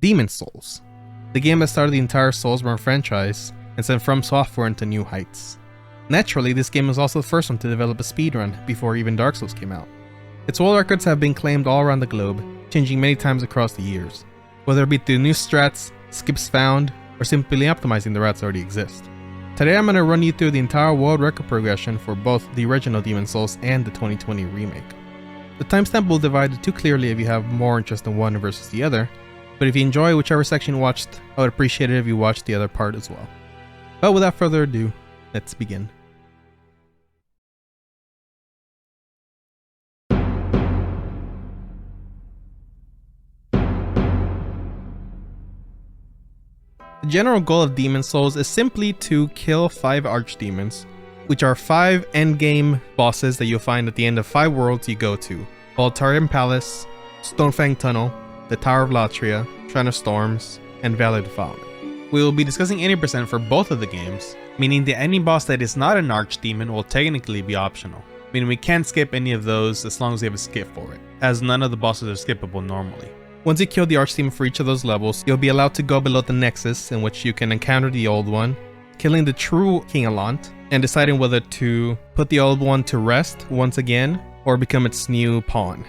Demon's Souls, the game that started the entire Soulsborne franchise and sent From Software into new heights. Naturally, this game was also the first one to develop a speedrun before even Dark Souls came out. Its world records have been claimed all around the globe, changing many times across the years, whether it be through new strats, skips found, or simply optimizing the routes that already exist. Today I'm going to run you through the entire world record progression for both the original Demon's Souls and the 2020 remake. The timestamp will divide the two clearly if you have more interest in one versus the other, but if you enjoy whichever section you watched, I would appreciate it if you watched the other part as well. But without further ado, let's begin. The general goal of Demon's Souls is simply to kill 5 archdemons, which are 5 endgame bosses that you'll find at the end of 5 worlds you go to: Voltarian Palace, Stonefang Tunnel, the Tower of Latria, Shrine of Storms, and Valley of Defilement. We will be discussing 80% for both of the games, meaning that any boss that is not an archdemon will technically be optional, meaning we can't skip any of those as long as we have a skip for it, as none of the bosses are skippable normally. Once you kill the archdemon for each of those levels, you'll be allowed to go below the Nexus, in which you can encounter the old one, killing the true King Allant, and deciding whether to put the old one to rest once again, or become its new pawn.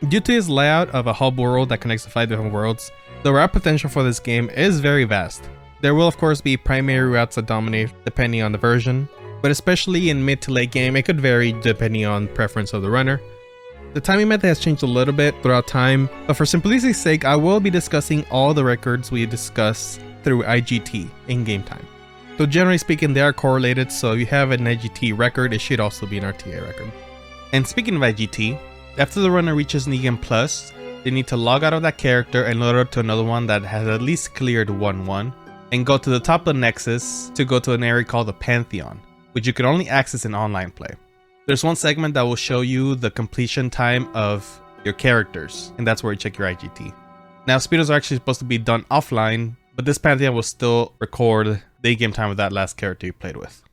Due to its layout of a hub world that connects to 5 different worlds, the route potential for this game is very vast. There will of course be primary routes that dominate depending on the version, but especially in mid to late game it could vary depending on preference of the runner. The timing method has changed a little bit throughout time, but for simplicity's sake I will be discussing all the records we discuss through IGT in game time. So generally speaking they are correlated, so if you have an IGT record it should also be an RTA record. And speaking of IGT, after the runner reaches New Game Plus, they need to log out of that character and load up to another one that has at least cleared 1-1, and go to the top of the Nexus to go to an area called the Pantheon, which you can only access in online play. There's one segment that will show you the completion time of your characters, and that's where you check your IGT. Now speedruns are actually supposed to be done offline, but this Pantheon will still record the game time of that last character you played with.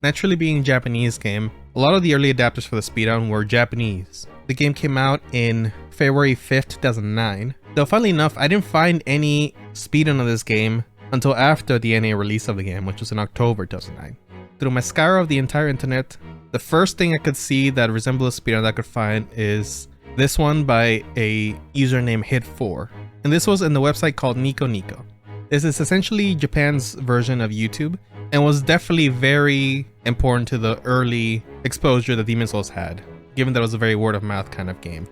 Naturally, being a Japanese game, a lot of the early adapters for the speedrun were Japanese. The game came out in February 5th, 2009, though funnily enough I didn't find any speedrun of this game until after the NA release of the game, which was in October 2009. Through my scour of the entire internet, the first thing I could see that resembled a speedrun that I could find is this one by a user named Hit4, and this was in the website called Nico Nico. This is essentially Japan's version of YouTube, and was definitely very important to the early exposure that Demon's Souls had, given that it was a very word of mouth kind of game.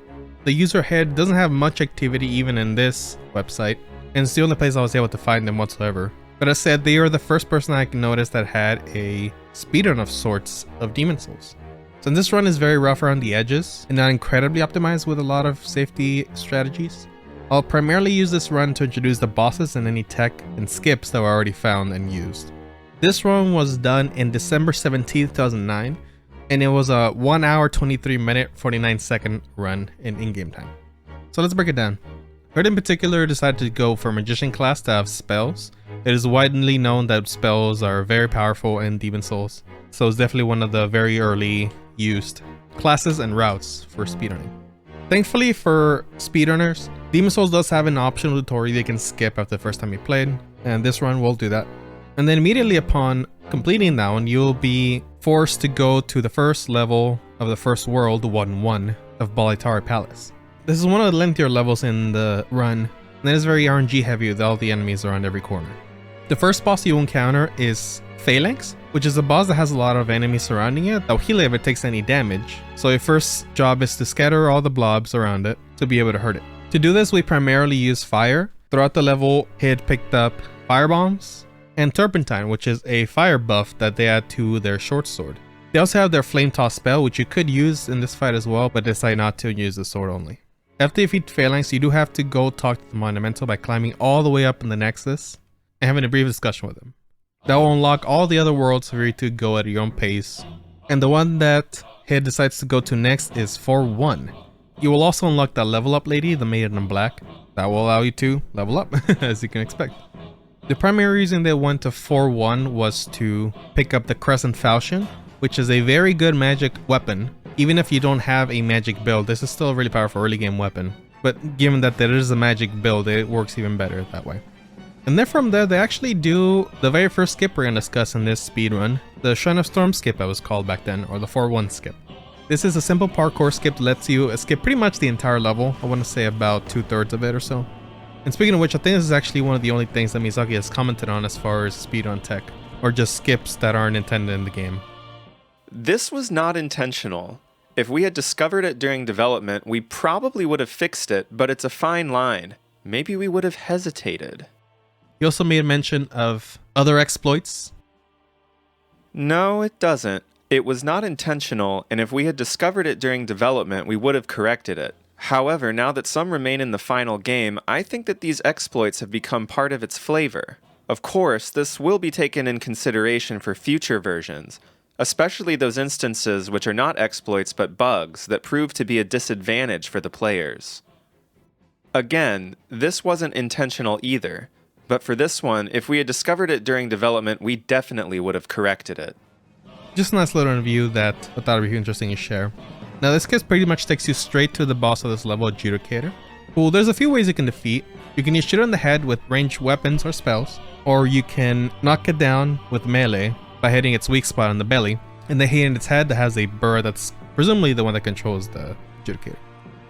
The user head doesn't have much activity even in this website, and it's the only place I was able to find them whatsoever. But as said, they are the first person I noticed that had a speedrun of sorts of Demon's Souls. Since this run is very rough around the edges and not incredibly optimized with a lot of safety strategies, I'll primarily use this run to introduce the bosses and any tech and skips that were already found and used. This run was done in December 17, 2009, and it was a 1 hour 23 minute 49 second run in in-game time. So let's break it down. Herd in particular decided to go for Magician class to have spells. It is widely known that spells are very powerful in Demon's Souls, so it's definitely one of the very early used classes and routes for speedrunning. Thankfully for speedrunners, Demon's Souls does have an optional tutorial they can skip after the first time you played, and this run will do that. And then immediately upon completing that one, you'll be forced to go to the first level of the first world, 1-1, of Voltarian Palace. This is one of the lengthier levels in the run, and it is very RNG heavy with all the enemies around every corner. The first boss you encounter is Phalanx, which is a boss that has a lot of enemies surrounding it that will heal if it takes any damage, so your first job is to scatter all the blobs around it to be able to hurt it. To do this we primarily use fire. Throughout the level, Hid picked up fire bombs and Turpentine, which is a fire buff that they add to their short sword. They also have their Flame Toss spell, which you could use in this fight as well, but decide not to, and use the sword only. After you defeat Phalanx, you do have to go talk to the Monumental by climbing all the way up in the Nexus and having a brief discussion with him. That will unlock all the other worlds for you to go at your own pace, and the one that Hid decides to go to next is 4-1. You will also unlock that level up lady, the Maiden in Black. That will allow you to level up, as you can expect. The primary reason they went to 4-1 was to pick up the Crescent Falchion, which is a very good magic weapon. Even if you don't have a magic build, this is still a really powerful early game weapon. but given that there is a magic build, it works even better that way. And then from there, they actually do the very first skip we're going to discuss in this speedrun, the Shrine of Storm skip I was called back then, or the 4-1 skip. This is a simple parkour skip that lets you skip pretty much the entire level. I want to say about 2/3 of it or so. And speaking of which, I think this is actually one of the only things that Miyazaki has commented on as far as speedrun tech, or just skips that aren't intended in the game. This was not intentional. If we had discovered it during development, we probably would have fixed it, but it's a fine line. Maybe we would have hesitated. He also made mention of other exploits. No, it doesn't. It was not intentional, and if we had discovered it during development, we would have corrected it. However, now that some remain in the final game, I think that these exploits have become part of its flavor. Of course, this will be taken in consideration for future versions, especially those instances which are not exploits but bugs that prove to be a disadvantage for the players. Again, this wasn't intentional either, but for this one, if we had discovered it during development, we definitely would have corrected it. Just a nice little review that I thought would be interesting to share. Now this skip pretty much takes you straight to the boss of this level, Adjudicator. Well, there's a few ways you can defeat. You can either shoot on the head with ranged weapons or spells, or you can knock it down with melee by hitting its weak spot on the belly, and then hitting its head that has a burr that's presumably the one that controls the Adjudicator.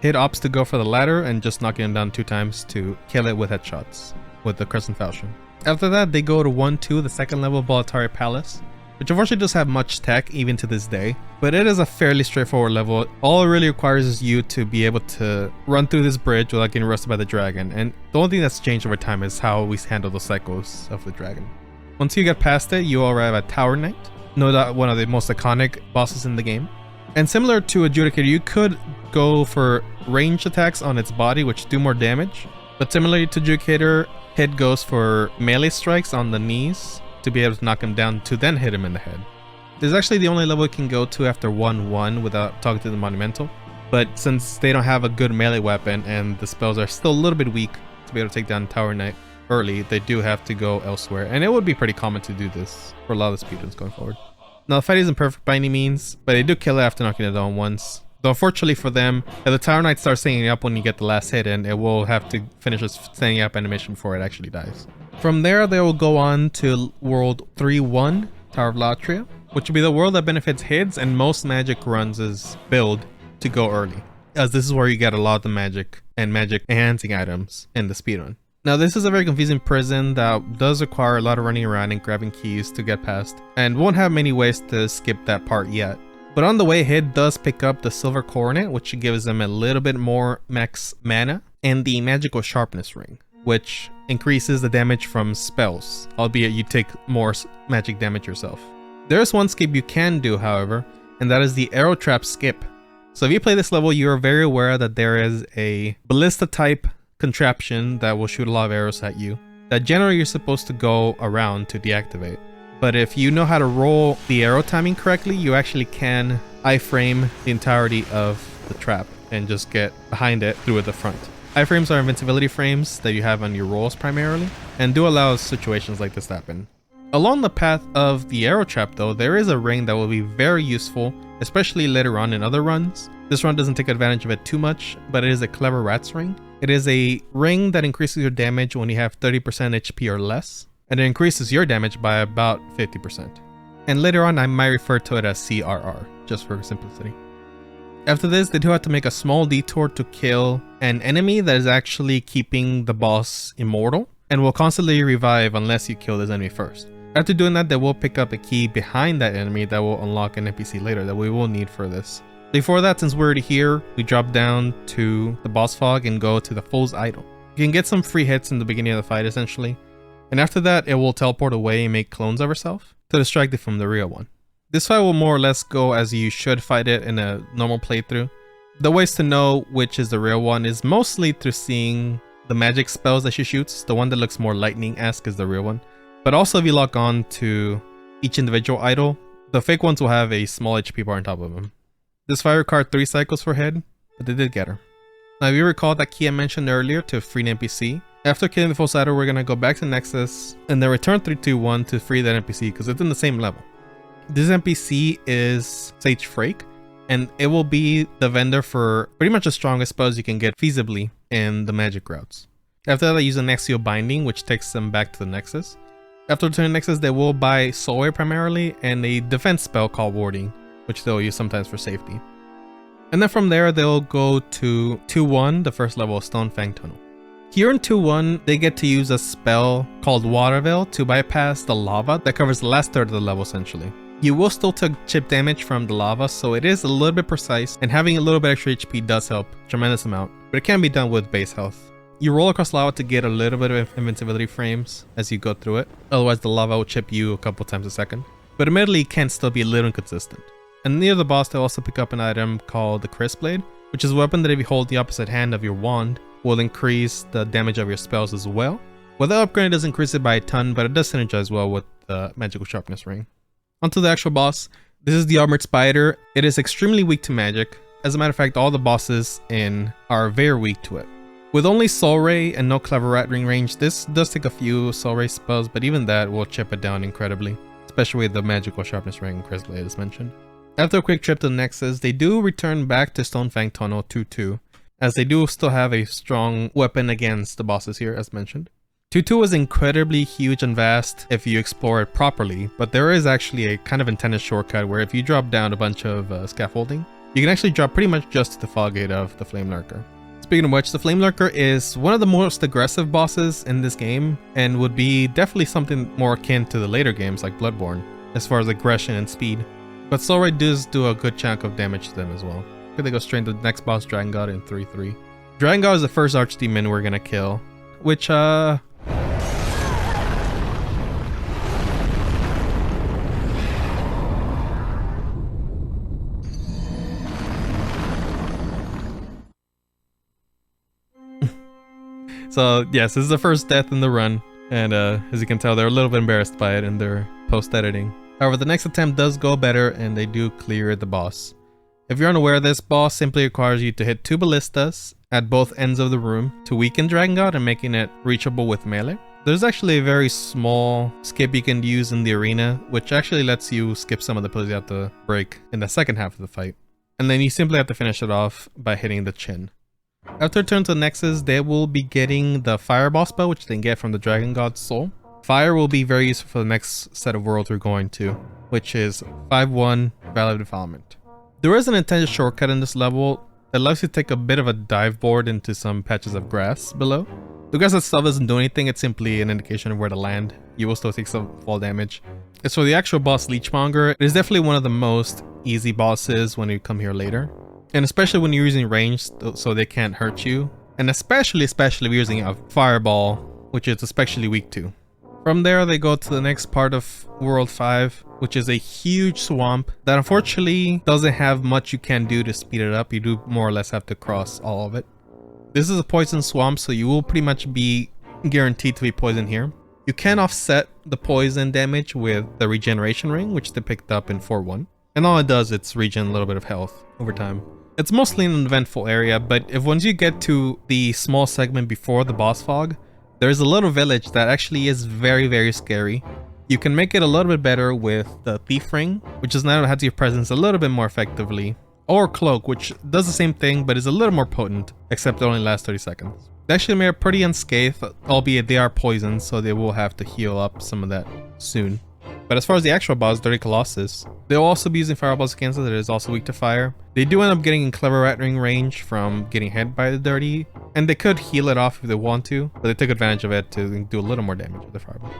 Hit ops to go for the ladder and just knocking it down 2 times to kill it with headshots with the Crescent Falchion. After that, they go to 1-2, the second level of Boltari Palace, which unfortunately doesn't have much tech even to this day, but it is a fairly straightforward level. All it really requires is you to be able to run through this bridge without getting arrested by the dragon, and the only thing that's changed over time is how we handle the cycles of the dragon. Once you get past it, you arrive at Tower Knight, no doubt one of the most iconic bosses in the game. And similar to Adjudicator, you could go for ranged attacks on its body, which do more damage, but similarly to Adjudicator, hit goes for melee strikes on the knees to be able to knock him down to then hit him in the head. This is actually the only level you can go to after 1-1 without talking to the Monumental, but since they don't have a good melee weapon and the spells are still a little bit weak to be able to take down Tower Knight early, they do have to go elsewhere, and it would be pretty common to do this for a lot of the speedruns going forward. Now the fight isn't perfect by any means, but they do kill it after knocking it down once. Though unfortunately for them, if the Tower Knight starts standing up when you get the last hit in, it will have to finish its standing up animation before it actually dies. From there, they will go on to World 3-1, Tower of Latria, which will be the world that benefits Hids and most magic runs' build to go early, as this is where you get a lot of the magic and magic enhancing items in the speedrun. Now this is a very confusing prison that does require a lot of running around and grabbing keys to get past, and won't have many ways to skip that part yet. But on the way, Hid does pick up the Silver Coronet, which gives him a little bit more max mana, and the Magical Sharpness Ring, which increases the damage from spells, albeit you take more magic damage yourself. There is one skip you can do, however, and that is the Arrow Trap skip. So if you play this level, you are very aware that there is a ballista type contraption that will shoot a lot of arrows at you, that generally you're supposed to go around to deactivate. But if you know how to roll the arrow timing correctly, you actually can iframe the entirety of the trap and just get behind it through at the front. Iframes are invincibility frames that you have on your rolls primarily, and do allow situations like this to happen. Along the path of the arrow trap though, there is a ring that will be very useful, especially later on in other runs. This run doesn't take advantage of it too much, but it is a Clever Rat's ring. It is a ring that increases your damage when you have 30% HP or less, and it increases your damage by about 50%. And later on I might refer to it as CRR, just for simplicity. After this, they do have to make a small detour to kill an enemy that is actually keeping the boss immortal, and will constantly revive unless you kill this enemy first. After doing that, they will pick up a key behind that enemy that will unlock an NPC later that we will need for this. Before that, since we're already here, we drop down to the boss fog and go to the Fool's Idol. You can get some free hits in the beginning of the fight essentially, and after that it will teleport away and make clones of herself to distract it from the real one. This fight will more or less go as you should fight it in a normal playthrough. The ways to know which is the real one is mostly through seeing the magic spells that she shoots. The one that looks more lightning-esque is the real one. But also if you log on to each individual idol, the fake ones will have a small HP bar on top of them. This fight required 3 cycles for Head, but they did get her. Now if you recall that key I mentioned earlier to free an NPC, after killing the Fool's Idol, we're going to go back to Nexus and then return 321 to free that NPC because it's in the same level. This NPC is Sage Frake, and it will be the vendor for pretty much the strongest spells you can get feasibly in the magic routes. After that, they use a Nexio binding, which takes them back to the Nexus. After returning Nexus, they will buy Soul Ray primarily, and a defense spell called Warding, which they'll use sometimes for safety. And then from there, they'll go to 2-1, the first level of Stonefang Tunnel. Here in 2-1, they get to use a spell called Water Veil to bypass the lava that covers the last third of the level essentially. You will still take chip damage from the lava, so it is a little bit precise, and having a little bit extra HP does help a tremendous amount, but it can be done with base health. You roll across lava to get a little bit of invincibility frames as you go through it, otherwise the lava will chip you a couple times a second, but admittedly it can still be a little inconsistent. And near the boss, they'll also pick up an item called the Crisp Blade, which is a weapon that if you hold the opposite hand of your wand, will increase the damage of your spells as well. Well, the upgrade does increase it by a ton, but it does synergize well with the Magical Sharpness Ring. Onto the actual boss. This is the Armored Spider. It is extremely weak to magic. As a matter of fact, all the bosses in are very weak to it. With only Soul Ray and no Clever Rat Ring range, this does take a few Soul Ray spells, but even that will chip it down incredibly, especially with the Magical Sharpness Ring and Crisp Blade as mentioned. After a quick trip to the Nexus, they do return back to Stonefang Tunnel 2-2, as they do still have a strong weapon against the bosses here as mentioned. 2-2 is incredibly huge and vast if you explore it properly, but there is actually a kind of intended shortcut where if you drop down a bunch of scaffolding, you can actually drop pretty much just to the Fog Gate of the Flame Lurker. Speaking of which, the Flame Lurker is one of the most aggressive bosses in this game and would be definitely something more akin to the later games like Bloodborne as far as aggression and speed. But Soul Ray does do a good chunk of damage to them as well. They go straight to the next boss, Dragon God, in 3-3. Dragon God is the first Archdemon we're gonna kill, which So yes, this is the first death in the run, and as you can tell, they're a little bit embarrassed by it in their post-editing. However, the next attempt does go better, and they do clear the boss. If you're unaware, this boss simply requires you to hit 2 ballistas at both ends of the room to weaken Dragon God and making it reachable with melee. There's actually a very small skip you can use in the arena, which actually lets you skip some of the pillars you have to break in the second half of the fight. And then you simply have to finish it off by hitting the chin. After return to the Nexus, they will be getting the Fireball spell, which they can get from the Dragon God's soul. Fire will be very useful for the next set of worlds we're going to, which is 5-1 Valley of Defilement. There is an intended shortcut in this level that allows you to take a bit of a dive board into some patches of grass below. The grass itself doesn't do anything, it's simply an indication of where to land. You will still take some fall damage. As for the actual boss, Leechmonger, it is definitely one of the most easy bosses when you come here later. And especially when you're using range so they can't hurt you. And especially if you're using a fireball, which it's especially weak to. From there, they go to the next part of World 5, which is a huge swamp that unfortunately doesn't have much you can do to speed it up. You do more or less have to cross all of it. This is a poison swamp, so you will pretty much be guaranteed to be poisoned here. You can offset the poison damage with the regeneration ring, which they picked up in 4-1. And all it does, it's regen a little bit of health over time. It's mostly an eventful area, but if once you get to the small segment before the boss fog, there's a little village that actually is very, very scary. You can make it a little bit better with the Thief Ring, which is now has your presence a little bit more effectively, or Cloak, which does the same thing but is a little more potent, except it only lasts 30 seconds. They actually made it pretty unscathed, albeit they are poisoned, so they will have to heal up some of that soon. But as far as the actual boss, Dirty Colossus, they'll also be using fireballs against it that is also weak to fire. They do end up getting in Clever Rat Ring range from getting hit by the Dirty, and they could heal it off if they want to, but they took advantage of it to do a little more damage with the fireball.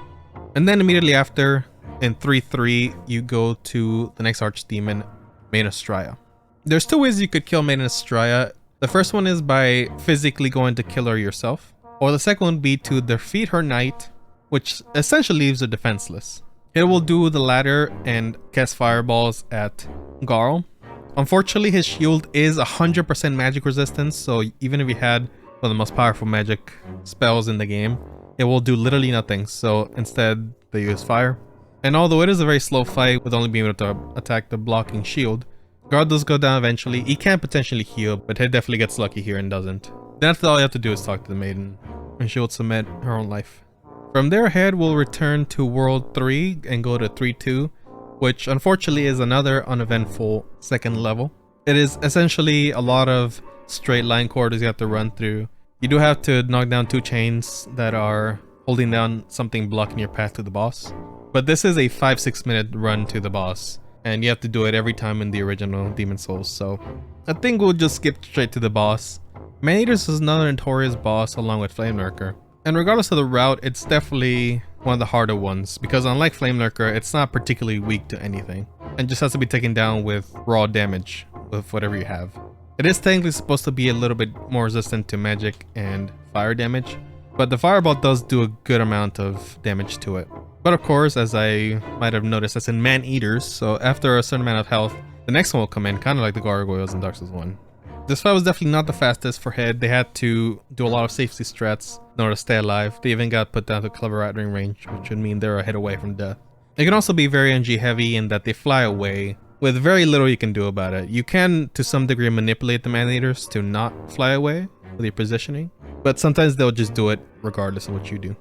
And then immediately after, in 3-3, you go to the next Archdemon, Maiden Astraea. There's 2 ways you could kill Maiden Astraea. The first one is by physically going to kill her yourself, or the second would be to defeat her knight, which essentially leaves her defenseless. It will do the latter and cast fireballs at Garl. Unfortunately, his shield is 100% magic resistance, so even if he had one of the most powerful magic spells in the game, it will do literally nothing, so instead they use fire. And although it is a very slow fight with only being able to attack the blocking shield, Garl does go down eventually. He can potentially heal, but he definitely gets lucky here and doesn't. Then after all you have to do is talk to the maiden, and she will submit her own life. From there ahead, we'll return to World 3 and go to 3-2, which unfortunately is another uneventful second level. It is essentially a lot of straight line corridors you have to run through, You do have to knock down 2 chains that are holding down something blocking your path to the boss. But this is a 5-6 minute run to the boss, and you have to do it every time in the original Demon Souls, so I think we'll just skip straight to the boss. Man-Eaters is another notorious boss along with Flame Lurker. And regardless of the route, it's definitely one of the harder ones, because unlike Flame Lurker, it's not particularly weak to anything, and just has to be taken down with raw damage with whatever you have. It is technically supposed to be a little bit more resistant to magic and fire damage, but the fireball does do a good amount of damage to it. But of course, as I might have noticed, that's in Man-Eaters, so after a certain amount of health, the next one will come in, kind of like the gargoyles in Dark Souls 1. This fight was definitely not the fastest for Head. They had to do a lot of safety strats in order to stay alive. They even got put down to clever rattling range, which would mean they're a hit away from death. It can also be very NG heavy in that they fly away with very little you can do about it. You can, to some degree, manipulate the Man-Eaters to not fly away with your positioning, but sometimes they'll just do it regardless of what you do.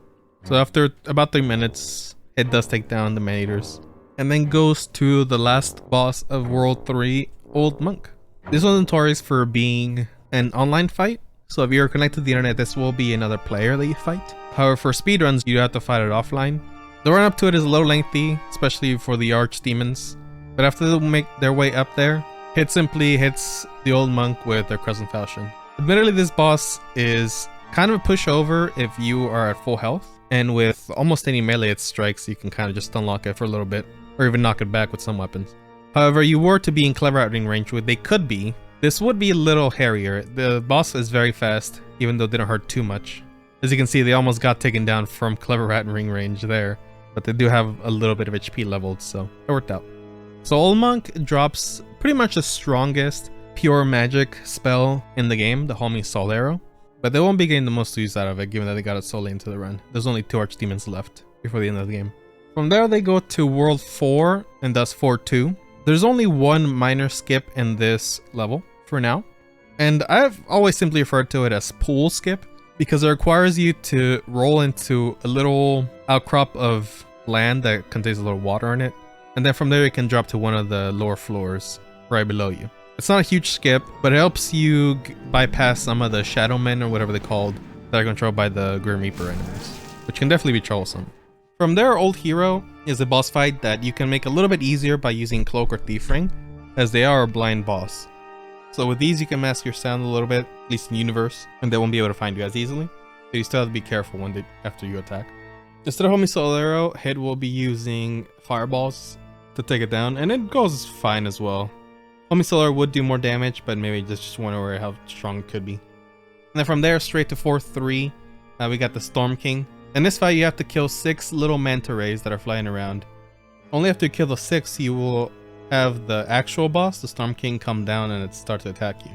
So after about 3 minutes, it does take down the Man-Eaters, and then goes to the last boss of World 3, Old Monk. This one's notorious for being an online fight, so if you're connected to the internet, this will be another player that you fight. However, for speedruns, you have to fight it offline. The run up to it is a little lengthy, especially for the archdemons, but after they make their way up there, Hit simply hits the Old Monk with their Crescent Falchion. Admittedly, this boss is kind of a pushover if you are at full health, and with almost any melee it strikes, you can kind of just unlock it for a little bit, or even knock it back with some weapons. However, you were to be in clever rattling range, which they could be. This would be a little hairier. The boss is very fast, even though they don't hurt too much. As you can see, they almost got taken down from clever rattling range there, but they do have a little bit of HP leveled, so it worked out. So Old Monk drops pretty much the strongest pure magic spell in the game, the homie Soul Arrow, but they won't be getting the most use out of it given that they got it so late into the run. There's only 2 archdemons left before the end of the game. From there they go to World 4 and thus 4-2. There's only one minor skip in this level for now, and I've always simply referred to it as pool skip because it requires you to roll into a little outcrop of land that contains a little water in it, and then from there you can drop to one of the lower floors right below you. It's not a huge skip, but it helps you bypass some of the shadow men or whatever they're called that are controlled by the Grim Reaper enemies, which can definitely be troublesome. From there, Old Hero is a boss fight that you can make a little bit easier by using Cloak or Thief Ring, as they are a blind boss. So with these you can mask your sound a little bit, at least in universe, and they won't be able to find you as easily, but you still have to be careful after you attack. Instead of homie Soul Arrow, Head will be using fireballs to take it down, and it goes fine as well. Homie Soul Arrow would do more damage, but maybe just wonder how strong it could be. And then from there, straight to 4-3, we got the Storm King. In this fight, you have to kill 6 little manta rays that are flying around. Only after you kill the 6, you will have the actual boss, the Storm King, come down and it start to attack you.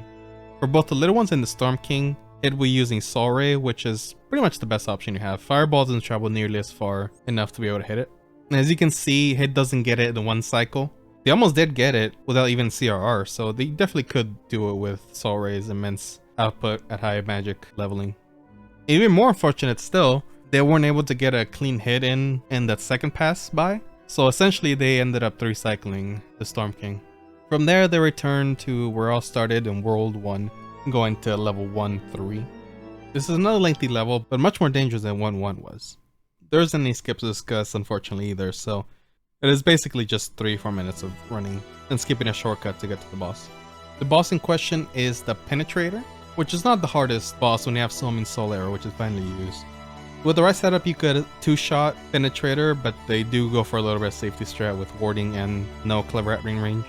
For both the little ones and the Storm King, it will be using Soul Ray, which is pretty much the best option you have. Fireball doesn't travel nearly as far enough to be able to hit it. And as you can see, Hit doesn't get it in one cycle. They almost did get it without even CRR, so they definitely could do it with Soul Ray's immense output at high magic leveling. Even more unfortunate still, they weren't able to get a clean hit in that second pass by, so essentially they ended up 3-cycling the Storm King. From there they returned to where all started in World 1, going to level 1-3. This is another lengthy level, but much more dangerous than 1-1 was. There isn't any skips to discuss unfortunately either, so it is basically just 3-4 minutes of running and skipping a shortcut to get to the boss. The boss in question is the Penetrator, which is not the hardest boss when you have Summoning Soul Arrow, which is finally used. With the right setup, you could 2-shot Penetrator, but they do go for a little bit of safety strat with warding and no clever rattling range.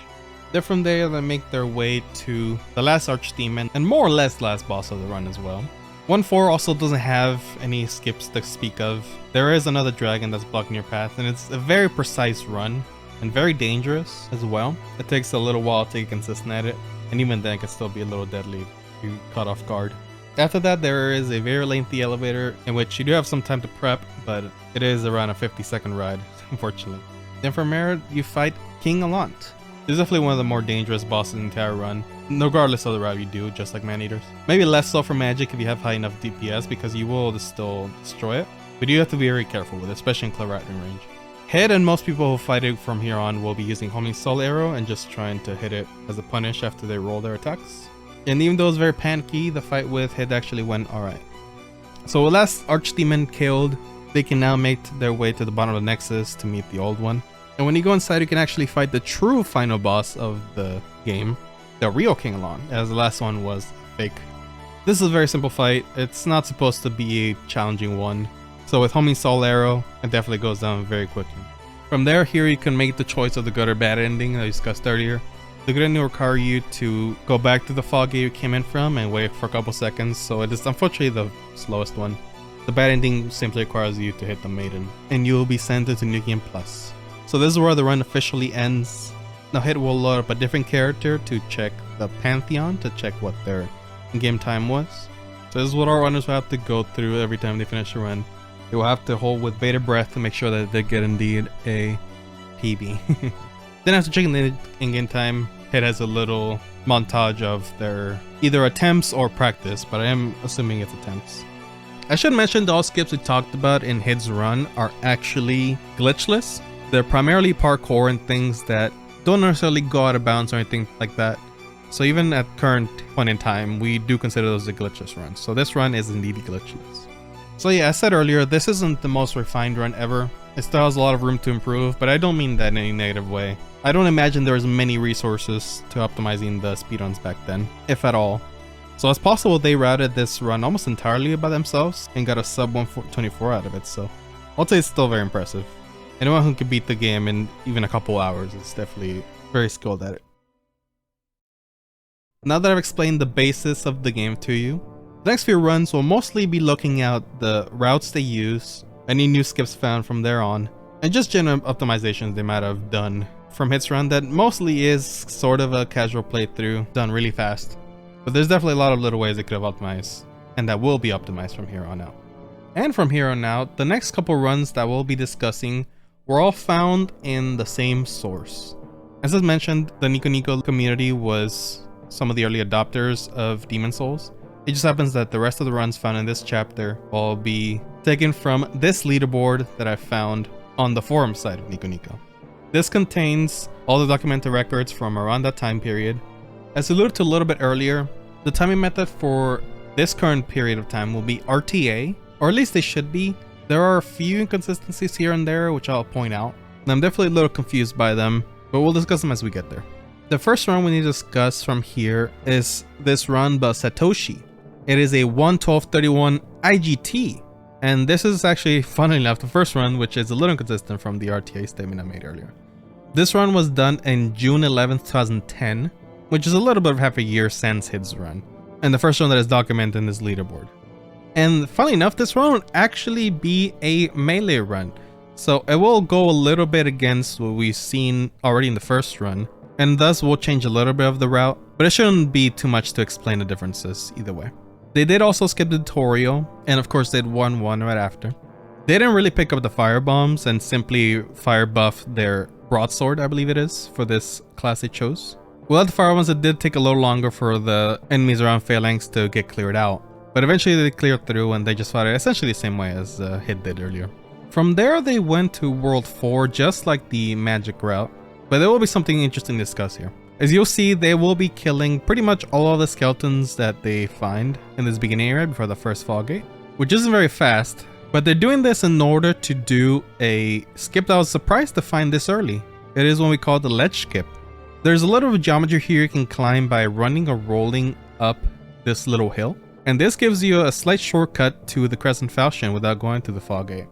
Then from there, they make their way to the last Archdemon, and more or less last boss of the run as well. 1-4 also doesn't have any skips to speak of. There is another dragon that's blocking your path, and it's a very precise run, and very dangerous as well. It takes a little while to get consistent at it, and even then it can still be a little deadly if you caught off guard. After that, there is a very lengthy elevator in which you do have some time to prep, but it is around a 50-second ride, unfortunately. Then from there, you fight King Allant. This is definitely one of the more dangerous bosses in the entire run, regardless of the route you do, just like Man-Eaters. Maybe less so for magic if you have high enough DPS, because you will still destroy it, but you have to be very careful with it, especially in clever rattling range. Head and most people who fight it from here on will be using homing Soul Arrow and just trying to hit it as a punish after they roll their attacks. And even though it's very panicky, the fight with Hid actually went alright. So with last Archdemon killed, they can now make their way to the bottom of the Nexus to meet the old one. And when you go inside, you can actually fight the true final boss of the game, the real King Alon, as the last one was fake. This is a very simple fight. It's not supposed to be a challenging one. So with homing Soul Arrow, it definitely goes down very quickly. From there, here you can make the choice of the good or bad ending that I discussed earlier. The good ending will require you to go back to the fog gate you came in from and wait for a couple seconds, so it is unfortunately the slowest one. The bad ending simply requires you to hit the maiden, and you will be sent into New Game Plus. So this is where the run officially ends. Now Hit will load up a different character to check the Pantheon, to check what their in-game time was. So this is what our runners will have to go through every time they finish a run. They will have to hold with bated breath to make sure that they get indeed a PB. Then after checking the in-game time, Hit has a little montage of their either attempts or practice, but I am assuming it's attempts. I should mention that all skips we talked about in Hit's run are actually glitchless. They're primarily parkour and things that don't necessarily go out of bounds or anything like that. So even at current point in time, we do consider those a glitchless run. So this run is indeed glitchless. So yeah, as I said earlier, this isn't the most refined run ever. It still has a lot of room to improve, but I don't mean that in any negative way. I don't imagine there was many resources to optimizing the speedruns back then, if at all. So it's possible they routed this run almost entirely by themselves and got a sub 124 out of it, so I'll say it's still very impressive. Anyone who can beat the game in even a couple hours is definitely very skilled at it. Now that I've explained the basis of the game to you, the next few runs will mostly be looking at the routes they use, any new skips found from there on, and just general optimizations they might have done from Hit's run that mostly is sort of a casual playthrough done really fast. But there's definitely a lot of little ways they could have optimized, and that will be optimized from here on out. And from here on out, the next couple runs that we'll be discussing were all found in the same source. As I mentioned, the Nico Nico community was some of the early adopters of Demon Souls. It just happens that the rest of the runs found in this chapter will be taken from this leaderboard that I found on the forum side of Nico Nico. This contains all the documented records from around that time period. As alluded to a little bit earlier, the timing method for this current period of time will be RTA, or at least they should be. There are a few inconsistencies here and there which I'll point out, and I'm definitely a little confused by them, but we'll discuss them as we get there. The first run we need to discuss from here is this run by Satoshi. It is a 1:12:31 IGT, and this is actually, funnily enough, the first run, which is a little inconsistent from the RTA statement I made earlier. This run was done in June 11th, 2010, which is a little bit of half a year since Hit's run, and the first one that is documented in this leaderboard. And funnily enough, this run will actually be a melee run, so it will go a little bit against what we've seen already in the first run, and thus will change a little bit of the route, but it shouldn't be too much to explain the differences either way. They did also skip the tutorial, and of course did 1-1 right after. They didn't really pick up the fire bombs and simply fire buff their broadsword, I believe it is, for this class they chose. Without the fire bombs, it did take a little longer for the enemies around Phalanx to get cleared out, but eventually they cleared through and they just fought it essentially the same way as Hit did earlier. From there they went to World 4 just like the magic route, but there will be something interesting to discuss here. As you'll see, they will be killing pretty much all of the skeletons that they find in this beginning area before the first fog gate, which isn't very fast, but they're doing this in order to do a skip that I was surprised to find this early. It is what we call the ledge skip. There's a little bit of geometry here you can climb by running or rolling up this little hill, and this gives you a slight shortcut to the Crescent Falchion without going to the fog gate.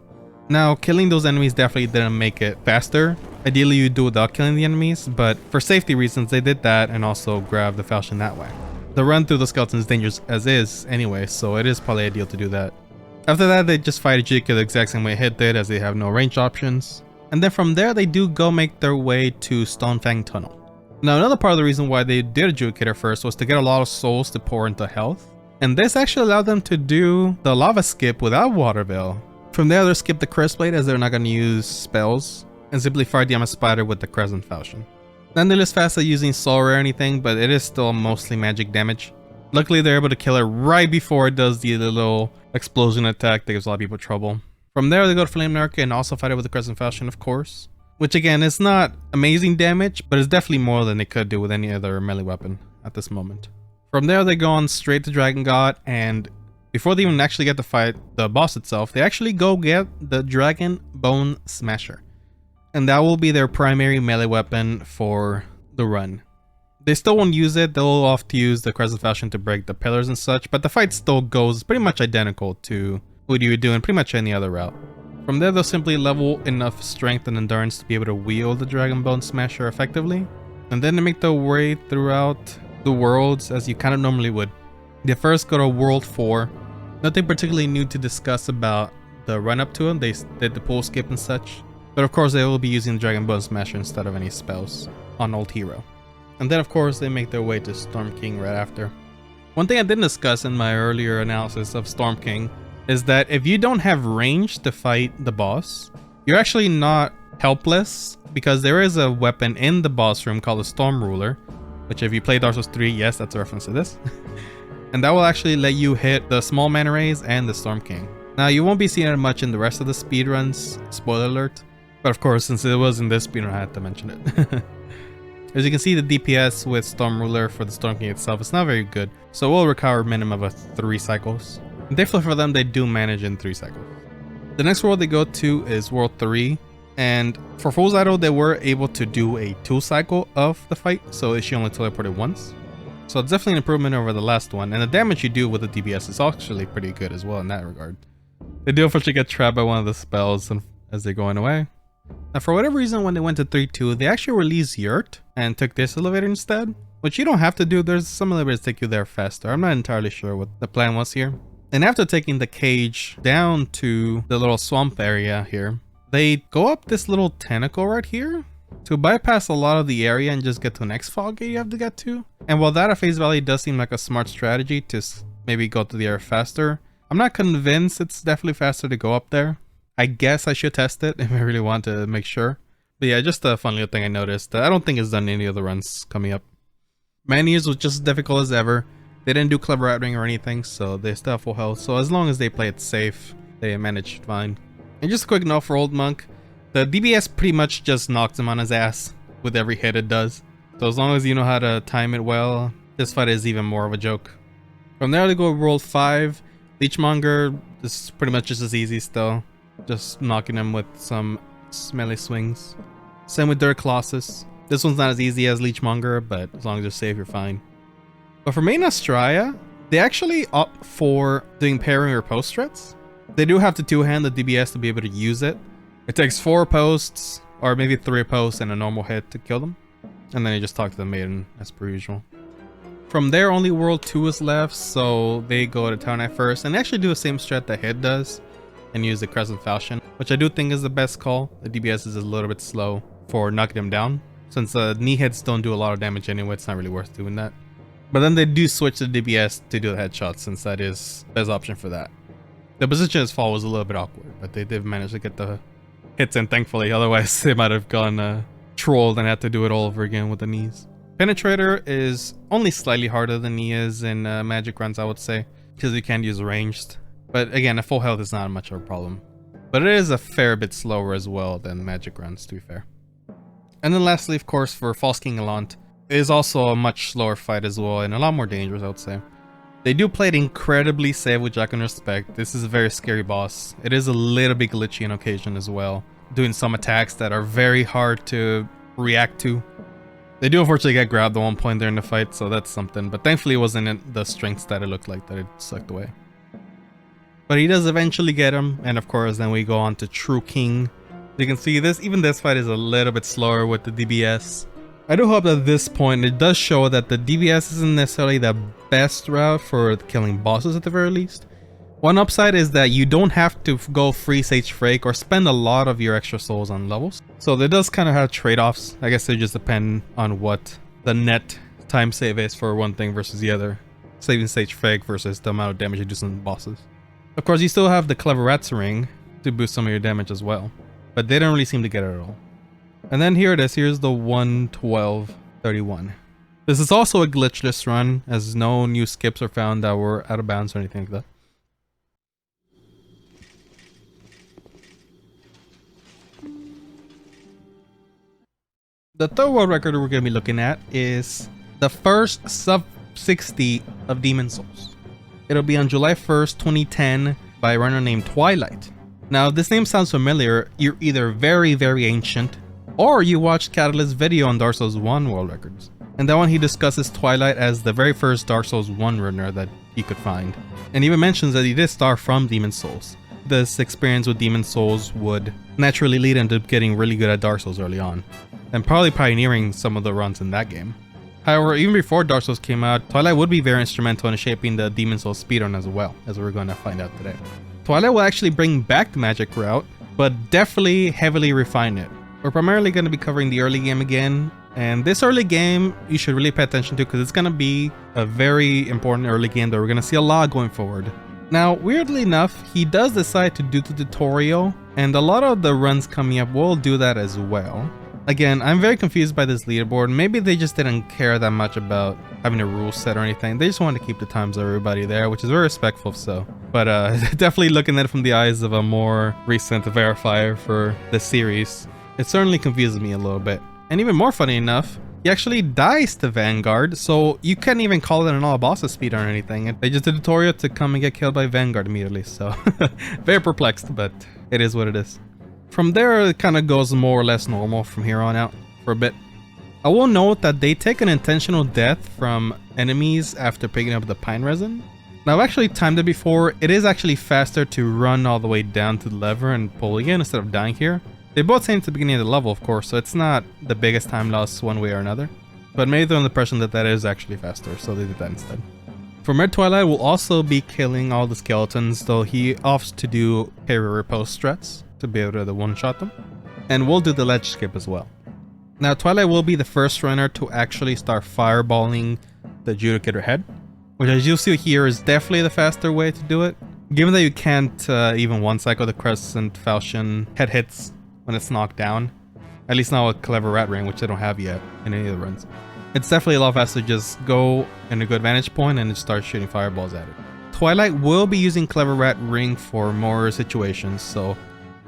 Now, killing those enemies definitely didn't make it faster. Ideally, you do without killing the enemies, but for safety reasons, they did that and also grabbed the Falchion that way. The run through the skeleton is dangerous as is anyway, so it is probably ideal to do that. After that, they just fight Ejika the exact same way Hit did, as they have no range options. And then from there, they do go make their way to Stonefang Tunnel. Now, another part of the reason why they did Adjudicator first was to get a lot of souls to pour into health. And this actually allowed them to do the lava skip without Water Veil. From there, they'll skip the Crest Blade as they're not going to use spells, and simply fire the Emma Spider with the Crescent Falchion. Not nearly as fast as using Soul Ray or anything, but it is still mostly magic damage. Luckily, they're able to kill it right before it does the little explosion attack that gives a lot of people trouble. From there, they go to Flame Narca and also fight it with the Crescent Falchion, of course. Which again, is not amazing damage, but it's definitely more than they could do with any other melee weapon at this moment. From there, they go on straight to Dragon God, and before they even actually get to fight the boss itself, they actually go get the Dragon Bone Smasher. And that will be their primary melee weapon for the run. They still won't use it, they'll have to use the Crescent Falchion to break the pillars and such, but the fight still goes pretty much identical to what you would do in pretty much any other route. From there, they'll simply level enough strength and endurance to be able to wield the Dragon Bone Smasher effectively. And then they make their way throughout the worlds as you kind of normally would. They first go to World 4. Nothing particularly new to discuss about the run up to them. They did the pool skip and such. But of course, they will be using Dragon Bone Smasher instead of any spells on Old Hero. And then of course, they make their way to Storm King right after. One thing I didn't discuss in my earlier analysis of Storm King is that if you don't have range to fight the boss, you're actually not helpless, because there is a weapon in the boss room called the Storm Ruler, which if you play Dark Souls 3, yes, that's a reference to this. And that will actually let you hit the small mana rays and the Storm King. Now, you won't be seeing it much in the rest of the speedruns, spoiler alert. But of course, since it was in this speedrun, I had to mention it. As you can see, the DPS with Storm Ruler for the Storm King itself is not very good, so we'll recover a minimum of 3 cycles. And thankfully for them, they do manage in 3 cycles. The next world they go to is World 3, and for Fool's Idol, they were able to do a 2 cycle of the fight, so she only teleported once. So it's definitely an improvement over the last one, and the damage you do with the DPS is actually pretty good as well in that regard. They do unfortunately get trapped by one of the spells as they're going away. Now, for whatever reason, when they went to 3-2, they actually released Yurt and took this elevator instead, which you don't have to do. There's some elevators that take you there faster. I'm not entirely sure what the plan was here. And after taking the cage down to the little swamp area here, they go up this little tentacle right here to bypass a lot of the area and just get to the next fog gate you have to get to. And while that at face value does seem like a smart strategy to maybe go to the area faster, I'm not convinced it's definitely faster to go up there. I guess I should test it if I really want to make sure. But yeah, just a fun little thing I noticed that I don't think it's done any of the runs coming up. Manias was just as difficult as ever. They didn't do clever outring or anything, so they still have full health. So as long as they play it safe, they managed fine. And just a quick note for Old Monk, the DBS pretty much just knocks him on his ass with every hit it does. So as long as you know how to time it well, this fight is even more of a joke. From there they go to World 5. Leechmonger is pretty much just as easy still. Just knocking him with some melee swings. Same with Dirk Colossus. This one's not as easy as Leechmonger, but as long as you're safe, you're fine. But for main Astraea, they actually opt for doing parrying or post threats. They do have to two-hand the DBS to be able to use it. It takes 4 posts, or maybe 3 posts and a normal hit to kill them. And then you just talk to the maiden, as per usual. From there, only World 2 is left, so they go to Town Knight first, and actually do the same strat that Hit does, and use the Crescent Falchion, which I do think is the best call. The DBS is a little bit slow for knocking him down. Since knee hits don't do a lot of damage anyway, it's not really worth doing that. But then they do switch the DBS to do the headshot, since that is the best option for that. The position of his fall was a little bit awkward, but they did manage to get the hits in, thankfully. Otherwise, they might have gone trolled and had to do it all over again with the knees. Penetrator is only slightly harder than he is in magic runs, I would say, because you can use ranged. But again, a full health is not much of a problem. But it is a fair bit slower as well than magic runs, to be fair. And then lastly, of course, for False King Elant, it is also a much slower fight as well, and a lot more dangerous, I would say. They do play it incredibly safe, which I can respect. This is a very scary boss. It is a little bit glitchy on occasion as well, doing some attacks that are very hard to react to. They do unfortunately get grabbed at one point during the fight, so that's something, but thankfully it wasn't the strength stat it looked like that it sucked away. But he does eventually get him, and of course then we go on to True King. You can see this, even this fight is a little bit slower with the DBS. I do hope at this point it does show that the DBS isn't necessarily the best route for killing bosses at the very least. One upside is that you don't have to go free Sage Frake or spend a lot of your extra souls on levels. So it does kind of have trade-offs. I guess they just depend on what the net time save is for one thing versus the other. Saving Sage Frake versus the amount of damage you do to bosses. Of course, you still have the Clever Rat's Ring to boost some of your damage as well, but they don't really seem to get it at all. And then here it is, here's the 1:12:31. This is also a glitchless run, as no new skips are found that were out of bounds or anything like that. The third world record we're going to be looking at is the first sub 60 of Demon Souls. It'll be on July 1st, 2010 by a runner named Twilight. Now, if this name sounds familiar, you're either very ancient, or you watched Catalyst's video on Dark Souls 1 world records. And that one he discusses Twilight as the very first Dark Souls 1 runner that he could find. And even mentions that he did start from Demon Souls. This experience with Demon Souls would naturally lead him to getting really good at Dark Souls early on, and probably pioneering some of the runs in that game. However, even before Dark Souls came out, Twilight would be very instrumental in shaping the Demon Souls speedrun as well, as we're going to find out today. Twilight will actually bring back the magic route, but definitely heavily refine it. We're primarily going to be covering the early game again, and this early game you should really pay attention to because it's going to be a very important early game that we're going to see a lot going forward. Now, weirdly enough, he does decide to do the tutorial, and a lot of the runs coming up will do that as well. Again, I'm very confused by this leaderboard. Maybe they just didn't care that much about having a rule set or anything. They just wanted to keep the times of everybody there, which is very respectful, so. But definitely looking at it from the eyes of a more recent verifier for the series, it certainly confuses me a little bit. And even more funny enough, he actually dies to Vanguard, so you can't even call it an all bosses speed or anything. They just did a tutorial to come and get killed by Vanguard immediately, so very perplexed, but it is what it is. From there, it kind of goes more or less normal from here on out for a bit. I will note that they take an intentional death from enemies after picking up the pine resin. Now, I've actually timed it before. It is actually faster to run all the way down to the lever and pull again instead of dying here. They both seem to the beginning of the level, of course, so it's not the biggest time loss one way or another. But maybe they're on the impression that that is actually faster, so they did that instead. For Red Twilight, will also be killing all the skeletons, though he opts to do parry riposte strats to be able to one-shot them. And we'll do the ledge skip as well. Now, Twilight will be the first runner to actually start fireballing the Adjudicator head, which, as you'll see here, is definitely the faster way to do it. Given that you can't even one-cycle the Crescent Falchion head hits when it's knocked down, at least not with Clever Rat Ring, which they don't have yet in any of the runs. It's definitely a lot faster to just go in a good vantage point and just start shooting fireballs at it. Twilight will be using Clever Rat Ring for more situations, so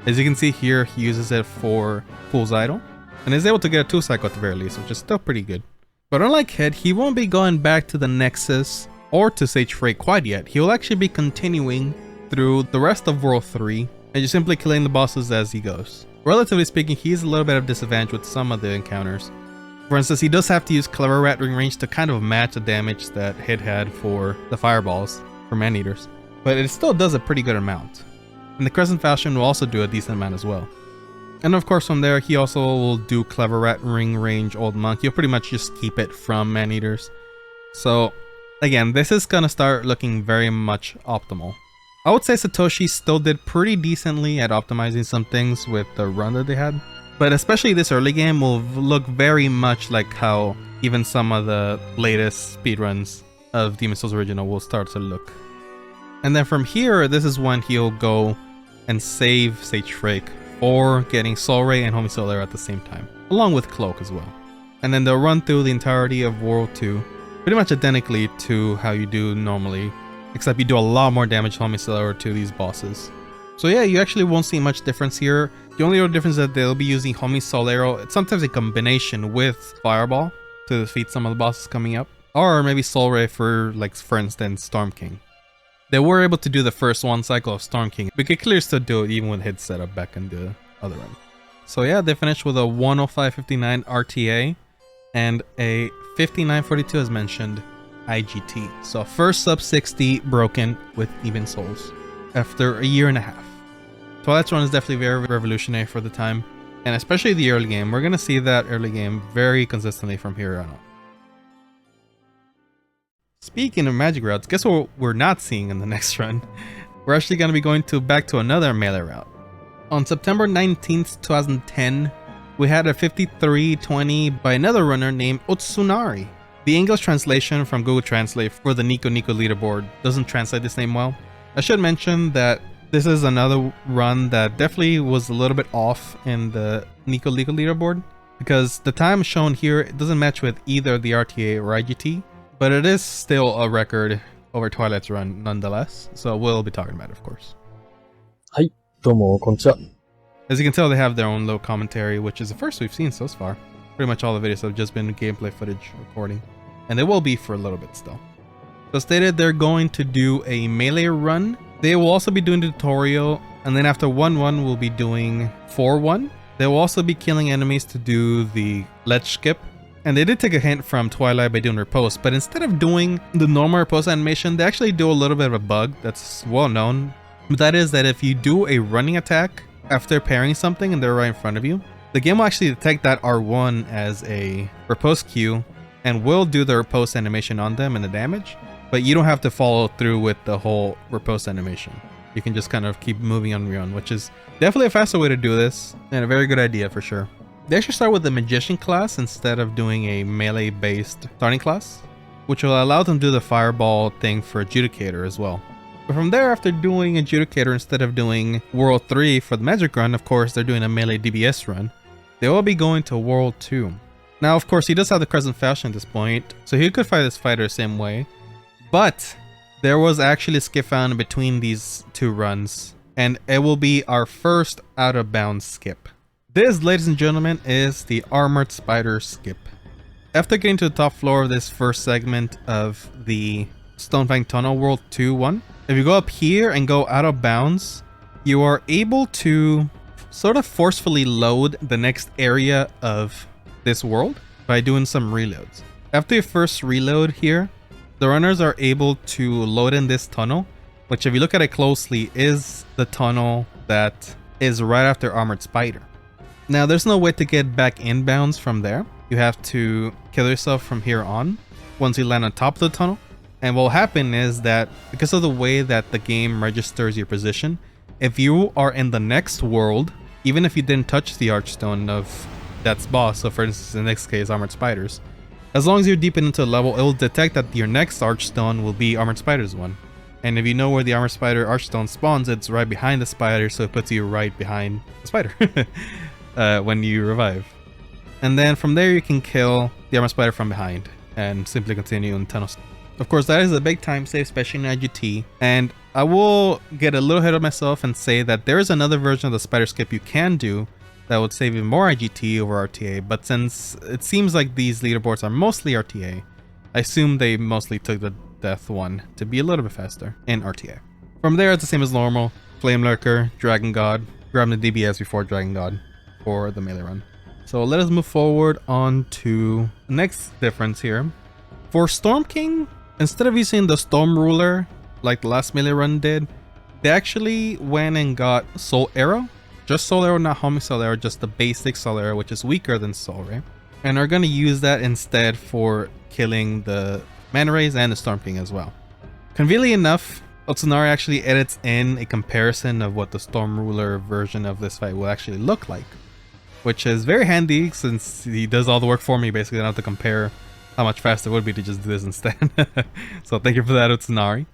as you can see here, he uses it for Fool's Idol, and is able to get a 2-cycle at the very least, which is still pretty good. But unlike Head, he won't be going back to the Nexus or to Sage Freight quite yet. He will actually be continuing through the rest of World 3, and just simply killing the bosses as he goes. Relatively speaking, he's a little bit of a disadvantage with some of the encounters. For instance, he does have to use Clever Rat Ring range to kind of match the damage that Head had for the fireballs for Man-Eaters, but it still does a pretty good amount. And the Crescent Falchion will also do a decent amount as well. And of course from there, he also will do Clever Rat Ring range Old Monk. He'll pretty much just keep it from Man-Eaters. So again, this is gonna start looking very much optimal. I would say Satoshi still did pretty decently at optimizing some things with the run that they had. But especially this early game will look very much like how even some of the latest speedruns of Demon Souls Original will start to look. And then from here, this is when he'll go and save Sage Frake for getting Soul Ray and Homie Soldier at the same time, along with Cloak as well. And then they'll run through the entirety of World 2, pretty much identically to how you do normally, except you do a lot more damage to Homie Soldier to these bosses. So yeah, you actually won't see much difference here. The only real difference is that they'll be using Homie Solero. It's sometimes a combination with Fireball to defeat some of the bosses coming up, or maybe Soul Ray for, like, for instance, Storm King. They were able to do the first one cycle of Storm King. We could clearly still do it even with hit setup back in the other run. So yeah, they finished with a 105.59 RTA and a 59.42 as mentioned IGT. So first sub 60 broken with Demon Souls after a year and a half. Twilight's run is definitely very revolutionary for the time, and especially the early game. We're gonna see that early game very consistently from here on out. Speaking of magic routes, guess what we're not seeing in the next run? We're actually going to be going back to another melee route. On September 19th, 2010, we had a 5320 by another runner named Otsunari. The English translation from Google Translate for the Nico Nico leaderboard doesn't translate this name well. I should mention that this is another run that definitely was a little bit off in the Nico Nico leaderboard, because the time shown here it doesn't match with either the RTA or IGT. But it is still a record over Twilight's run nonetheless, so we'll be talking about it, of course. Hi, どうもこんにちは. As you can tell, they have their own little commentary, which is the first we've seen so far. Pretty much all the videos have just been gameplay footage recording. and they will be for a little bit still. So stated they're going to do a melee run. They will also be doing the tutorial, and then after 1-1 we'll be doing 4-1. They will also be killing enemies to do the ledge skip. And they did take a hint from Twilight by doing riposte, but instead of doing the normal riposte animation, they actually do a little bit of a bug that's well known. But that is that if you do a running attack after parrying something and they're right in front of you, the game will actually detect that R1 as a riposte cue and will do the riposte animation on them and the damage, but you don't have to follow through with the whole riposte animation. You can just kind of keep moving on your own, which is definitely a faster way to do this and a very good idea for sure. They actually start with the Magician class instead of doing a melee-based starting class, which will allow them to do the fireball thing for Adjudicator as well. But from there, after doing Adjudicator instead of doing World 3 for the Magic Run, of course, they're doing a melee DBS run. They will be going to World 2. Now, of course, he does have the Crescent Falchion at this point, so he could fight this fighter the same way. But there was actually a skip found between these two runs, and it will be our first out-of-bounds skip. This, ladies and gentlemen, is the Armored Spider skip. After getting to the top floor of this first segment of the Stonefang Tunnel World 2-1, if you go up here and go out of bounds, you are able to sort of forcefully load the next area of this world by doing some reloads. After your first reload here, the runners are able to load in this tunnel, which if you look at it closely is the tunnel that is right after Armored Spider. Now, there's no way to get back inbounds from there. You have to kill yourself from here on once you land on top of the tunnel. And what will happen is that because of the way that the game registers your position, if you are in the next world, even if you didn't touch the Archstone of that's boss, so for instance in this case Armored Spiders, as long as you're deep into the level, it will detect that your next Archstone will be Armored Spiders one. And if you know where the Armored Spider Archstone spawns, it's right behind the spider, so it puts you right behind the spider. When you revive. And then from there you can kill the Armored Spider from behind and simply continue in tunnels. Of course, that is a big time save, especially in IGT, and I will get a little ahead of myself and say that there is another version of the spider skip you can do that would save even more IGT over RTA, but since it seems like these leaderboards are mostly RTA, I assume they mostly took the death one to be a little bit faster in RTA. From there, it's the same as normal. Flame Lurker, Dragon God, grab the DBS before Dragon God for the melee run. So let us move forward on to the next difference here. For Storm King, instead of using the Storm Ruler like the last melee run did, they actually went and got Soul Arrow. Just Soul Arrow, not Homing Soul Arrow, just the basic Soul Arrow, which is weaker than Soul Ray. And are going to use that instead for killing the Mana Rays and the Storm King as well. Conveniently enough, Otsunari actually edits in a comparison of what the Storm Ruler version of this fight will actually look like, which is very handy since he does all the work for me. Basically, I don't have to compare how much faster it would be to just do this instead. So thank you for that, Otsunari.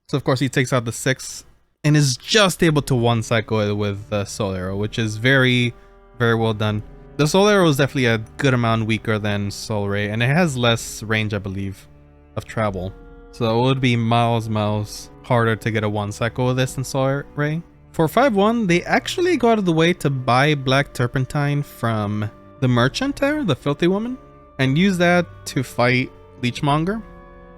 So of course he takes out the 6 and is just able to one cycle it with the Soul Arrow, which is very, very well done. The Soul Arrow is definitely a good amount weaker than Soul Ray, and it has less range, I believe, of travel. So it would be miles harder to get a one cycle with this than Soul Ray. For 5-1, they actually go out of the way to buy Black Turpentine from the merchant there, the Filthy Woman, and use that to fight Leechmonger.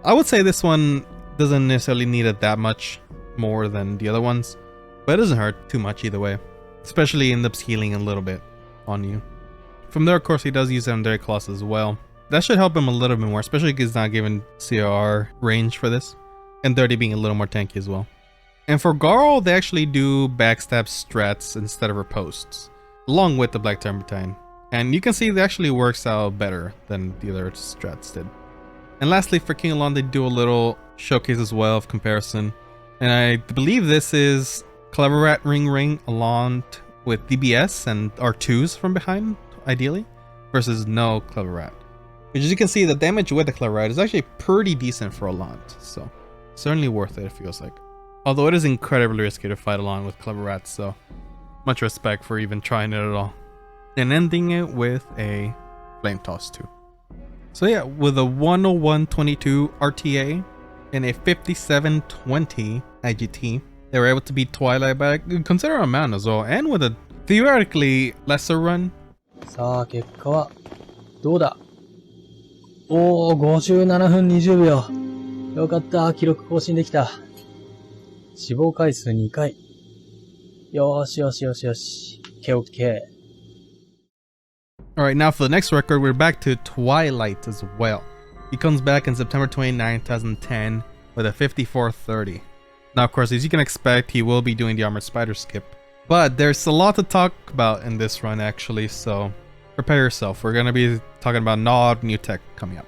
I would say this one doesn't necessarily need it that much more than the other ones, but it doesn't hurt too much either way, especially ends up healing a little bit on you. From there, of course, he does use Undead Claws as well. That should help him a little bit more, especially because he's not given CR range for this, and 30 being a little more tanky as well. And for Garl, they actually do backstab strats instead of riposts, along with the Black Turpentine. And you can see it actually works out better than the other strats did. And lastly, for King Alon, they do a little showcase as well of comparison. And I believe this is Clever Rat Ring along with DBS and R2s from behind, ideally, versus no Clever Rat. Which, as you can see, the damage with the Clever Rat is actually pretty decent for Alon, so certainly worth it, it feels like. Although it is incredibly risky to fight Alon with Clever Rats, so much respect for even trying it at all. And ending it with a Flame Toss too. So yeah, with a 101.22 RTA and a 57.20 IGT, they were able to beat Twilight by a considerable amount as well, and with a theoretically lesser run. さあ、結果はどうだおー、57分20秒。よかった、記録更新できた。死亡回数2回。よーしよしよしよし。OK。Alright, now for the next record, we're back to Twilight as well. He comes back in September 29, 2010 with a 54:30. Now, of course, as you can expect, he will be doing the Armored Spider skip. But there's a lot to talk about in this run, actually, so prepare yourself. We're going to be talking about Nod, new tech coming up.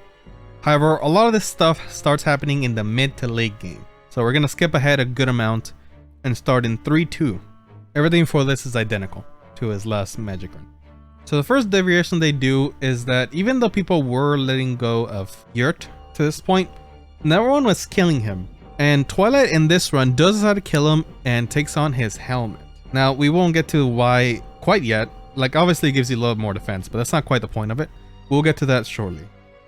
However, a lot of this stuff starts happening in the mid to late game. So we're going to skip ahead a good amount and start in 3-2. Everything for this is identical to his last Magic run. So the first deviation they do is that even though people were letting go of Yurt to this point, no one was killing him. And Twilight in this run does how to kill him and takes on his helmet. Now, we won't get to why quite yet. Like, obviously it gives you a little more defense, but that's not quite the point of it. We'll get to that shortly.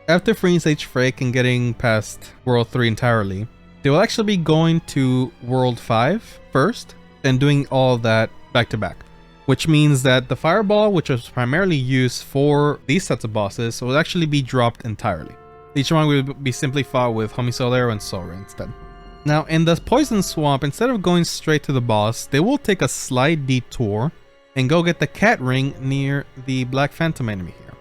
After freeing Sage Frake and getting past World 3 entirely, they will actually be going to World 5 first and doing all that back to back. Which means that the Fireball, which was primarily used for these sets of bosses, will actually be dropped entirely. Each one will be simply fought with Homisolero and Sora instead. Now, in the Poison Swamp, instead of going straight to the boss, they will take a slight detour and go get the Cat Ring near the Black Phantom enemy here.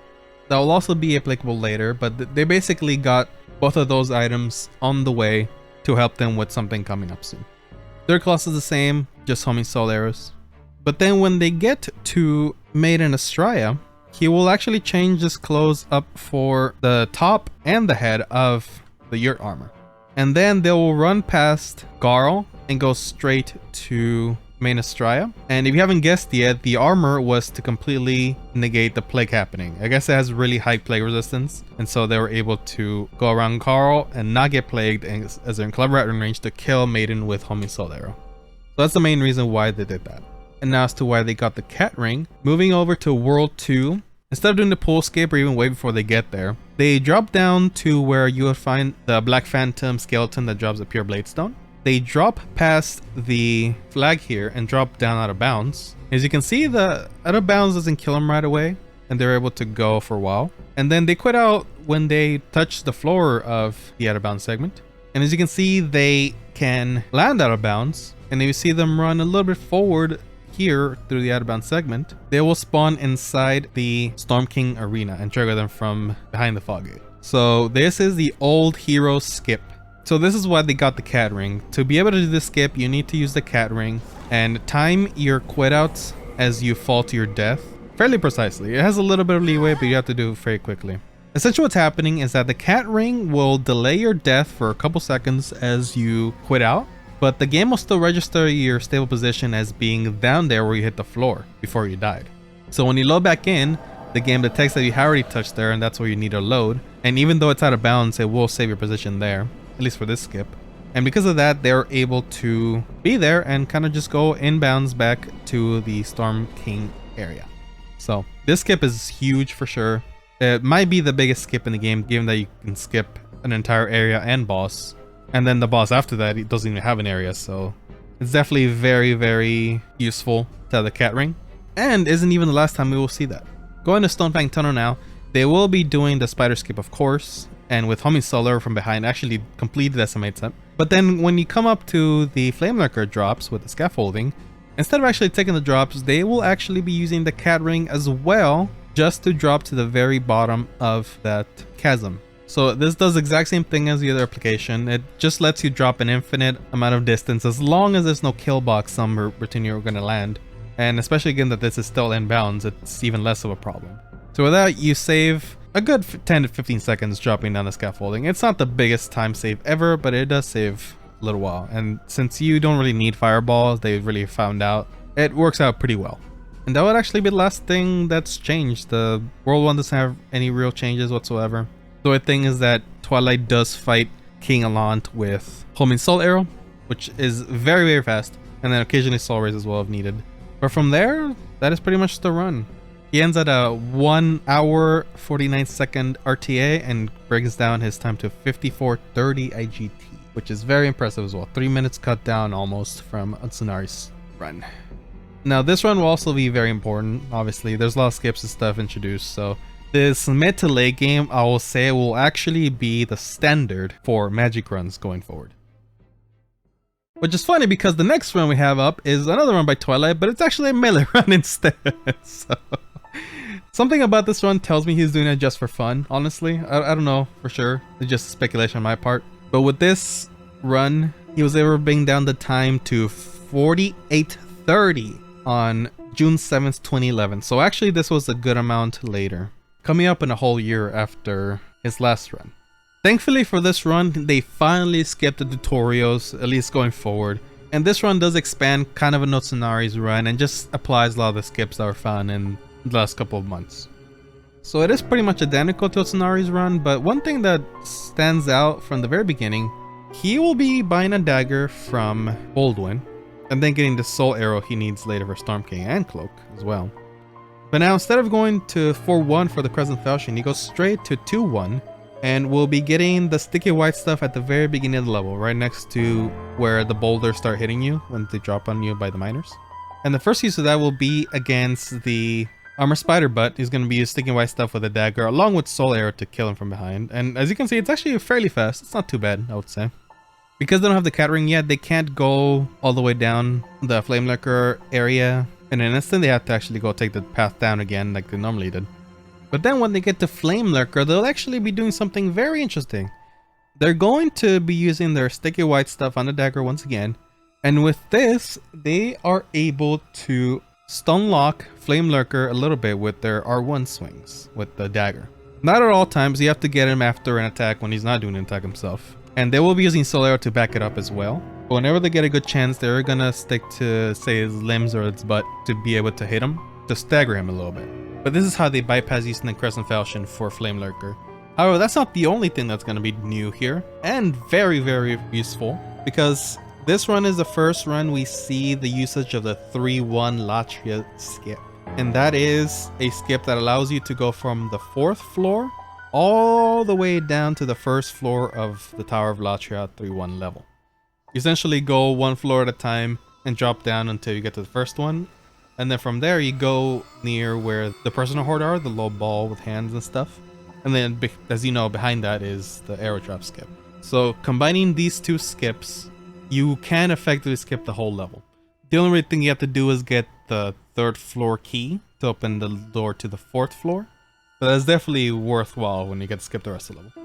That will also be applicable later, but they basically got both of those items on the way to help them with something coming up soon. Their class is the same, just Homisoleros. But then when they get to Maiden Astraea, he will actually change his clothes up for the top and the head of the Yurt armor. And then they will run past Garl and go straight to Maiden Astraea. And if you haven't guessed yet, the armor was to completely negate the plague happening. I guess it has really high plague resistance, and so they were able to go around Garl and not get plagued, and as they're in clever at range to kill Maiden with Homisolero. So that's the main reason why they did that. And now as to why they got the Cat Ring, moving over to World 2, instead of doing the pool skip or even wait before they get there, they drop down to where you will find the Black Phantom skeleton that drops a pure Bladestone. They drop past the flag here and drop down out of bounds. As you can see, the out of bounds doesn't kill them right away, and they're able to go for a while. And then they quit out when they touch the floor of the out of bounds segment. And as you can see, they can land out of bounds, and if you see them run a little bit forward here through the out of bounds segment, they will spawn inside the Storm King arena and trigger them from behind the fog gate. So this is the old hero skip. So this is why they got the Cat Ring. To be able to do this skip, you need to use the Cat Ring and time your quit outs as you fall to your death fairly precisely. It has a little bit of leeway, but you have to do it very quickly. Essentially what's happening is that the Cat Ring will delay your death for a couple seconds as you quit out, but the game will still register your stable position as being down there where you hit the floor before you died. So when you load back in, the game detects that you have already touched there, and that's where you need to load. And even though it's out of bounds, it will save your position there, at least for this skip. And because of that, they're able to be there and kind of just go inbounds back to the Storm King area. So this skip is huge for sure. It might be the biggest skip in the game, given that you can skip an entire area and boss. And then the boss after that, it doesn't even have an area, so it's definitely very, very useful to have the Cat Ring. And isn't even the last time we will see that. Going to Stonefang Tunnel now, they will be doing the spider skip, of course, and with Homisolero from behind, actually complete the Decimate set. But then when you come up to the Flame Lurker drops with the scaffolding, instead of actually taking the drops, they will actually be using the Cat Ring as well, just to drop to the very bottom of that chasm. So this does the exact same thing as the other application. It just lets you drop an infinite amount of distance as long as there's no kill box somewhere between you're going to land. And especially again that this is still inbounds, it's even less of a problem. So with that, you save a good 10 to 15 seconds dropping down the scaffolding. It's not the biggest time save ever, but it does save a little while. And since you don't really need fireballs, they really found out, it works out pretty well. And that would actually be the last thing that's changed. The World 1 doesn't have any real changes whatsoever. The only thing is that Twilight does fight King Allant with Homing Soul Arrow, which is very, very fast, and then occasionally Soul Rays as well if needed. But from there, that is pretty much the run. He ends at a 1 hour 49 second RTA and brings down his time to 54:30 IGT, which is very impressive as well. 3 minutes cut down almost from Otsunari's run. Now this run will also be very important. Obviously, there's a lot of skips and stuff introduced, so this mid to late game, I will say, will actually be the standard for magic runs going forward. Which is funny because the next run we have up is another run by Twilight, but it's actually a melee run instead. So, something about this run tells me he's doing it just for fun, honestly. I don't know for sure. It's just speculation on my part. But with this run, he was able to bring down the time to 48:30 on June 7th, 2011. So actually this was a good amount later, coming up in a whole year after his last run. Thankfully for this run, they finally skipped the tutorials, at least going forward. And this run does expand kind of an Otsunari's run and just applies a lot of the skips that were found in the last couple of months. So it is pretty much identical to Otsunari's run, but one thing that stands out from the very beginning, he will be buying a dagger from Baldwin, and then getting the soul arrow he needs later for Storm King and Cloak as well. But now instead of going to 4-1 for the Crescent Falchion, he goes straight to 2-1, and we'll be getting the sticky white stuff at the very beginning of the level, right next to where the boulders start hitting you when they drop on you by the miners. And the first use of that will be against the Armor Spider Butt. He's going to be using sticky white stuff with a dagger along with soul arrow to kill him from behind. And as you can see, it's actually fairly fast. It's not too bad, I would say. Because they don't have the cat ring yet, they can't go all the way down the Flame Lurker area in an instant. They have to actually go take the path down again like they normally did. But then when they get to Flame Lurker, they'll actually be doing something very interesting. They're going to be using their sticky white stuff on the dagger once again. And with this, they are able to stun lock Flame Lurker a little bit with their R1 swings with the dagger. Not at all times, you have to get him after an attack when he's not doing an attack himself. And they will be using Soul Arrow to back it up as well. But whenever they get a good chance, they're gonna stick to, say, his limbs or its butt to be able to hit him, to stagger him a little bit. But this is how they bypass using the Crescent Falchion for Flame Lurker. However, that's not the only thing that's gonna be new here, and very, very useful, because this run is the first run we see the usage of the 3-1 Latria skip. And that is a skip that allows you to go from the 4th floor all the way down to the 1st floor of the Tower of Latria 3-1 level. You essentially go one floor at a time and drop down until you get to the first one. And then from there you go near where the personal horde are, the low ball with hands and stuff. And then, as you know, behind that is the arrow drop skip. So combining these two skips, you can effectively skip the whole level. The only thing you have to do is get the 3rd floor key to open the door to the 4th floor. But that's definitely worthwhile when you get to skip the rest of the level.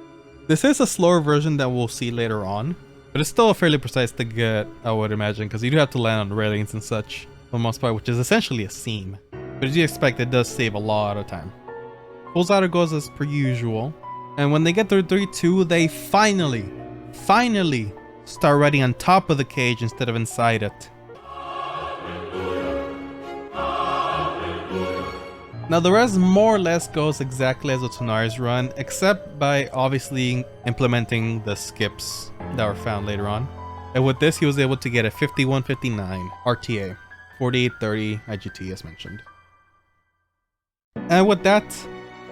This is a slower version that we'll see later on, but it's still fairly precise to get, I would imagine, because you do have to land on railings and such for the most part, which is essentially a seam. But as you expect, it does save a lot of time. Pulls out goes as per usual, and when they get through 3-2, they finally start riding on top of the cage instead of inside it. Now the rest more or less goes exactly as Otsunari's run, except by obviously implementing the skips that were found later on. And with this, he was able to get a 51:59 RTA, 48:30 IGT as mentioned. And with that,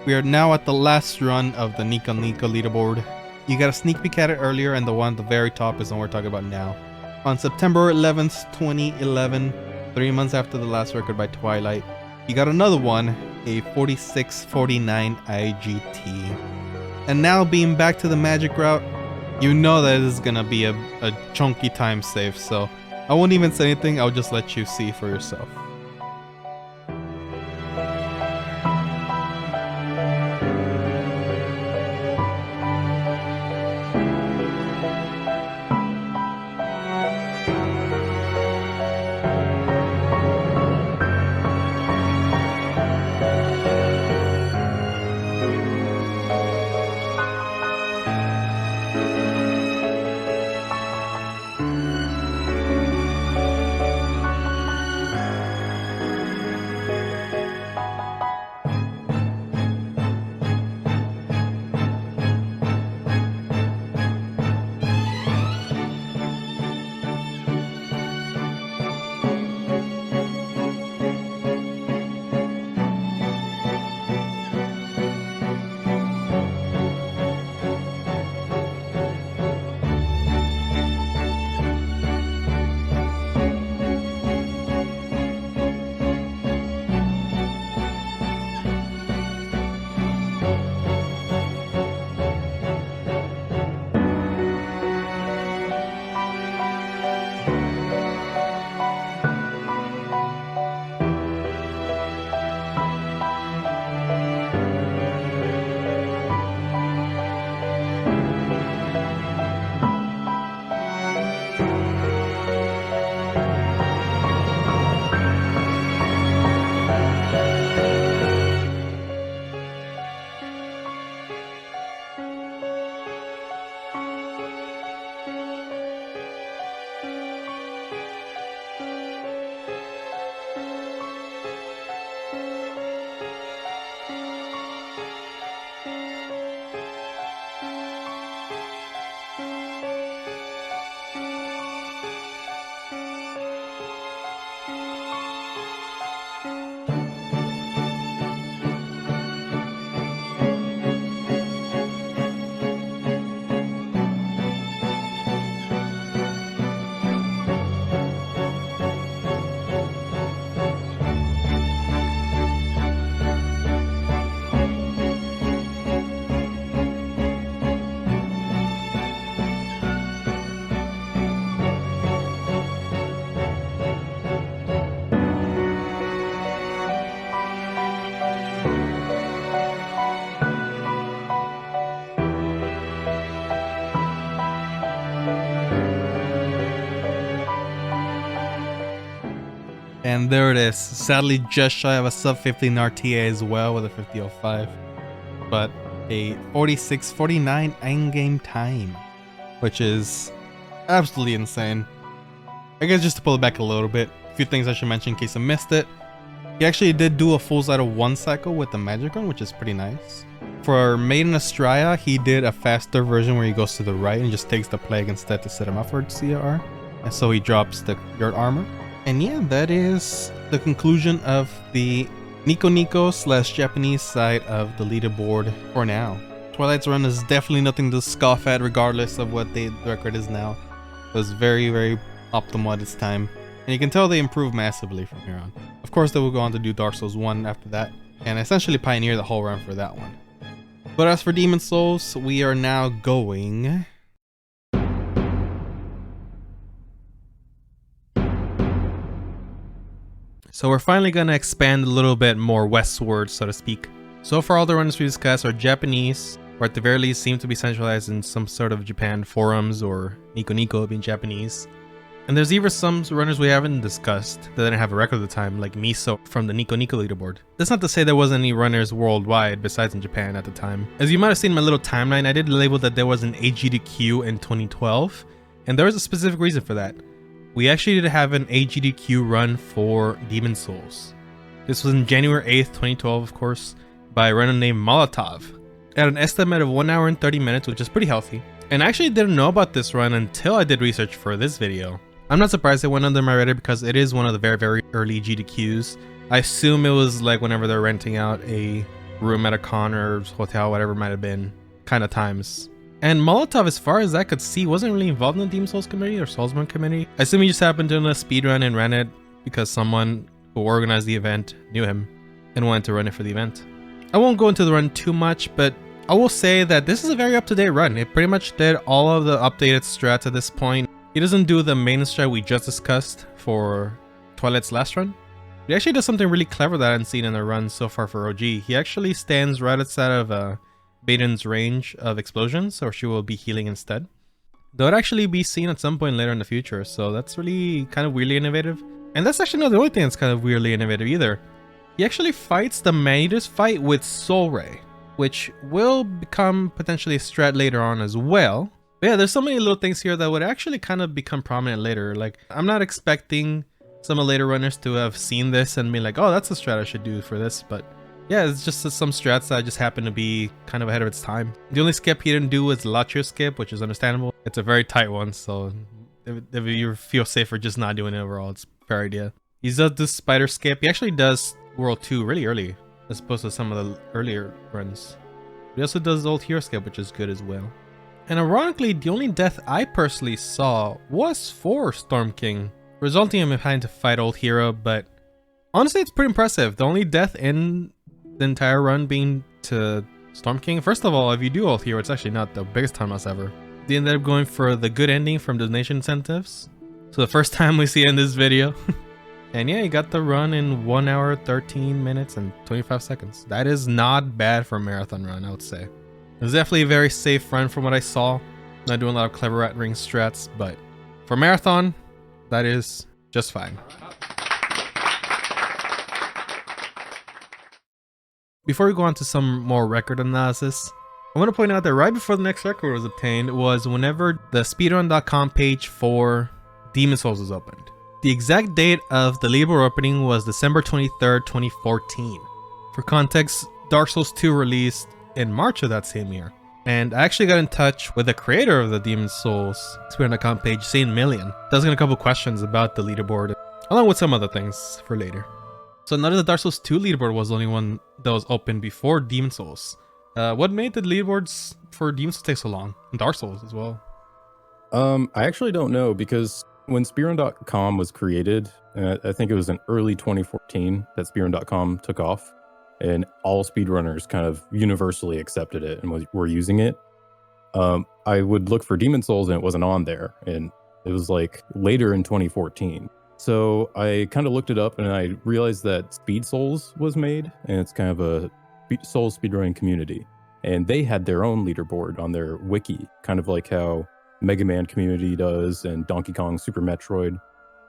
we are now at the last run of the Nico leaderboard. You got a sneak peek at it earlier, and the one at the very top is the one we're talking about now. On September 11th, 2011, 3 months after the last record by Twilight, you got another one, a 46:49 IGT. And now being back to the magic route, you know that this is gonna be a chunky time save, so I won't even say anything, I'll just let you see for yourself. And there it is. Sadly, just shy of a sub 15 RTA as well with a 50.05. But a 46.49 endgame time, which is absolutely insane. I guess just to pull it back a little bit, a few things I should mention in case I missed it. He actually did do a full side of 1 cycle with the magic run, which is pretty nice. For Maiden Estrella, he did a faster version where he goes to the right and just takes the plague instead to set him up for CR. And so he drops the Yurt armor. And yeah, that is the conclusion of the Nico Nico / Japanese side of the leaderboard for now. Twilight's run is definitely nothing to scoff at regardless of what the record is now. It was very, very optimal at its time. And you can tell they improved massively from here on. Of course, they will go on to do Dark Souls 1 after that, and essentially pioneer the whole run for that one. But as for Demon Souls, we are now going... So we're finally going to expand a little bit more westward, so to speak. So far all the runs we discussed are Japanese, or at the very least seem to be centralized in some sort of Japan forums, or Nico Nico being Japanese. And there's even some runners we haven't discussed that didn't have a record at the time, like Miso from the Nico Nico leaderboard. That's not to say there wasn't any runners worldwide besides in Japan at the time. As you might have seen in my little timeline, I did label that there was an AGDQ in 2012, and there was a specific reason for that. We actually did have an AGDQ run for Demon Souls. This was in January 8th, 2012, of course, by a runner named Molotov. At an estimate of 1 hour and 30 minutes, which is pretty healthy. And I actually didn't know about this run until I did research for this video. I'm not surprised it went under my radar because it is one of the very, very early GDQs. I assume it was like whenever they're renting out a room at a con or hotel, whatever it might have been, kind of times. And Molotov, as far as I could see, wasn't really involved in the Demon Souls community or Soulsborne community. I assume he just happened to do a speedrun and ran it because someone who organized the event knew him and wanted to run it for the event. I won't go into the run too much, but I will say that this is a very up-to-date run. It pretty much did all of the updated strats at this point. He doesn't do the main strat we just discussed for Twilight's last run. He actually does something really clever that I haven't seen in the run so far for OG. He actually stands right outside of Maiden's range of explosions, so she will be healing instead. Though it actually be seen at some point later in the future, so that's really kind of weirdly innovative. And that's actually not the only thing that's kind of weirdly innovative either. He actually fights the man-eater's fight with Soul Ray, which will become potentially a strat later on as well. But yeah, there's so many little things here that would actually kind of become prominent later. Like, I'm not expecting some of the later runners to have seen this and be like, oh, that's a strat I should do for this, but yeah, it's just some strats that just happen to be kind of ahead of its time. The only skip he didn't do was the Latcher skip, which is understandable. It's a very tight one, so if you feel safer just not doing it overall, it's a fair idea. He does this spider skip. He actually does World 2 really early, as opposed to some of the earlier runs. He also does the old hero skip, which is good as well. And ironically, the only death I personally saw was for Storm King, resulting in him having to fight old hero, but honestly, it's pretty impressive. The only death in the entire run being to Storm King. First of all, if you do old hero, it's actually not the biggest time loss ever. They ended up going for the good ending from donation incentives. So the first time we see it in this video. And yeah, he got the run in 1 hour, 13 minutes, and 25 seconds. That is not bad for a marathon run, I would say. It was definitely a very safe run from what I saw. Not doing a lot of clever rat ring strats, but for marathon, that is just fine. Before we go on to some more record analysis, I want to point out that right before the next record was obtained was whenever the speedrun.com page for Demon Souls was opened. The exact date of the leaderboard opening was December 23rd, 2014. For context, Dark Souls 2 released in March of that same year. And I actually got in touch with the creator of the Demon Souls speedrun.com page, Saint Million, asking a couple questions about the leaderboard, along with some other things for later. So now that the Dark Souls 2 leaderboard was the only one that was open before Demon Souls, what made the leaderboards for Demon Souls take so long? And Dark Souls as well. I actually don't know, because when speedrun.com was created, I think it was in early 2014 that speedrun.com took off, and all speedrunners kind of universally accepted it and were using it. I would look for Demon Souls and it wasn't on there, and it was like later in 2014. So I kind of looked it up and I realized that Speed Souls was made, and it's kind of a Souls speedrunning community. And they had their own leaderboard on their wiki, kind of like how Mega Man community does and Donkey Kong Super Metroid.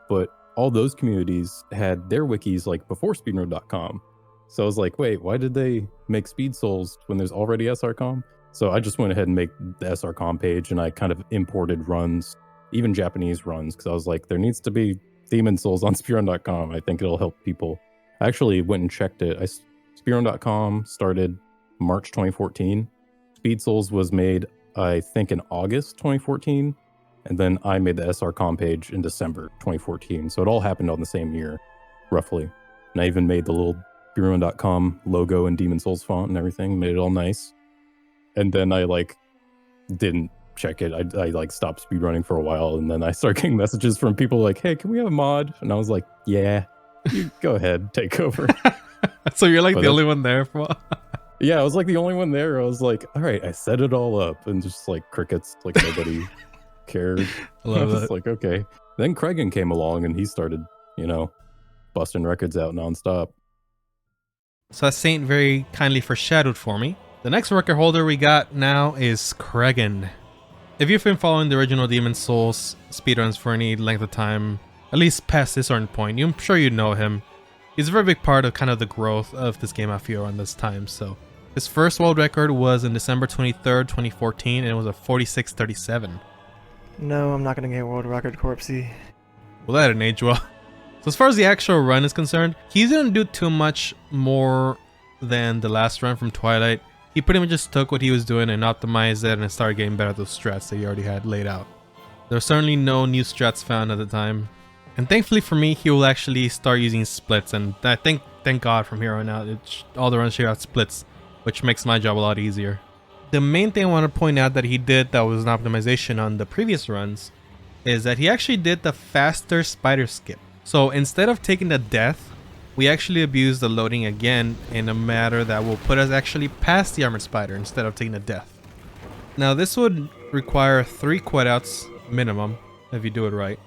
But all those communities had their wikis like before speedrun.com. So I was like, wait, why did they make Speed Souls when there's already SRCom? So I just went ahead and make the SRCom page, and I kind of imported runs, even Japanese runs, because I was like, there needs to be Demon Souls on speedrun.com. I think it'll help people. I actually went and checked it. Speedrun.com started March 2014. Speed Souls was made, I think, in August 2014. And then I made the SRCom page in December 2014. So it all happened on the same year, roughly. And I even made the little speedrun.com logo and Demon Souls font and everything, made it all nice. And then I didn't check it. I like stopped speedrunning for a while, and then I started getting messages from people like, hey, can we have a mod? And I was like, yeah, you go ahead, take over. So you're like the only one there for Yeah, I was like the only one there. I was like, all right, I set it all up, and just like crickets, like nobody cared. I love was it. like, okay. Then Craigan came along and he started, busting records out nonstop. So as Saint very kindly foreshadowed for me, the next record holder we got now is Craigan. If you've been following the original Demon Souls speedruns for any length of time, at least past this certain point, I'm sure you know him. He's a very big part of kind of the growth of this game I feel around this time. So his first world record was in December 23rd, 2014, and it was a 46:37. No, I'm not gonna get world record, Corpsey. Well, that didn't age well. So as far as the actual run is concerned, he didn't do too much more than the last run from Twilight. He pretty much just took what he was doing and optimized it and started getting better at those strats that he already had laid out. There were certainly no new strats found at the time. And thankfully for me, he will actually start using splits, and I think, thank God, from here on out, all the runs here have splits, which makes my job a lot easier. The main thing I want to point out that he did that was an optimization on the previous runs is that he actually did the faster spider skip. So instead of taking the death, we actually abused the loading again in a manner that will put us actually past the armored spider instead of taking the death. Now this would require 3 quit-outs minimum if you do it right.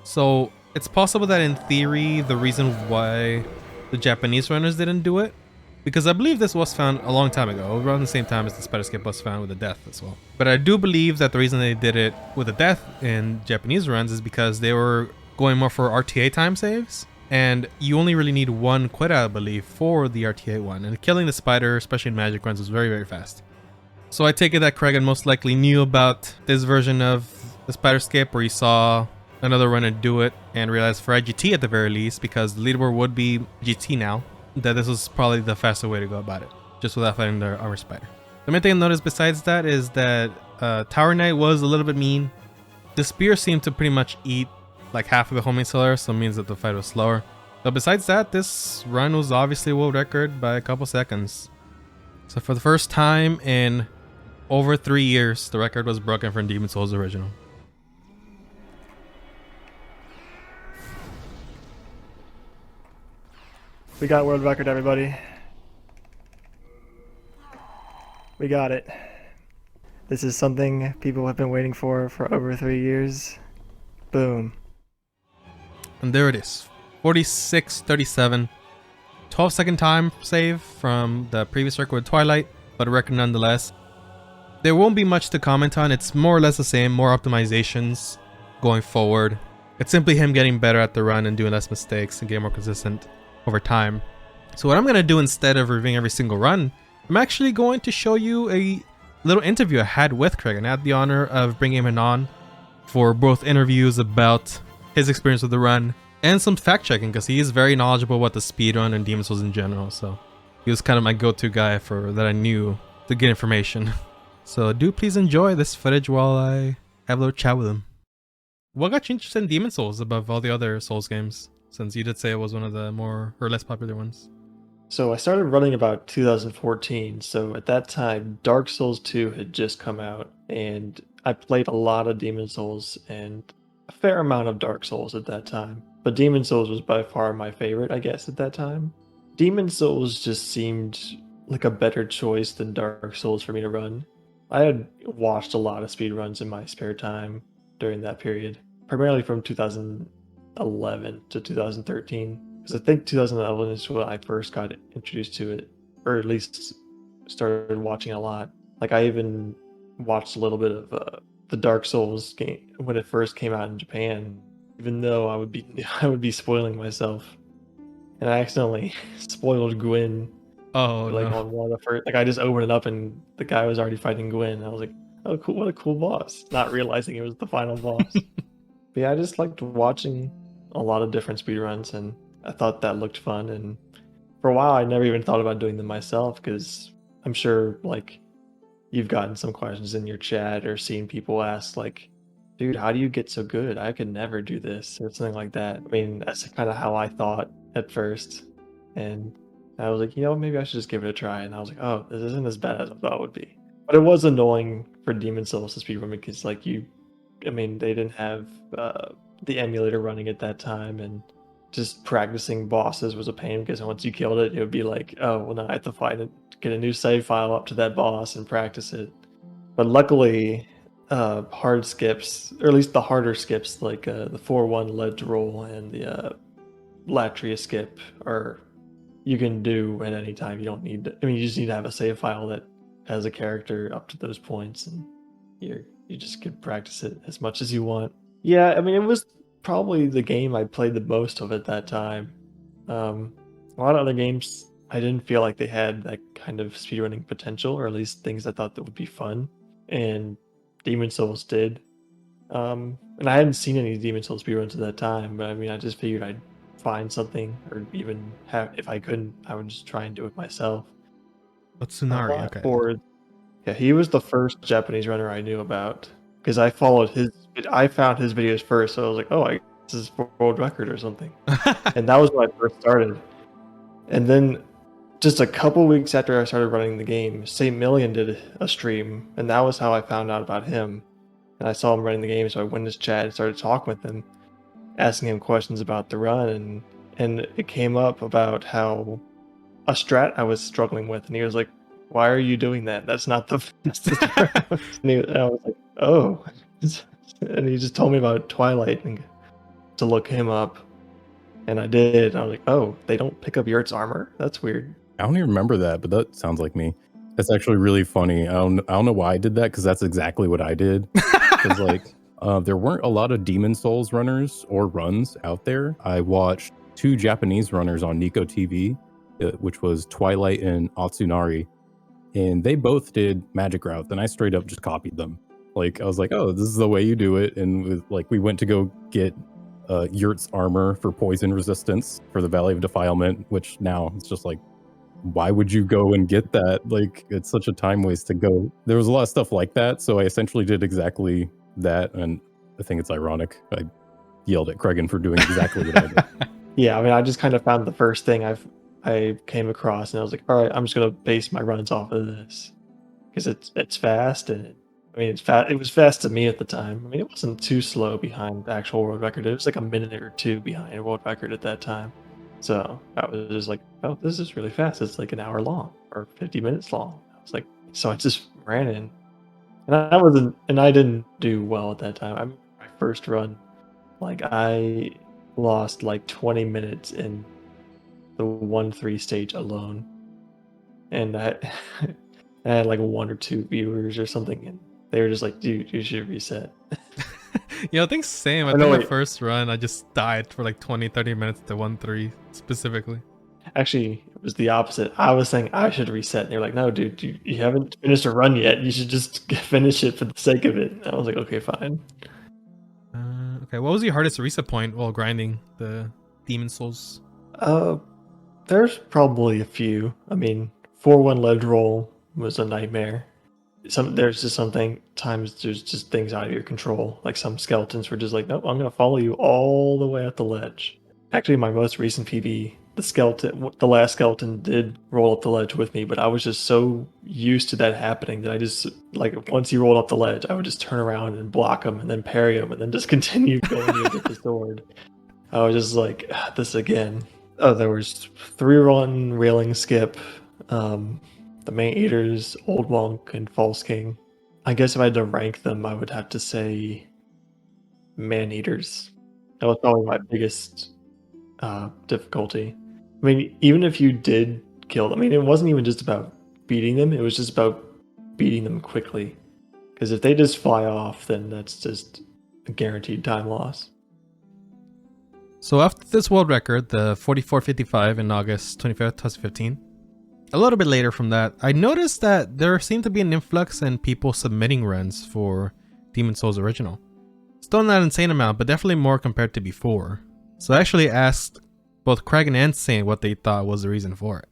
So it's possible that in theory the reason why the Japanese runners didn't do it, because I believe this was found a long time ago, around the same time as the spider skip was found with the death as well. But I do believe that the reason they did it with the death in Japanese runs is because they were going more for RTA time saves, and you only really need 1 quit out, I believe, for the RTA one, and killing the spider, especially in magic runs, is very, very fast. So I take it that Craigan most likely knew about this version of the spider skip, or he saw another runner do it and realized for IGT at the very least, because the leaderboard would be GT now, that this was probably the faster way to go about it, just without fighting the armor spider. The main thing I noticed besides that is that Tower Knight was a little bit mean. The spear seemed to pretty much eat like half of the homing cellar, so it means that the fight was slower. But besides that, this run was obviously a world record by a couple seconds. So for the first time in over 3 years, the record was broken for Demon Souls original. We got world record, everybody. We got it. This is something people have been waiting for over 3 years. Boom. And there it is, 46:37. 12-second time save from the previous record with Twilight, but a record nonetheless. There won't be much to comment on. It's more or less the same, more optimizations going forward. It's simply him getting better at the run and doing less mistakes and getting more consistent over time. So what I'm going to do instead of reviewing every single run, I'm actually going to show you a little interview I had with Craigan. I had the honor of bringing him on for both interviews about his experience with the run and some fact checking, because he is very knowledgeable about the speedrun and Demon Souls in general. So he was kind of my go-to guy for that I knew to get information. So do please enjoy this footage while I have a little chat with him. What got you interested in Demon Souls above all the other Souls games, since you did say it was one of the more or less popular ones? So I started running about 2014, so at that time Dark Souls 2 had just come out, and I played a lot of Demon Souls and a fair amount of Dark Souls at that time. But Demon Souls was by far my favorite, I guess, at that time. Demon Souls just seemed like a better choice than Dark Souls for me to run. I had watched a lot of speedruns in my spare time during that period, primarily from 2011 to 2013. Because I think 2011 is when I first got introduced to it, or at least started watching a lot. Like I even watched a little bit of the Dark Souls game when it first came out in Japan. even though I would be spoiling myself. And I accidentally spoiled Gwyn. Oh Like no. on one of the first, like I just opened it up and the guy was already fighting Gwyn. I was like, oh cool, what a cool boss. Not realizing it was the final boss. But yeah, I just liked watching a lot of different speedruns, and I thought that looked fun. And for a while, I never even thought about doing them myself because I'm sure like you've gotten some questions in your chat or seen people ask like, dude, how do you get so good? I could never do this or something like that. I mean, that's kind of how I thought at first. And I was like, maybe I should just give it a try. And I was like, oh, this isn't as bad as I thought it would be. But it was annoying for Demon Souls to speedrun because like they didn't have the emulator running at that time, and just practicing bosses was a pain because once you killed it, it would be like, oh, well, now I have to find it, get a new save file up to that boss and practice it. But luckily, hard skips, or at least the harder skips, like the 4-1 ledge roll and the Latria skip, you can do at any time. You don't need to, you just need to have a save file that has a character up to those points, and you just can practice it as much as you want. Yeah, I mean, it was probably the game I played the most of at that time. A lot of other games, I didn't feel like they had that kind of speedrunning potential, or at least things I thought that would be fun. And Demon Souls did. And I hadn't seen any Demon Souls speedruns at that time, but I mean, I just figured I'd find something, or even if I couldn't, I would just try and do it myself. Otsunari, okay. Yeah, he was the first Japanese runner I knew about because I found his videos first, so I was like, oh, this is world record or something. And that was when I first started. And then just a couple weeks after I started running the game, St. Million did a stream, and that was how I found out about him. And I saw him running the game, so I went in his chat and started talking with him, asking him questions about the run, and it came up about how a strat I was struggling with, and he was like, why are you doing that? That's not the strat. And I was like, oh. And he just told me about Twilight and to look him up. And I did. And I was like, oh, they don't pick up Yurt's armor? That's weird. I don't even remember that, but that sounds like me. That's actually really funny. I don't know why I did that, because that's exactly what I did. Because like there weren't a lot of Demon Souls runners or runs out there. I watched 2 Japanese runners on Nico TV, which was Twilight and Otsunari, and they both did magic routes, and I straight up just copied them. Like I was like, oh, this is the way you do it. And we went to go get Yurt's armor for poison resistance for the Valley of Defilement, which now it's just like, why would you go and get that? Like, it's such a time waste to go. There was a lot of stuff like that, so I essentially did exactly that, and I think it's ironic. I yelled at Kregan for doing exactly what I did. Yeah, I mean, I just kind of found the first thing I came across, and I was like, all right, I'm just gonna base my runs off of this because it's fast, and it's fast. It was fast to me at the time. I mean, it wasn't too slow behind the actual world record. It was like a minute or 2 behind a world record at that time. So I was just like, oh, this is really fast. It's like an hour long or 50 minutes long. I was like, so I just ran in, and I didn't do well at that time. My first run, like I lost like 20 minutes in the 1-3 stage alone, and I had like 1 or 2 viewers or something, and they were just like, dude, you should reset. I think same. I think the first run I just died for like 20-30 minutes to 1-3 specifically. Actually, it was the opposite. I was saying I should reset, and they're like, no, dude, you haven't finished a run yet. You should just finish it for the sake of it. And I was like, okay, fine. Okay, what was your hardest reset point while grinding the Demon Souls? There's probably a few. I mean, 4-1 ledge roll was a nightmare. There's just things out of your control. Like some skeletons were just like, nope, I'm gonna follow you all the way up the ledge. Actually, my most recent PB, the last skeleton did roll up the ledge with me, but I was just so used to that happening that I just, like, once he rolled up the ledge, I would just turn around and block him and then parry him and then just continue going to get the sword. I was just like, this again. Oh, there was 3-run railing skip, the main eaters, Old Monk, and False King. I guess if I had to rank them, I would have to say man eaters. That was probably my biggest difficulty. I mean, even if you did kill them, I mean, it wasn't even just about beating them, it was just about beating them quickly. Because if they just fly off, then that's just a guaranteed time loss. So after this world record, the 44:55 in August 25th, 2015, a little bit later from that, I noticed that there seemed to be an influx in people submitting runs for Demon's Souls Original. Still not an insane amount, but definitely more compared to before. So I actually asked both Craig and Saint what they thought was the reason for it.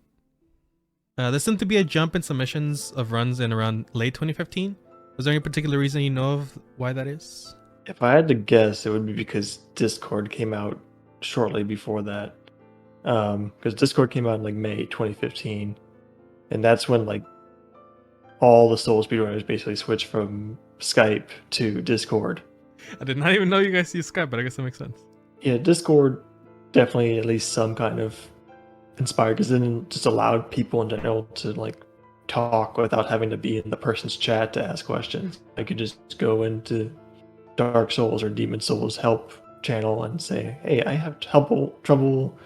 There seemed to be a jump in submissions of runs in around late 2015. Was there any particular reason you know of why that is? If I had to guess, it would be because Discord came out shortly before that. Because Discord came out in like May 2015, and that's when like all the Soul speedrunners basically switched from Skype to Discord. I did not even know you guys use Skype, but I guess that makes sense. Yeah, Discord definitely at least some kind of inspired, because then just allowed people in general to like talk without having to be in the person's chat to ask questions. I could just go into Dark Souls or Demon Souls help channel and say, hey, I have trouble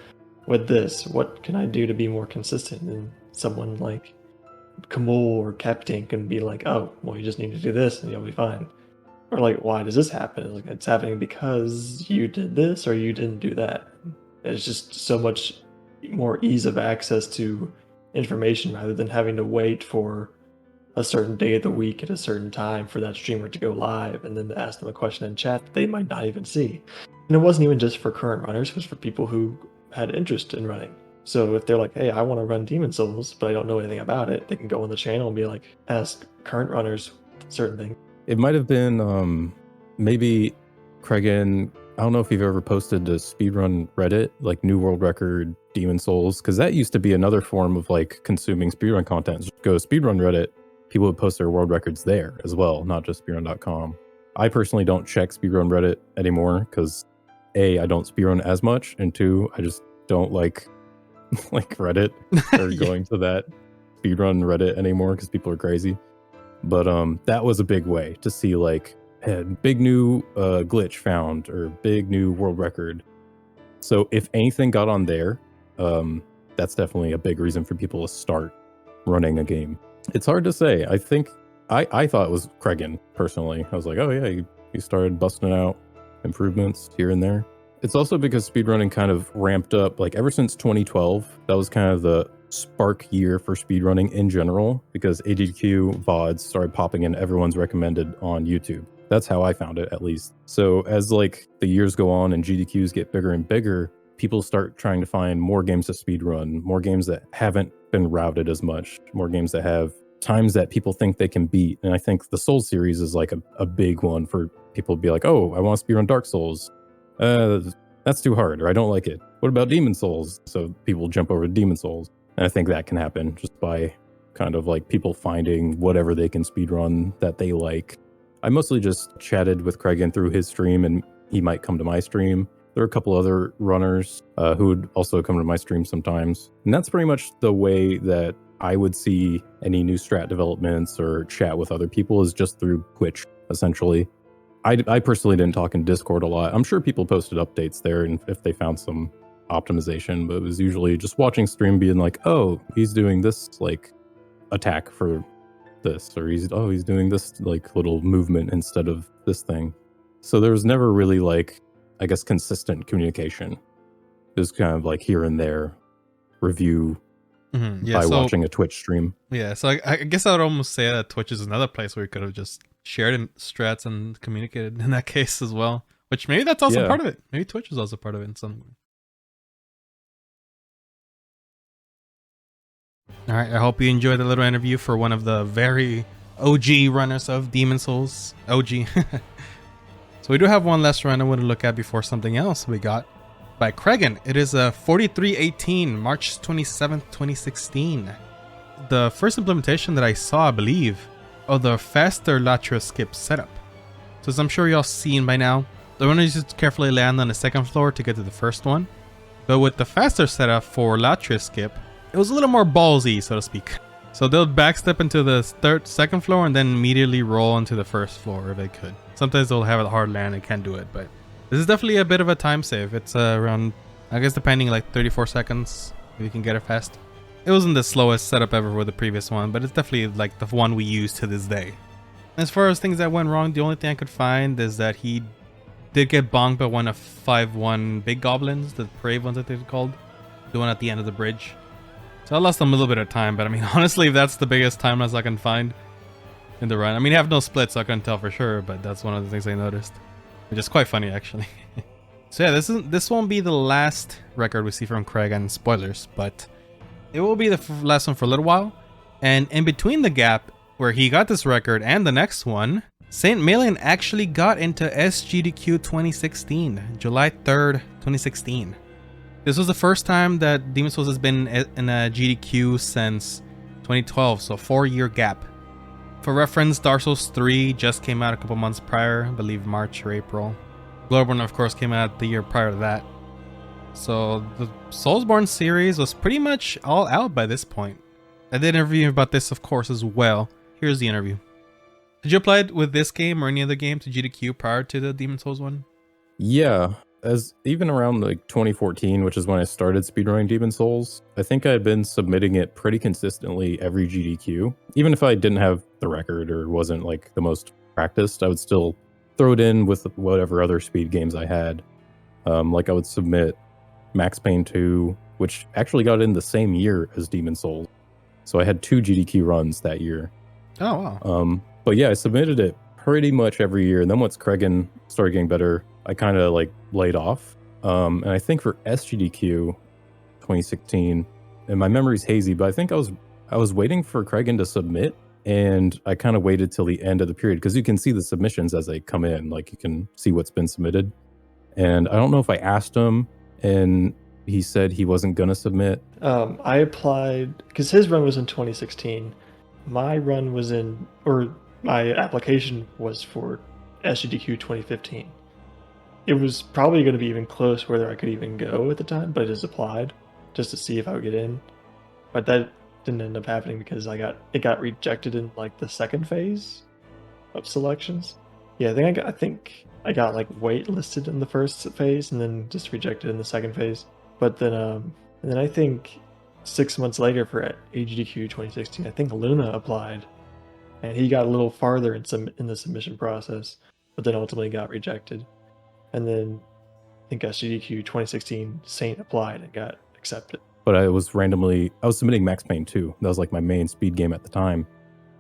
with this. What can I do to be more consistent? And someone like Kamul or Captain can be like, oh, well, you just need to do this and you'll be fine. Or like, why does this happen? Like, it's happening because you did this or you didn't do that. It's just so much more ease of access to information rather than having to wait for a certain day of the week at a certain time for that streamer to go live and then to ask them a question in chat that they might not even see. And it wasn't even just for current runners, it was for people who had interest in running. So if they're like, hey, I want to run Demon Souls, but I don't know anything about it, they can go on the channel and be like, ask current runners certain things. It might have been maybe Craig, I don't know if you've ever posted to Speedrun Reddit, like New World Record, Demon Souls, because that used to be another form of like consuming speedrun content. Just go to Speedrun Reddit, people would post their world records there as well, not just speedrun.com. I personally don't check Speedrun Reddit anymore because A, I don't speedrun as much, and 2, I just don't like Reddit or going to that Speedrun Reddit anymore because people are crazy. But that was a big way to see like big new glitch found or big new world record. So if anything got on there, that's definitely a big reason for people to start running a game. It's hard to say. I think I thought it was Craig personally. I was like, oh yeah, he started busting out improvements here and there. It's also because speedrunning kind of ramped up, like ever since 2012, that was kind of the spark year for speedrunning in general, because ADQ VODs started popping in everyone's recommended on YouTube. That's how I found it, at least. So as like the years go on and GDQs get bigger and bigger, people start trying to find more games to speedrun, more games that haven't been routed as much, more games that have times that people think they can beat. And I think the Souls series is like a big one for people to be like, oh, I want to speedrun Dark Souls. That's too hard, or I don't like it. What about Demon Souls? So people jump over to Demon Souls. And I think that can happen just by kind of like people finding whatever they can speedrun that they like. I mostly just chatted with Craig through his stream, and he might come to my stream. There are a couple other runners who would also come to my stream sometimes. And that's pretty much the way that I would see any new strat developments or chat with other people, is just through Twitch, essentially. I personally didn't talk in Discord a lot. I'm sure people posted updates there and if they found some optimization, but it was usually just watching stream being like, oh, he's doing this like attack for this, or he's doing this like little movement instead of this thing. So there was never really like, I guess, consistent communication. It was kind of like here and there review by watching a Twitch stream. Yeah, so I guess I would almost say that Twitch is another place where you could have just shared in strats and communicated in that case as well. Which maybe that's also part of it. Maybe Twitch is also part of it in some way. All right, I hope you enjoyed the little interview for one of the very OG runners of Demon Souls. OG. So we do have one last run I want to look at before something else we got by Craig. It is a 4318, March 27th, 2016. The first implementation that I saw, I believe, of the faster Latria skip setup. So as I'm sure y'all seen by now, the runners just carefully land on the second floor to get to the first one. But with the faster setup for Latria skip, it was a little more ballsy, so to speak. So they'll backstep into the second floor and then immediately roll into the first floor if they could. Sometimes they'll have a hard land and can't do it, but this is definitely a bit of a time save. It's around, I guess, depending, like 34 seconds if you can get it fast. It wasn't the slowest setup ever with the previous one, but it's definitely like the one we use to this day. As far as things that went wrong, the only thing I could find is that he did get bonked by one of 5-1 big goblins, the brave ones that they're called. The one at the end of the bridge. So I lost them a little bit of time, but I mean, honestly, if that's the biggest time loss I can find in the run. I mean, I have no split, so I couldn't tell for sure, but that's one of the things I noticed. Which is quite funny, actually. So yeah, this won't be the last record we see from Craig, and spoilers, but it will be the last one for a little while. And in between the gap where he got this record and the next one, Saint Malian actually got into SGDQ 2016, July 3rd, 2016. This was the first time that Demon's Souls has been in a GDQ since 2012, so a 4-year gap. For reference, Dark Souls 3 just came out a couple months prior, I believe March or April. Bloodborne, of course, came out the year prior to that. So the Soulsborne series was pretty much all out by this point. I did an interview about this, of course, as well. Here's the interview. Did you apply it with this game or any other game to GDQ prior to the Demon's Souls one? Yeah, as even around like 2014, which is when I started speedrunning Demon's Souls, I think I had been submitting it pretty consistently every GDQ. Even if I didn't have the record or wasn't like the most practiced, I would still throw it in with whatever other speed games I had. Like I would submit Max Payne 2, which actually got in the same year as Demon's Souls. So I had 2 GDQ runs that year. Oh, wow. But yeah, I submitted it pretty much every year. And then once Cregan started getting better, I kind of like laid off. And I think for SGDQ 2016, and my memory's hazy, but I think I was waiting for Cregan to submit, and I kind of waited till the end of the period because you can see the submissions as they come in. Like you can see what's been submitted. And I don't know if I asked him and he said he wasn't going to submit. I applied because his run was in 2016. My run was my application was for SGDQ 2015. It was probably going to be even close whether I could even go at the time, but I just applied just to see if I would get in. But that didn't end up happening because it got rejected in like the second phase of selections. Yeah, I think I got like waitlisted in the first phase and then just rejected in the second phase. But then I think 6 months later for AGDQ 2016, I think Luna applied, and he got a little farther in the submission process, but then ultimately got rejected. And then I think SGDQ 2016, Saint applied and got accepted. But I was submitting Max Payne 2. That was like my main speed game at the time.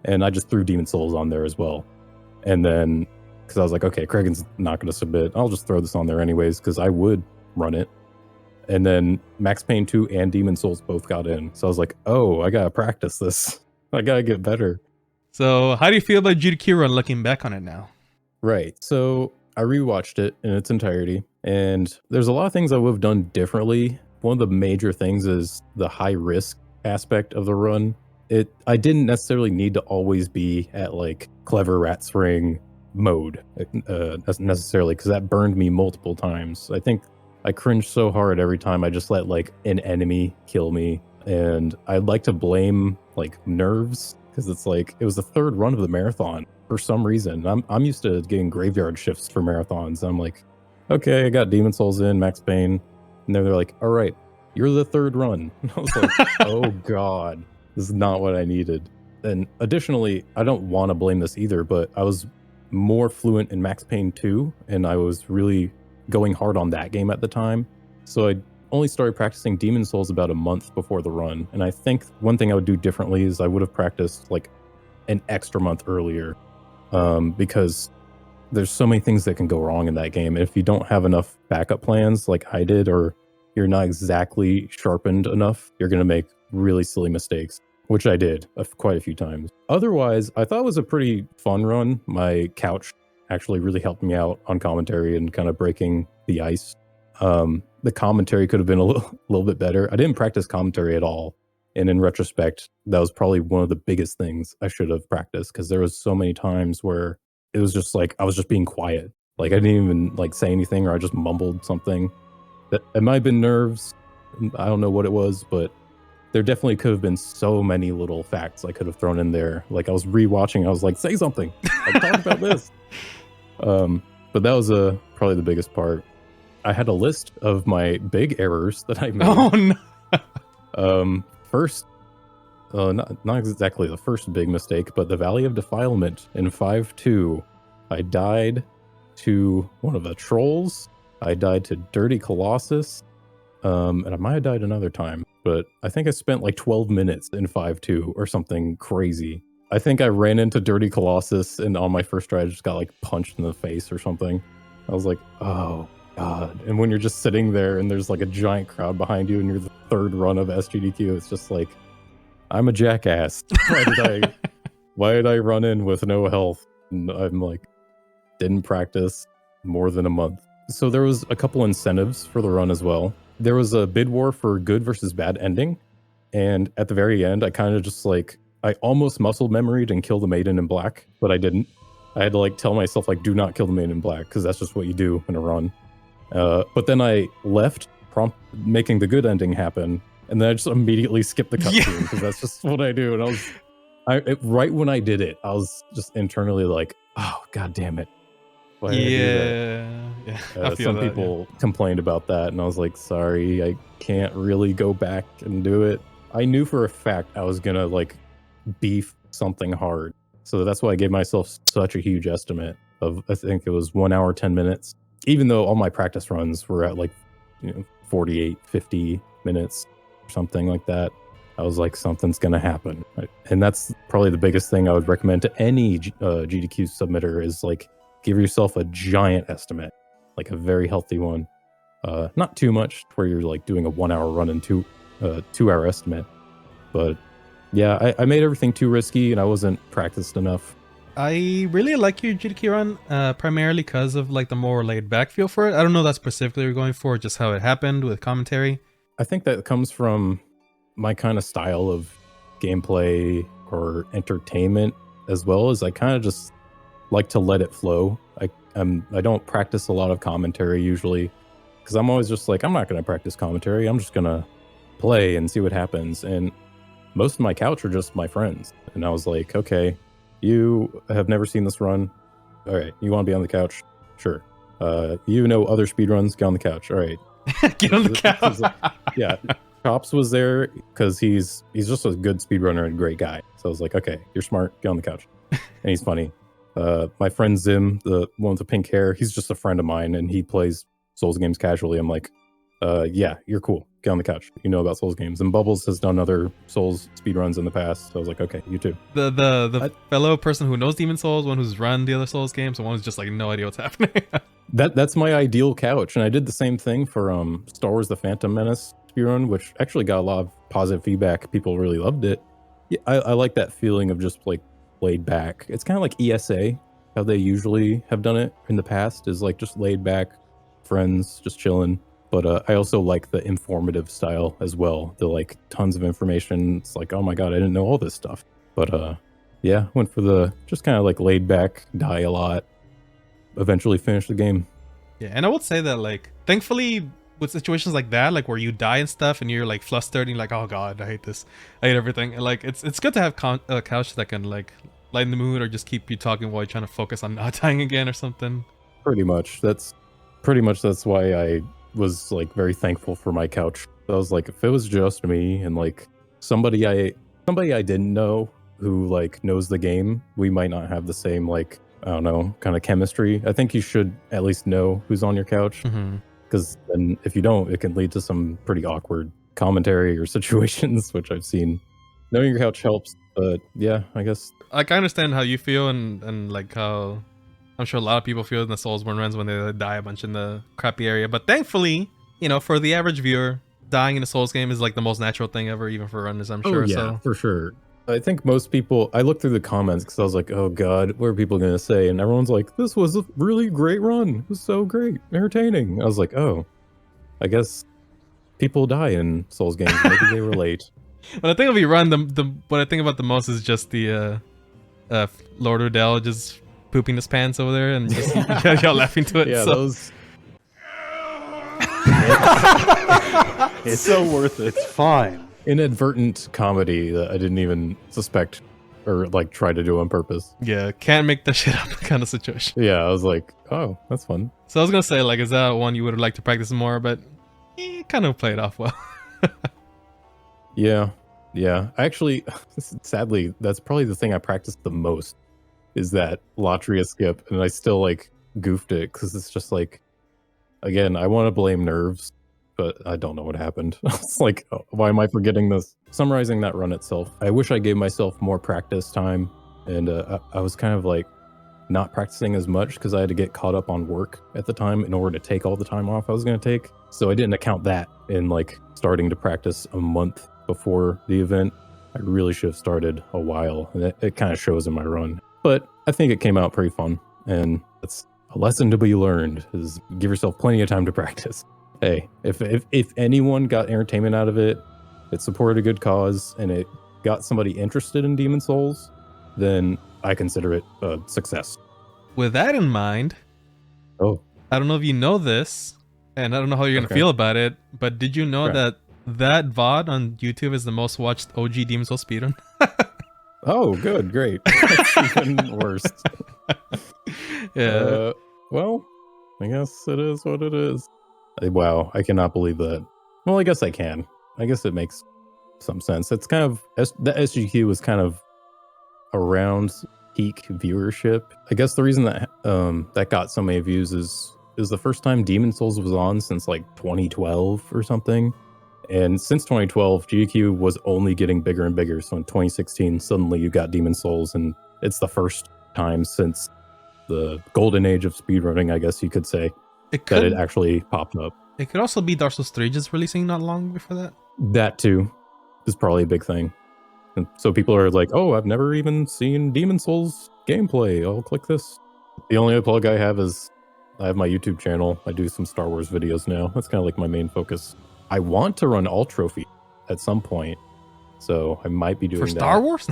And I just threw Demon's Souls on there as well. And then, because I was like, okay, Cregan's not going to submit. I'll just throw this on there anyways, because I would run it. And then Max Payne 2 and Demon's Souls both got in. So I was like, oh, I got to practice this. I got to get better. So how do you feel about GDQ run looking back on it now? Right. So I rewatched it in its entirety. And there's a lot of things I would have done differently. One of the major things is the high risk aspect of the run. I didn't necessarily need to always be at like clever rat spring mode necessarily, because that burned me multiple times. I think I cringed so hard every time I just let like an enemy kill me. And I'd like to blame like nerves, because it's like it was the third run of the marathon for some reason. I'm used to getting graveyard shifts for marathons. I'm like, okay, I got Demon's Souls in, Max Payne. And they're like, all right, you're the third run. And I was like, oh God, this is not what I needed. And additionally, I don't want to blame this either, but I was more fluent in Max Payne 2, and I was really going hard on that game at the time. So I only started practicing Demon's Souls about a month before the run. And I think one thing I would do differently is I would have practiced like an extra month earlier, because there's so many things that can go wrong in that game. If you don't have enough backup plans like I did, or you're not exactly sharpened enough, you're going to make really silly mistakes, which I did quite a few times. Otherwise, I thought it was a pretty fun run. My couch actually really helped me out on commentary and kind of breaking the ice. The commentary could have been a little bit better. I didn't practice commentary at all. And in retrospect, that was probably one of the biggest things I should have practiced, because there was so many times where it was just like I was just being quiet. Like I didn't even like say anything, or I just mumbled something. It might have been nerves. I don't know what it was, but there definitely could have been so many little facts I could have thrown in there. Like I was rewatching, I was like, say something. Like, talk about this. But that was probably the biggest part. I had a list of my big errors that I made. Oh no. First, not exactly the first big mistake, but the Valley of Defilement in 5.2. I died to one of the trolls. I died to Dirty Colossus. And I might have died another time, but I think I spent like 12 minutes in 5-2 or something crazy. I think I ran into Dirty Colossus and on my first try I just got like punched in the face or something. I was like, oh god. And when you're just sitting there and there's like a giant crowd behind you and you're the third run of SGDQ, it's just like, I'm a jackass. Why did I run in with no health? And I'm like, didn't practice more than a month. So there was a couple incentives for the run as well. There was a bid war for good versus bad ending. And at the very end, I kind of just like, I almost muscle memoried and killed the maiden in black, but I didn't. I had to like tell myself like, do not kill the maiden in black, because that's just what you do in a run. But then I left, making the good ending happen. And then I just immediately skipped the cutscene because that's just what I do. And right when I did it, I was just internally like, oh, god damn it. Why did I do that? Some people complained about that, and I was like, sorry, I can't really go back and do it. I knew for a fact I was gonna like beef something hard, so that's why I gave myself such a huge estimate of, I think it was 1 hour 10 minutes, even though all my practice runs were at like 48 50 minutes or something like that. I was like, something's gonna happen, and that's probably the biggest thing I would recommend to any GDQ submitter is like, give yourself a giant estimate, like a very healthy one. Not too much where you're like doing a 1 hour run and 2 hour estimate. But yeah, I made everything too risky and I wasn't practiced enough. I really like your GDQ run, primarily because of like the more laid back feel for it. I don't know that specifically you're going for, just how it happened with commentary. I think that comes from my kind of style of gameplay or entertainment, as well as I kind of just like to let it flow. I don't practice a lot of commentary usually, because I'm always just like, I'm not going to practice commentary. I'm just going to play and see what happens. And most of my couch are just my friends. And I was like, okay, you have never seen this run. All right, you want to be on the couch? Sure. You know other speedruns? Get on the couch. All right. Get on the couch. Yeah. Chops was there because he's just a good speedrunner and great guy. So I was like, okay, you're smart. Get on the couch. And he's funny. My friend Zim, the one with the pink hair, he's just a friend of mine and he plays Souls games casually. I'm like, yeah, you're cool. Get on the couch. You know about Souls games. And Bubbles has done other Souls speedruns in the past. So I was like, okay, you too. The fellow person who knows Demon Souls, one who's run the other Souls games, and one who's just like no idea what's happening. That's my ideal couch. And I did the same thing for Star Wars The Phantom Menace speedrun, which actually got a lot of positive feedback. People really loved it. Yeah, I like that feeling of just like laid back. It's kind of like ESA, how they usually have done it in the past, is like just laid back, friends, just chilling. But I also like the informative style as well. The like tons of information. It's like, oh my god, I didn't know all this stuff. But yeah, went for the just kind of like laid back, die a lot, eventually finish the game. Yeah, and I would say that like, thankfully, with situations like that, like where you die and stuff and you're like flustered and you're like, oh god, I hate this, I hate everything, and like it's good to have a couch that can like lighten the mood or just keep you talking while you're trying to focus on not dying again or something. Pretty much that's why I was like very thankful for my couch. I was like, if it was just me and like somebody I didn't know who like knows the game, we might not have the same like, I don't know, kind of chemistry. I think you should at least know who's on your couch. Because then if you don't, it can lead to some pretty awkward commentary or situations, which I've seen. Knowing your couch helps, but yeah, I guess. I can understand how you feel and like how I'm sure a lot of people feel in the Soulsborne runs when they die a bunch in the crappy area. But thankfully, you know, for the average viewer, dying in a Souls game is like the most natural thing ever, even for runners, I'm sure. Yeah, so. For sure. I think most people, I looked through the comments because I was like, oh god, what are people going to say? And everyone's like, this was a really great run. It was so great, entertaining. I was like, oh, I guess people die in Souls games. Maybe they relate. When I think of your run, what I think about the most is just the Lord Odell just pooping his pants over there and just y'all laughing to it. Yeah, so. Those... It's so worth it. It's fine. Inadvertent comedy that I didn't even suspect or like try to do on purpose. Yeah, can't make that shit up kind of situation. Yeah, I was like, oh, that's fun. So I was gonna say, like, is that one you would like to practice more, but kind of played off well. Yeah. I actually, sadly, that's probably the thing I practiced the most is that Latria skip, and I still like goofed it because it's just like, again, I want to blame nerves, but I don't know what happened. It's like, oh, why am I forgetting this? Summarizing that run itself, I wish I gave myself more practice time, and I was kind of like not practicing as much because I had to get caught up on work at the time in order to take all the time off I was going to take. So I didn't account that in like starting to practice a month before the event. I really should have started a while, and it kind of shows in my run. But I think it came out pretty fun, and that's a lesson to be learned, is give yourself plenty of time to practice. Hey, if anyone got entertainment out of it, it supported a good cause, and it got somebody interested in Demon Souls, then I consider it a success. With that in mind, Oh, I don't know if you know this, and I don't know how you're going to feel about it, but did you know that VOD on YouTube is the most watched OG Demon Souls speedrun? oh, good, great. That's even worse. Yeah. Well, I guess it is what it is. Wow, I cannot believe that. Well, I guess I can. I guess it makes some sense. It's kind of, the SGQ was kind of around peak viewership. I guess the reason that that got so many views is the first time Demon Souls was on since like 2012 or something. And since 2012, GQ was only getting bigger and bigger. So in 2016, suddenly you got Demon Souls, and it's the first time since the golden age of speedrunning, I guess you could say, that it actually popped up. It could also be Dark Souls 3 just releasing not long before that. That too is probably a big thing. And so people are like, oh, I've never even seen Demon Souls gameplay. I'll click this. The only other plug I have is I have my YouTube channel. I do some Star Wars videos now. That's kind of like my main focus. I want to run all trophy at some point, so I might be doing that. For Star Wars?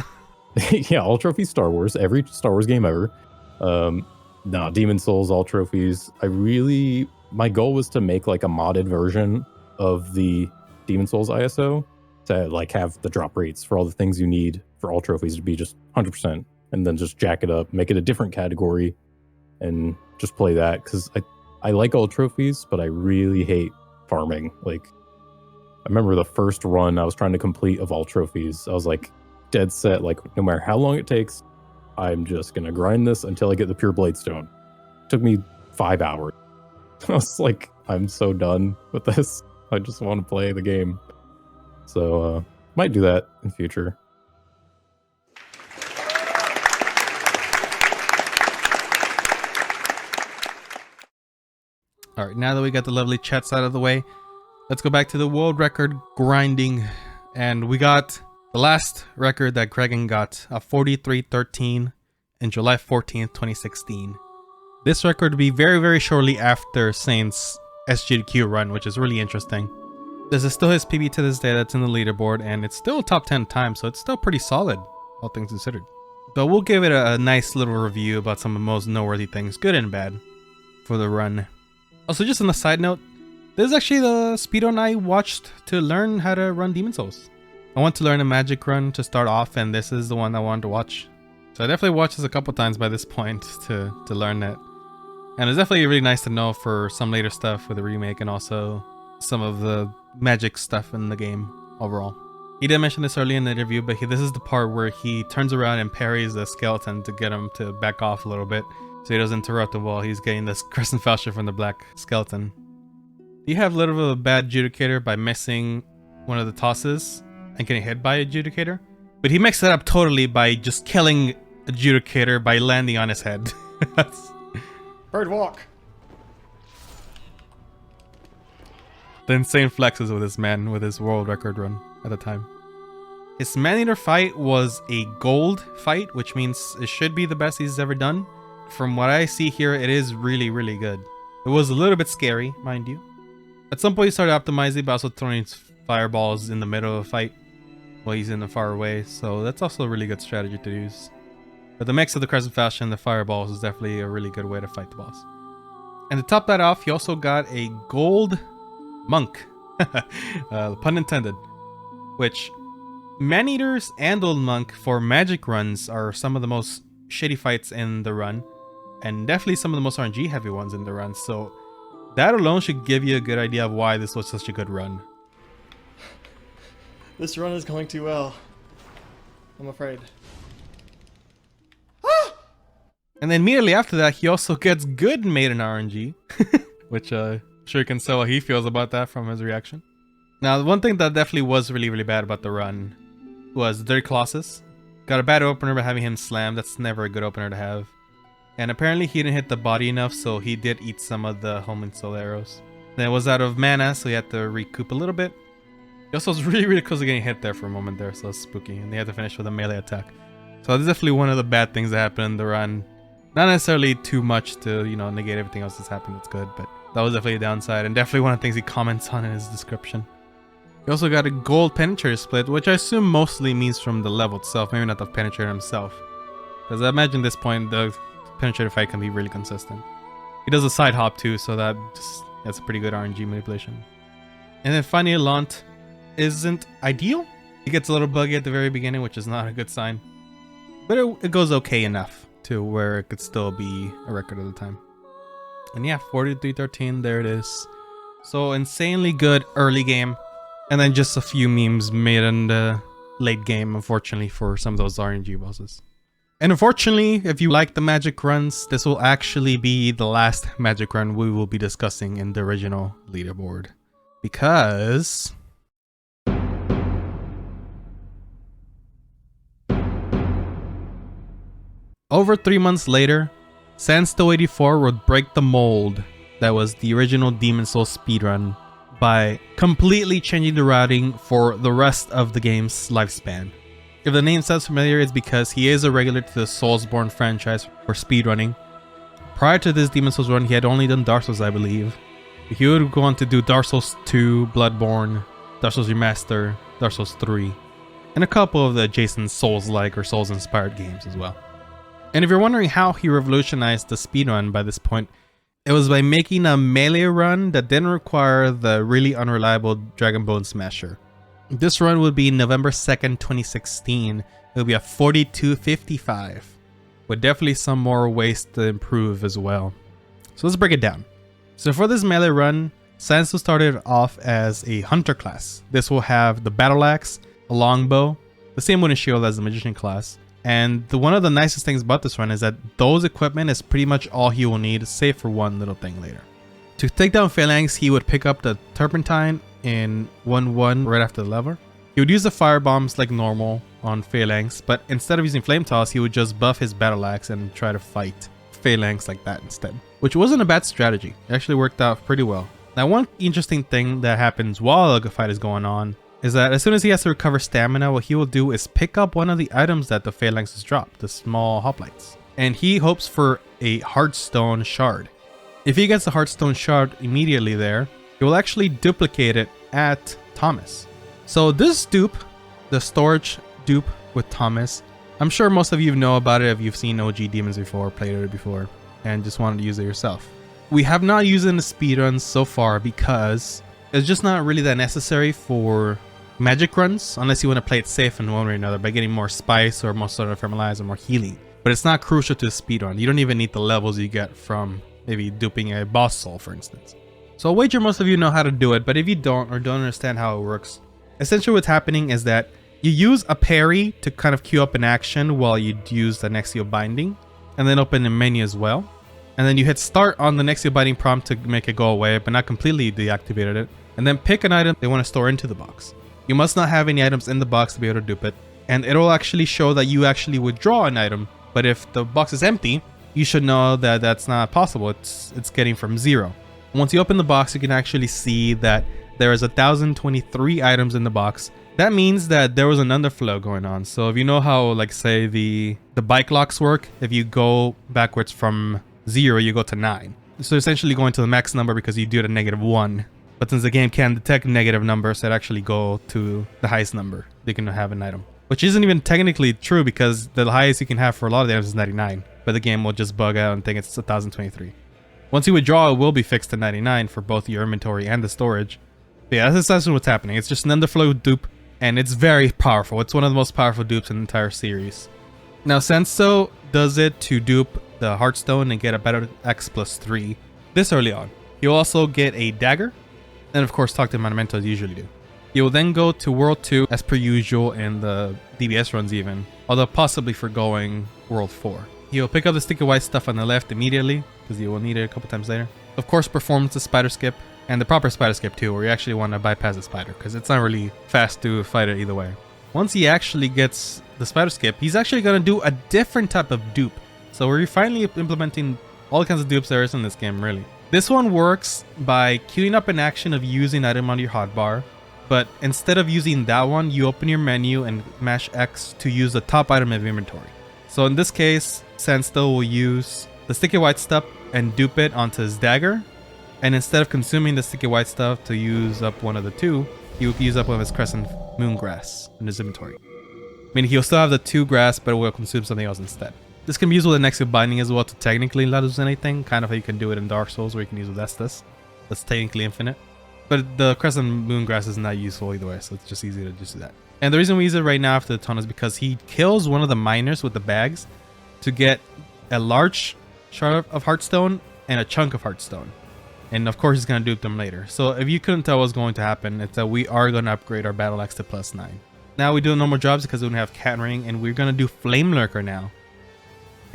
Yeah, all trophies Star Wars, every Star Wars game ever. No, Demon Souls, all trophies. My goal was to make like a modded version of the Demon Souls ISO to like have the drop rates for all the things you need for all trophies to be just 100%, and then just jack it up, make it a different category, and just play that, because I like all trophies, but I really hate farming. Like, I remember the first run I was trying to complete of all trophies. I was like dead set, like no matter how long it takes, I'm just gonna grind this until I get the pure blade stone. It took me 5 hours. I was like, I'm so done with this. I just want to play the game. So might do that in future. All right, now that we got the lovely chats out of the way, let's go back to the world record grinding. And we got the last record that Gregan got, a 43:13 in July 14th, 2016. This record will be very, very shortly after Saint's SGQ run, which is really interesting. This is still his PB to this day that's in the leaderboard, and it's still top 10 times, so it's still pretty solid, all things considered. But we'll give it a nice little review about some of the most noteworthy things, good and bad, for the run. Also, just on a side note, this is actually the speedrun I watched to learn how to run Demon Souls. I want to learn a magic run to start off, and this is the one I wanted to watch. So I definitely watched this a couple times by this point to learn that. And it's definitely really nice to know for some later stuff with the remake, and also some of the magic stuff in the game overall. He did mention this early in the interview, but this is the part where he turns around and parries the skeleton to get him to back off a little bit, so he doesn't interrupt him while he's getting this crescent falchion from the black skeleton. You have a little bit of a bad adjudicator by missing one of the tosses and getting hit by adjudicator, but he makes it up totally by just killing adjudicator by landing on his head. Bird walk. The insane flexes with this man with his world record run at the time. His man-eater fight was a gold fight, which means it should be the best he's ever done. From what I see here, it is really, really good. It was a little bit scary, mind you. At some point he started optimizing, but also throwing fireballs in the middle of a fight while he's in the far away, so that's also a really good strategy to use. But the mix of the crescent falchion and the fireballs is definitely a really good way to fight the boss. And to top that off, he also got a gold monk, pun intended, which man-eaters and old monk for magic runs are some of the most shitty fights in the run, and definitely some of the most RNG heavy ones in the run, so that alone should give you a good idea of why this was such a good run. This run is going too well. I'm afraid. And then immediately after that, he also gets good maiden RNG, which I'm sure you can tell what he feels about that from his reaction. Now, one thing that definitely was really, really bad about the run was Dirty Colossus. Got a bad opener by having him slam. That's never a good opener to have. And apparently he didn't hit the body enough, so he did eat some of the homing soul arrows. Then it was out of mana, so he had to recoup a little bit. He also was really, really close to getting hit there for a moment there, so it's spooky. And they had to finish with a melee attack. So that's definitely one of the bad things that happened in the run. Not necessarily too much to, you know, negate everything else that's happened that's good, but that was definitely a downside, and definitely one of the things he comments on in his description. He also got a gold penetrator split, which I assume mostly means from the level itself, maybe not the penetrator himself. Because I imagine at this point, the penetrator fight can be really consistent. He does a side hop too, so that's a pretty good RNG manipulation. And then finally, Lant isn't ideal. He gets a little buggy at the very beginning, which is not a good sign. But it goes okay enough to where it could still be a record at the time. And yeah, 43-13, there it is. So insanely good early game. And then just a few memes made in the late game, unfortunately, for some of those RNG bosses. And unfortunately, if you like the magic runs, this will actually be the last magic run we will be discussing in the original leaderboard. Because over 3 months later, Sandsto84 would break the mold that was the original Demon's Souls speedrun by completely changing the routing for the rest of the game's lifespan. If the name sounds familiar, it's because he is a regular to the Soulsborne franchise for speedrunning. Prior to this Demon's Souls run, he had only done Dark Souls, I believe. He would go on to do Dark Souls 2, Bloodborne, Dark Souls Remaster, Dark Souls 3, and a couple of the adjacent Souls-like or Souls-inspired games as well. And if you're wondering how he revolutionized the speedrun by this point, it was by making a melee run that didn't require the really unreliable Dragon Bone Smasher. This run would be November 2nd, 2016. It would be a 42:55, with definitely some more ways to improve as well. So let's break it down. So for this melee run, Sandsto started off as a hunter class. This will have the battle axe, a longbow, the same wooden shield as the magician class. And one of the nicest things about this run is that those equipment is pretty much all he will need, save for one little thing later. To take down Phalanx, he would pick up the Turpentine in 1-1 right after the lever. He would use the fire bombs like normal on Phalanx, but instead of using Flame Toss, he would just buff his battle axe and try to fight Phalanx like that instead, which wasn't a bad strategy. It actually worked out pretty well. Now, one interesting thing that happens while the fight is going on is that as soon as he has to recover stamina, what he will do is pick up one of the items that the Phalanx has dropped, the small hoplites. And he hopes for a Heartstone shard. If he gets a Heartstone shard immediately there, he will actually duplicate it at Thomas. So this dupe, the storage dupe with Thomas, I'm sure most of you know about it if you've seen OG Demons before, played it before, and just wanted to use it yourself. We have not used it in the speedruns so far because it's just not really that necessary for magic runs, unless you want to play it safe in one way or another by getting more spice or more sort of ephemeralize or more healing. But it's not crucial to a speedrun. You don't even need the levels you get from maybe duping a boss soul, for instance. So I'll wager most of you know how to do it, but if you don't or don't understand how it works, essentially what's happening is that you use a parry to kind of queue up an action while you use the Nexio binding, and then open the menu as well. And then you hit start on the Nexio binding prompt to make it go away, but not completely deactivated it. And then pick an item they want to store into the box. You must not have any items in the box to be able to dupe it. And it'll actually show that you actually withdraw an item. But if the box is empty, you should know that that's not possible. It's getting from 0. Once you open the box, you can actually see that there is 1,023 items in the box. That means that there was an underflow going on. So if you know how, like, say the bike locks work, if you go backwards from 0, you go to 9. So essentially going to the max number because you do it at -1. But since the game can detect negative numbers, it actually go to the highest number they can have an item. Which isn't even technically true because the highest you can have for a lot of the items is 99. But the game will just bug out and think it's 1,023. Once you withdraw, it will be fixed to 99 for both your inventory and the storage. But yeah, that's essentially what's happening. It's just an underflow dupe, and it's very powerful. It's one of the most powerful dupes in the entire series. Now, Sandsto does it to dupe the Heartstone and get a better X +3 this early on. You'll also get a dagger, and of course talk to Monumento as you usually do. You will then go to World 2 as per usual in the DBS runs even, although possibly forgoing World 4. He'll pick up the sticky white stuff on the left immediately, because you will need it a couple times later. Of course, performs the spider skip, and the proper spider skip too, where you actually want to bypass the spider, because it's not really fast to fight it either way. Once he actually gets the spider skip, he's actually going to do a different type of dupe. So we're finally implementing all kinds of dupes there is in this game, really. This one works by queuing up an action of using item on your hotbar, but instead of using that one, you open your menu and mash X to use the top item of inventory. So in this case, Sandstill will use the sticky white stuff and dupe it onto his dagger, and instead of consuming the sticky white stuff to use up one of the two, he will use up one of his crescent moon grass in his inventory. Meaning he'll still have the 2 grass, but it will consume something else instead. This can be used with an extra binding as well to technically not lose anything, kind of how you can do it in Dark Souls, where you can use with Estus. That's technically infinite. But the Crescent Moon Grass is not useful either way, so it's just easy to just do that. And the reason we use it right now after the tunnel is because he kills one of the miners with the bags to get a large shard of Heartstone and a chunk of Heartstone. And of course he's going to dupe them later. So if you couldn't tell what's going to happen, it's that we are going to upgrade our Battle Axe to +9. Now we do normal jobs because we don't have Cat Ring, and we're going to do Flame Lurker now.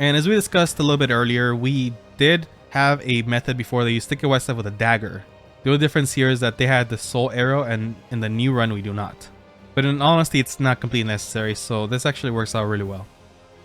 And as we discussed a little bit earlier, we did have a method before they used sticky white stuff with a dagger. The only difference here is that they had the soul arrow, and in the new run we do not. But in all honesty, it's not completely necessary, so this actually works out really well.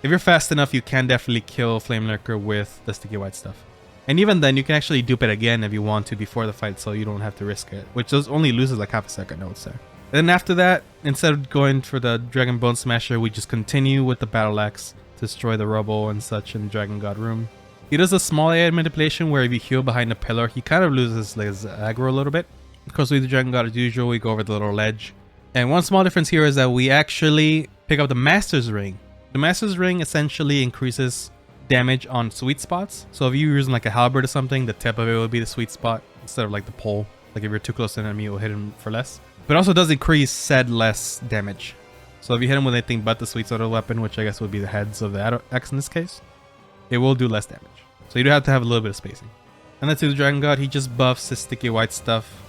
If you're fast enough, you can definitely kill Flame Lurker with the sticky white stuff. And even then, you can actually dupe it again if you want to before the fight, so you don't have to risk it, which only loses like half a second, I would say. And then after that, instead of going for the Dragon Bone Smasher, we just continue with the Battle Axe to destroy the rubble and such in Dragon God Room. He does a small AI manipulation where if you heal behind a pillar, he kind of loses like his aggro a little bit. Of course, with the Dragon God as usual, we go over the little ledge. And one small difference here is that we actually pick up the Master's Ring. The Master's Ring essentially increases damage on sweet spots. So if you're using like a halberd or something, the tip of it will be the sweet spot instead of like the pole. Like if you're too close to an enemy, it will hit him for less. But it also does increase said less damage. So if you hit him with anything but the sweet sort of weapon, which I guess would be the heads of the axe in this case, it will do less damage. So you do have to have a little bit of spacing. And that's to the Dragon God, he just buffs his sticky white stuff.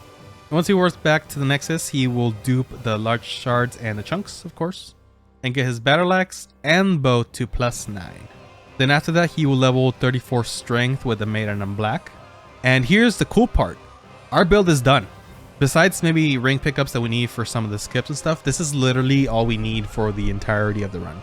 And once he works back to the Nexus, he will dupe the large shards and the chunks, of course, and get his Battle Axe and bow to +9. Then after that, he will level 34 strength with the Maiden in Black. And here's the cool part. Our build is done. Besides maybe ring pickups that we need for some of the skips and stuff, this is literally all we need for the entirety of the run.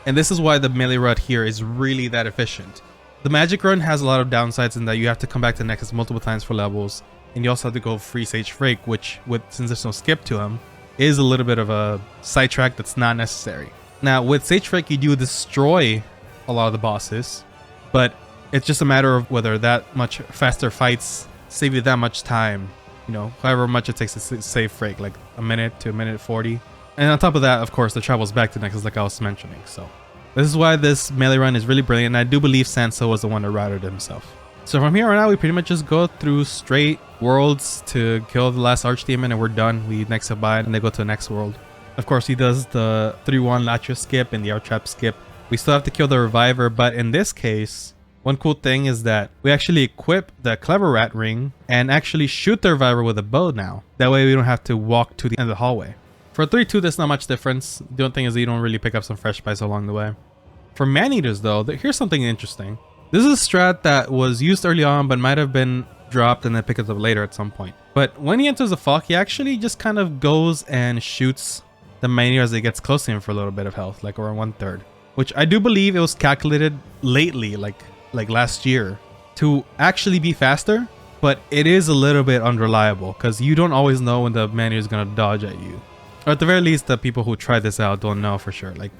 And this is why the melee run here is really that efficient. The magic run has a lot of downsides in that you have to come back to Nexus multiple times for levels, and you also have to go free Sage Frake, which, since there's no skip to him, is a little bit of a sidetrack that's not necessary. Now with Sage Frake, you do destroy a lot of the bosses, but it's just a matter of whether that much faster fights save you that much time. You know, however much it takes to save Frake, like a minute to a minute 40. And on top of that, of course, the travels back to Nexus like I was mentioning. So this is why this melee run is really brilliant, and I do believe Sansa was the one that routed himself. So from here on out, we pretty much just go through straight worlds to kill the last Archdemon, and we're done. We next abide and they go to the next world. Of course, he does the 3-1 Latria skip and the Archtrap skip. We still have to kill the Reviver, but in this case, one cool thing is that we actually equip the Clever Rat Ring and actually shoot the Reviver with a bow now. That way we don't have to walk to the end of the hallway. For 3-2, there's not much difference. The only thing is that you don't really pick up some fresh spice along the way. For Man-Eaters though, here's something interesting. This is a strat that was used early on but might have been dropped and then picked up later at some point. But when he enters the fog, he actually just kind of goes and shoots the Man-Eater as it gets close to him for a little bit of health, like around 1/3. Which I do believe it was calculated lately, like last year, to actually be faster, but it is a little bit unreliable because you don't always know when the Man-Eater is going to dodge at you. Or at the very least, the people who try this out don't know for sure. Like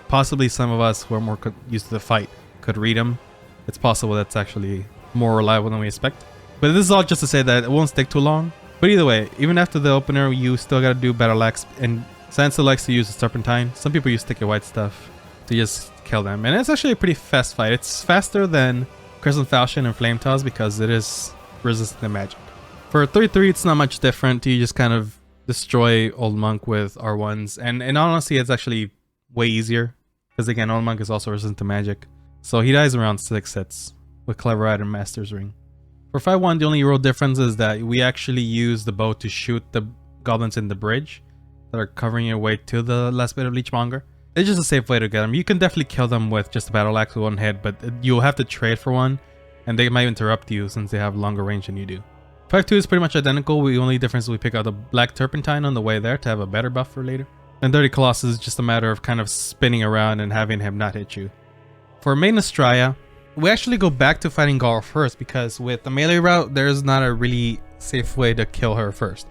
possibly some of us who are more used to the fight could read them. It's possible that's actually more reliable than we expect. But this is all just to say that it won't stick too long. But either way, even after the opener, you still got to do Battle Axe, and Sansa likes to use the Serpentine. Some people use sticky white stuff to just kill them, and it's actually a pretty fast fight. It's faster than Crescent Falchion and Flame Toss because it is resistant to magic. For 3-3, it's not much different. You just kind of destroy Old Monk with R1s, and honestly, it's actually way easier because again, Old Monk is also resistant to magic, so he dies around 6 hits with Clever Rat and Master's Ring. For 5-1, the only real difference is that we actually use the bow to shoot the goblins in the bridge that are covering your way to the last bit of Leechmonger. It's just a safe way to get them. You can definitely kill them with just a battle axe with one hit, but you'll have to trade for one, and they might interrupt you since they have longer range than you do. 5-2 is pretty much identical. The only difference is we pick out the black turpentine on the way there to have a better buff for later. And Dirty Colossus is just a matter of kind of spinning around and having him not hit you. For main Estrella, we actually go back to fighting Garo first because with the melee route, there's not a really safe way to kill her first.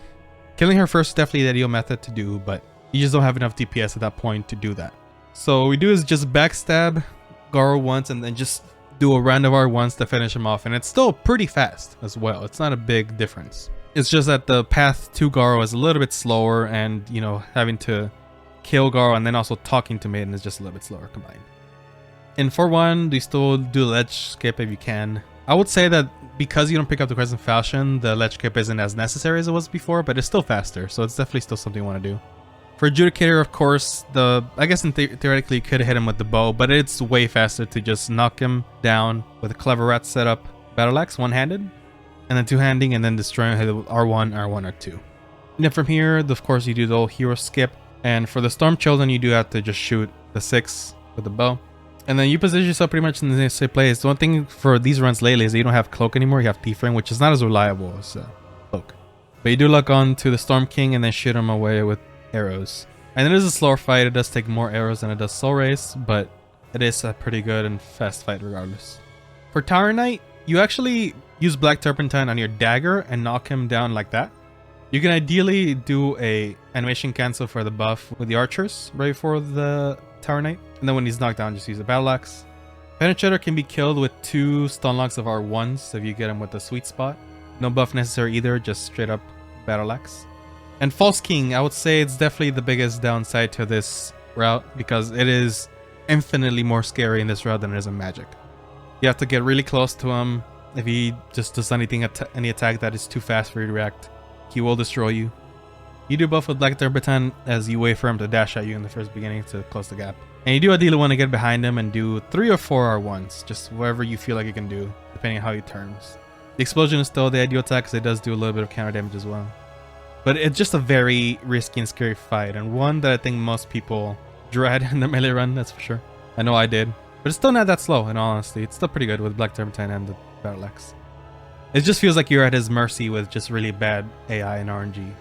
Killing her first is definitely the ideal method to do, but you just don't have enough DPS at that point to do that. So what we do is just backstab Garo once and then just do a round of R once to finish him off, and it's still pretty fast as well. It's not a big difference. It's just that the path to Garo is a little bit slower, and you know, having to kill Garo and then also talking to Maiden is just a little bit slower combined. In 4-1, you still do ledge skip if you can. I would say that because you don't pick up the Crescent Falchion, the ledge skip isn't as necessary as it was before, but it's still faster, so it's definitely still something you want to do. For Adjudicator, of course, I guess theoretically you could hit him with the bow, but it's way faster to just knock him down with a Clever Rat setup. Battle Axe, one-handed, and then two-handing, and then destroying with R1, R2. And then from here, of course, you do the whole hero skip, and for the Storm Children, you do have to just shoot the 6 with the bow. And then you position yourself pretty much in the same place. The one thing for these runs lately is that you don't have Cloak anymore, you have Thief-Ring, which is not as reliable as Cloak. But you do lock on to the Storm King and then shoot him away with arrows. And it is a slower fight. It does take more arrows than it does Soul Race, but it is a pretty good and fast fight regardless. For Tower Knight, you actually use Black Turpentine on your dagger and knock him down like that. You can ideally do a animation cancel for the buff with the archers right before the Tower Knight, and then when he's knocked down, just use a battle axe. Penetrator can be killed with 2 stun locks of R1s if you get him with the sweet spot. No buff necessary either, just straight up battle axe. And False King, I would say it's definitely the biggest downside to this route because it is infinitely more scary in this route than it is in Magic. You have to get really close to him. If he just does any attack that is too fast for you to react, he will destroy you. You do buff with Black Turpentine as you wait for him to dash at you in the first beginning to close the gap. And you do ideally want to get behind him and do 3 or 4 R1s, just whatever you feel like you can do, depending on how he turns. The explosion is still the ideal attack because it does do a little bit of counter damage as well. But it's just a very risky and scary fight, and one that I think most people dread in the melee run, that's for sure. I know I did. But it's still not that slow, in all honesty. It's still pretty good with Black Turpentine and the Battle Axe. It just feels like you're at his mercy with just really bad AI and RNG.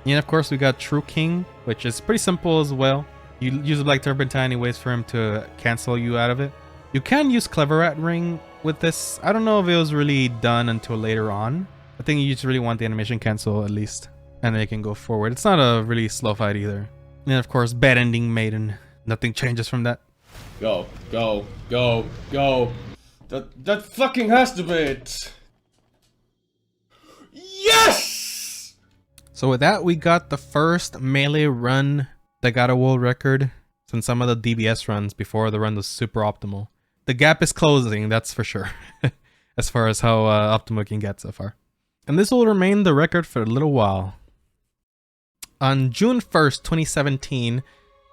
And of course we got True King, which is pretty simple as well. You use a Black Turpentine, he waits for him to cancel you out of it. You can use Clever Rat Ring with this. I don't know if it was really done until later on. I think you just really want the animation cancel at least, and then you can go forward. It's not a really slow fight either. And of course, bad ending Maiden. Nothing changes from that. Go, go, go, go. That fucking has to be it. Yes! So with that, we got the first melee run that got a world record since some of the DBS runs before the run was super optimal. The gap is closing, that's for sure, as far as how optimal it can get so far. And this will remain the record for a little while. On June 1st, 2017,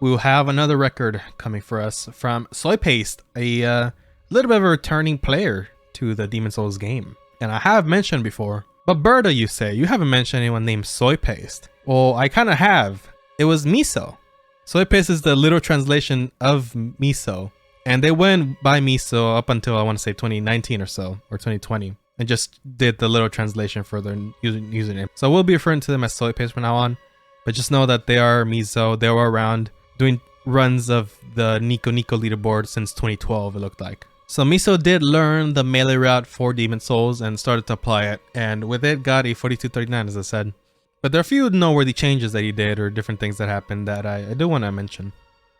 we will have another record coming for us from soypaste, a little bit of a returning player to the Demon Souls game. And I have mentioned before, but Berta, you say, you haven't mentioned anyone named soypaste. Well, I kind of have. It was miso. Soypaste is the literal translation of miso. And they went by miso up until, I want to say, 2019 or so, or 2020. And just did the little translation for their username. So we'll be referring to them as soypaste from now on. But just know that they are miso. They were around doing runs of the Nico leaderboard since 2012, it looked like. So miso did learn the melee route for Demon Souls and started to apply it. And with it, got a 4239, as I said. But there are a few noteworthy changes that he did or different things that happened that I do want to mention.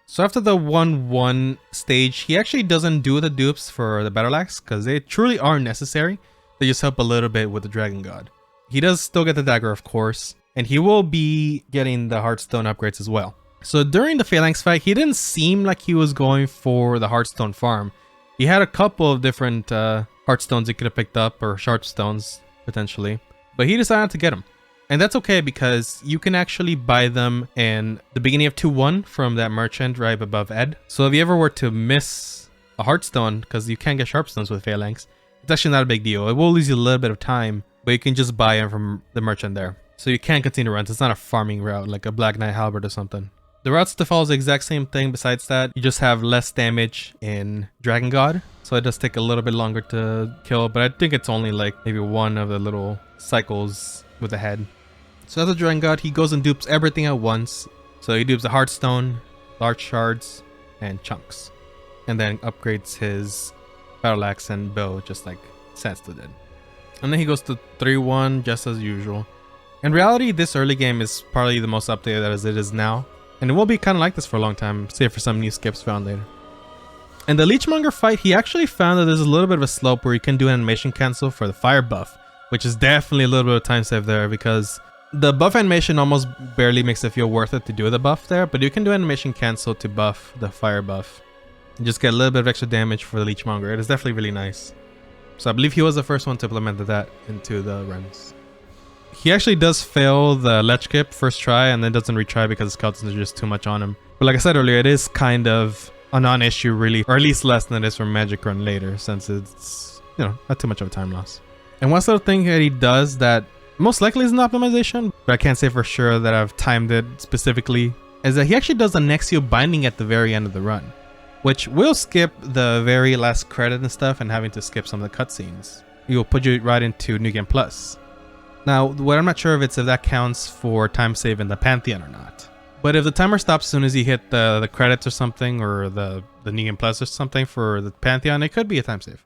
So after the 1-1 stage, he actually doesn't do the dupes for the Battle Axe because they truly are necessary. They just help a little bit with the Dragon God. He does still get the dagger, of course, and he will be getting the Heartstone upgrades as well. So during the Phalanx fight, he didn't seem like he was going for the Heartstone farm. He had a couple of different Heartstones he could have picked up, or Sharpstones, potentially. But he decided to get them. And that's okay because you can actually buy them in the beginning of 2-1 from that merchant right above Ed. So if you ever were to miss a Heartstone, because you can't get Sharpstones with Phalanx, it's actually not a big deal. It will lose you a little bit of time, but you can just buy them from the merchant there. So you can continue runs. It's not a farming route like a Black Knight Halberd or something. The routes to follow is the exact same thing. Besides that, you just have less damage in Dragon God. So it does take a little bit longer to kill, but I think it's only like maybe one of the little cycles with the head. So as a Dragon God, he goes and dupes everything at once. So he dupes the Heartstone, large shards, and chunks. And then upgrades his battle axe and bow just like Sansa did. And then he goes to 3-1 just as usual. In reality, this early game is probably the most updated as it is now. And it will be kind of like this for a long time, save for some new skips found later. In the Leechmonger fight, he actually found that there's a little bit of a slope where you can do animation cancel for the fire buff, which is definitely a little bit of time save there because the buff animation almost barely makes it feel worth it to do the buff there, but you can do animation cancel to buff the fire buff and just get a little bit of extra damage for the Leechmonger. It is definitely really nice. So I believe he was the first one to implement that into the runs. He actually does fail the ledge skip first try and then doesn't retry because his skeletons are just too much on him. But like I said earlier, it is kind of a non-issue really, or at least less than it is for Magic Run later, since it's, you know, not too much of a time loss. And one little thing that he does that most likely is an optimization, but I can't say for sure that I've timed it specifically, is that he actually does a Nexio binding at the very end of the run, which will skip the very last credit and stuff and having to skip some of the cutscenes. He will put you right into New Game Plus. Now, what I'm not sure of is if that counts for time save in the Pantheon or not. But if the timer stops as soon as you hit the credits or something, or the New Game Plus or something for the Pantheon, it could be a time save.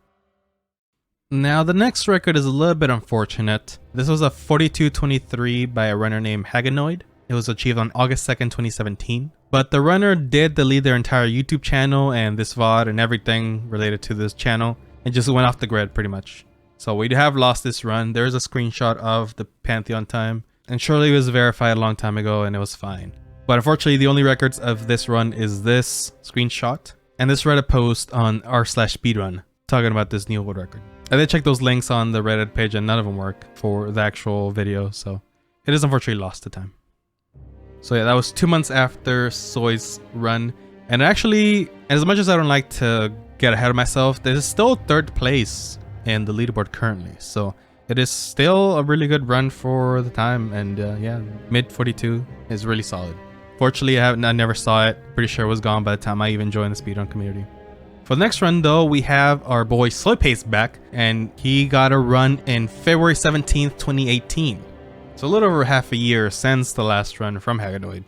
Now, the next record is a little bit unfortunate. This was a 42:23 by a runner named Haganoid. It was achieved on August 2nd, 2017. But the runner did delete their entire YouTube channel and this VOD and everything related to this channel and just went off the grid pretty much. So we have lost this run. There's a screenshot of the Pantheon time, and surely it was verified a long time ago and it was fine. But unfortunately, the only records of this run is this screenshot and this Reddit post on r/speedrun talking about this new world record. I did check those links on the Reddit page and none of them work for the actual video, so it is unfortunately lost to time. So yeah, that was 2 months after Soy's run, and actually, as much as I don't like to get ahead of myself, this is still 3rd place in the leaderboard currently, so it is still a really good run for the time, and yeah, mid 42 is really solid. Fortunately, I never saw it. Pretty sure it was gone by the time I even joined the speedrun community. For the next run though, we have our boy soypaste back, and he got a run in February 17th, 2018. So a little over half a year since the last run from Haganoid.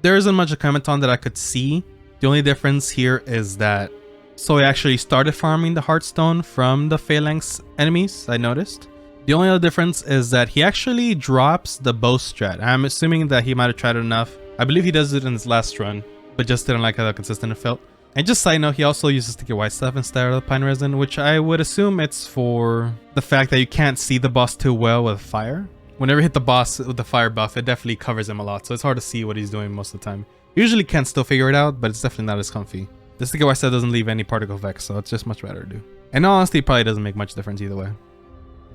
There isn't much to comment on that I could see. The only difference here is that Soy actually started farming the Heartstone from the phalanx enemies, I noticed. The only other difference is that he actually drops the bow strat. I'm assuming that he might have tried it enough. I believe he does it in his last run, but just didn't like how consistent it felt. And just side note, he also uses sticky white stuff instead of the pine resin, which I would assume it's for the fact that you can't see the boss too well with fire. Whenever you hit the boss with the fire buff, it definitely covers him a lot, so it's hard to see what he's doing most of the time. Usually can still figure it out, but it's definitely not as comfy. The sticky white stuff doesn't leave any particle effects, so it's just much better to do. And honestly, it probably doesn't make much difference either way.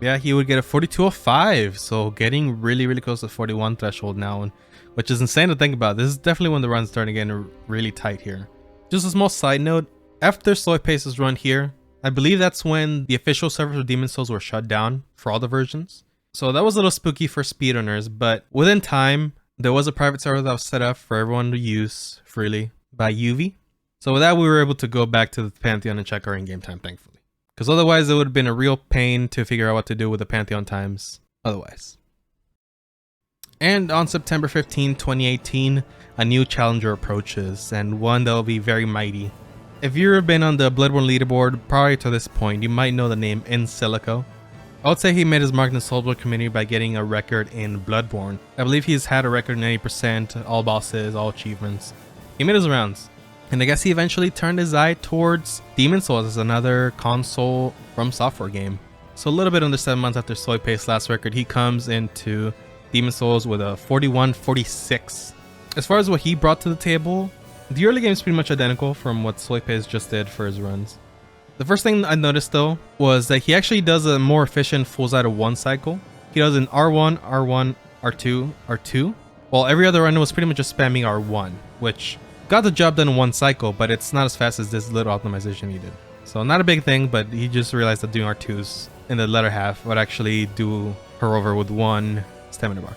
Yeah, he would get a 42:05, so getting really, really close to 41 threshold now, which is insane to think about. This is definitely when the run's starting to get really tight here. Just a small side note, after soypaste's run here, I believe that's when the official servers of Demon Souls were shut down for all the versions. So that was a little spooky for speedrunners, but within time, there was a private server that was set up for everyone to use freely by UV. So with that, we were able to go back to the Pantheon and check our in-game time, thankfully. Because otherwise, it would have been a real pain to figure out what to do with the Pantheon times otherwise. And on September 15, 2018, a new challenger approaches, and one that will be very mighty. If you've been on the Bloodborne leaderboard prior to this point, you might know the name In Silico. I would say he made his mark in the Soulsborne community by getting a record in Bloodborne. I believe he's had a record in 80%, all bosses, all achievements. He made his rounds. And I guess he eventually turned his eye towards Demon Souls as another console from software game. So a little bit under 7 months after soypaste's last record, he comes into Demon Souls with a 41:46. As far as what he brought to the table, the early game is pretty much identical from what soypaste just did for his runs. The first thing I noticed though was that he actually does a more efficient full side of 1 cycle. He does an R1, R1, R2, R2, while every other run was pretty much just spamming R1, which got the job done in 1 cycle, but it's not as fast as this little optimization he did. So not a big thing, but he just realized that doing R2s in the latter half would actually do her over with 1 stamina bar.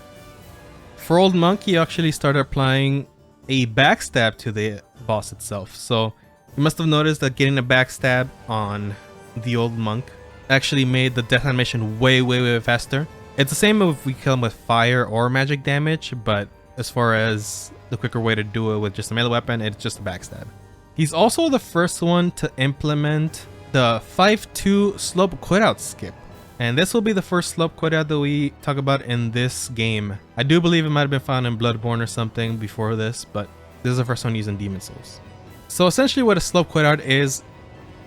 For Old Monk, he actually started applying a backstab to the boss itself. So you must have noticed that getting a backstab on the old monk actually made the death animation way faster. It's the same if we kill him with fire or magic damage, but as far as the quicker way to do it with just a melee weapon, it's just a backstab. He's also the first one to implement the 5-2 slope quit-out skip. And this will be the first slope quit-out that we talk about in this game. I do believe it might have been found in Bloodborne or something before this, but this is the first one using Demon Souls. So essentially what a slope quit-out is,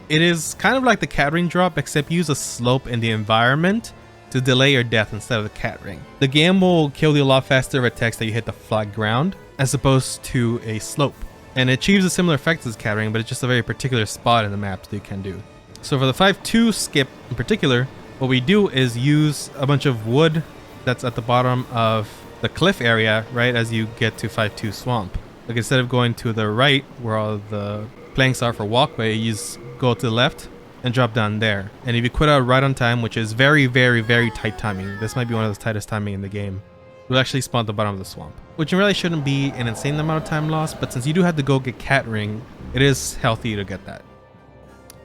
it is kind of like the cat ring drop, except use a slope in the environment to delay your death instead of the cat ring. The game will kill you a lot faster if it detects that you hit the flat ground as opposed to a slope. And it achieves a similar effect as cat ring, but it's just a very particular spot in the map that you can do. So for the 5-2 skip in particular, what we do is use a bunch of wood that's at the bottom of the cliff area right as you get to 5-2 swamp. Like instead of going to the right where all the planks are for walkway, you just go to the left and drop down there. And if you quit out right on time, which is very tight timing, this might be one of the tightest timing in the game, you'll actually spawn at the bottom of the swamp, which really shouldn't be an insane amount of time lost, but since you do have to go get cat ring, it is healthy to get that.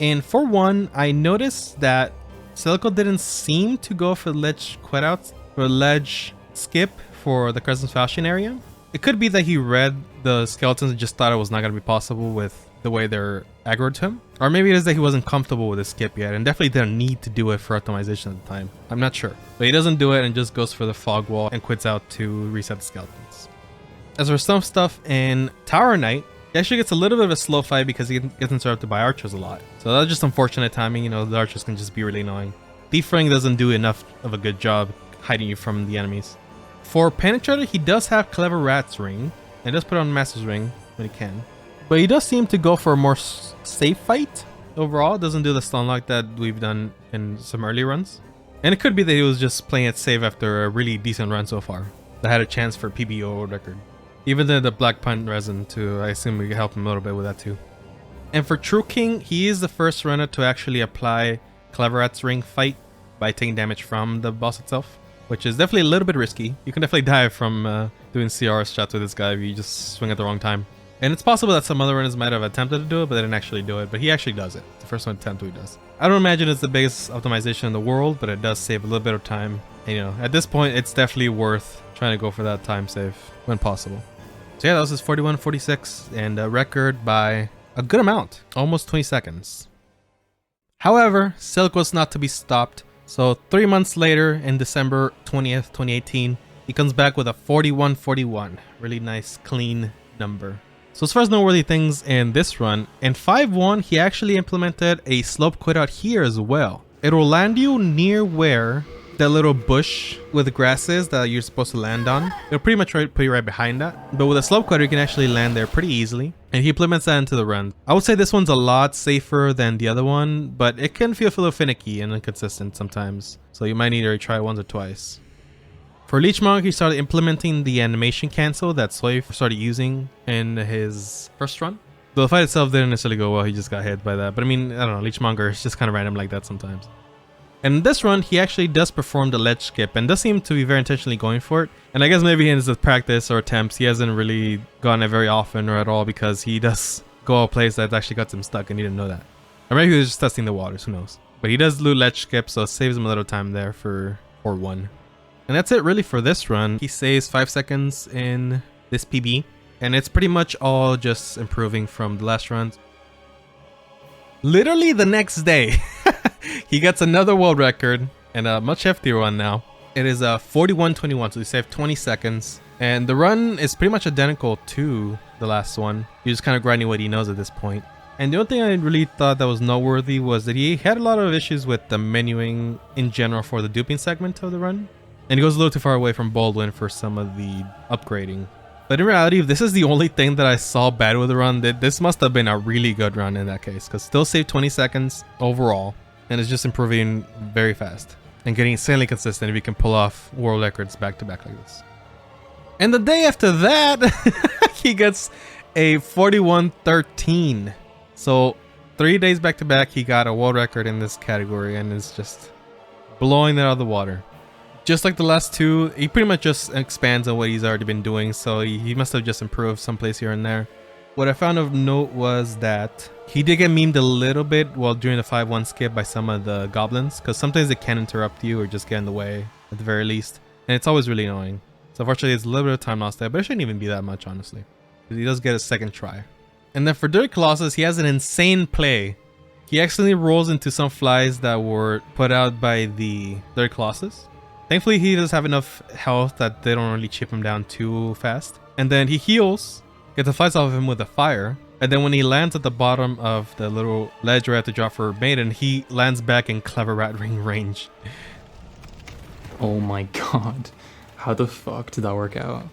And for one, I noticed that Celico didn't seem to go for ledge quitouts or ledge skip for the Crescent Falchion area. It could be that he read the skeletons and just thought it was not going to be possible with the way they're aggroed to him. Or maybe it is that he wasn't comfortable with the skip yet and definitely didn't need to do it for optimization at the time. I'm not sure. But he doesn't do it and just goes for the fog wall and quits out to reset the skeletons. As for some stuff in Tower Knight, he actually gets a little bit of a slow fight because he gets interrupted by archers a lot. So that's just unfortunate timing, you know, the archers can just be really annoying. Thief Ring doesn't do enough of a good job hiding you from the enemies. For Penetrator, he does have Clever Rat's Ring, and does put on Master's Ring when he can. But he does seem to go for a more safe fight overall. It doesn't do the stun lock that we've done in some early runs. And it could be that he was just playing it safe after a really decent run so far that had a chance for PBO record. Even the Black Punt Resin too, I assume we can help him a little bit with that too. And for True King, he is the first runner to actually apply Clever Rat's Ring fight by taking damage from the boss itself, which is definitely a little bit risky. You can definitely die from doing CR shots with this guy if you just swing at the wrong time. And it's possible that some other runners might have attempted to do it, but they didn't actually do it. But he actually does it. It's the first one attempt he does. I don't imagine it's the biggest optimization in the world, but it does save a little bit of time. And, you know, at this point, it's definitely worth trying to go for that time save when possible. So yeah, that was his 41-46 and a record by a good amount, almost 20 seconds. However, Silk was not to be stopped. So 3 months later, in December 20th, 2018, he comes back with a 41-41. Really nice, clean number. So as far as noteworthy things in this run, in 5-1, he actually implemented a slope quit out here as well. It will land you near where that little bush with grass is that you're supposed to land on. It'll pretty much put you right behind that. But with a slope quit, you can actually land there pretty easily. And he implements that into the run. I would say this one's a lot safer than the other one, but it can feel a little finicky and inconsistent sometimes. So you might need to retry once or twice. For Leech Monk, he started implementing the animation cancel that Soy started using in his first run. Though the fight itself didn't necessarily go well, he just got hit by that. But I mean, I don't know, Leech Monger is just kind of random like that sometimes. And in this run, he actually does perform the ledge skip and does seem to be very intentionally going for it. And I guess maybe in his practice or attempts, he hasn't really gone it very often or at all because he does go a place that actually got him stuck and he didn't know that. Or maybe he was just testing the waters, who knows. But he does do ledge skip, so it saves him a little time there for 1. And that's it really for this run. He saves 5 seconds in this PB. And it's pretty much all just improving from the last runs. Literally the next day, he gets another world record and a much heftier one now. It is a 41-21, so he saved 20 seconds. And the run is pretty much identical to the last one. He's just kind of grinding what he knows at this point. And the only thing I really thought that was noteworthy was that he had a lot of issues with the menuing in general for the duping segment of the run. And he goes a little too far away from Baldwin for some of the upgrading. But in reality, if this is the only thing that I saw bad with the run, this must have been a really good run in that case. Because still saved 20 seconds overall. And it's just improving very fast. And getting insanely consistent if you can pull off world records back to back like this. And the day after that, he gets a 41-13. So 3 days back to back, he got a world record in this category. And it's just blowing that out of the water. Just like the last two, he pretty much just expands on what he's already been doing, so he must have just improved someplace here and there. What I found of note was that he did get memed a little bit while doing the 5-1 skip by some of the goblins, because sometimes they can interrupt you or just get in the way at the very least, and it's always really annoying. So unfortunately, it's a little bit of time lost there, but it shouldn't even be that much, honestly. He does get a second try. And then for Dirty Colossus, he has an insane play. He accidentally rolls into some flies that were put out by the Dirty Colossus. Thankfully, he does have enough health that they don't really chip him down too fast. And then he heals, gets the flies off of him with a fire. And then when he lands at the bottom of the little ledge where I have to drop for Maiden, he lands back in Clever Rat Ring range. Oh my god. How the fuck did that work out?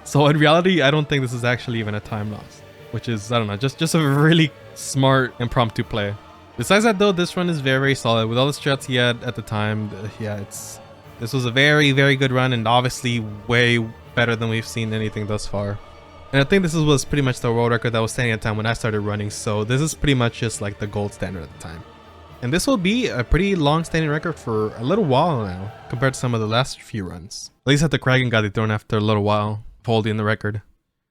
So in reality, I don't think this is actually even a time loss, which is, I don't know, just a really smart impromptu play. Besides that though, this run is very, very solid. With all the strats he had at the time, this was a very, very good run, and obviously way better than we've seen anything thus far. And I think this was pretty much the world record that was standing at the time when I started running, so this is pretty much just like the gold standard at the time. And this will be a pretty long-standing record for a little while now, compared to some of the last few runs. At least at the Kraken got dethroned after a little while, holding the record.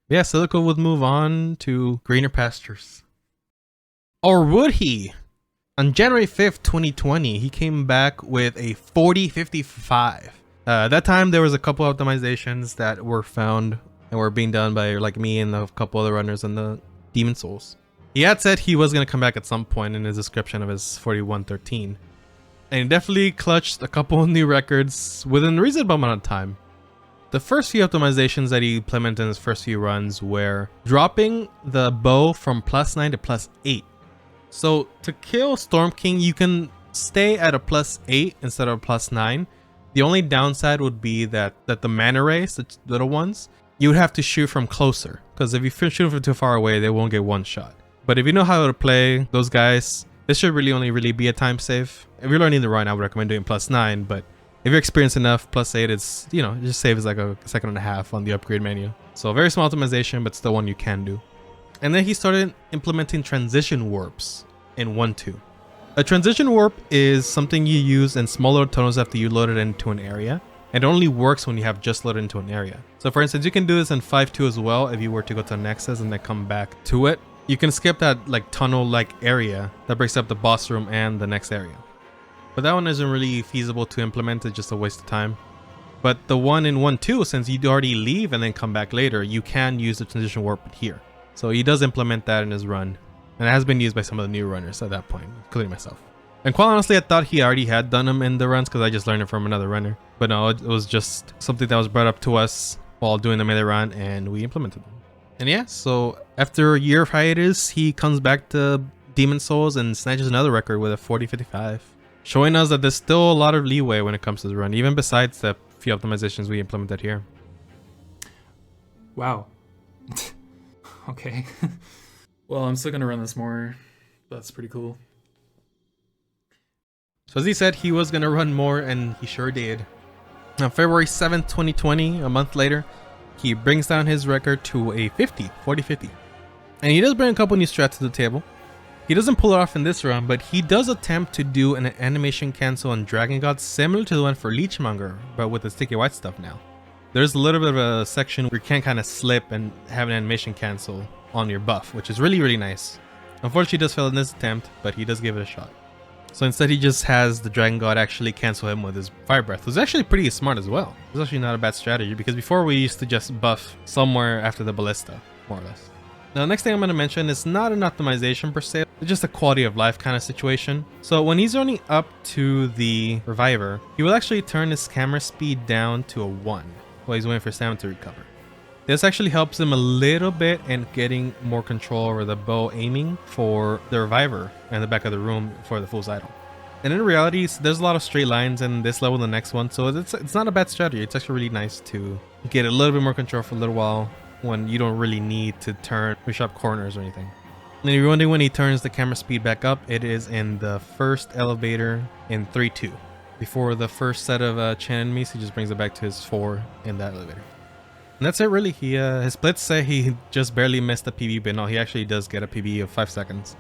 Yeah, Silico would move on to greener pastures. Or would he? On January 5th, 2020, he came back with a 4055. At that time, there was a couple optimizations that were found and were being done by like me and a couple other runners in the Demon Souls. He had said he was going to come back at some point in his description of his 4113. And he definitely clutched a couple of new records within a reasonable amount of time. The first few optimizations that he implemented in his first few runs were dropping the bow from +9 to +8. So to kill Storm King, you can stay at a +8 instead of a +9. The only downside would be that the mana rays, the little ones, you would have to shoot from closer, because if you shoot from too far away, they won't get one shot. But if you know how to play those guys, this should only be a time save. If you're learning the run, I would recommend doing +9, but if you're experienced enough, +8, it's, you know, it just saves like a second and a half on the upgrade menu. So a very small optimization, but still one you can do. And then he started implementing transition warps in 1.2. A transition warp is something you use in smaller tunnels after you load it into an area. It only works when you have just loaded into an area. So for instance, you can do this in 5.2 as well if you were to go to Nexus and then come back to it. You can skip that like tunnel-like area that breaks up the boss room and the next area. But that one isn't really feasible to implement, it's just a waste of time. But the one in 1.2, since you'd already leave and then come back later, you can use the transition warp here. So he does implement that in his run. And it has been used by some of the new runners at that point, including myself. And quite honestly, I thought he already had done them in the runs because I just learned it from another runner. But no, it was just something that was brought up to us while doing the melee run, and we implemented them. And yeah, so after a year of hiatus, he comes back to Demon Souls and snatches another record with a 4055. Showing us that there's still a lot of leeway when it comes to the run, even besides the few optimizations we implemented here. Wow. Okay. Well, I'm still gonna run this more. That's pretty cool. So as he said, he was gonna run more, and he sure did. On February 7th, 2020, a month later, he brings down his record to a 4050. And he does bring a couple new strats to the table. He doesn't pull it off in this run, but he does attempt to do an animation cancel on Dragon God similar to the one for Leechmonger, but with the sticky white stuff now. There's a little bit of a section where you can kind of slip and have an animation cancel on your buff, which is really, really nice. Unfortunately, he does fail in this attempt, but he does give it a shot. So instead, he just has the Dragon God actually cancel him with his Fire Breath. It was actually pretty smart as well. It was actually not a bad strategy, because before we used to just buff somewhere after the Ballista, more or less. Now, the next thing I'm going to mention is not an optimization per se, it's just a quality of life kind of situation. So when he's running up to the Reviver, he will actually turn his camera speed down to a 1 while he's waiting for stamina to recover. This actually helps him a little bit in getting more control over the bow aiming for the Reviver in the back of the room for the Fool's Idol. And in reality, there's a lot of straight lines in this level and the next one, so it's not a bad strategy. It's actually really nice to get a little bit more control for a little while when you don't really need to turn or sharp corners or anything. And if you're wondering when he turns the camera speed back up, it is in the first elevator in 3-2. Before the first set of chain enemies, he just brings it back to his 4 in that elevator. And that's it really. His splits say he just barely missed a PB, but no, he actually does get a PB of 5 seconds.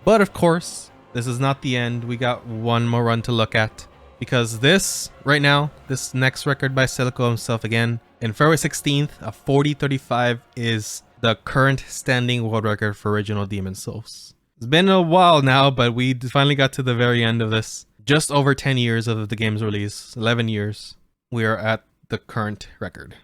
But of course, this is not the end. We got one more run to look at. because this right now, this next record by Silico himself again, in February 16th, a 40:35 is the current standing world record for original Demon Souls. It's been a while now, but we finally got to the very end of this. Just over 10 years of the game's release, 11 years, we are at the current record.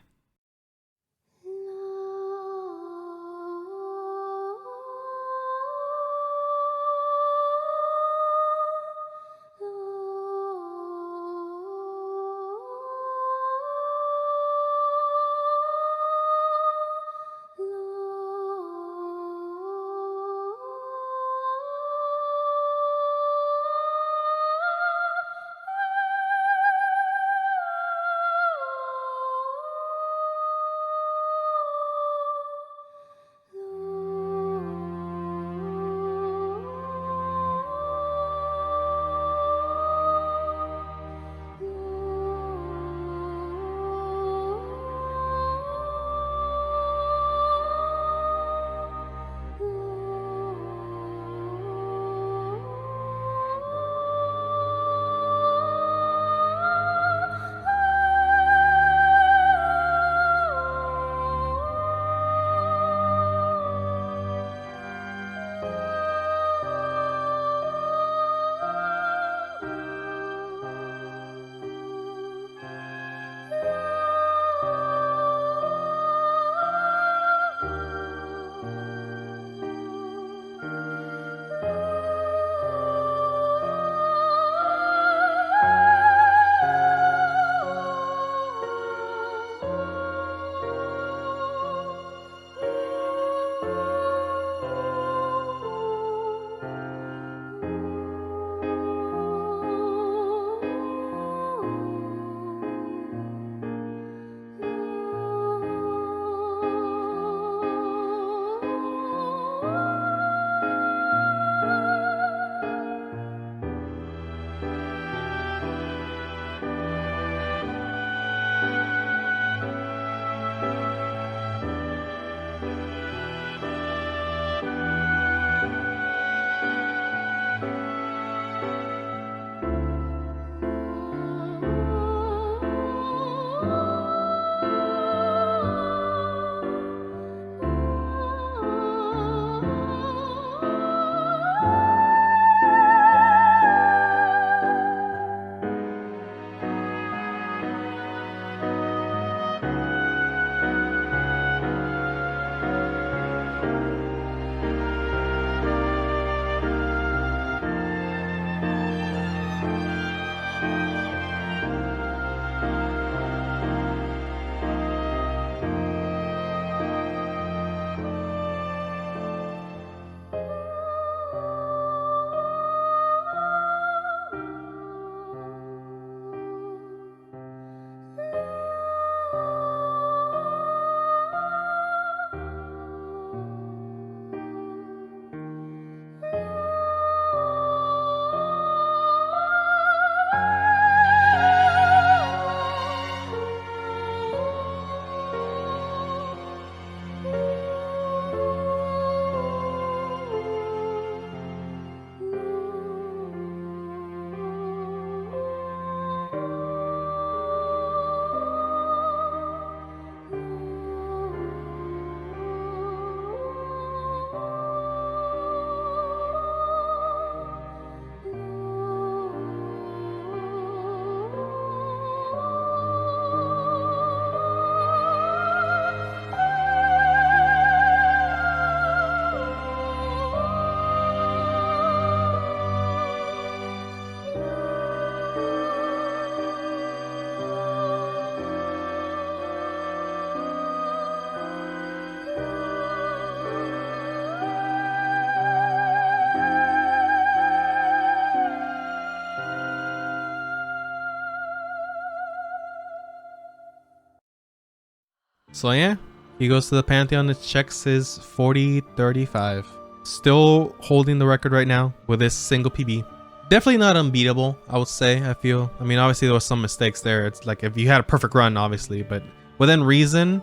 So yeah, he goes to the Pantheon and checks his 40:35. Still holding the record right now with this single PB. Definitely not unbeatable, I would say, I feel. I mean, obviously there was some mistakes there. It's like if you had a perfect run, obviously, but within reason,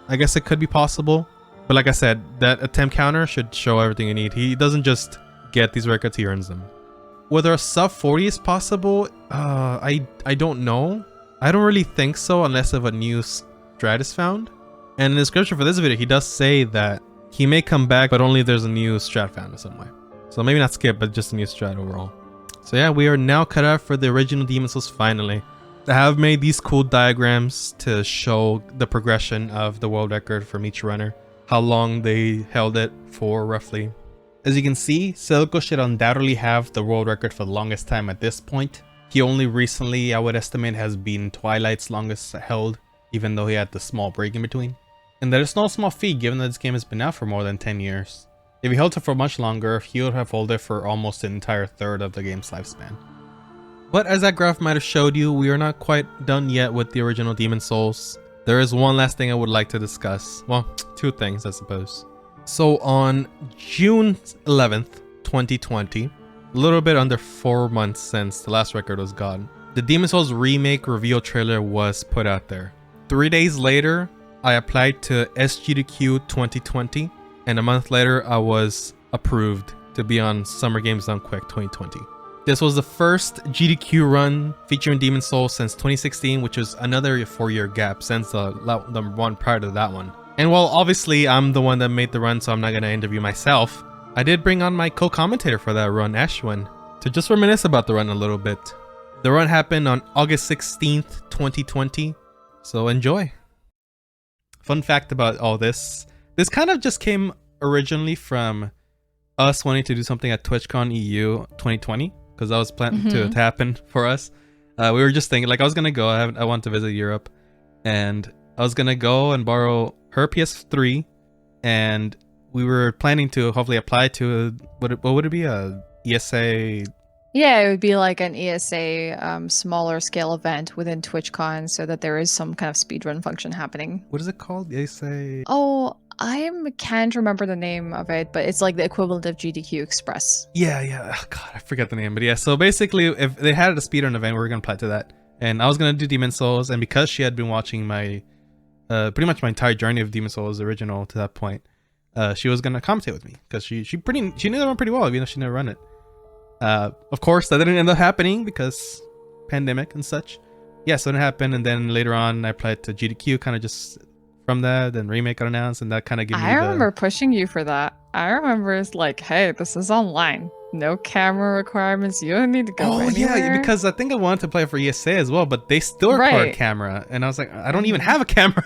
I guess it could be possible. But like I said, that attempt counter should show everything you need. He doesn't just get these records, he earns them. Whether a sub 40 is possible, I don't know. I don't really think so unless if a new strat is found. And in the description for this video, he does say that he may come back, but only if there's a new strat found in some way. So maybe not skip, but just a new strat overall. So yeah, we are now cut out for the original Demon Souls finally. I have made these cool diagrams to show the progression of the world record from each runner, how long they held it for roughly. As you can see, Celico should undoubtedly have the world record for the longest time at this point. He only recently, I would estimate, has been Twilight's longest held, even though he had the small break in between. And that is no small feat given that this game has been out for more than 10 years. If he held it for much longer, he would have held it for almost an entire third of the game's lifespan. But as that graph might have showed you, we are not quite done yet with the original Demon Souls. There is one last thing I would like to discuss. Well, two things I suppose. So on June 11th, 2020, a little bit under 4 months since the last record was gone, the Demon Souls Remake reveal trailer was put out there. 3 days later, I applied to SGDQ 2020, and a month later I was approved to be on Summer GamesDoneQuick 2020. This was the first GDQ run featuring Demon Souls since 2016, which was another 4-year gap since the one prior to that one. And while obviously I'm the one that made the run, so I'm not going to interview myself, I did bring on my co-commentator for that run, Ashwin, to just reminisce about the run a little bit. The run happened on August 16th, 2020, so enjoy. Fun fact about all this kind of just came originally from us wanting to do something at TwitchCon EU 2020. Because that was planned to happen for us. We were just thinking, like, I was gonna go. I want to visit Europe, and I was gonna go and borrow her PS3, and we were planning to hopefully apply to what would it be, a ESA? Yeah, it would be like an ESA smaller scale event within TwitchCon, so that there is some kind of speedrun function happening. What is it called? ESA? Oh, I can't remember the name of it, but it's like the equivalent of GDQ Express. Yeah. Oh, God, I forget the name. But yeah, so basically, if they had a speedrun event, we were going to apply to that. And I was going to do Demon Souls. And because she had been watching my, pretty much my entire journey of Demon Souls original to that point, she was going to commentate with me. Because she knew the run pretty well, even though she never run it. Of course, that didn't end up happening because pandemic and such. Yeah, so it happened. And then later on, I applied to GDQ, kind of just... from that, then Remake got announced, and that kind of gave me I remember pushing you for that. I remember it's like, hey, this is online. No camera requirements. You don't need to go anywhere. Yeah, because I think I wanted to play for ESA as well, but they still require camera. And I was like, I don't even have a camera.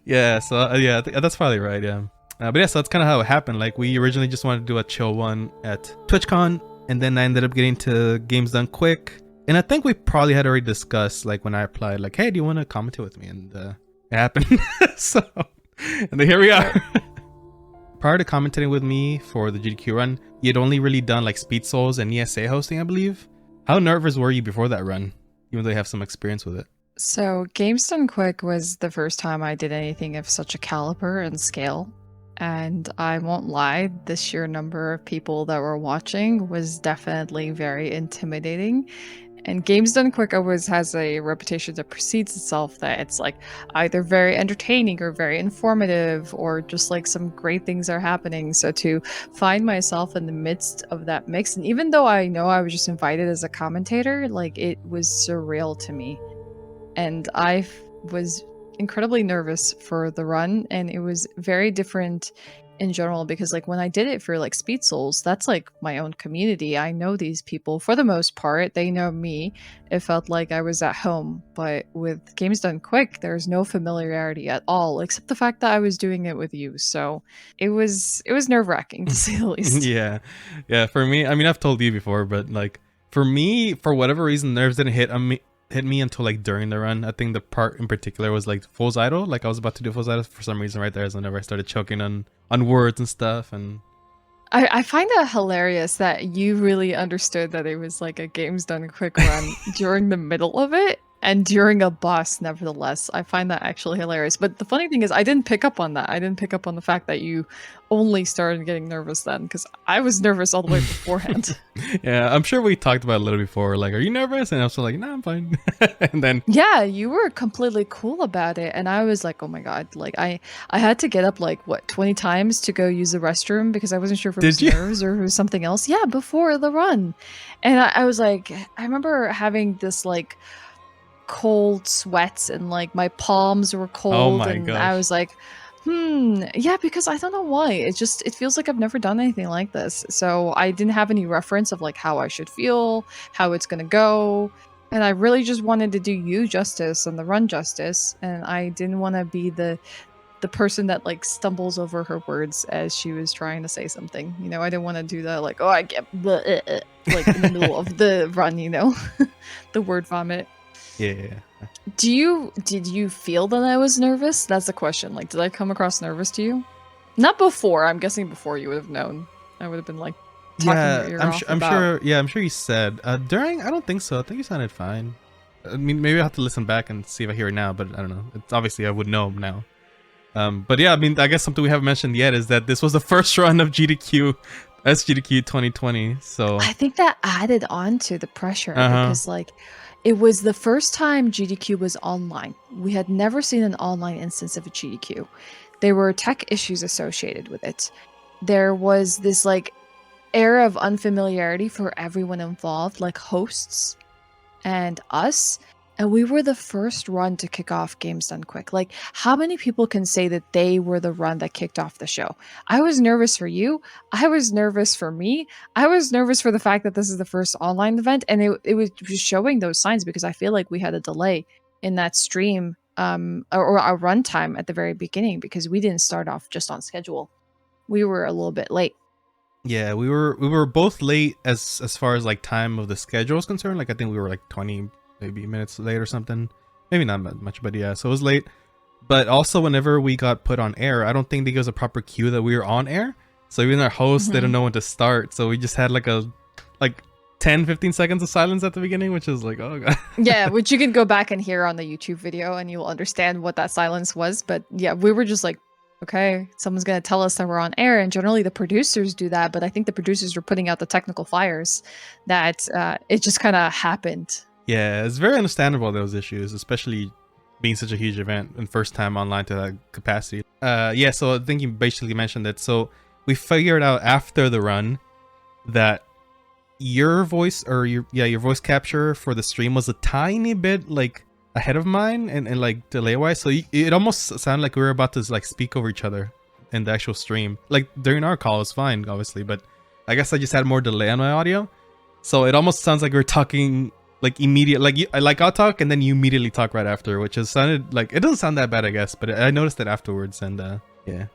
Yeah, so yeah, that's probably right, yeah. But yeah, so that's kind of how it happened. Like, we originally just wanted to do a chill one at TwitchCon, and then I ended up getting to GamesDoneQuick. And I think we probably had already discussed, like, when I applied, like, hey, do you want to commentate with me? And it happened. So, and then here we are. Prior to commentating with me for the GDQ run, you had only really done like Speed Souls and ESA hosting, I believe. How nervous were you before that run, even though you have some experience with it? So GamesDoneQuick was the first time I did anything of such a caliber and scale. And I won't lie, the sheer number of people that were watching was definitely very intimidating. And GamesDoneQuick always has a reputation that precedes itself, that it's like either very entertaining or very informative, or just like some great things are happening. So to find myself in the midst of that mix, and even though I know I was just invited as a commentator, like, it was surreal to me. And I was incredibly nervous for the run, and it was very different in general, because like when I did it for like Speed Souls, that's like my own community. I know these people for the most part. They know me. It felt like I was at home. But with GamesDoneQuick, there's no familiarity at all, except the fact that I was doing it with you. So it was nerve-wracking, to say the least. Yeah. For me, I mean, I've told you before, but like for me, for whatever reason, nerves didn't hit me until like during the run. I think the part in particular was like Fool's Idol. Like I was about to do Fool's Idol for some reason right there, so whenever I started choking on words and stuff. And I find that hilarious that you really understood that it was like a GamesDoneQuick run during the middle of it. and during a boss, nevertheless. I find that actually hilarious. But the funny thing is, I didn't pick up on that. I didn't pick up on the fact that you only started getting nervous then, because I was nervous all the way beforehand. Yeah, I'm sure we talked about it a little before. Like, are you nervous? And I was like, no, I'm fine. And then Yeah, you were completely cool about it, and I was like, oh my god, like I had to get up like what 20 times to go use the restroom because I wasn't sure if it was Did you? nerves or if it was something else. Yeah, before the run, and I was like, I remember having this like cold sweats and like my palms were cold, my and gosh. I was like, yeah, because I don't know why. It feels like I've never done anything like this, so I didn't have any reference of like how I should feel, how it's gonna go. And I really just wanted to do you justice and the run justice, and I didn't want to be the person that like stumbles over her words as she was trying to say something. You know, I didn't want to do that like, oh, I get like in the middle of the run, you know, the word vomit. yeah. Did you feel that I was nervous? That's the question. Like, did I come across nervous to you? Not before. I'm guessing before you would have known. I would have been like talking your ear off I'm about- sure. Yeah, I'm sure you said during. I don't think so. I think you sounded fine. I mean, maybe I will have to listen back and see if I hear it now. But I don't know. It's obviously I would know now. But yeah, I mean, I guess something we haven't mentioned yet is that this was the first run of SGDQ 2020. So I think that added on to the pressure because like it was the first time GDQ was online. We had never seen an online instance of a GDQ. There were tech issues associated with it. There was this like era of unfamiliarity for everyone involved, like hosts and us. And we were the first run to kick off GamesDoneQuick. Like, how many people can say that they were the run that kicked off the show? I was nervous for you. I was nervous for me. I was nervous for the fact that this is the first online event. And it was showing those signs because I feel like we had a delay in that stream or our runtime at the very beginning because we didn't start off just on schedule. We were a little bit late. yeah, we were both late as far as like time of the schedule is concerned. Like I think we were like 20 maybe minutes late or something. Maybe not much, but yeah, so it was late. But also whenever we got put on air, I don't think they gave us a proper cue that we were on air. So even our host didn't know when to start. So we just had like 10-15 seconds of silence at the beginning, which is like, oh god. Yeah, which you can go back and hear on the YouTube video and you'll understand what that silence was. But yeah, we were just like, okay, someone's going to tell us that we're on air. And generally the producers do that. But I think the producers were putting out the technical fires that it just kind of happened. Yeah, it's very understandable those issues, especially being such a huge event and first time online to that capacity. Yeah, so I think you basically mentioned it. So we figured out after the run that your voice or your voice capture for the stream was a tiny bit like ahead of mine and like delay wise. So it almost sounded like we were about to like speak over each other in the actual stream. Like during our call it was fine, obviously, but I guess I just had more delay on my audio. So it almost sounds like we're talking like immediate, like I'll talk and then you immediately talk right after, which has sounded like, it doesn't sound that bad, I guess, but I noticed it afterwards and yeah.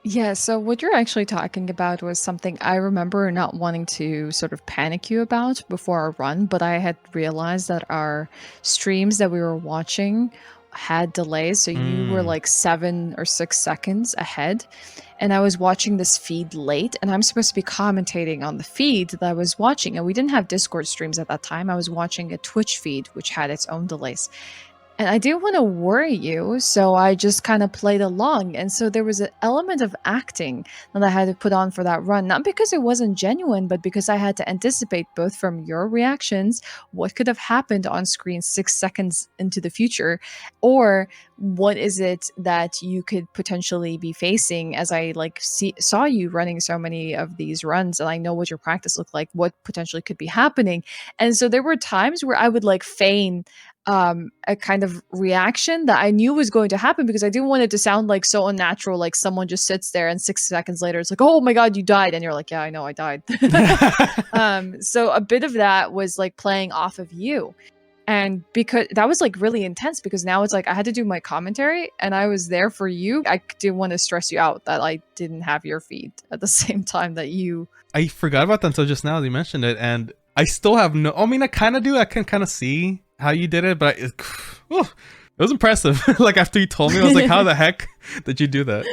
Yeah, so what you're actually talking about was something I remember not wanting to sort of panic you about before our run, but I had realized that our streams that we were watching had delays. So you were like 7 or 6 seconds ahead. And I was watching this feed late, and I'm supposed to be commentating on the feed that I was watching. And we didn't have Discord streams at that time. I was watching a Twitch feed, which had its own delays. And I didn't want to worry you, so I just kind of played along. And so there was an element of acting that I had to put on for that run, not because it wasn't genuine, but because I had to anticipate both from your reactions, what could have happened on screen 6 seconds into the future, or what is it that you could potentially be facing as I like saw you running so many of these runs, and I know what your practice looked like, what potentially could be happening. And so there were times where I would like feign a kind of reaction that I knew was going to happen because I didn't want it to sound like so unnatural, like someone just sits there and 6 seconds later it's like, oh my god, you died, and you're like, yeah, I know I died. So a bit of that was like playing off of you, and because that was like really intense, because now it's like I had to do my commentary and I was there for you. I didn't want to stress you out that I didn't have your feed at the same time that you. I forgot about that until just now that you mentioned it, and I still have no, I mean, I kind of do, I can kind of see how you did it, but it was impressive. Like after you told me, I was like, how the heck did you do that?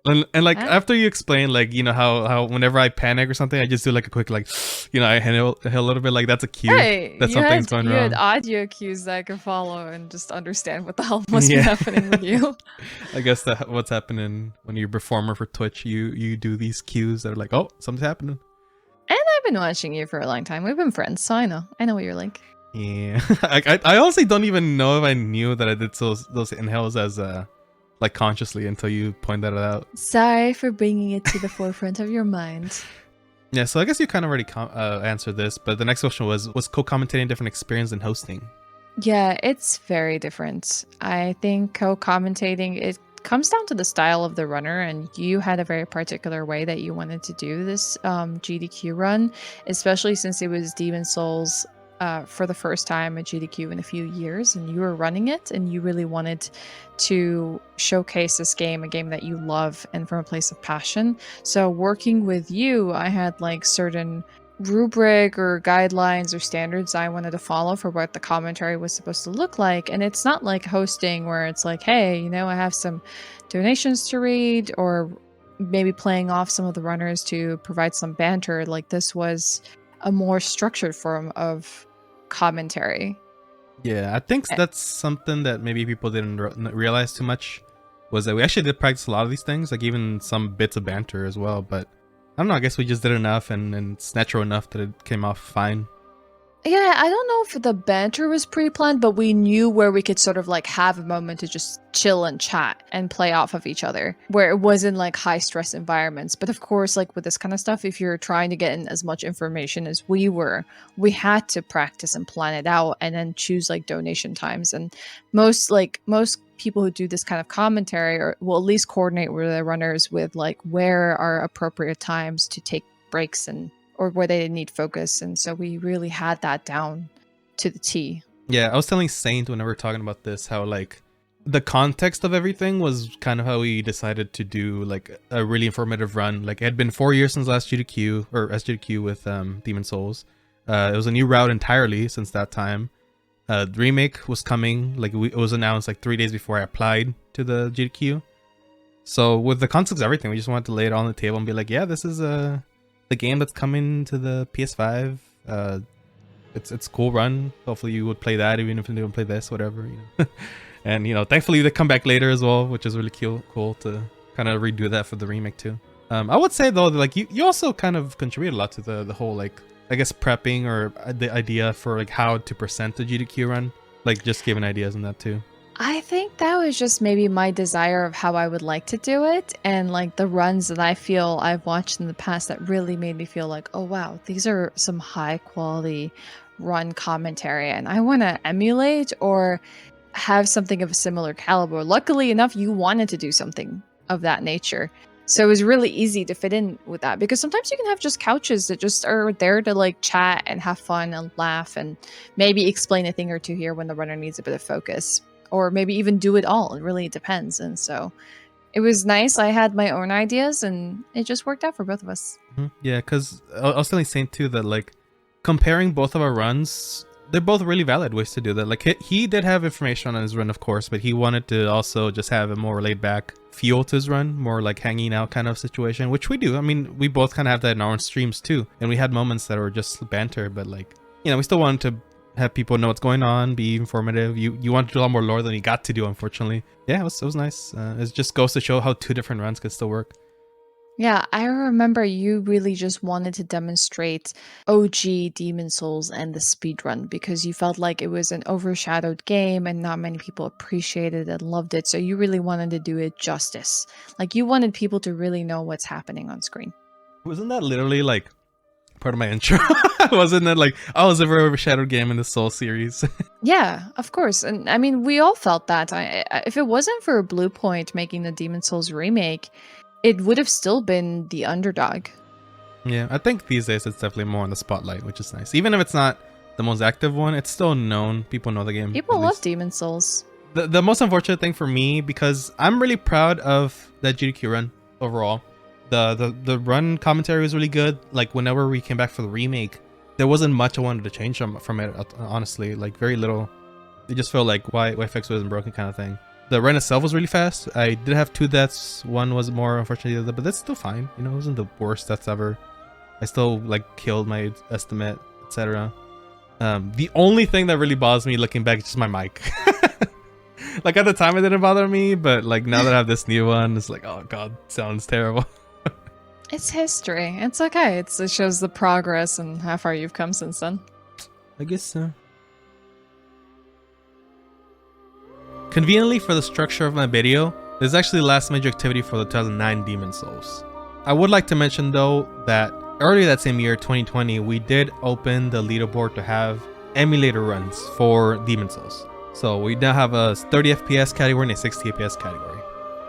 And like Huh? after you explain, like, you know, how whenever I panic or something, I just do like a quick, like, you know, I inhale a little bit, like that's a cue Hey, that something's going you had wrong. audio cues that I could follow and just understand what the hell must be Yeah. happening with you. I guess that what's happening when you're a performer for Twitch, you do these cues that are like, oh, something's happening. And I've been watching you for a long time. We've been friends, so I know what you're like. Yeah. I honestly don't even know if I knew that I did those inhales as like consciously until you pointed it out. Sorry for bringing it to the forefront of your mind. Yeah, so I guess you kind of already answered this, but the next question was co-commentating different experience than hosting? Yeah, it's very different. I think co-commentating, it comes down to the style of the runner, and you had a very particular way that you wanted to do this GDQ run, especially since it was Demon Souls for the first time at GDQ in a few years, and you were running it, and you really wanted to showcase this game, a game that you love, and from a place of passion. So working with you, I had like certain rubric or guidelines or standards I wanted to follow for what the commentary was supposed to look like. And it's not like hosting where it's like, hey, you know, I have some donations to read, or maybe playing off some of the runners to provide some banter. Like, this was a more structured form of commentary. Yeah, I think that's something that maybe people didn't realize too much, was that we actually did practice a lot of these things, like even some bits of banter as well, but I don't know, I guess we just did enough and it's natural enough that it came off fine. Yeah, I don't know if the banter was pre-planned, but we knew where we could sort of like have a moment to just chill and chat and play off of each other, where it wasn't like high stress environments. But of course, like with this kind of stuff, if you're trying to get in as much information as we were, we had to practice and plan it out and then choose like donation times. And most people who do this kind of commentary or will at least coordinate with the runners with like where are appropriate times to take breaks and or where they need focus. And so we really had that down to the T. Yeah, I was telling Saint whenever we were talking about this, how like the context of everything was kind of how we decided to do like a really informative run. Like, it had been 4 years since last GDQ or SGDQ with Demon Souls. It was a new route entirely since that time. The remake was coming, like it was announced like 3 days before I applied to the GDQ. So with the context of everything, we just wanted to lay it all on the table and be like, yeah, this is the game that's coming to the PS5. It's cool run. Hopefully you would play that even if you didn't play this, whatever, you know. And you know, thankfully they come back later as well, which is really cool to kind of redo that for the remake too. I would say though that, like, you also kind of contribute a lot to the whole, like, I guess prepping or the idea for like how to present the GDQ run, like just giving ideas on that too. I think that was just maybe my desire of how I would like to do it, and like the runs that I feel I've watched in the past that really made me feel like, oh wow, these are some high quality run commentary and I want to emulate or have something of a similar caliber. Luckily enough, you wanted to do something of that nature. So it was really easy to fit in with that, because sometimes you can have just couches that just are there to like chat and have fun and laugh and maybe explain a thing or two here when the runner needs a bit of focus. Or maybe even do it all. It really depends. And so it was nice. I had my own ideas and it just worked out for both of us. Mm-hmm. Yeah, because I was telling Saint too that like comparing both of our runs, they're both really valid ways to do that. Like he did have information on his run, of course, but he wanted to also just have a more laid back feel to his run, more like hanging out kind of situation, which we do. I mean, we both kind of have that in our own streams too. And we had moments that were just banter, but like, you know, we still wanted to have people know what's going on, be informative. You want to do a lot more lore than you got to do, unfortunately. Yeah, it was nice. It just goes to show how two different runs could still work. Yeah, I remember you really just wanted to demonstrate OG Demon Souls and the speedrun because you felt like it was an overshadowed game and not many people appreciated it and loved it. So you really wanted to do it justice. Like, you wanted people to really know what's happening on screen. Wasn't that literally like part of my intro? Wasn't that like, oh, it's a very overshadowed game in the Soul series? Yeah, of course. And I mean, we all felt that. If it wasn't for Blue Point making the Demon Souls remake, it would have still been the underdog. Yeah, I think these days it's definitely more in the spotlight, which is nice. Even if it's not the most active one, it's still known. People know the game. People love Demon Souls. The most unfortunate thing for me, because I'm really proud of that GDQ run overall. The run commentary was really good. Like, whenever we came back for the remake, there wasn't much I wanted to change from it, honestly. Like, very little. It just felt like why fix wasn't broken kind of thing. The run itself was really fast. I did have 2 deaths. One was more unfortunate, but that's still fine. You know, it wasn't the worst deaths ever. I still like killed my estimate, etc. The only thing that really bothers me looking back is just my mic. Like at the time it didn't bother me, but like now that I have this new one, it's like, oh god, sounds terrible. It's history. It's okay. It shows the progress and how far you've come since then. I guess so. Conveniently for the structure of my video, this is actually the last major activity for the 2009 Demon Souls. I would like to mention though that earlier that same year, 2020, we did open the leaderboard to have emulator runs for Demon Souls. So we now have a 30 FPS category and a 60 FPS category.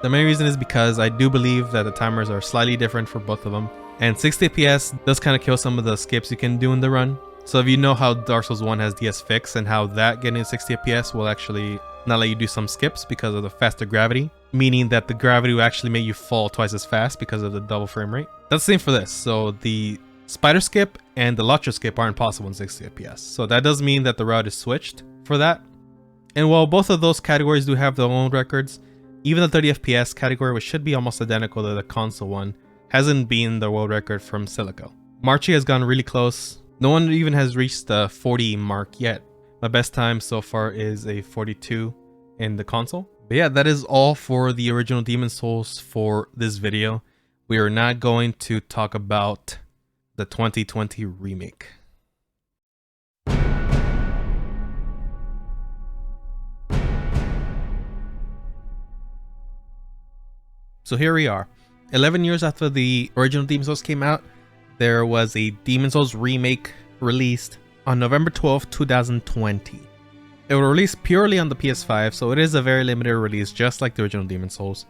The main reason is because I do believe that the timers are slightly different for both of them. And 60 FPS does kind of kill some of the skips you can do in the run. So if you know how Dark Souls 1 has DS fix and how that getting 60 FPS will actually not let you do some skips because of the faster gravity, meaning that the gravity will actually make you fall twice as fast because of the double frame rate. That's the same for this. So the spider skip and the Lotcher skip aren't possible in 60 FPS. So that does mean that the route is switched for that. And while both of those categories do have their own records, even the 30 FPS category, which should be almost identical to the console one, hasn't been the world record from Silico. Marchi has gone really close. No one even has reached the 40 mark yet. My best time so far is a 42 in the console. But yeah, that is all for the original Demon Souls for this video. We are not going to talk about the 2020 remake. So here we are. 11 years after the original Demon Souls came out, there was a Demon Souls remake released on November 12th, 2020. It was released purely on the PS5, so it is a very limited release, just like the original Demon Souls.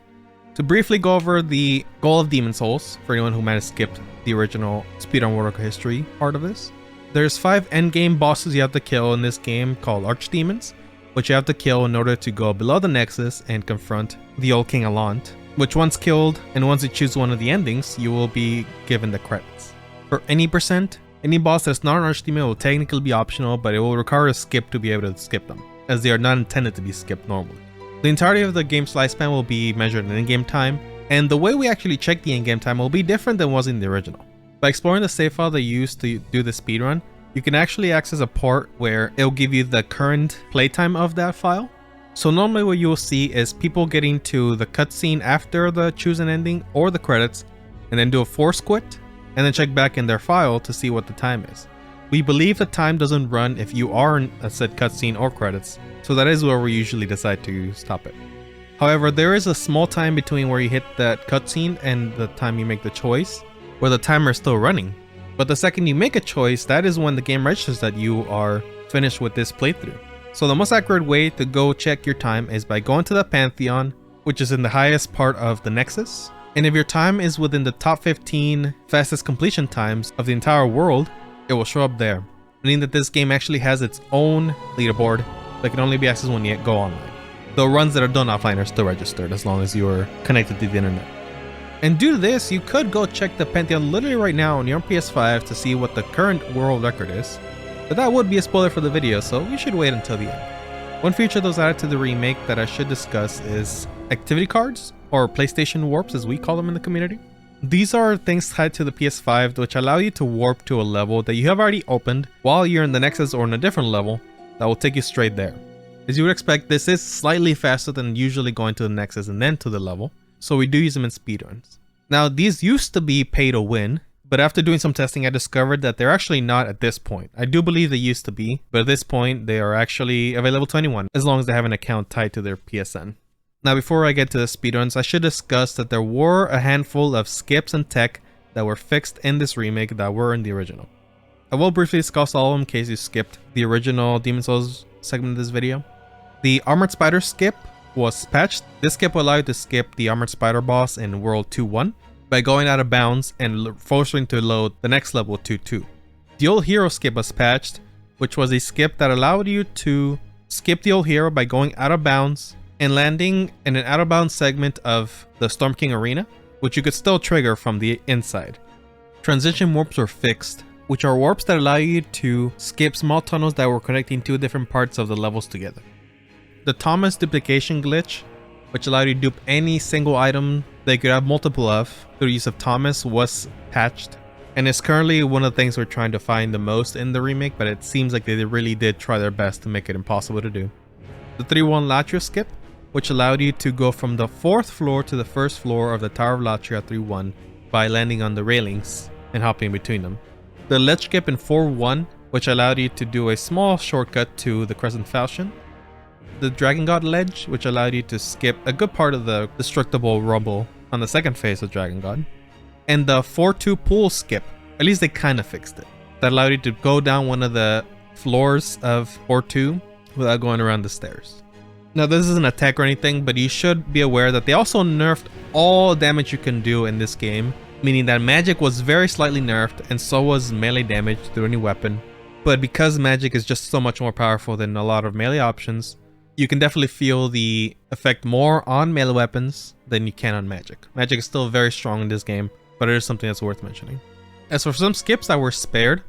To briefly go over the goal of Demon Souls, for anyone who might have skipped the original Speedrun World Record History part of this, there's 5 endgame bosses you have to kill in this game called Archdemons, which you have to kill in order to go below the Nexus and confront the old King Allant, which once killed, and once you choose one of the endings, you will be given the credits. For any percent, any boss that's not an Archdemon will technically be optional, but it will require a skip to be able to skip them, as they are not intended to be skipped normally. The entirety of the game's lifespan will be measured in in-game time, and the way we actually check the in-game time will be different than was in the original. By exploring the save file they used to do the speedrun, you can actually access a port where it'll give you the current playtime of that file. So normally what you will see is people getting to the cutscene after the chosen ending or the credits, and then do a force quit, and then check back in their file to see what the time is. We believe the time doesn't run if you are in a said cutscene or credits, so that is where we usually decide to stop it. However, there is a small time between where you hit that cutscene and the time you make the choice, where the timer is still running. But the second you make a choice, that is when the game registers that you are finished with this playthrough. So the most accurate way to go check your time is by going to the Pantheon, which is in the highest part of the Nexus. And if your time is within the top 15 fastest completion times of the entire world, it will show up there, meaning that this game actually has its own leaderboard that can only be accessed when you go online. The runs that are done offline are still registered as long as you are connected to the internet. And due to this, you could go check the Pantheon literally right now on your PS5 to see what the current world record is. But that would be a spoiler for the video, so we should wait until the end. One feature that was added to the remake that I should discuss is activity cards, or PlayStation warps as we call them in the community. These are things tied to the PS5 which allow you to warp to a level that you have already opened while you're in the Nexus or in a different level that will take you straight there. As you would expect, this is slightly faster than usually going to the Nexus and then to the level, so we do use them in speedruns. Now these used to be pay to win, but after doing some testing I discovered that they're actually not at this point. I do believe they used to be, but at this point they are actually available to anyone as long as they have an account tied to their PSN. Now before I get to the speedruns, I should discuss that there were a handful of skips and tech that were fixed in this remake that were in the original. I will briefly discuss all of them in case you skipped the original Demon Souls segment of this video. The Armored Spider skip was patched. This skip will allow you to skip the Armored Spider boss in World 2-1 by going out of bounds and forcing to load the next level 2-2. The Old Hero skip was patched, which was a skip that allowed you to skip the Old Hero by going out of bounds and landing in an out-of-bounds segment of the Storm King Arena, which you could still trigger from the inside. Transition warps were fixed, which are warps that allow you to skip small tunnels that were connecting two different parts of the levels together. The Thomas duplication glitch which allowed you to dupe any single item that you could have multiple of through the use of Thomas, was patched. And it's currently one of the things we're trying to find the most in the remake, but it seems like they really did try their best to make it impossible to do. The 3-1 Latria skip, which allowed you to go from the 4th floor to the 1st floor of the Tower of Latria at 3-1 by landing on the railings and hopping between them. The ledge skip in 4-1, which allowed you to do a small shortcut to the Crescent Falchion. The Dragon God ledge, which allowed you to skip a good part of the destructible rubble on the second phase of Dragon God. And the 4-2 pool skip, at least they kind of fixed it. That allowed you to go down one of the floors of 4-2 without going around the stairs. Now this isn't a tech or anything, but you should be aware that they also nerfed all damage you can do in this game, meaning that magic was very slightly nerfed and so was melee damage through any weapon. But because magic is just so much more powerful than a lot of melee options, you can definitely feel the effect more on melee weapons than you can on magic. Magic is still very strong in this game, but it is something that's worth mentioning. As for some skips that were spared,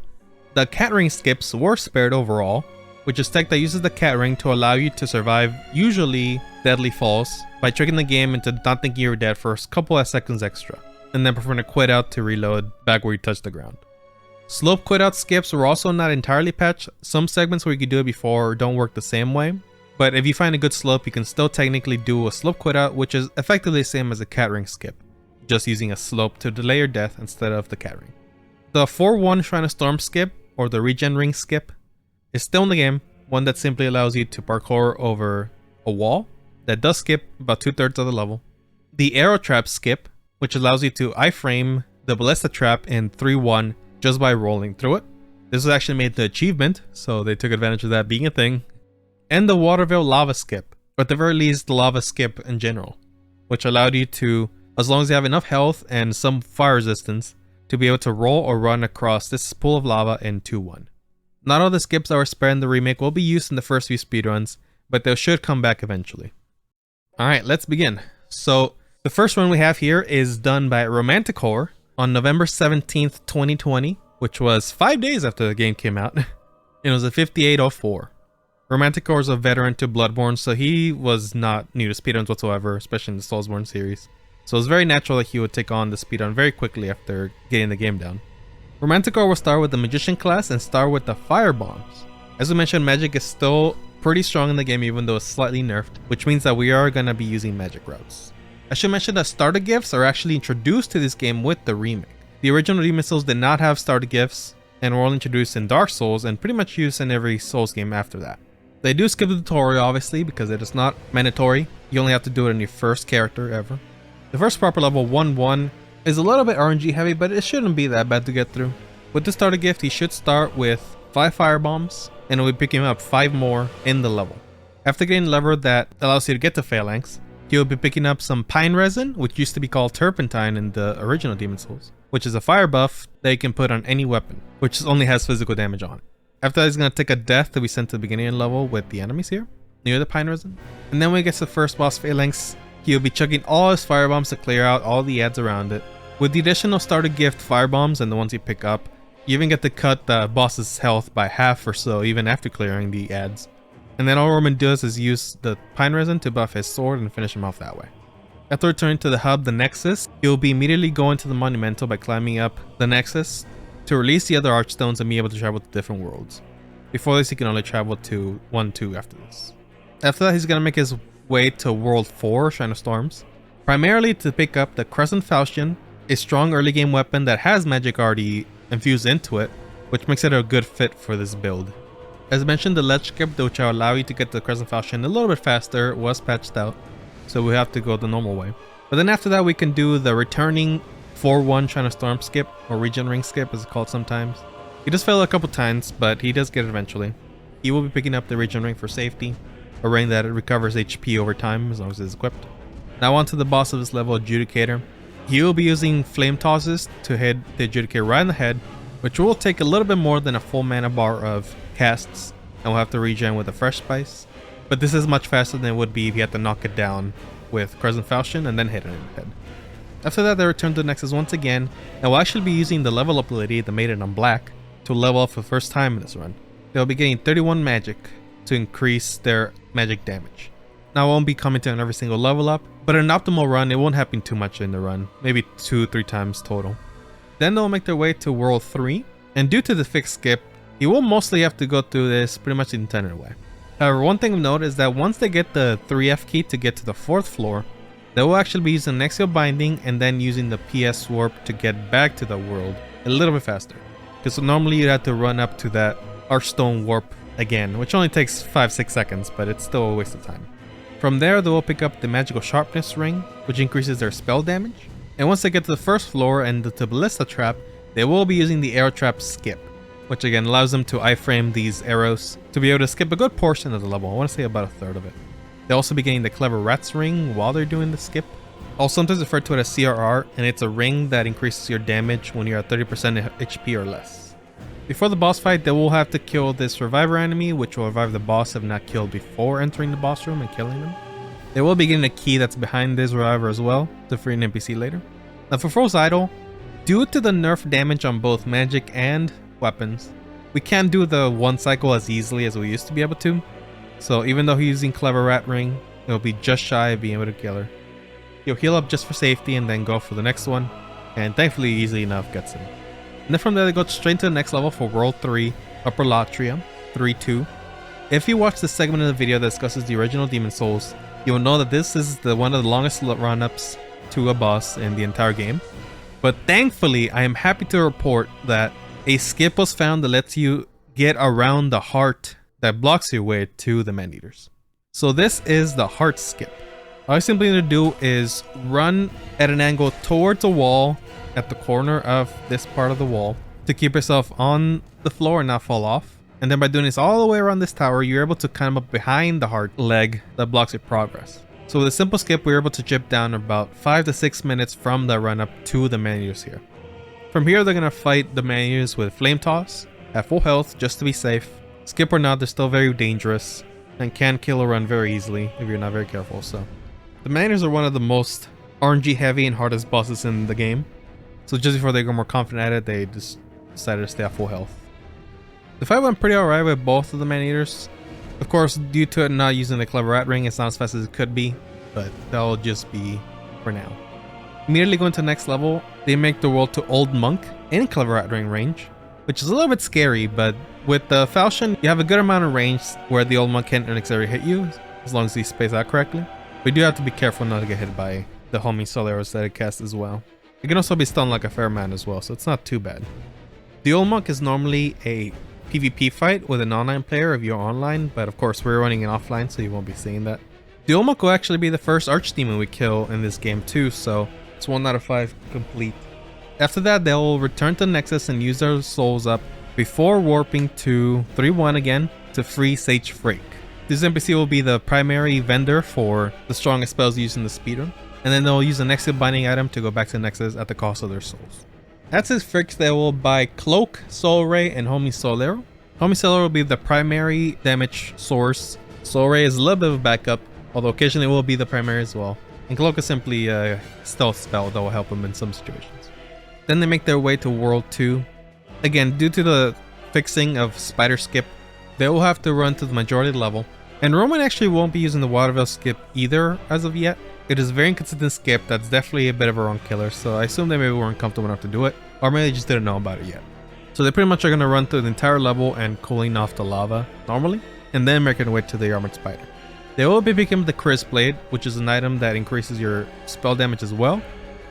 the cat ring skips were spared overall, which is tech that uses the cat ring to allow you to survive usually deadly falls by tricking the game into not thinking you're dead for a couple of seconds extra, and then preferring to quit out to reload back where you touch the ground. Slope quit out skips were also not entirely patched. Some segments where you could do it before don't work the same way, but if you find a good slope, you can still technically do a slope quit out, which is effectively the same as a cat ring skip, just using a slope to delay your death instead of the cat ring. The 4-1 Shrine of Storm skip, or the regen ring skip, is still in the game, one that simply allows you to parkour over a wall that does skip about 2/3 of the level. The arrow trap skip, which allows you to iframe the ballista trap in 3-1 just by rolling through it. This was actually made the achievement, so they took advantage of that being a thing. And the Waterville lava skip, or at the very least the lava skip in general, which allowed you to, as long as you have enough health and some fire resistance, to be able to roll or run across this pool of lava in 2-1. Not all the skips that were spared in the remake will be used in the first few speedruns, but they should come back eventually. Alright, let's begin. So, the first one we have here is done by Romanticore on November 17th, 2020, which was 5 days after the game came out. It was a 5804. Romanticore is a veteran to Bloodborne, so he was not new to speedruns whatsoever, especially in the Soulsborne series. So it was very natural that he would take on the speedrun very quickly after getting the game down. Romanticore will start with the Magician class and start with the Fire Bombs. As we mentioned, magic is still pretty strong in the game even though it's slightly nerfed, which means that we are going to be using magic routes. I should mention that starter gifts are actually introduced to this game with the remake. The original Demon Souls did not have starter gifts and were only introduced in Dark Souls and pretty much used in every Souls game after that. They do skip the tutorial obviously because it is not mandatory. You only have to do it on your first character ever. The first proper level 1-1 is a little bit RNG heavy, but it shouldn't be that bad to get through. With the starter gift, he should start with 5 fire bombs and we'll be picking up 5 more in the level. After getting a lever that allows you to get to phalanx, you'll be picking up some pine resin, which used to be called turpentine in the original Demon Souls, which is a fire buff that you can put on any weapon, which only has physical damage on it. After that, he's going to take a death that we sent to the beginning of the level with the enemies here, near the pine resin. And then when he gets to the first boss phalanx, he'll be chucking all his fire bombs to clear out all the ads around it. With the additional starter gift fire bombs and the ones you pick up, you even get to cut the boss's health by half or so even after clearing the ads. And then all Roman does is use the pine resin to buff his sword and finish him off that way. After returning to the hub, the Nexus, he'll be immediately going to the Monumental by climbing up the Nexus to release the other Archstones and be able to travel to different worlds. Before this, he can only travel to 1-2 after this. After that, he's going to make his way to World 4, Shrine of Storms, primarily to pick up the Crescent Falchion, a strong early game weapon that has magic already infused into it, which makes it a good fit for this build. As mentioned, the ledge skip, which will allow you to get the Crescent Falchion a little bit faster, was patched out, so we have to go the normal way. But then after that, we can do the returning 4-1 Shrine of Storm skip, or regen ring skip as it's called sometimes. He does fail a couple times, but he does get it eventually. He will be picking up the regen ring for safety, a ring that recovers HP over time as long as it's equipped. Now on to the boss of this level, Adjudicator. He will be using flame tosses to hit the Adjudicator right in the head, which will take a little bit more than a full mana bar of casts, and we'll have to regen with a fresh spice. But this is much faster than it would be if you had to knock it down with Crescent Falchion and then hit it in the head. After that, they return to the Nexus once again, and we'll actually be using the level up ability that made it on black to level up for the first time in this run. They'll be getting 31 magic to increase their magic damage. Now, I won't be commenting on every single level up, but in an optimal run, it won't happen too much in the run, maybe 2-3 times total. Then they'll make their way to World 3, and due to the fixed skip, you will mostly have to go through this pretty much the intended way. However, one thing of note is that once they get the 3F key to get to the 4th floor, they will actually be using Nexio Binding and then using the PS Warp to get back to the world a little bit faster. Because normally you'd have to run up to that Archstone Warp again, which only takes 5-6 seconds, but it's still a waste of time. From there, they will pick up the Magical Sharpness Ring, which increases their spell damage. And once they get to the 1st floor and the Ballista Trap, they will be using the Arrow Trap Skip, which again allows them to iframe these arrows to be able to skip a good portion of the level. I want to say about a third of it. They'll also be getting the Clever Rat's Ring while they're doing the skip. Also sometimes referred to it as CRR, and it's a ring that increases your damage when you're at 30% HP or less. Before the boss fight, they will have to kill this reviver enemy, which will revive the boss if not killed before entering the boss room and killing them. They will be getting a key that's behind this reviver as well to free an NPC later. Now for Froze Idol, due to the nerf damage on both magic and weapons, we can't do the one cycle as easily as we used to be able to. So even though he's using Clever Rat Ring, it'll be just shy of being able to kill her. He'll heal up just for safety and then go for the next one, and thankfully easily enough gets him. And then from there they go straight to the next level for World 3, Upper Latria, 3-2. If you watch this segment of the video that discusses the original Demon Souls, you will know that this is one of the longest run-ups to a boss in the entire game. But thankfully, I am happy to report that a skip was found that lets you get around the heart that blocks your way to the Man-Eaters. So this is the heart skip. All you simply need to do is run at an angle towards a wall at the corner of this part of the wall to keep yourself on the floor and not fall off. And then by doing this all the way around this tower, you're able to climb up behind the heart leg that blocks your progress. So with a simple skip, we're able to chip down about 5 to 6 minutes from the run up to the Man-Eaters here. From here, they're going to fight the Man-Eaters with Flame Toss at full health just to be safe. Skip or not, they're still very dangerous and can kill or run very easily if you're not very careful. So the Man-Eaters are one of the most RNG heavy and hardest bosses in the game. So just before they go more confident at it, they just decided to stay at full health. The fight went pretty alright with both of the Man-Eaters. Of course, due to it not using the Clever Rat Ring, it's not as fast as it could be, but that'll just be for now. Immediately going to the next level, they make the world to Old Monk in Clever Rat Ring range, which is a little bit scary, but with the Falchion, you have a good amount of range where the Old Monk can't necessarily hit you, as long as you space out correctly. But you do have to be careful not to get hit by the homing soul arrows that it casts as well. It can also be stunned like a fair amount as well, so it's not too bad. The Old Monk is normally a PvP fight with an online player if you're online, but of course we're running it offline, so you won't be seeing that. The Old Monk will actually be the first Archdemon we kill in this game too, so it's 1 out of 5 complete. After that, they'll return to Nexus and use their souls up before warping to 3-1 again to free Sage Frake. This NPC will be the primary vendor for the strongest spells used in the speedrun, and then they'll use a Nexus binding item to go back to Nexus at the cost of their souls. That's his Fricks. They will buy Cloak, Soul Ray, and Homie Soul Arrow. Homie Soul Arrow will be the primary damage source. Soul Ray is a little bit of a backup, although occasionally it will be the primary as well. And Cloak is simply a stealth spell that will help them in some situations. Then they make their way to World 2. Again, due to the fixing of Spider Skip, they will have to run to the majority of the level. And Roman actually won't be using the Waterville Skip either as of yet. It is a very inconsistent skip that's definitely a bit of a wrong killer, so I assume they maybe weren't comfortable enough to do it, or maybe they just didn't know about it yet. So they pretty much are going to run through the entire level and cooling off the lava normally, and then making their way to the Armored Spider. They will be picking the Crisp Blade, which is an item that increases your spell damage as well.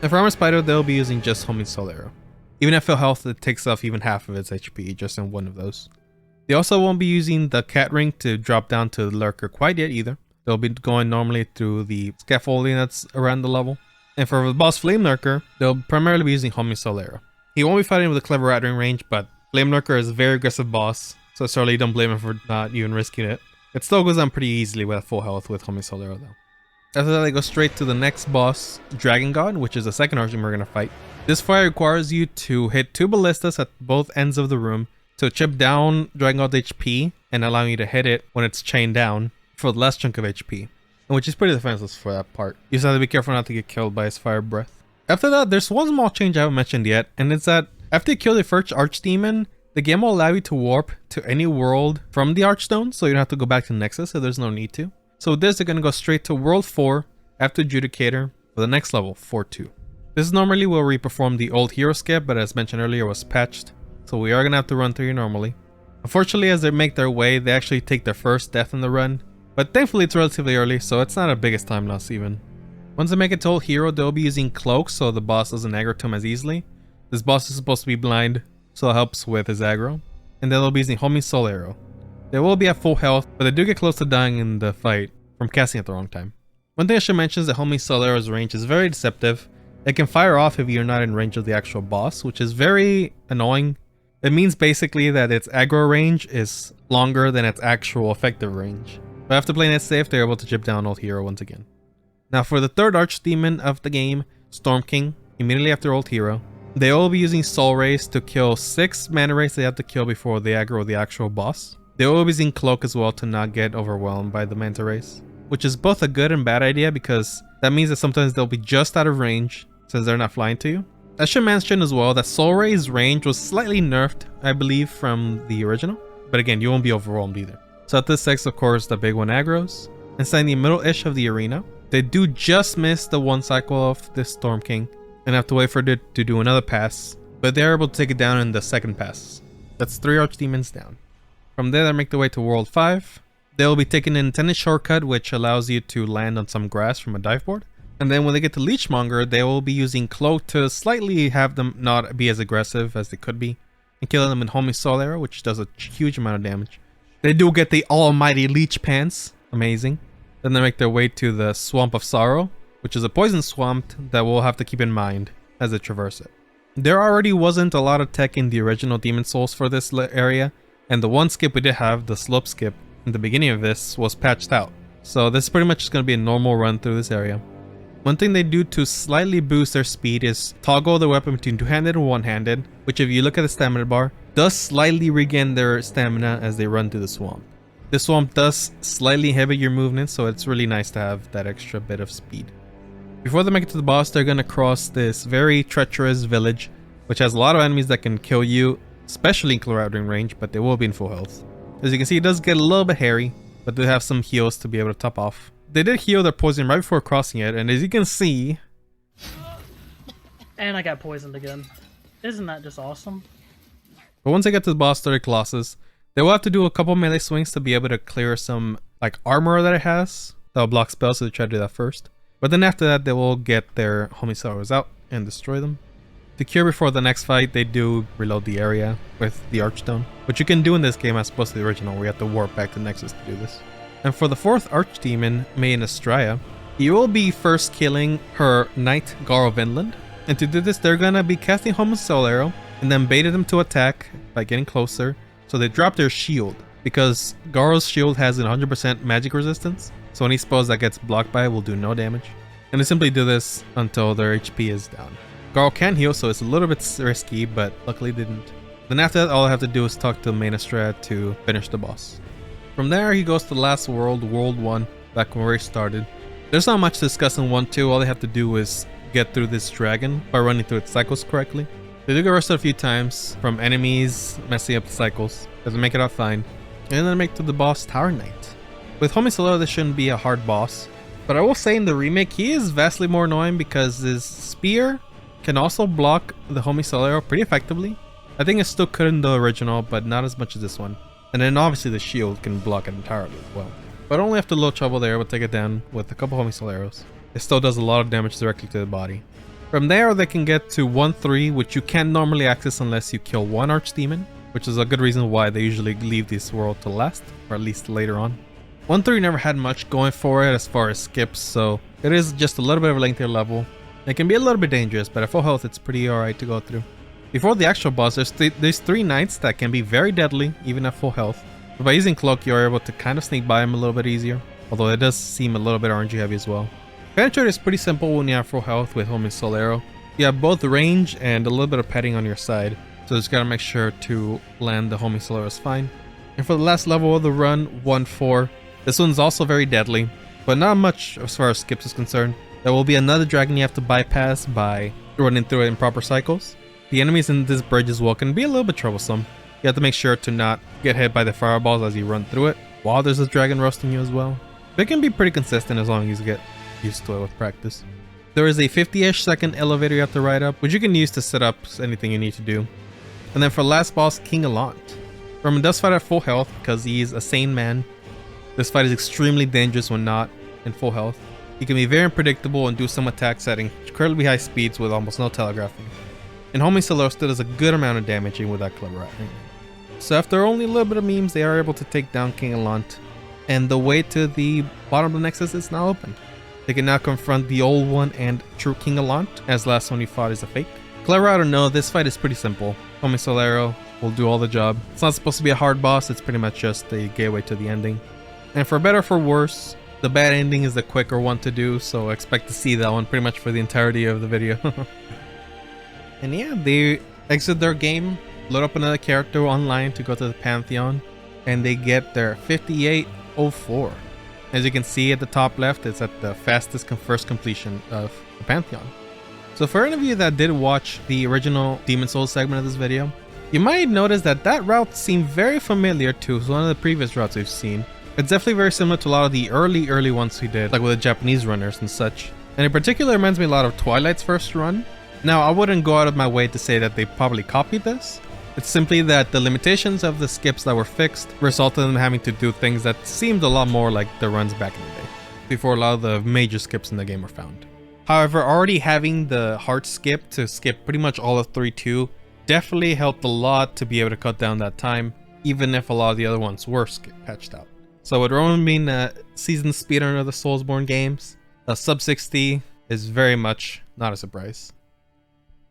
And for Armored Spider, they'll be using just Homing Soul Arrow. Even at full health, it takes off even half of its HP just in one of those. They also won't be using the Cat Ring to drop down to the Lurker quite yet either. They'll be going normally through the scaffolding that's around the level. And for the boss Flame Lurker, they'll primarily be using Homie Soul Arrow. He won't be fighting with a Clever Rat Ring range, but Flame Lurker is a very aggressive boss, so certainly don't blame him for not even risking it. It still goes down pretty easily with full health with Homie Soul Arrow though. After that, they go straight to the next boss, Dragon God, which is the second Archon we're going to fight. This fight requires you to hit 2 ballistas at both ends of the room to chip down Dragon God's HP and allowing you to hit it when it's chained down for the last chunk of HP, which is pretty defenseless for that part. You just have to be careful not to get killed by his fire breath. After that, there's one small change I haven't mentioned yet, and it's that after you kill the first Archdemon, the game will allow you to warp to any world from the Archstone, so you don't have to go back to Nexus if there's no need to. So with this, they're going to go straight to World 4 after Adjudicator for the next level, 4-2. This is normally where we perform the old hero skip, but as mentioned earlier, was patched. So we are going to have to run through here normally. Unfortunately, as they make their way, they actually take their first death in the run. But thankfully, it's relatively early, so it's not a biggest time loss even. Once they make it to old hero, they'll be using cloak so the boss doesn't aggro to him as easily. This boss is supposed to be blind, so it helps with his aggro. And then they'll be using homie soul arrow. They will be at full health, but they do get close to dying in the fight from casting at the wrong time. One thing I should mention is that homie soul arrow's range is very deceptive. It can fire off if you're not in range of the actual boss, which is very annoying. It means basically that its aggro range is longer than its actual effective range. But after playing it safe, they're able to chip down old hero once again. Now for the third archdemon of the game, Storm King, immediately after old hero, they will be using soul rays to kill 6 mana rays they have to kill before they aggro the actual boss. They will be using cloak as well to not get overwhelmed by the manta rays, which is both a good and bad idea because that means that sometimes they'll be just out of range since they're not flying to you. I should mention as well that Soul Ray's range was slightly nerfed, I believe, from the original. But again, you won't be overwhelmed either. So at this 6, of course, the big one aggros. Inside the middle-ish of the arena, they do just miss the one cycle of this Storm King and have to wait for it to do another pass. But they're able to take it down in the second pass. That's 3 archdemons down. From there, they make their way to World 5. They'll be taking an intended shortcut, which allows you to land on some grass from a dive board. And then when they get to Leechmonger, they will be using Cloak to slightly have them not be as aggressive as they could be. And killing them in Homie Soul Arrow, which does a huge amount of damage. They do get the almighty Leech Pants. Amazing. Then they make their way to the Swamp of Sorrow, which is a poison swamp that we'll have to keep in mind as they traverse it. There already wasn't a lot of tech in the original Demon Souls for this area. And the one skip we did have, the slope skip, in the beginning of this was patched out. So this is pretty much just going to be a normal run through this area. One thing they do to slightly boost their speed is toggle the weapon between two-handed and one-handed, which if you look at the stamina bar, does slightly regain their stamina as they run through the swamp. The swamp does slightly inhibit your movement, so it's really nice to have that extra bit of speed. Before they make it to the boss, they're going to cross this very treacherous village, which has a lot of enemies that can kill you, especially in clouding range, but they will be in full health. As you can see, it does get a little bit hairy, but they have some heals to be able to top off. They did heal their poison right before crossing it, and as you can see... And I got poisoned again. Isn't that just awesome? But once they get to the boss, the Colossus, they will have to do a couple melee swings to be able to clear some like armor that it has. That will block spells, so they try to do that first. But then after that, they will get their homie sorrows out and destroy them. To cure before the next fight, they do reload the area with the Archstone, which you can do in this game as opposed to the original, where you have to warp back to Nexus to do this. And for the fourth Archdemon, Main Estrella, you will be first killing her Knight Garo of Vinland. And to do this, they're gonna be casting Homie Soul Arrow and then baited them to attack by getting closer. So they drop their shield because Garo's shield has an 100% magic resistance. So any spells that gets blocked by it will do no damage. And they simply do this until their HP is down. Garo can heal, so it's a little bit risky, but luckily didn't. Then after that, all I have to do is talk to Main Estrella to finish the boss. From there, he goes to the last world, World 1, back when we started. There's not much to discuss in 1-2, all they have to do is get through this dragon by running through its cycles correctly. They do get arrested a few times from enemies messing up the cycles, but they make it out fine. And then they make to the boss, Tower Knight. With Homie Solar, this shouldn't be a hard boss, but I will say in the remake, he is vastly more annoying because his spear can also block the Homie Solar pretty effectively. I think it still could in the original, but not as much as this one. And then obviously the shield can block it entirely as well. But only after a little trouble there, we'll take it down with a couple Homie Soul Arrows. It still does a lot of damage directly to the body. From there, they can get to 1-3, which you can't normally access unless you kill one Archdemon, which is a good reason why they usually leave this world to last, or at least later on. 1-3 never had much going for it as far as skips, so it is just a little bit of a lengthier level. It can be a little bit dangerous, but at full health, it's pretty alright to go through. Before the actual boss, there's 3 knights that can be very deadly, even at full health. But by using Cloak, you're able to kind of sneak by him a little bit easier, although it does seem a little bit RNG heavy as well. Penetrate is pretty simple when you have full health with Homie Soul Arrow. You have both range and a little bit of padding on your side, so just gotta make sure to land the Homie Soul Arrows fine. And for the last level of the run, 1-4, this one's also very deadly, but not much as far as skips is concerned. There will be another dragon you have to bypass by running through it in proper cycles. The enemies in this bridge as well can be a little bit troublesome. You have to make sure to not get hit by the fireballs as you run through it, while there's a dragon roasting you as well. But it can be pretty consistent as long as you get used to it with practice. There is a 50-ish second elevator you have to ride up, which you can use to set up anything you need to do. And then for last boss, King Allant. Roman does fight at full health because he's a sane man. This fight is extremely dangerous when not in full health. He can be very unpredictable and do some attacks at incredibly high speeds with almost no telegraphing. And Homie Solero still does a good amount of damaging with that clever rat. So after only a little bit of memes, they are able to take down King Allant. And the way to the bottom of the Nexus is now open. They can now confront the old one and true King Allant, as last one you fought is a fake. Clever or no, this fight is pretty simple. Homie Solero will do all the job. It's not supposed to be a hard boss, it's pretty much just a gateway to the ending. And for better or for worse, the bad ending is the quicker one to do, so expect to see that one pretty much for the entirety of the video. And yeah, they exit their game, load up another character online to go to the Pantheon, and they get their 5804. As you can see at the top left, it's at the fastest first completion of the Pantheon. So for any of you that did watch the original Demon Souls segment of this video, you might notice that that route seemed very familiar to one of the previous routes we've seen. It's definitely very similar to a lot of the early ones we did, like with the Japanese runners and such. And in particular, it reminds me a lot of Twilight's first run. Now, I wouldn't go out of my way to say that they probably copied this. It's simply that the limitations of the skips that were fixed resulted in them having to do things that seemed a lot more like the runs back in the day, before a lot of the major skips in the game were found. However, already having the hard skip to skip pretty much all of 3-2 definitely helped a lot to be able to cut down that time, even if a lot of the other ones were patched out. So with Roman being a seasoned speedrunner of the Soulsborne games, a sub 60 is very much not a surprise.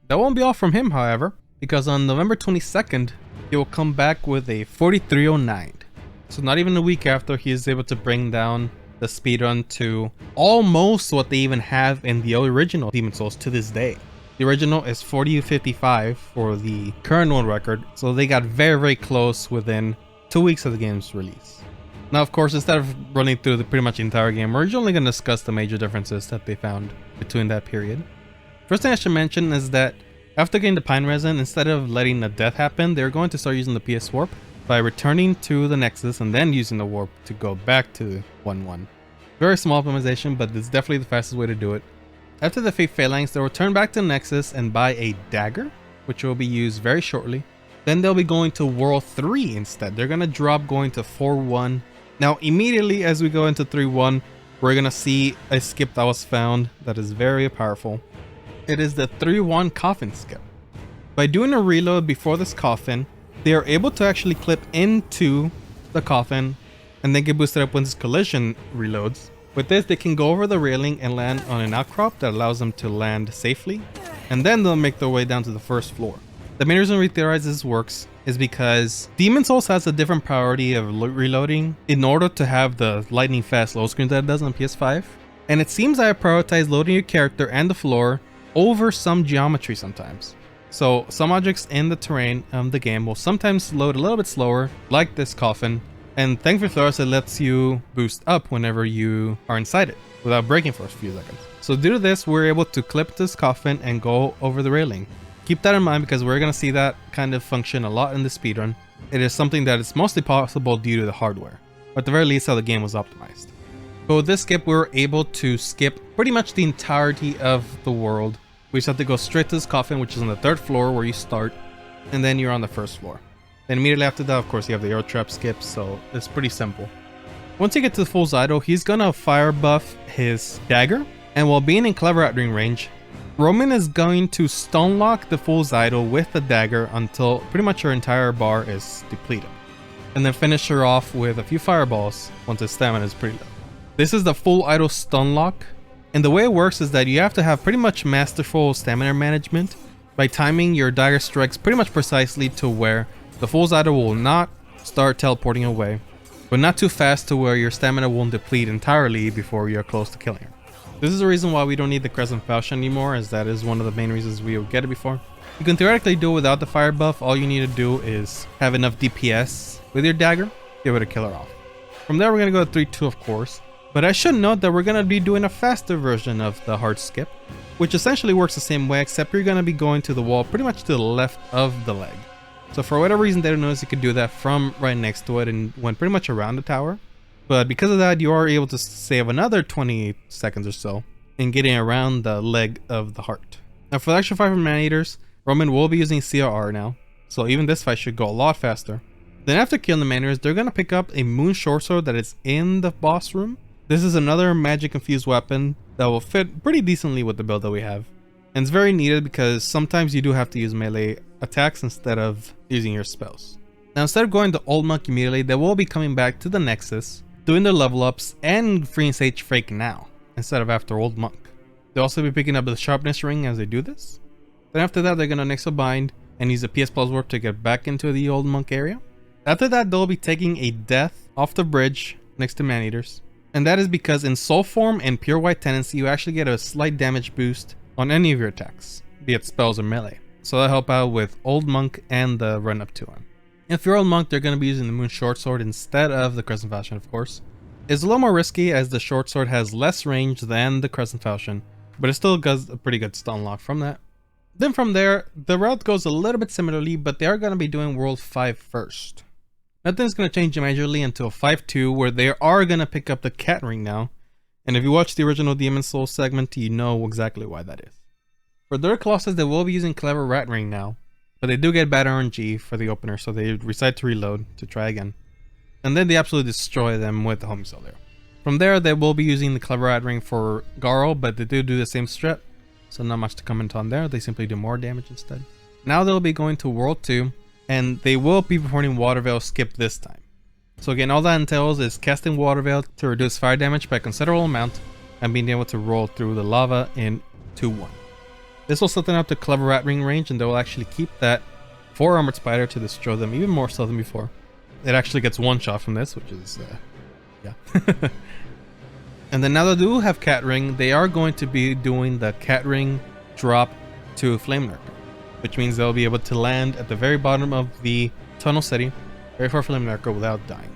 That won't be all from him, however, because on November 22nd, he will come back with a 4309. So not even a week after, he is able to bring down the speedrun to almost what they even have in the original Demon Souls to this day. The original is 40:55 for the current one record, so they got very close within 2 weeks of the game's release. Now, of course, instead of running through the pretty much entire game, we're only going to discuss the major differences that they found between that period. First thing I should mention is that after getting the Pine Resin, instead of letting the death happen, they're going to start using the PS Warp by returning to the Nexus and then using the Warp to go back to 1-1. Very small optimization, but it's definitely the fastest way to do it. After the Fate Phalanx, they'll return back to the Nexus and buy a dagger, which will be used very shortly. Then they'll be going to World 3 instead. They're going to drop going to 4-1. Now, immediately as we go into 3-1, we're going to see a skip that was found that is very powerful. It is the 3-1 coffin skip. By doing a reload before this coffin, they are able to actually clip into the coffin and then get boosted up when this collision reloads. With this, they can go over the railing and land on an outcrop that allows them to land safely, and then they'll make their way down to the first floor. The main reason we theorize this works is because Demon Souls has a different priority of reloading in order to have the lightning fast load screen that it does on PS5. And it seems I prioritize loading your character and the floor over some geometry sometimes. So some objects in the terrain of the game will sometimes load a little bit slower, like this coffin. And thankfully for us, it lets you boost up whenever you are inside it without breaking for a few seconds. So due to this, we're able to clip this coffin and go over the railing. Keep that in mind because we're going to see that kind of function a lot in the speedrun. It is something that is mostly possible due to the hardware, or at the very least how the game was optimized. But with this skip, we were able to skip pretty much the entirety of the world. We just have to go straight to this coffin, which is on the 3rd floor where you start, and then you're on the 1st floor. Then immediately after that, of course, you have the arrow trap skip, so it's pretty simple. Once you get to the full Zydo, he's gonna fire buff his dagger, and while being in clever outring range, Roman is going to stun lock the full Zydo with the dagger until pretty much her entire bar is depleted, and then finish her off with a few fireballs once his stamina is pretty low. This is the full idle stun lock, and the way it works is that you have to have pretty much masterful stamina management by timing your dagger strikes pretty much precisely to where the full Zydo will not start teleporting away, but not too fast to where your stamina won't deplete entirely before you're close to killing her. This is the reason why we don't need the Crescent Falchion anymore, as that is one of the main reasons we would get it before. You can theoretically do it without the fire buff. All you need to do is have enough DPS with your dagger, be able to kill her off. From there, we're going to go to 3-2, of course. But I should note that we're going to be doing a faster version of the hard skip, which essentially works the same way, except you're going to be going to the wall pretty much to the left of the leg. So for whatever reason they don't notice, you could do that from right next to it and went pretty much around the tower. But because of that, you are able to save another 20 seconds or so in getting around the leg of the heart. Now for the extra 5 man-eaters, Roman will be using CRR now, so even this fight should go a lot faster. Then after killing the man-eaters, they're going to pick up a moon short sword that is in the boss room. This is another magic infused weapon that will fit pretty decently with the build that we have. And it's very needed because sometimes you do have to use melee attacks instead of using your spells. Now instead of going to Old Monk immediately, they will be coming back to the Nexus, doing their level ups and freeing Sage Frake now, instead of after Old Monk. They'll also be picking up the Sharpness Ring as they do this. Then after that, they're going to Nexo Bind and use the PS Plus Warp to get back into the Old Monk area. After that, they'll be taking a death off the bridge next to Man-Eaters. And that is because in Soul Form and Pure White Tendency, you actually get a slight damage boost on any of your attacks, be it spells or melee. So that'll help out with Old Monk and the run up to him. If you're Old Monk, they're going to be using the Moon Short Sword instead of the Crescent Falchion, of course. It's a little more risky as the Short Sword has less range than the Crescent Falchion, but it still does a pretty good stun lock from that. Then from there, the route goes a little bit similarly, but they are going to be doing World 5 first. Nothing's going to change majorly until 5-2, where they are going to pick up the Cat Ring now. And if you watch the original Demon Souls segment, you know exactly why that is. For their Colossus, they will be using Clever Rat Ring now, but they do get bad RNG for the opener, so they decide to reload to try again. And then they absolutely destroy them with the Home Cell there. From there, they will be using the Clever Rat Ring for Garl, but they do the same strat, so not much to comment on there. They simply do more damage instead. Now they'll be going to World 2, and they will be performing Water Veil skip this time. So again, all that entails is casting Water Veil to reduce fire damage by a considerable amount, and being able to roll through the lava in 2-1. This will set them up to Clever Rat Ring range, and they will actually keep that for Armored Spider to destroy them even more so than before. It actually gets one shot from this, which is, yeah. And then now they do have Cat Ring, they are going to be doing the Cat Ring drop to Flame Lurker, which means they'll be able to land at the very bottom of the Tunnel City, very far from Flame Lurker without dying.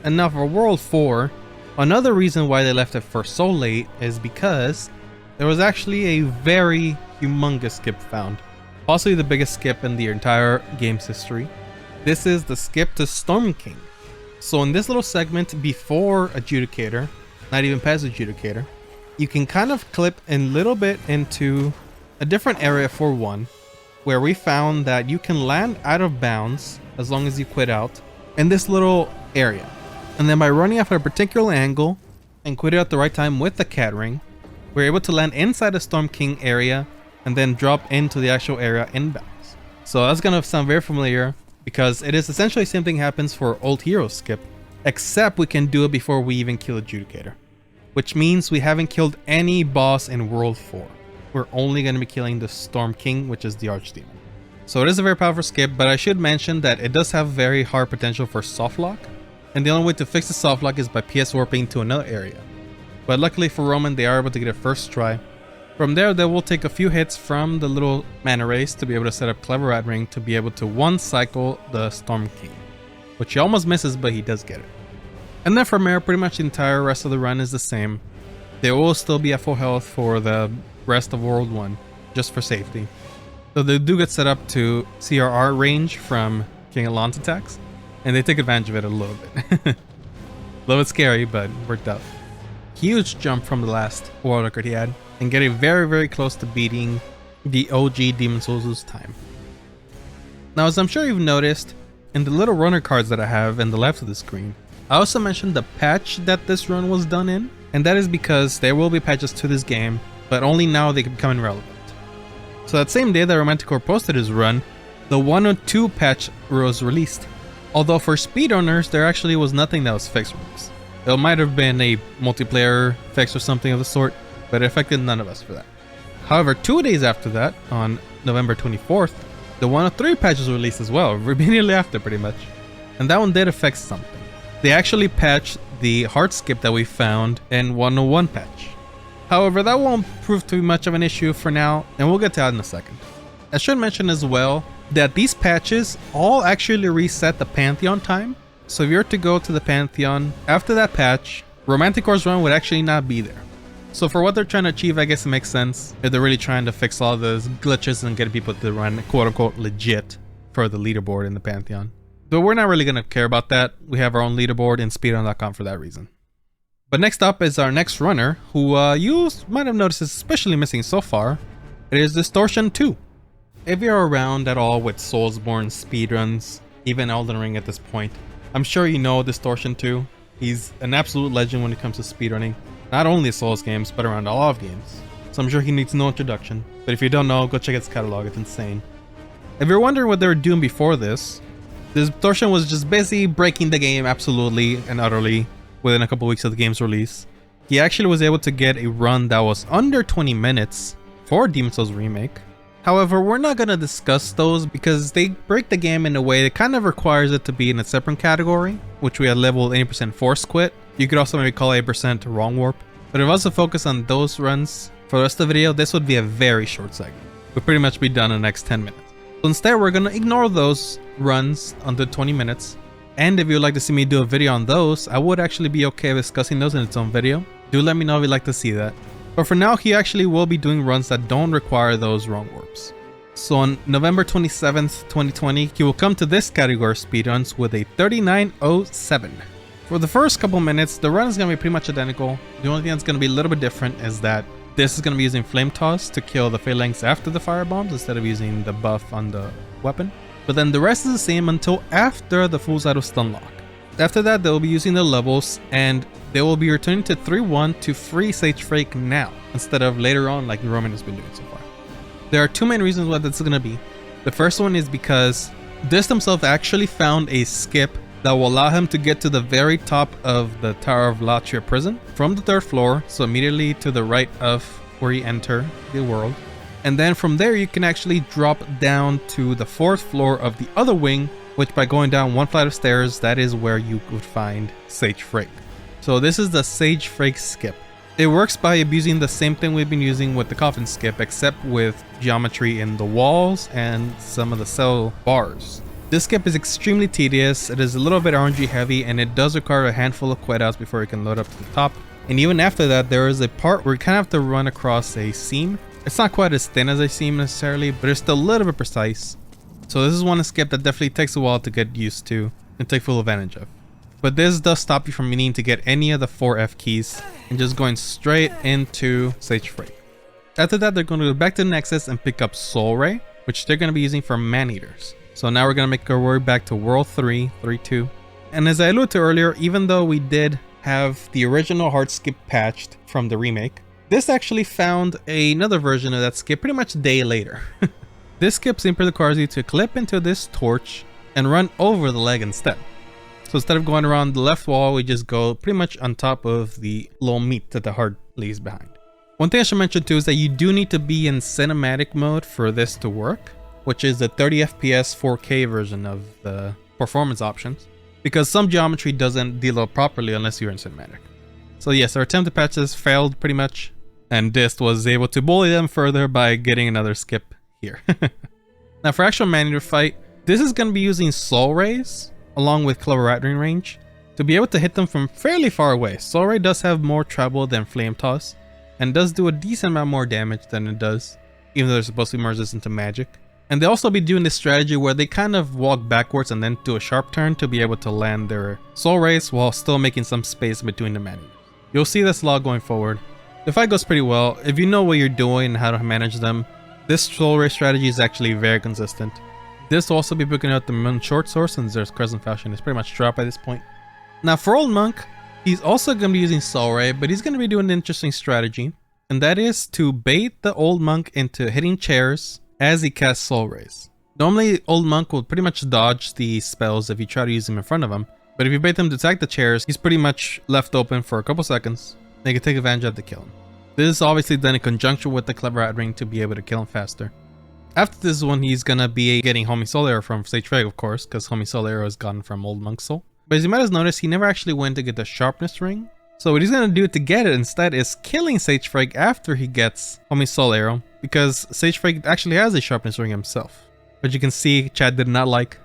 And now for World 4, another reason why they left it for so late is because there was actually a very humongous skip found. Possibly the biggest skip in the entire game's history. This is the skip to Storm King. So in this little segment before Adjudicator, not even past Adjudicator, you can kind of clip a little bit into a different area for one, where we found that you can land out of bounds as long as you quit out in this little area. And then by running off at a particular angle and quit at the right time with the Cat Ring, we're able to land inside the Storm King area and then drop into the actual area inbounds. So that's gonna sound very familiar because it is essentially the same thing happens for Old Hero skip, except we can do it before we even kill Adjudicator, which means we haven't killed any boss in World 4. We're only going to be killing the Storm King, which is the Archdemon. So it is a very powerful skip, but I should mention that it does have very hard potential for soft lock, and the only way to fix the soft lock is by PS warping to another area. But luckily for Roman, they are able to get it first try. From there, they will take a few hits from the little mana race to be able to set up Clever Rat Ring to be able to one cycle the Storm King, which he almost misses, but he does get it. And then from there, pretty much the entire rest of the run is the same. They will still be at full health for the rest of World 1, just for safety. So they do get set up to CRR range from King Alon's attacks, and they take advantage of it a little bit. A little bit scary, but worked out. Huge jump from the last world record he had, and getting very, very close to beating the OG Demon Souls' time. Now, as I'm sure you've noticed, in the little runner cards that I have in the left of the screen, I also mentioned the patch that this run was done in, and that is because there will be patches to this game, but only now they can become irrelevant. So that same day that Romanticore posted his run, the 102 patch was released. Although for speedrunners, there actually was nothing that was fixed for this. It might have been a multiplayer fix or something of the sort, but it affected none of us for that. However, 2 days after that, on November 24th, the 103 patch was released as well, immediately after pretty much. And that one did affect something. They actually patched the hard skip that we found in 101 patch. However, that won't prove to be much of an issue for now, and we'll get to that in a second. I should mention as well that these patches all actually reset the Pantheon time. So if you were to go to the Pantheon after that patch, Romanticore's run would actually not be there. So for what they're trying to achieve, I guess it makes sense if they're really trying to fix all those glitches and get people to run quote-unquote legit for the leaderboard in the Pantheon. Though we're not really going to care about that. We have our own leaderboard in speedrun.com for that reason. But next up is our next runner, who you might have noticed is especially missing so far. It is Distortion 2. If you're around at all with Soulsborne speedruns, even Elden Ring at this point, I'm sure you know Distortion 2. He's an absolute legend when it comes to speedrunning. Not only Souls games, but around a lot of games. So I'm sure he needs no introduction. But if you don't know, go check his catalog, it's insane. If you're wondering what they were doing before this, Distortion was just busy breaking the game absolutely and utterly within a couple weeks of the game's release. He actually was able to get a run that was under 20 minutes for Demon's Souls Remake. However, we're not going to discuss those because they break the game in a way that kind of requires it to be in a separate category, which we had labeled 80% force quit. You could also maybe call 8% wrong warp. But if I was to focus on those runs for the rest of the video, this would be a very short segment. We'll pretty much be done in the next 10 minutes. So instead, we're going to ignore those runs under 20 minutes. And if you'd like to see me do a video on those, I would actually be okay with discussing those in its own video. Do let me know if you'd like to see that. But for now, he actually will be doing runs that don't require those wrong warps. So on November 27th, 2020, he will come to this category of speedruns with a 39:07. For the first couple minutes, the run is going to be pretty much identical. The only thing that's going to be a little bit different is that this is going to be using Flame Toss to kill the phalanx after the fire bombs instead of using the buff on the weapon. But then the rest is the same until after the full Zyro stun lock. After that, they'll be using the levels and they will be returning to 3-1 to free Sage Frake now instead of later on like Roman has been doing so far. There are two main reasons why that's going to be. The first one is because Dist himself actually found a skip that will allow him to get to the very top of the Tower of Latria prison from the 3rd floor, so immediately to the right of where you enter the world. And then from there you can actually drop down to the 4th floor of the other wing, which by going down one flight of stairs, that is where you would find Sage Frake. So this is the Sage Frake skip. It works by abusing the same thing we've been using with the coffin skip, except with geometry in the walls and some of the cell bars. This skip is extremely tedious, it is a little bit RNG heavy, and it does require a handful of quet outs before you can load up to the top. And even after that, there is a part where you kind of have to run across a seam. It's not quite as thin as a seam necessarily, but it's still a little bit precise. So this is one skip that definitely takes a while to get used to and take full advantage of. But this does stop you from needing to get any of the 4 F keys and just going straight into Sage Frake. After that, they're going to go back to the Nexus and pick up Soul Ray, which they're going to be using for Man-Eaters. So now we're going to make our way back to World 3.3.2. And as I alluded to earlier, even though we did have the original hard skip patched from the remake, this actually found another version of that skip pretty much a day later. This skip simply requires you to clip into this torch and run over the leg instead. So instead of going around the left wall, we just go pretty much on top of the little meat that the heart leaves behind. One thing I should mention too is that you do need to be in cinematic mode for this to work, which is the 30 FPS 4K version of the performance options, because some geometry doesn't deal up properly unless you're in cinematic. So yes, our attempt to patch this failed pretty much, and Dist was able to bully them further by getting another skip here. Now for actual Man-Eater fight, this is going to be using Soul Rays along with Clever Rattling range to be able to hit them from fairly far away. Soul Ray does have more travel than Flame Toss and does do a decent amount more damage than it does, even though they're supposed to be more resistant to magic. And they also be doing this strategy where they kind of walk backwards and then do a sharp turn to be able to land their Soul Rays while still making some space between the Man-Eaters. You'll see this a lot going forward. The fight goes pretty well. If you know what you're doing and how to manage them, this Soul Ray strategy is actually very consistent. This will also be picking out the Moon Short Sword since their Crescent Falchion is pretty much dropped by this point. Now for Old Monk, he's also going to be using Soul Ray, but he's going to be doing an interesting strategy, and that is to bait the Old Monk into hitting chairs as he casts Soul Rays. Normally, Old Monk will pretty much dodge the spells if you try to use them in front of him, but if you bait them to attack the chairs, he's pretty much left open for a couple seconds. They can take advantage of to kill him. This is obviously done in conjunction with the Clever Rattling to be able to kill him faster. After this one, he's gonna be getting Homie Soul Arrow from Sage Frake, of course, because Homie Soul Arrow is gotten from Old Monk's Soul. But as you might have noticed, he never actually went to get the Sharpness Ring. So what he's gonna do to get it instead is killing Sage Frake after he gets Homie Soul Arrow, because Sage Frake actually has a Sharpness Ring himself, which you can see Chad did not like.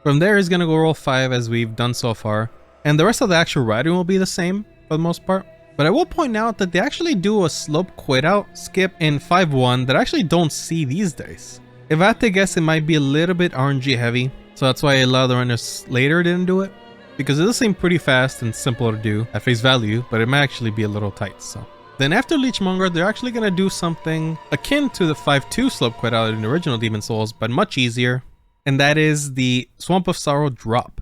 From there, he's gonna go roll 5 as we've done so far, and the rest of the actual riding will be the same for the most part. But I will point out that they actually do a slope quit out skip in 5.1 that I actually don't see these days. If I had to guess, it might be a little bit RNG heavy, So that's why a lot of the runners later didn't do it, because it does seem pretty fast and simple to do at face value, but it might actually be a little tight. So then after Leechmonger, they're actually going to do something akin to the 5-2 slope quit out in the original Demon Souls, but much easier, and that is the Swamp of Sorrow drop.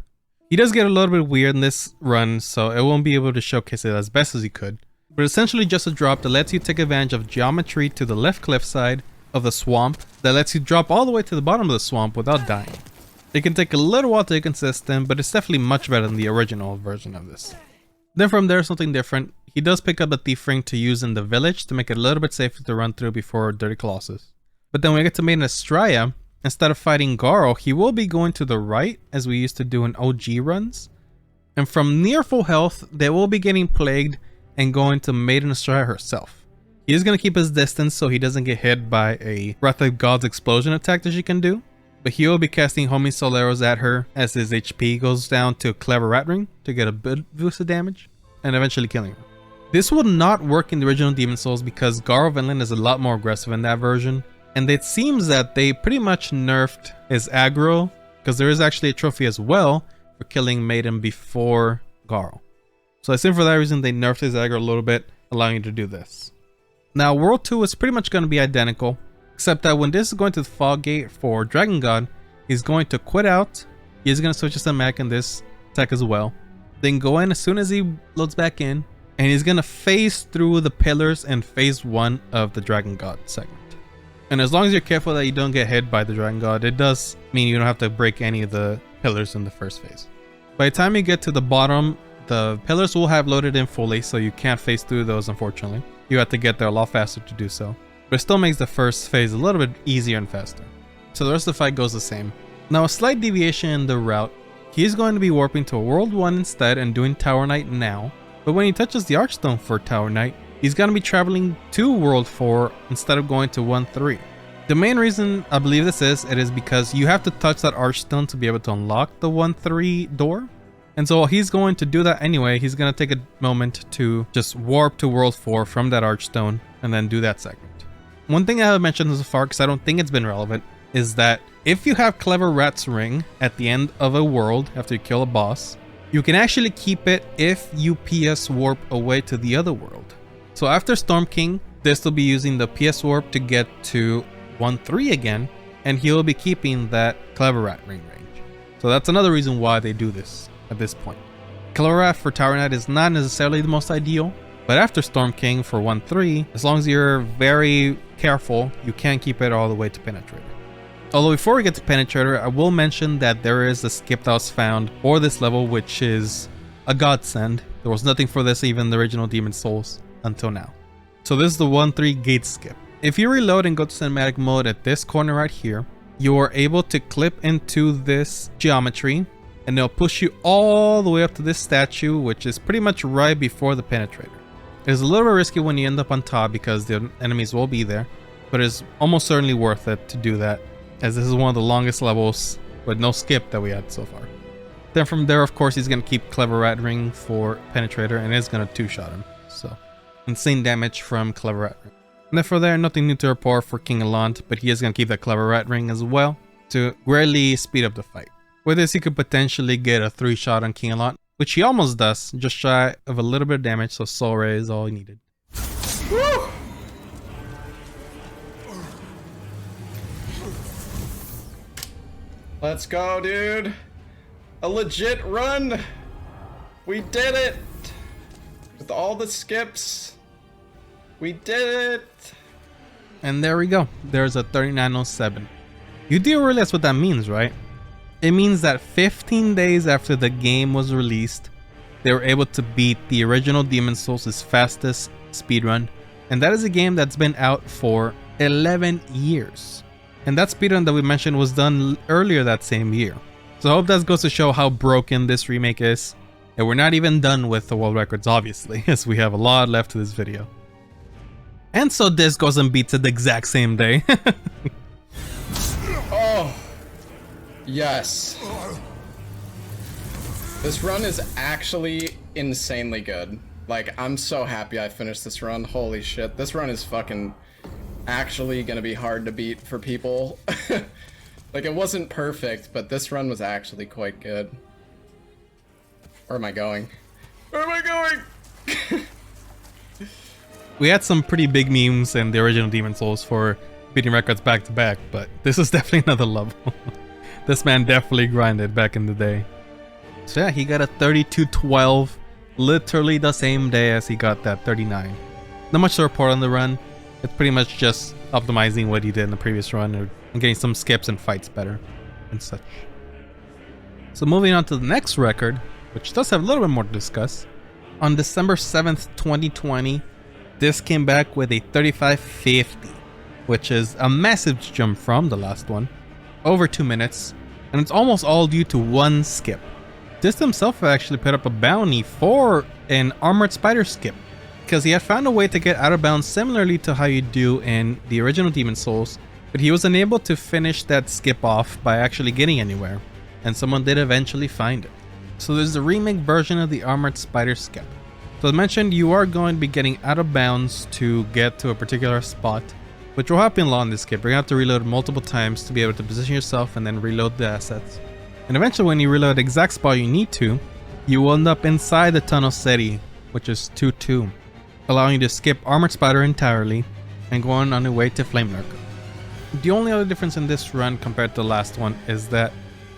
He does get a little bit weird in this run, so it won't be able to showcase it as best as he could, but essentially just a drop that lets you take advantage of geometry to the left cliff side of the swamp that lets you drop all the way to the bottom of the swamp without dying. It can take a little while to get consistent, but it's definitely much better than the original version of this. Then from there, something different. He does pick up the Thief Ring to use in the village to make it a little bit safer to run through before Dirty Colossus. But then when we get to Maiden Estrella, instead of fighting Garo, he will be going to the right as we used to do in OG runs. And from near full health, they will be getting plagued and going to Maiden Estrella herself. He is going to keep his distance so he doesn't get hit by a Wrath of God's explosion attack that she can do. But he will be casting Homing Soul Arrows at her as his HP goes down to Clever Rat Ring to get a bit boost of damage, and eventually killing her. This will not work in the original Demon Souls because Garo Vinland is a lot more aggressive in that version, and it seems that they pretty much nerfed his aggro, because there is actually a trophy as well for killing Maiden before Garo. So I think for that reason they nerfed his aggro a little bit, allowing you to do this. Now World 2 is pretty much going to be identical, except that when this is going to the Fog Gate for Dragon God, he's going to quit out, he's going to switch to Semac in this tech as well, then go in as soon as he loads back in, and he's going to phase through the pillars in phase 1 of the Dragon God segment. And as long as you're careful that you don't get hit by the Dragon God, it does mean you don't have to break any of the pillars in the first phase. By the time you get to the bottom, the pillars will have loaded in fully, so you can't phase through those unfortunately. You have to get there a lot faster to do so. But it still makes the first phase a little bit easier and faster. So the rest of the fight goes the same. Now a slight deviation in the route. He's going to be warping to World 1 instead and doing Tower Knight now. But when he touches the Archstone for Tower Knight, he's going to be traveling to World 4 instead of going to 1-3. The main reason I believe this is, it is because you have to touch that Archstone to be able to unlock the 1-3 door. And so while he's going to do that anyway, he's going to take a moment to just warp to World 4 from that Archstone and then do that segment. One thing I haven't mentioned so far, because I don't think it's been relevant, is that if you have Clever Rat's Ring at the end of a world after you kill a boss, you can actually keep it if you PS warp away to the other world. So after Storm King, this will be using the PS warp to get to 1-3 again, and he'll be keeping that Clever Rat Ring range. So that's another reason why they do this at this point. Clever Rat for Tower Knight is not necessarily the most ideal, but after Storm King for 1-3, as long as you're very careful, you can keep it all the way to Penetrator. Although before we get to Penetrator, I will mention that there is a skip that was found for this level, which is a godsend. There was nothing for this even in the original Demon Souls until now. So this is the 1-3 gate skip. If you reload and go to cinematic mode at this corner right here, you are able to clip into this geometry, and it'll push you all the way up to this statue, which is pretty much right before the Penetrator. It is a little bit risky when you end up on top because the enemies will be there, but it's almost certainly worth it to do that, as this is one of the longest levels with no skip that we had so far. Then from there, of course, he's going to keep Clever Rat Ring for Penetrator, and it's going to two-shot him. So, insane damage from Clever Rat Ring. And then from there, nothing new to report for King Allant, but he is going to keep that Clever Rat Ring as well to greatly speed up the fight. With this, he could potentially get a 3-shot on King Allant, which he almost does, just shy of a little bit of damage, so Soul Ray is all he needed. Woo! Let's go, dude. A legit run. We did it. With all the skips. We did it. And there we go. There's a 3907. You do realize what that means, right? It means that 15 days after the game was released, they were able to beat the original Demon Souls' fastest speedrun. And that is a game that's been out for 11 years. And that speedrun that we mentioned was done earlier that same year. So I hope that goes to show how broken this remake is. And we're not even done with the world records, obviously, as we have a lot left to this video. And so this goes and beats it the exact same day. Oh, yes. This run is actually insanely good. Like, I'm so happy I finished this run. Holy shit. This run is fucking actually gonna be hard to beat for people. Like, it wasn't perfect, but this run was actually quite good. Where am I going? Where am I going? We had some pretty big memes in the original Demon Souls for beating records back to back, but this is definitely another level. This man definitely grinded back in the day. So yeah, he got a 32-12, literally the same day as he got that 39. Not much to report on the run. It's pretty much just optimizing what he did in the previous run and getting some skips and fights better and such. So moving on to the next record, which does have a little bit more to discuss. On December 7th, 2020, this came back with a 3550, which is a massive jump from the last one, over 2 minutes, and it's almost all due to one skip. This himself actually put up a bounty for an armored spider skip, because he had found a way to get out of bounds similarly to how you do in the original Demon Souls, but he was unable to finish that skip off by actually getting anywhere, and someone did eventually find it. So there's a remake version of the armored spider skip. So as mentioned, you are going to be getting out of bounds to get to a particular spot, which will happen a lot in this skip. You're going to have to reload multiple times to be able to position yourself and then reload the assets. And eventually when you reload the exact spot you need to, you will end up inside the tunnel city, which is 2-2, allowing you to skip armored spider entirely and go on your way to Flame Lurker. The only other difference in this run compared to the last one is that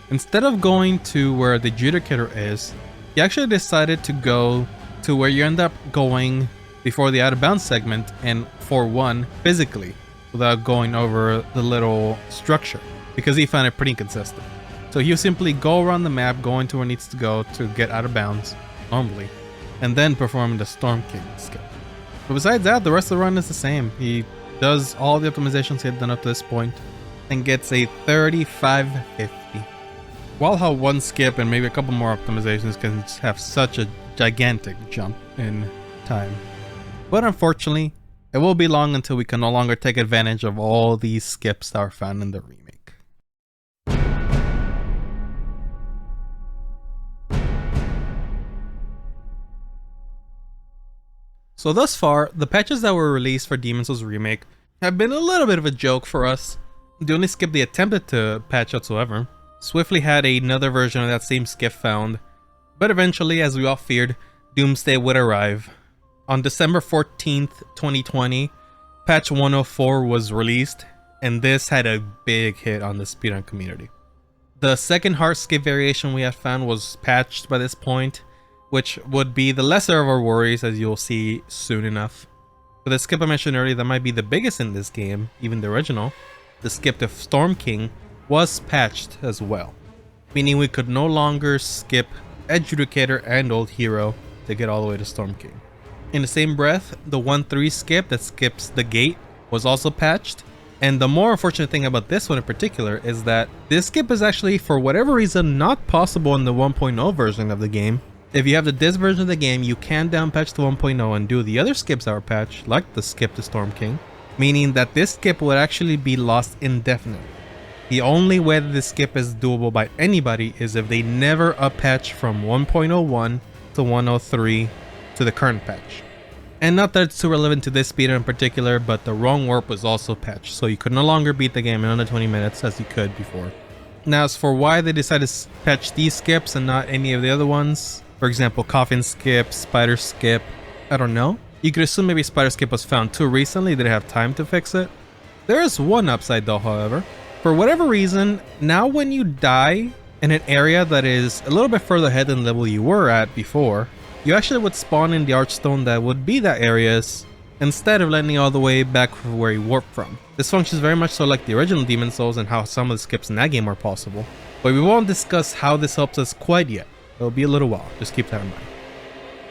instead of going to where the Judicator is, you actually decided to go to where you end up going before the out of bounds segment in 4-1 physically, without going over the little structure, because he found it pretty inconsistent. So he'll simply go around the map, going to where he needs to go to get out of bounds normally, and then perform the Storm King skip. But besides that, the rest of the run is the same. He does all the optimizations he had done up to this point and gets a 3550. While how one skip and maybe a couple more optimizations can have such a gigantic jump in time. But unfortunately, it will be long until we can no longer take advantage of all these skips that are found in the remake. So thus far, the patches that were released for Demon Souls Remake have been a little bit of a joke for us. The only skip they attempted to patch whatsoever. Swiftly had another version of that same skip found, but eventually, as we all feared, Doomsday would arrive. On December 14th, 2020, patch 104 was released, and this had a big hit on the speedrun community. The second heart skip variation we had found was patched by this point, which would be the lesser of our worries, as you'll see soon enough. For the skip I mentioned earlier that might be the biggest in this game, even the original, the skip to Storm King, was patched as well, meaning we could no longer skip Adjudicator and Old Hero to get all the way to Storm King. In the same breath, the 1-3 skip that skips the gate was also patched, and the more unfortunate thing about this one in particular is that this skip is actually, for whatever reason, not possible in the 1.0 version of the game. If you have the disc version of the game, you can downpatch the 1.0 and do the other skips that were patched, like the skip to Storm King, meaning that this skip would actually be lost indefinitely. The only way that this skip is doable by anybody is if they never uppatch from 1.01 to 103 to the current patch. And not that it's too relevant to this speedrun in particular, but the wrong warp was also patched, so you could no longer beat the game in under 20 minutes as you could before. Now, as for why they decided to patch these skips and not any of the other ones, for example, Coffin Skip, Spider Skip, I don't know. You could assume maybe Spider Skip was found too recently, they didn't have time to fix it. There is one upside though, however. For whatever reason, now when you die in an area that is a little bit further ahead than the level you were at before, you actually would spawn in the Archstone that would be that area's, instead of landing all the way back where you warped from. This functions very much so like the original Demon Souls and how some of the skips in that game are possible. But we won't discuss how this helps us quite yet. It'll be a little while, just keep that in mind.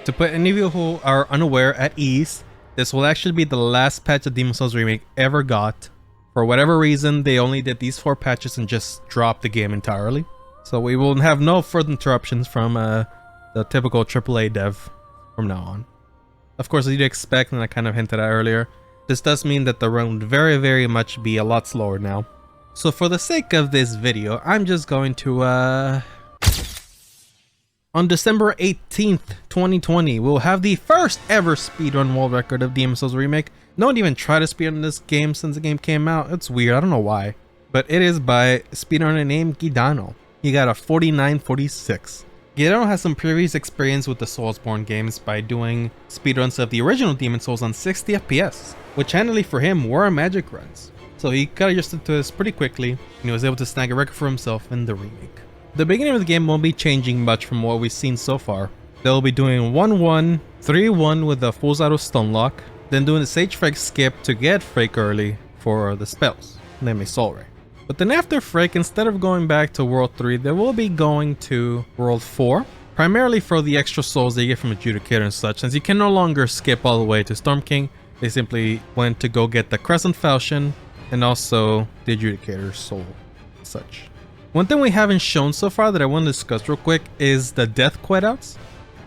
To put any of you who are unaware at ease, this will actually be the last patch that Demon Souls Remake ever got. For whatever reason, they only did these 4 patches and just dropped the game entirely. So we will have no further interruptions from the typical AAA dev from now on. Of course, as you'd expect, and I kind of hinted at earlier, this does mean that the run would very much be a lot slower now. So for the sake of this video, I'm just going to on December 18th, 2020, we'll have the first ever speedrun world record of Demon Souls Remake. No one even tried to speedrun this game since the game came out. It's weird, I don't know why. but it is by a speedrunner named Gidano. He got a 49.46. Gidano has some previous experience with the Soulsborne games by doing speedruns of the original Demon Souls on 60 FPS, which handily for him were magic runs. So he got adjusted to this pretty quickly, and he was able to snag a record for himself in the remake. The beginning of the game won't be changing much from what we've seen so far. They'll be doing 1-1, 3-1 with the Full Auto Stunlock, then doing the Sage Frag skip to get Frake early for the spells, namely Soul Ray. But then after Frake, instead of going back to World 3, they will be going to World 4, primarily for the extra souls they get from Adjudicator and such. Since you can no longer skip all the way to Storm King, they simply went to go get the Crescent Falchion and also the Adjudicator's soul and such. One thing we haven't shown so far that I want to discuss real quick is the death quitouts.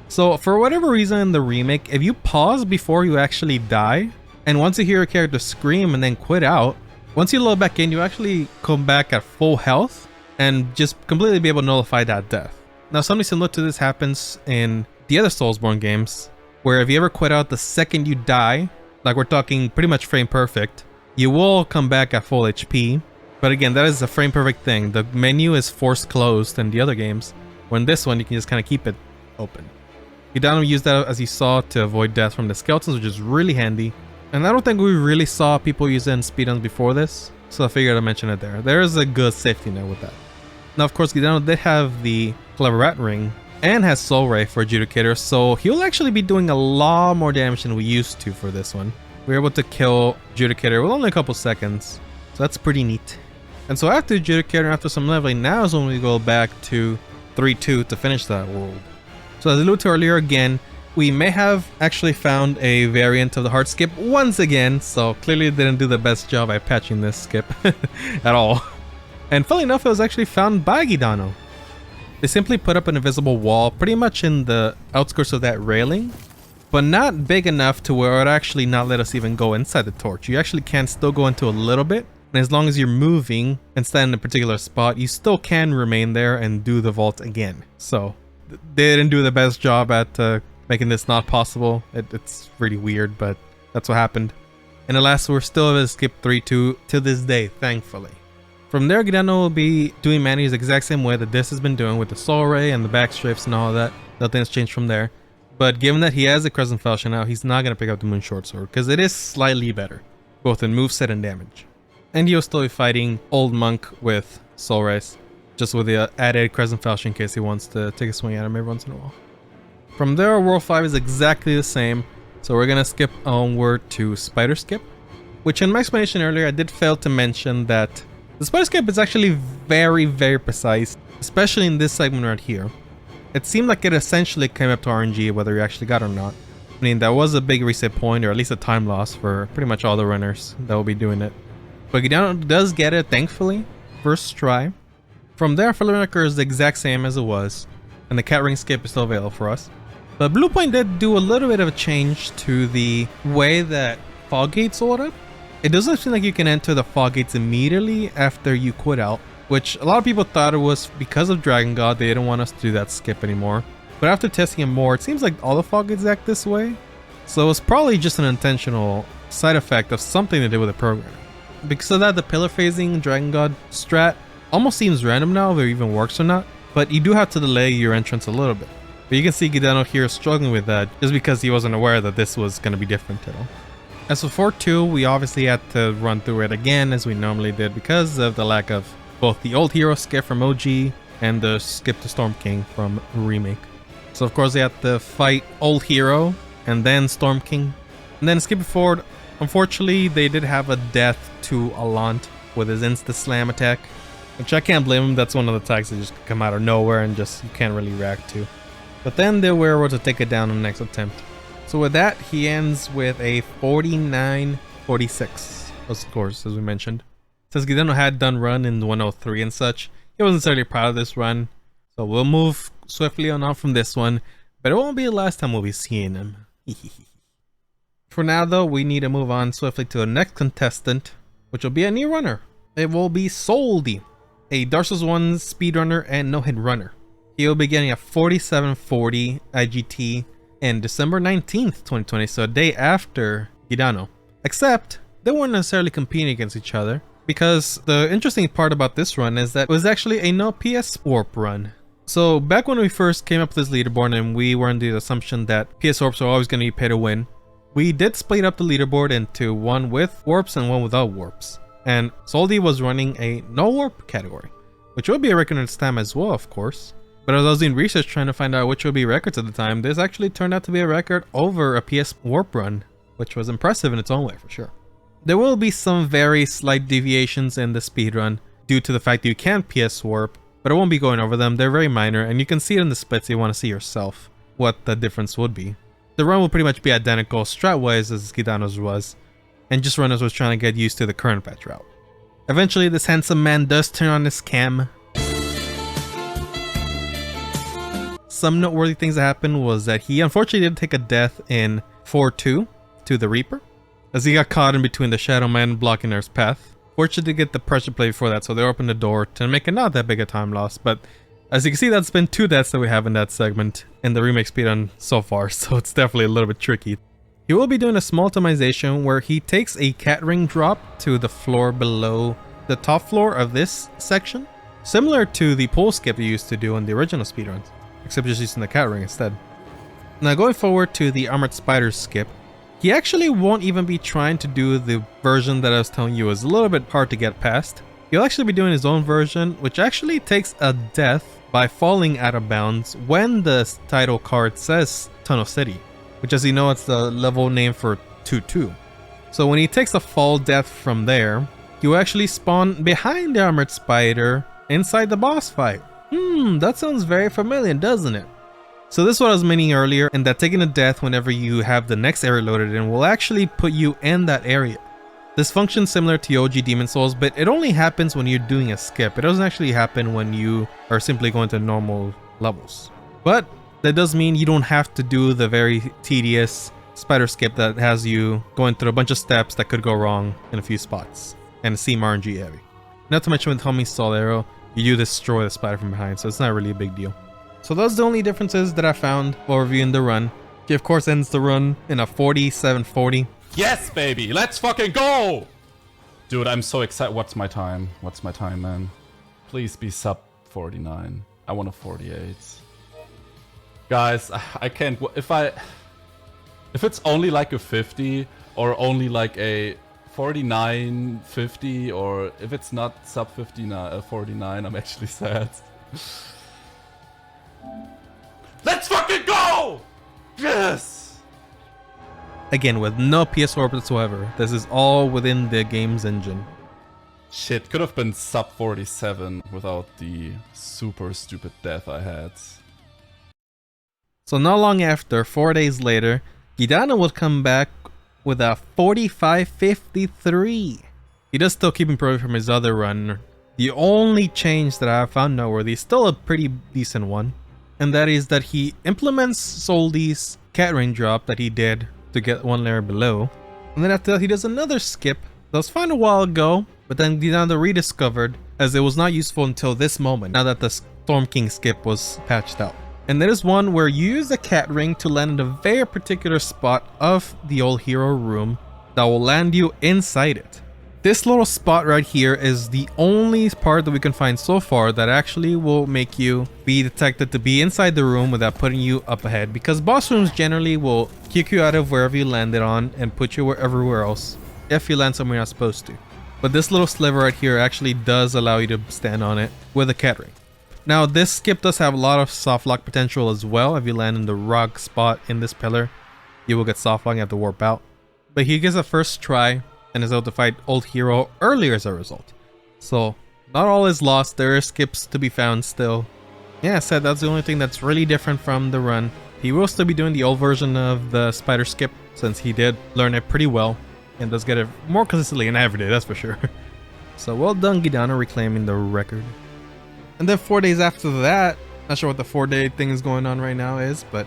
So for whatever reason in the remake, if you pause before you actually die, and once you hear a character scream and then quit out, once you load back in, you actually come back at full health and just completely be able to nullify that death. Now, something similar to this happens in the other Soulsborne games, where if you ever quit out the second you die, like we're talking pretty much frame perfect, you will come back at full HP. But again, that is a frame perfect thing. The menu is forced closed in the other games, when this one, you can just kind of keep it open. Gidano used that, as you saw, to avoid death from the skeletons, which is really handy. And I don't think we really saw people use it in speedruns before this, so I figured I'd mention it there. There is a good safety net with that. Now, of course, Gidano did have the Clever Rat Ring and has Soul Ray for Adjudicator, so he'll actually be doing a lot more damage than we used to for this one. We were able to kill Adjudicator with only a couple seconds, so that's pretty neat. And so after Adjudicator, after some leveling, now is when we go back to 3-2 to finish that world. So as I alluded to earlier, again, we may have actually found a variant of the hard skip once again, so clearly didn't do the best job at patching this skip at all. And funnily enough, it was actually found by Gidano. They simply put up an invisible wall pretty much in the outskirts of that railing, but not big enough to where it would actually not let us even go inside the torch. You actually can still go into a little bit, and as long as you're moving and stand in a particular spot, you still can remain there and do the vault again. So they didn't do the best job at making this not possible. It's really weird, but that's what happened. And alas, we're still able to skip 3-2 to this day, thankfully. From there, Gidano will be doing Manny's the exact same way that this has been doing with the Soul Ray and the back strafes and all that. Nothing has changed from there. But given that he has the Crescent Falchion now, he's not going to pick up the Moon Short Sword, because it is slightly better, both in moveset and damage. And he'll still be fighting Old Monk with Soul Rays, just with the added Crescent Falchion in case he wants to take a swing at him every once in a while. From there, World 5 is exactly the same, so we're going to skip onward to Spider Skip, which in my explanation earlier, I did fail to mention that the Spider Skip is actually very, very precise, especially in this segment right here. It seemed like it essentially came up to RNG whether you actually got it or not. I mean, that was a big reset point, or at least a time loss for pretty much all the runners that will be doing it. But Gidano does get it, thankfully, first try. From there, Romanticore is the exact same as it was, and the Cat Ring Skip is still available for us. But Bluepoint did do a little bit of a change to the way that Fog Gates load up. It doesn't seem like you can enter the Fog Gates immediately after you quit out, which a lot of people thought it was because of Dragon God. They didn't want us to do that skip anymore. But after testing it more, it seems like all the Fog Gates act this way. So it was probably just an intentional side effect of something to do with the programming. Because of that, the pillar phasing Dragon God strat almost seems random now, whether it even works or not. But you do have to delay your entrance a little bit. But you can see Gidano here struggling with that just because he wasn't aware that this was going to be different at all. As for 4-2, we obviously had to run through it again as we normally did because of the lack of both the old hero skip from OG and the skip to Storm King from Remake. So of course they had to fight old hero and then Storm King. And then skip forward, unfortunately they did have a death to Alant with his insta slam attack, which I can't blame him. That's one of the attacks that just come out of nowhere and just you can't really react to. But then they were able to take it down in the next attempt. So with that, he ends with a 49.46 of scores, as we mentioned. Since Gidano had done run in 103 and such, he wasn't necessarily proud of this run. So we'll move swiftly on from this one, but it won't be the last time we'll be seeing him. For now though, we need to move on swiftly to the next contestant, which will be a new runner. It will be Soldi, a Dark Souls 1 speedrunner and no-hit runner. He will be getting a 47.40 IGT in December 19th, 2020, so a day after Gidano. Except, they weren't necessarily competing against each other. because the interesting part about this run is that it was actually a no PS warp run. So back when we first came up with this leaderboard and we were under the assumption that PS warps are always going to be pay to win, we did split up the leaderboard into one with warps and one without warps. And Soldi was running a no warp category, which would be a record at its time as well, of course. But as I was doing research trying to find out which would be records at the time, this actually turned out to be a record over a PS warp run, which was impressive in its own way for sure. There will be some very slight deviations in the speedrun due to the fact that you can PS warp, but I won't be going over them. They're very minor, and you can see it in the splits if you want to see yourself what the difference would be. The run will pretty much be identical strat-wise as Gidano's was, and just runners was trying to get used to the current patch route. Eventually, this handsome man does turn on his cam. Some noteworthy things that happened was that he unfortunately did take a death in 4-2 to the Reaper, as he got caught in between the Shadow Man blocking their path. Fortunate to get the pressure play before that, so they opened the door to make it not that big a time loss, but as you can see, that's been 2 deaths that we have in that segment in the remake speedrun so far, so it's definitely a little bit tricky. He will be doing a small optimization where he takes a cat ring drop to the floor below the top floor of this section, similar to the pole skip you used to do in the original speedruns, except just using the cat ring instead. Now going forward to the armored spider skip, he actually won't even be trying to do the version that I was telling you is a little bit hard to get past. He'll actually be doing his own version, which actually takes a death by falling out of bounds when the title card says Tunnel City, which, as you know, it's the level name for 2-2. So when he takes a fall death from there, he will actually spawn behind the armored spider inside the boss fight. That sounds very familiar, doesn't it? So this is what I was meaning earlier, and that taking a death whenever you have the next area loaded in will actually put you in that area. This functions similar to OG Demon Souls, but it only happens when you're doing a skip. It doesn't actually happen when you are simply going to normal levels. But that does mean you don't have to do the very tedious spider skip that has you going through a bunch of steps that could go wrong in a few spots, and seem RNG heavy. Not to mention with homing Sol Arrow, you do destroy the spider from behind, so it's not really a big deal. So those are the only differences that I found while reviewing the run. He of course ends the run in a 47-40. Yes, baby, let's fucking go! Dude, I'm so excited. What's my time? What's my time, man? Please be sub 49. I want a 48. Guys, I can't. If it's only like a 50 or only like a 49, 50, or if it's not sub 59, 49, I'm actually sad. Let's fucking go! Yes! Again, with no PS warp whatsoever. This is all within the game's engine. Shit, could have been sub 47 without the super stupid death I had. So not long after, 4 days later, Gidano would come back with a 45-53. He does still keep improving from his other run. The only change that I found noteworthy is still a pretty decent one, and that is that he implements Soldi's cat ring drop that he did to get one layer below, and then after that he does another skip that was found a while ago, but then Gidano rediscovered as it was not useful until this moment, now that the Storm King skip was patched out. And that is one where you use the cat ring to land in a very particular spot of the old hero room that will land you inside it. This little spot right here is the only part that we can find so far that actually will make you be detected to be inside the room without putting you up ahead, because boss rooms generally will kick you out of wherever you landed on and put you everywhere else if you land somewhere you're not supposed to. But this little sliver right here actually does allow you to stand on it with a cat ring. Now this skip does have a lot of soft lock potential as well. If you land in the rock spot in this pillar, you will get soft lock and have to warp out. But he gets a first try and is able to fight old hero earlier as a result. So not all is lost, there are skips to be found still. Yeah, I said that's the only thing that's really different from the run. He will still be doing the old version of the spider skip since he did learn it pretty well and does get it more consistently than every day, that's for sure. So well done Gidano, reclaiming the record. And then 4 days after that, not sure what the 4-day thing is going on right now is, but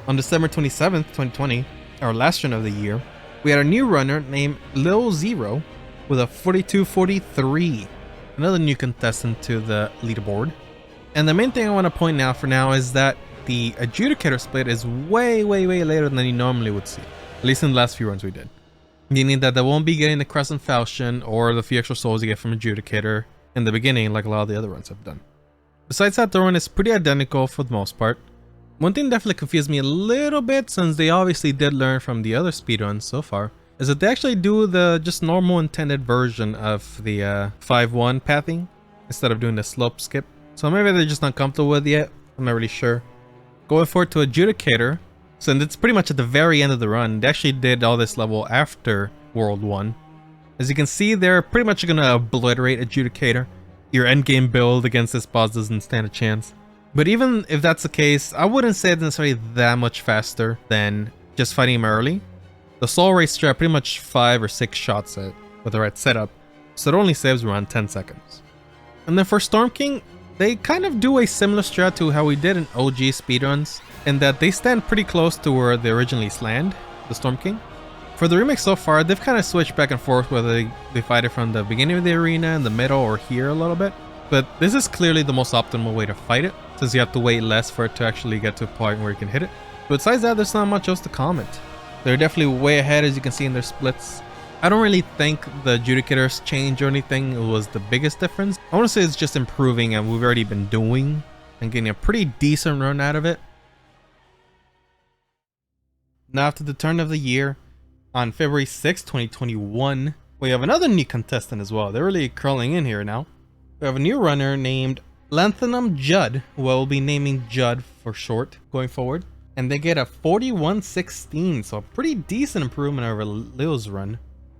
on December 27th, 2020, our last run of the year, we had a new runner named Lil Zero with a 42-43, another new contestant to the leaderboard. And the main thing I want to point out for now is that the adjudicator split is way later than you normally would see, at least in the last few runs we did. meaning that they won't be getting the Crescent Falchion or the few extra souls you get from Adjudicator in the beginning like a lot of the other runs have done. Besides that, the run is pretty identical for the most part. One thing definitely confused me a little bit, since they obviously did learn from the other speedruns so far, is that they actually do the just normal intended version of the 5-1 pathing instead of doing the slope skip. So maybe they're just not comfortable with it yet. I'm not really sure. Going forward to Adjudicator, so it's pretty much at the very end of the run. They actually did all this level after World 1. As you can see, they're pretty much going to obliterate Adjudicator. Your endgame build against this boss doesn't stand a chance. But even if that's the case, I wouldn't say it's necessarily that much faster than just fighting him early. The Soul Ray strat pretty much 5 or 6 shots at with the right setup, so it only saves around 10 seconds. And then for Storm King, they kind of do a similar strat to how we did in OG speedruns, in that they stand pretty close to where they originally land, the Storm King. For the remake so far, they've kind of switched back and forth whether they fight it from the beginning of the arena, in the middle, or here a little bit. But this is clearly the most optimal way to fight it, since you have to wait less for it to actually get to a point where you can hit it. But besides that, there's not much else to comment. They're definitely way ahead, as you can see in their splits. I don't really think the Adjudicator's change or anything was the biggest difference. I want to say it's just improving, and we've already been doing and getting a pretty decent run out of it. Now, after the turn of the year, on February 6, 2021, we have another new contestant as well. They're really curling in here now. We have a new runner named Lanthanum Judd, who I will be naming Judd for short going forward. And they get a 41-16, so a pretty decent improvement over Leo's run.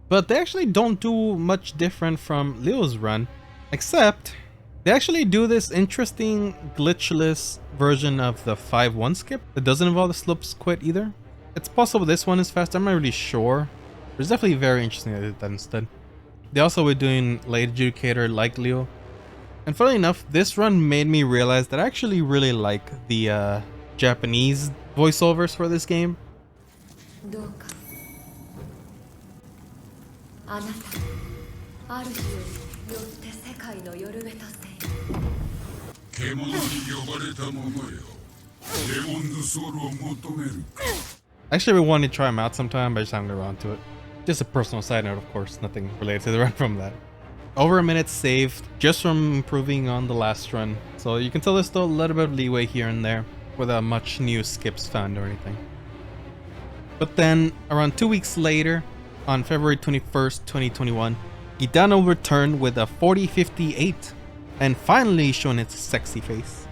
But they actually don't do much different from Leo's run, except they actually do this interesting glitchless version of the 5-1 skip that doesn't involve the slopes quit either. It's possible this one is faster, I'm not really sure. But it's definitely very interesting that they did that instead. They also were doing late Adjudicator like Leo. And funnily enough, this run made me realize that I actually really like the Japanese voiceovers for this game. Actually, we wanted to try them out sometime, but I just haven't got around to it. Just a personal side note, of course, nothing related to the run from that. Over a minute saved just from improving on the last run, so you can tell there's still a little bit of leeway here and there without much new skips found or anything. But then, around 2 weeks later, on February 21st, 2021, Gidano returned with a 40-58 and finally shown its sexy face.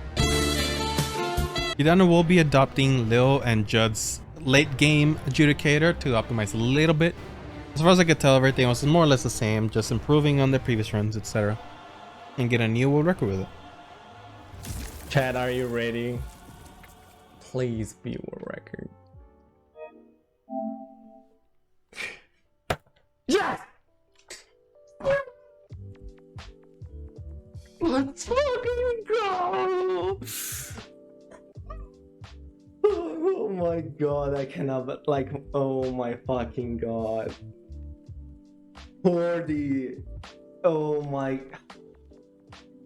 Gidano will be adopting Leo and Judd's late game Adjudicator to optimize a little bit. As far as I could tell, everything was more or less the same, just improving on the previous runs, etc. And get a new world record with it. Chad, are you ready? Please be world record. Yes! Let's fucking go! Oh my god, I cannot, like, oh my fucking god. 40. Oh my,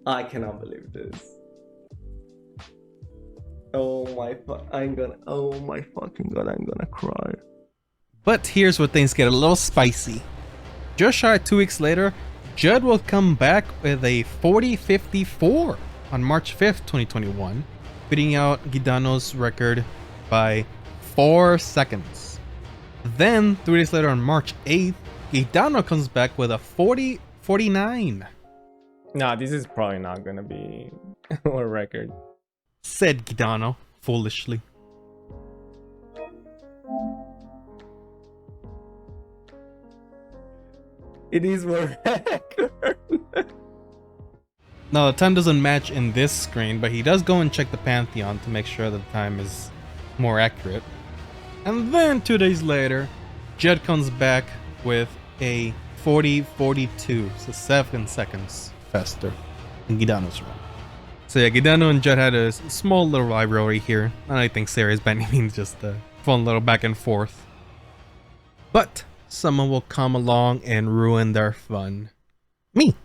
I cannot believe this. Oh my oh my fucking god, I'm gonna cry. But here's where things get a little spicy. Just shy of 2 weeks later, Judd will come back with a 40-54 on March 5th, 2021, beating out Gidano's record by 4 seconds. Then, 3 days later on March 8th, Gidano comes back with a 40-49. Nah, this is probably not gonna be a record, said Gidano foolishly. It is a record. Now, the time doesn't match in this screen, but he does go and check the Pantheon to make sure that the time is more accurate. And then 2 days later, Judd comes back with a 40-42, so 7 seconds faster than Gidano's run. So yeah, Gidano and Judd had a small little rivalry here. Not anything serious by any means, just a fun little back and forth. But someone will come along and ruin their fun. Me!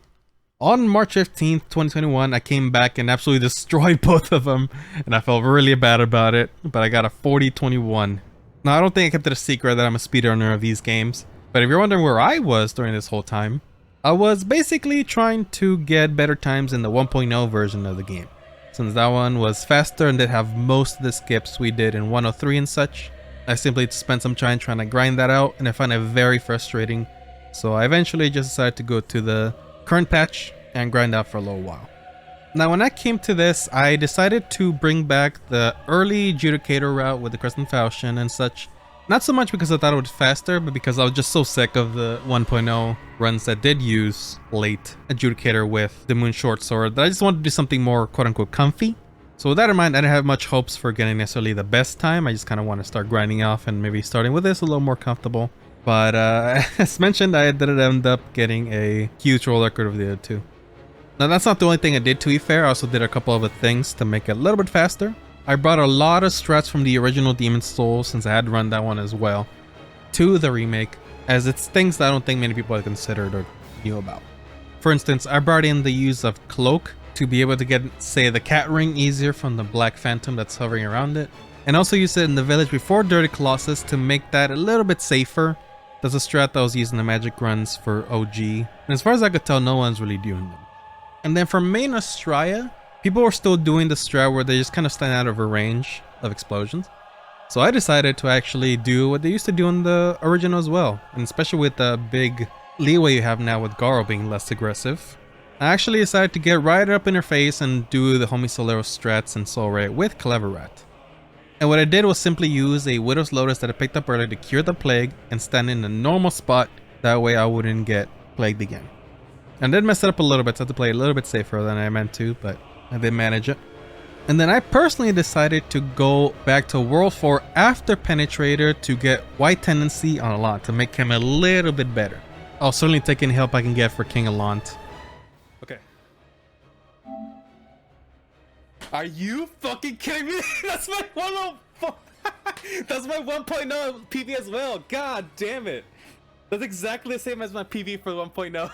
On March 15th, 2021, I came back and absolutely destroyed both of them, and I felt really bad about it, but I got a 40-21. Now, I don't think I kept it a secret that I'm a speedrunner of these games, But if you're wondering where I was during this whole time, I was basically trying to get better times in the 1.0 version of the game. Since that one was faster and did have most of the skips we did in 103 and such, I simply spent some time trying to grind that out, and I found it very frustrating. So I eventually just decided to go to the current patch and grind out for a little while. Now when I came to this, I decided to bring back the early adjudicator route with the Crescent Falchion and such. Not so much because I thought it was faster, but because I was just so sick of the 1.0 runs that did use late adjudicator with the Moon Short Sword that I just wanted to do something more quote-unquote comfy. So with that in mind, I didn't have much hopes for getting necessarily the best time. I just kind of want to start grinding off and maybe starting with this a little more comfortable. But as mentioned, I did end up getting a huge world record of the other two. Now that's not the only thing I did, to be fair. I also did a couple other things to make it a little bit faster. I brought a lot of strats from the original Demon's Souls, since I had run that one as well, to the remake, as it's things that I don't think many people have considered or knew about. For instance, I brought in the use of Cloak to be able to get, say, the cat ring easier from the Black Phantom that's hovering around it, and also used it in the village before Dirty Colossus to make that a little bit safer. That's a strat that was used in the magic runs for OG, and as far as I could tell, no one's really doing them. And then for main Australia, people were still doing the strat where they just kind of stand out of a range of explosions. So I decided to actually do what they used to do in the original as well, and especially with the big leeway you have now with Garo being less aggressive. I actually decided to get right up in her face and do the Homie Solero strats and Soul Ray with Clever Rat. And what I did was simply use a Widow's Lotus that I picked up earlier to cure the plague and stand in a normal spot, that way I wouldn't get plagued again. I did mess it up a little bit, so I had to play a little bit safer than I meant to, but I did manage it. And then I personally decided to go back to World 4 after Penetrator to get White Tendency on Allant to make him a little bit better. I'll certainly take any help I can get for King Allant. Okay. Are you fucking kidding me? That's my 1.0. That's my 1.0 PV as well. God damn it. That's exactly the same as my PV for 1.0.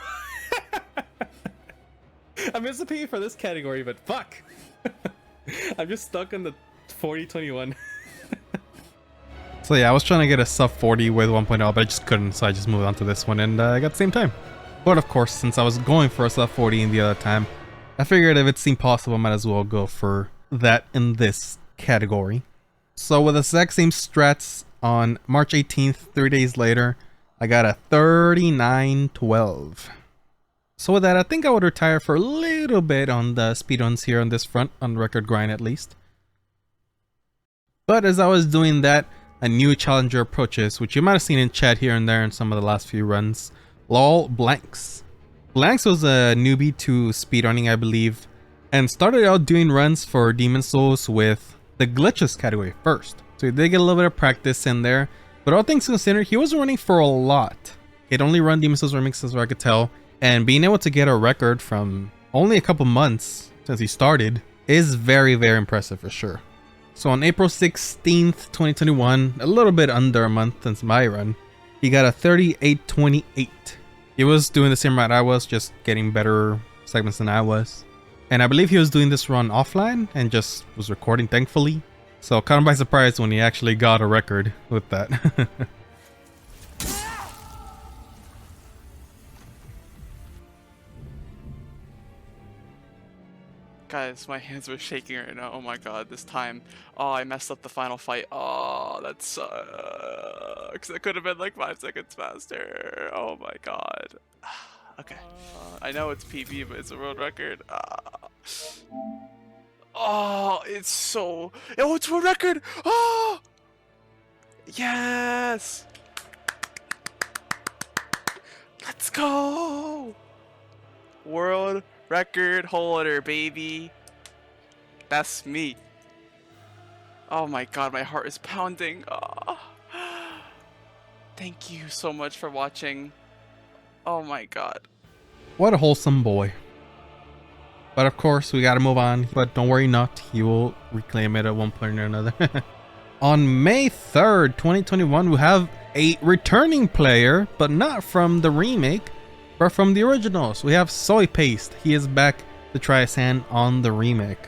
I missed the PV for this category, but fuck. I'm just stuck on the 40-21. So yeah, I was trying to get a sub 40 with 1.0, but I just couldn't, so I just moved on to this one, and I got the same time. But of course, since I was going for a sub 40 in the other time, I figured if it seemed possible, I might as well go for that in this category. So with the exact same strats on March 18th, 3 days later, I got a 39-12. So with that, I think I would retire for a little bit on the speedruns here on this front, on the record grind at least. But as I was doing that, a new challenger approaches, which you might have seen in chat here and there in some of the last few runs. lolblanxz. Blanx was a newbie to speedrunning, I believe, and started out doing runs for Demon's Souls with the glitches category first. So he did get a little bit of practice in there, but all things considered, he wasn't running for a lot. He'd only run Demon's Souls Remake, as I could tell, and being able to get a record from only a couple months since he started is very, very impressive for sure. So on April 16th, 2021, a little bit under a month since my run, he got a 38-28. He was doing the same route I was, just getting better segments than I was. And I believe he was doing this run offline and just was recording, thankfully. So caught him by surprise when he actually got a record with that. Guys, my hands were shaking right now. Oh my god, this time. Oh, I messed up the final fight. Oh, that sucks. That could have been like 5 seconds faster. Oh my god. Okay. I know it's PB, but it's a world record. Oh, it's so... Oh, it's world record! Oh! Yes! Let's go! World record holder, baby. That's me. Oh my god, my heart is pounding. Oh. Thank you so much for watching. Oh my god. What a wholesome boy. But of course, we gotta move on. But don't worry not, he will reclaim it at one point or another. On May 3rd, 2021, we have a returning player, but not from the remake, but from the originals. We have Soypaste. He is back to try his hand on the remake.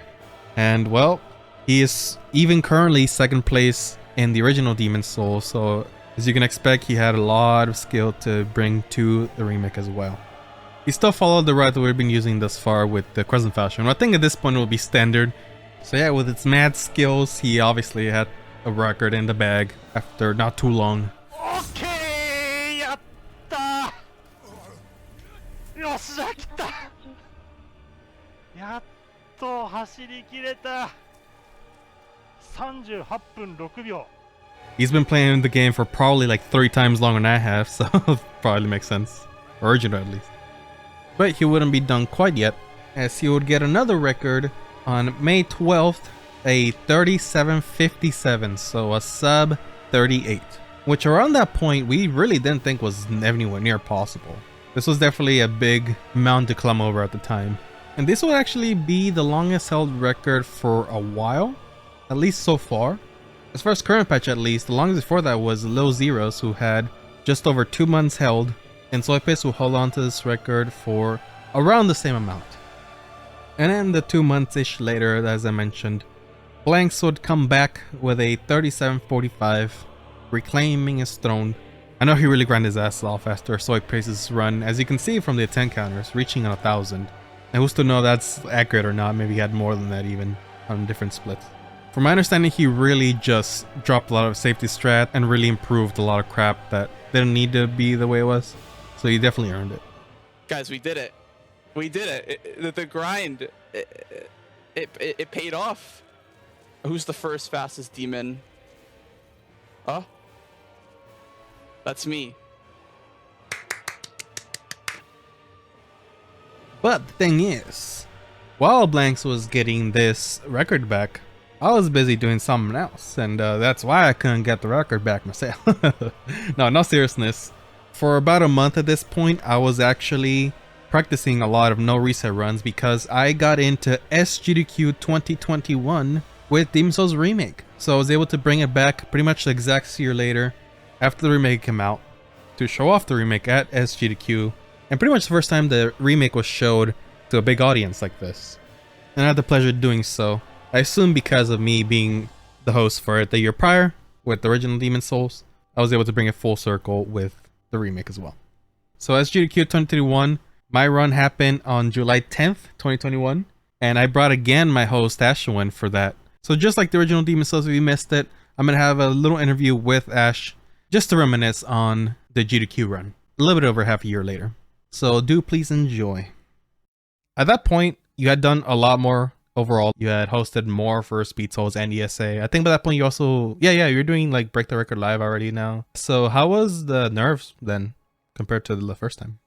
And well, he is even currently second place in the original Demon's Souls, so As you can expect, he had a lot of skill to bring to the remake as well. He still followed the route that we've been using thus far with the Crescent Fashion. I think at this point it will be standard. So yeah, with its mad skills, he obviously had a record in the bag after not too long. Okay, yatta! Yoshi, kita! Yatto hashiri kireta. 38分6秒. He's been playing the game for probably like 3 times longer than I have, so probably makes sense. Original at least. But he wouldn't be done quite yet, as he would get another record on May 12th, a 37:57, so a sub 38, which around that point we really didn't think was anywhere near possible. This was definitely a big mountain to climb over at the time, and this would actually be the longest held record for a while, at least so far. As far as current patch at least, the longest before that was Lil Zeros, who had just over 2 months held, and soypaste will hold on to this record for around the same amount. And then the 2 months-ish later, as I mentioned, lolblanxz would come back with a 37:45, reclaiming his throne. I know he really grinded his ass off after soypaste's run, as you can see from the attend counters, reaching on 1,000. And who's to know that's accurate or not, maybe he had more than that even on different splits. From my understanding, he really just dropped a lot of safety strat and really improved a lot of crap that didn't need to be the way it was. So he definitely earned it. Guys, we did it. We did it. The grind, it paid off. Who's the first fastest demon? Huh? That's me. But the thing is, while lolblanxz was getting this record back, I was busy doing something else, and that's why I couldn't get the record back myself. No seriousness. For about a month at this point, I was actually practicing a lot of no reset runs because I got into SGDQ 2021 with Demon Souls Remake. So I was able to bring it back pretty much the exact year later after the remake came out to show off the remake at SGDQ, and pretty much the first time the remake was showed to a big audience like this. And I had the pleasure of doing so. I assume because of me being the host for it the year prior with the original Demon Souls, I was able to bring it full circle with the remake as well. So SGDQ 2021, my run happened on July 10th, 2021, and I brought again my host Ashwin for that. So just like the original Demon Souls, if you missed it, I'm going to have a little interview with Ash just to reminisce on the GDQ run, a little bit over half a year later. So do please enjoy. At that point, you had done a lot more overall. You had hosted more for Speed Souls and ESA. I think by that point you also, you're doing like Break the Record Live already now. So how was the nerves then compared to the first time?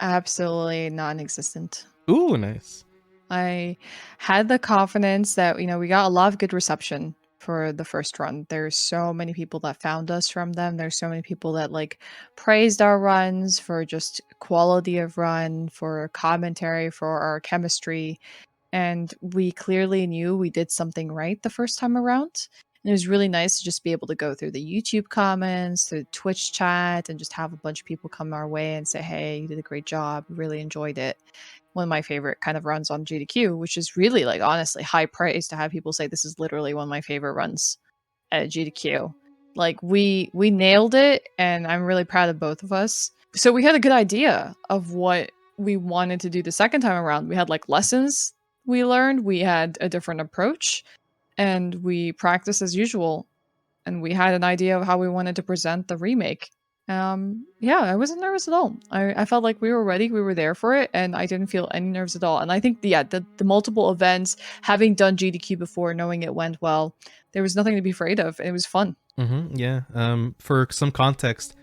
Absolutely non-existent. Ooh, nice. I had the confidence that, we got a lot of good reception for the first run. There's so many people that found us from them. There's so many people that praised our runs for just quality of run, for commentary, for our chemistry. And we clearly knew we did something right the first time around. And it was really nice to just be able to go through the YouTube comments, through Twitch chat, and just have a bunch of people come our way and say, hey, you did a great job. Really enjoyed it. One of my favorite kind of runs on GDQ, which is really honestly high praise to have people say this is literally one of my favorite runs at GDQ. We nailed it, and I'm really proud of both of us. So we had a good idea of what we wanted to do the second time around. We had lessons we learned, we had a different approach, and we practiced as usual, and we had an idea of how we wanted to present the remake. I wasn't nervous at all. I felt like we were ready, we were there for it, and I didn't feel any nerves at all. And I think the multiple events, having done GDQ before, knowing it went well, there was nothing to be afraid of. It was fun. For some context,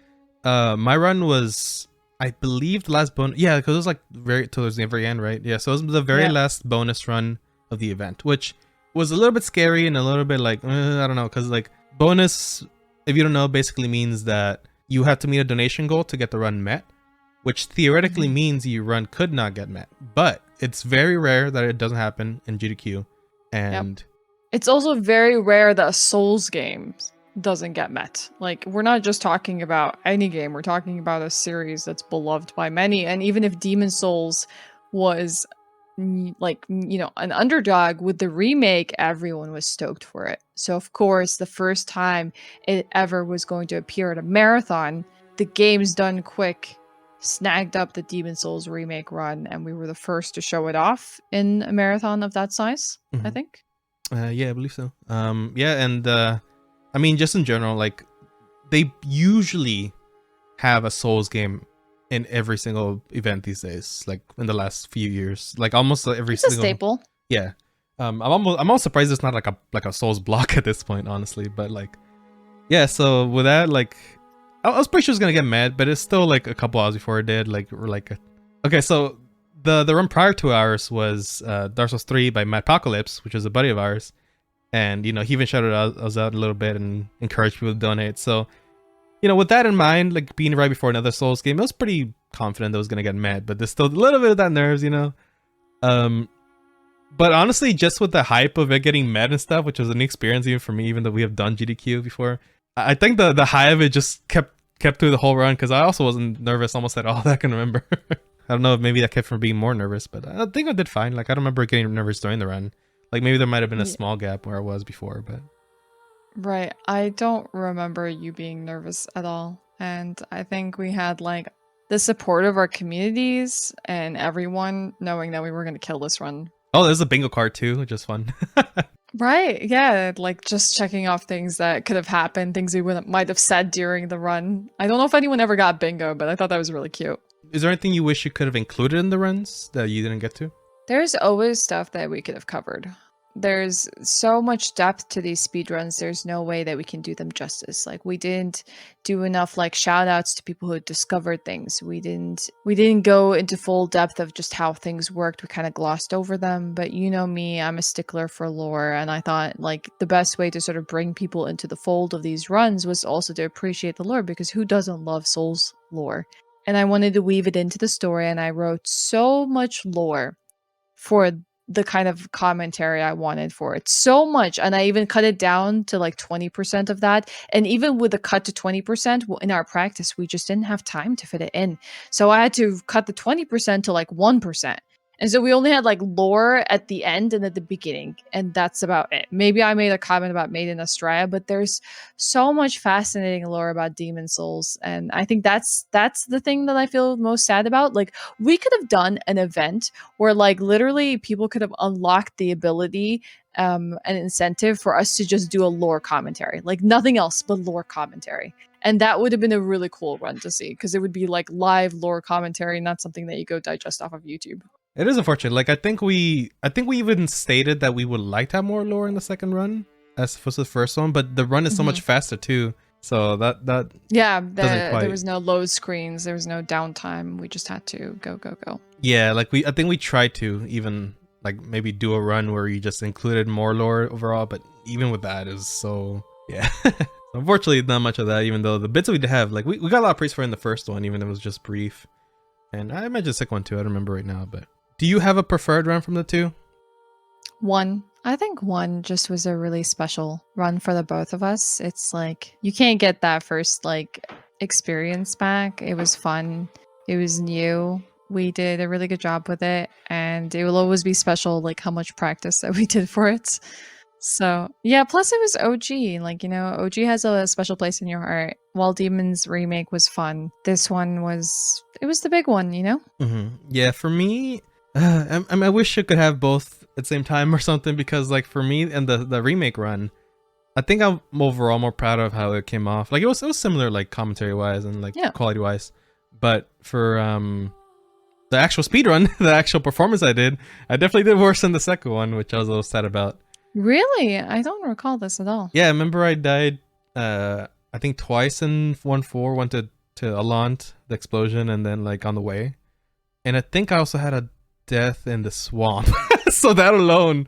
my run was, I believe, the last bonus. Yeah, because it was very towards the very end, right? Yeah, so it was the very last bonus run of the event, which was a little bit scary and a little bit I don't know, because bonus, if you don't know, basically means that you have to meet a donation goal to get the run met, which theoretically means your run could not get met, but it's very rare that it doesn't happen in GDQ, and it's also very rare that a Souls game doesn't get met. We're not just talking about any game, we're talking about a series that's beloved by many. And even if Demon Souls was an underdog. With the remake, everyone was stoked for it. So of course, the first time it ever was going to appear at a marathon, the GamesDoneQuick snagged up the Demon Souls remake run, and we were the first to show it off in a marathon of that size. I think. Yeah, I believe so. Yeah, and I mean, just in general, like they usually have a Souls game in every single event these days, like in the last few years, like almost every It's a single staple. Yeah. I'm almost surprised it's not like a Souls block at this point, honestly. But like, yeah. So with that, like, I was pretty sure it's gonna get mad, but it's still like a couple hours before it did. Okay, so the run prior to ours was Dark Souls 3 by Mattpocalypse, which is a buddy of ours, and he even shouted us out a little bit and encouraged people to donate. So, with that in mind, like being right before another Souls game, I was pretty confident that it was gonna get mad, but there's still a little bit of that nerves, But honestly, just with the hype of it getting mad and stuff, which was a new experience even for me, even though we have done GDQ before, I think the high of it just kept through the whole run, because I also wasn't nervous almost at all that I can remember. I don't know if maybe that kept from being more nervous, but I think I did fine. Like, I don't remember getting nervous during the run. Like, maybe there might have been a small gap where I was before, but... Right. I don't remember you being nervous at all. And I think we had like the support of our communities and everyone knowing that we were going to kill this run. Oh, there's a bingo card too, which is fun. Right. Yeah. Like just checking off things that could have happened, things we might have said during the run. I don't know if anyone ever got bingo, but I thought that was really cute. Is there anything you wish you could have included in the runs that you didn't get to? There's always stuff that we could have covered. There's so much depth to these speedruns, there's no way that we can do them justice. Like, we didn't do enough like shout outs to people who had discovered things. We didn't go into full depth of just how things worked. We kind of glossed over them. But you know me, I'm a stickler for lore, and I thought like the best way to sort of bring people into the fold of these runs was also to appreciate the lore, because who doesn't love Souls lore? And I wanted to weave it into the story, and I wrote so much lore for the kind of commentary I wanted for it. So much. And I even cut it down to like 20% of that. And even with the cut to 20%, in our practice, we just didn't have time to fit it in. So I had to cut the 20% to like 1%. And so we only had like lore at the end and at the beginning, and that's about it. Maybe I made a comment about Made in Australia, but there's so much fascinating lore about Demon Souls, and I think that's the thing that I feel most sad about. Like, we could have done an event where like literally people could have unlocked the ability, an incentive for us to just do a lore commentary, like nothing else but lore commentary. And that would have been a really cool run to see, because it would be like live lore commentary, not something that you go digest off of YouTube. It is unfortunate. Like, I think we even stated that we would like to have more lore in the second run as opposed to the first one, but the run is so much faster too. So that there was no load screens, there was no downtime. We just had to go. Yeah, like I think we tried to even like maybe do a run where you just included more lore overall, but even with that is so yeah. Unfortunately, not much of that. Even though the bits we did have, like we got a lot of praise for in the first one, even though it was just brief. And I imagine the second one too. I don't remember right now, but. Do you have a preferred run from the two? One. I think one just was a really special run for the both of us. It's like, you can't get that first like experience back. It was fun. It was new. We did a really good job with it, and it will always be special, like how much practice that we did for it. So yeah, plus it was OG. Like, OG has a special place in your heart. While Demon's remake was fun, this one was the big one, Yeah, for me, I wish I could have both at the same time or something, because like for me and the remake run, I think I'm overall more proud of how it came off. Like it was similar, like commentary wise and like quality wise, but for the actual speedrun, the actual performance I definitely did worse than the second one, which I was a little sad about. Really? I don't recall this at all. Yeah, I remember I died I think twice in 1.4, went to Alant, the explosion, and then like on the way. And I think I also had a death in the swamp. So that alone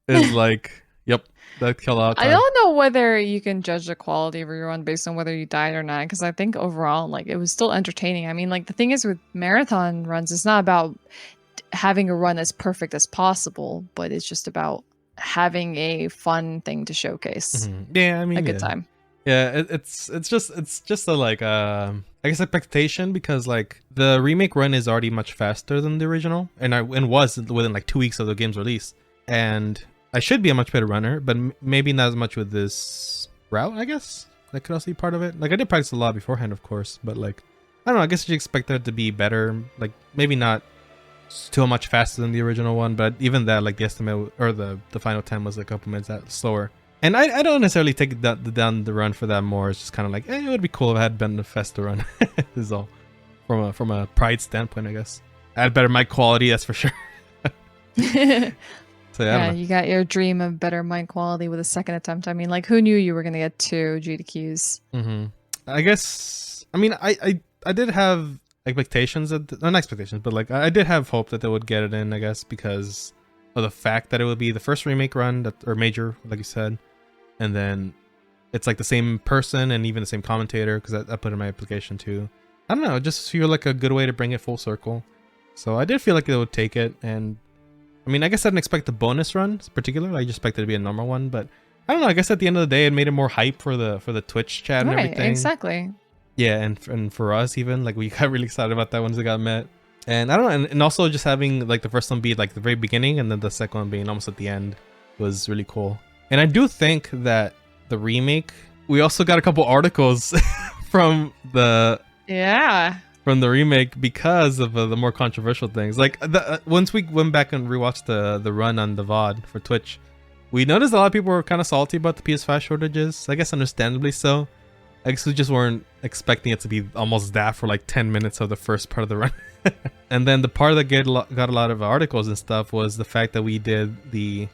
is like, yep, that killed out. I don't know whether you can judge the quality of your run based on whether you died or not, because I think overall, like, it was still entertaining. I mean, like, the thing is with marathon runs, it's not about having a run as perfect as possible, but it's just about having a fun thing to showcase. Yeah, I mean, a good time. Yeah, it's just a like I guess expectation, because like the remake run is already much faster than the original, and was within like 2 weeks of the game's release, and I should be a much better runner, but maybe not as much with this route. I guess that could also be part of it. Like I did practice a lot beforehand, of course, but like I don't know. I guess you expect it to be better. Like maybe not too much faster than the original one, but even that, like the estimate or the final time was like a couple minutes slower. And I don't necessarily take down the run for that more. It's just kind of like, it would be cool if I had been a faster run. This is all from a pride standpoint, I guess. I had better mic quality, that's for sure. So yeah, you got your dream of better mic quality with a second attempt. I mean, like, who knew you were gonna get 2 GDQs? I guess. I mean, I did have expectations not expectations, but like I did have hope that they would get it in, I guess, because of the fact that it would be the first remake run or major, like you said, and then it's like the same person and even the same commentator, because I put in my application too. I don't know, it just feel like a good way to bring it full circle. So I did feel like they would take it, and I mean, I guess I didn't expect the bonus run particularly. I just expected it to be a normal one, but I don't know. I guess at the end of the day, it made it more hype for the Twitch chat and everything. Exactly. Yeah, and for us even, like we got really excited about that once it got met. And I don't know, and also just having like the first one be like the very beginning and then the second one being almost at the end was really cool. And I do think that the remake, we also got a couple articles from the remake because of the more controversial things. Like once we went back and rewatched the run on the VOD for Twitch, we noticed a lot of people were kind of salty about the PS5 shortages. I guess understandably so. I guess we just weren't expecting it to be almost that for like 10 minutes of the first part of the run. And then the part that got a lot of articles and stuff was the fact that we did the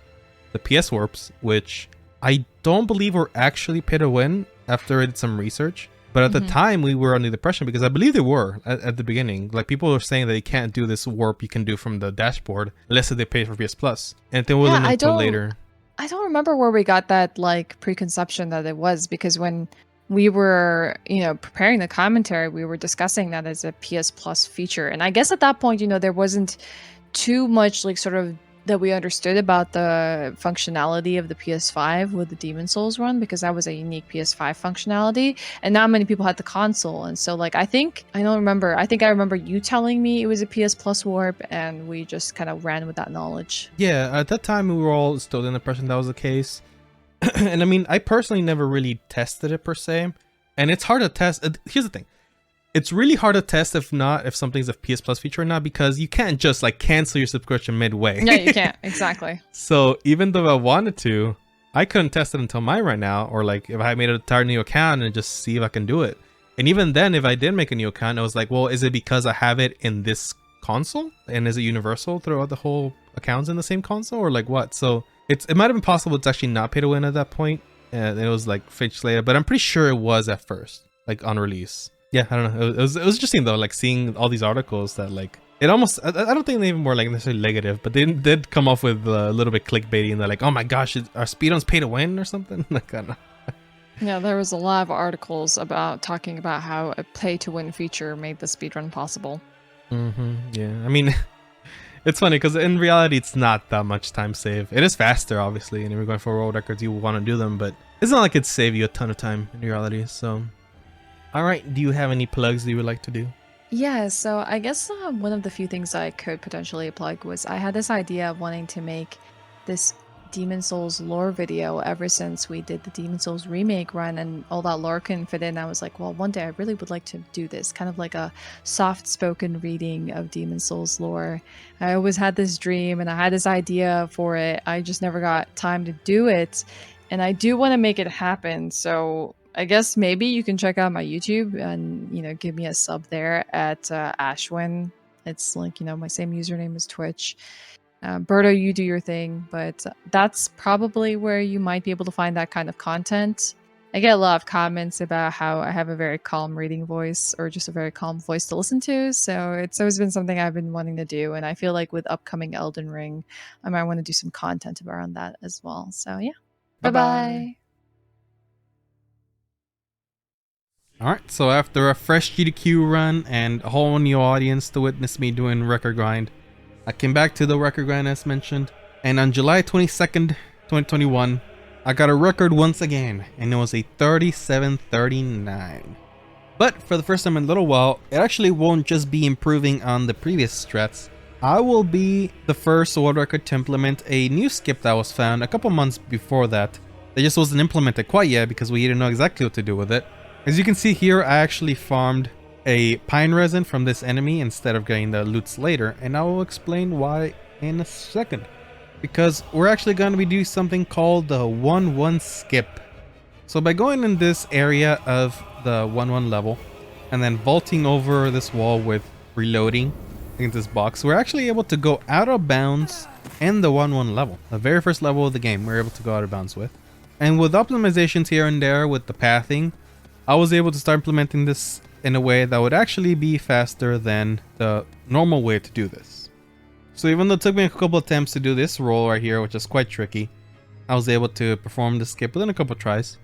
PS warps, which I don't believe were actually pay to win after I did some research. But at the time, we were under the impression, because I believe they were at the beginning. Like people were saying that you can't do this warp you can do from the dashboard unless they pay for PS Plus. And they wasn't until later. I don't remember where we got that like preconception that it was, because when we were, preparing the commentary, we were discussing that as a PS Plus feature. And I guess at that point, there wasn't too much like sort of that we understood about the functionality of the PS5 with the Demon Souls run, because that was a unique PS5 functionality, and not many people had the console. And so like I remember you telling me it was a PS Plus warp, and we just kind of ran with that knowledge. Yeah, at that time we were all still in the impression that was the case. And I mean, I personally never really tested it per se, and it's hard to test. Here's the thing. It's really hard to test if something's a PS Plus feature or not, because you can't just like cancel your subscription midway. Yeah, you can't. Exactly. So even though I wanted to, I couldn't test it until mine right now, or like if I made an entire new account and just see if I can do it. And even then, if I did make a new account, I was like, well, is it because I have it in this console? And is it universal throughout the whole accounts in the same console, or like what? So it might have been possible it's actually not pay to win at that point. And it was like fixed later, but I'm pretty sure it was at first, like on release. Yeah, I don't know. It was interesting though, like seeing all these articles that like it almost. I don't think they even were like necessarily negative, but they did come off with a little bit clickbaity, and they're like, "Oh my gosh, are speedruns pay to win or something?" Like I don't know. Yeah, there was a lot of articles talking about how a pay to win feature made the speedrun possible. Yeah, I mean, it's funny because in reality, it's not that much time save. It is faster, obviously, and if you're going for world records, you want to do them, but it's not like it'd save you a ton of time in reality. So. All right, do you have any plugs that you would like to do? Yeah, so I guess one of the few things I could potentially plug was I had this idea of wanting to make this Demon Souls lore video ever since we did the Demon Souls remake run, and all that lore couldn't fit in. I was like, well, one day I really would like to do this, kind of like a soft-spoken reading of Demon Souls lore. I always had this dream and I had this idea for it. I just never got time to do it, and I do want to make it happen. So I guess maybe you can check out my YouTube and, give me a sub there at Ashwin. It's like, my same username as Twitch. Berto, you do your thing, but that's probably where you might be able to find that kind of content. I get a lot of comments about how I have a very calm reading voice, or just a very calm voice to listen to. So it's always been something I've been wanting to do. And I feel like with upcoming Elden Ring, I might want to do some content around that as well. So yeah. Bye-bye. Alright, so after a fresh GDQ run and a whole new audience to witness me doing record grind, I came back to the record grind as mentioned, and on July 22nd, 2021, I got a record once again, and it was a 37:39. But for the first time in a little while, it actually won't just be improving on the previous strats. I will be the first world record to implement a new skip that was found a couple months before that. It just wasn't implemented quite yet because we didn't know exactly what to do with it. As you can see here, I actually farmed a pine resin from this enemy instead of getting the loots later, and I will explain why in a second. Because we're actually going to be doing something called the 1-1 skip. So by going in this area of the 1-1 level and then vaulting over this wall with reloading against this box, we're actually able to go out of bounds in the 1-1 level. The very first level of the game we're able to go out of bounds with. And with optimizations here and there with the pathing, I was able to start implementing this in a way that would actually be faster than the normal way to do this. So even though it took me a couple attempts to do this roll right here, which is quite tricky, I was able to perform the skip within a couple tries.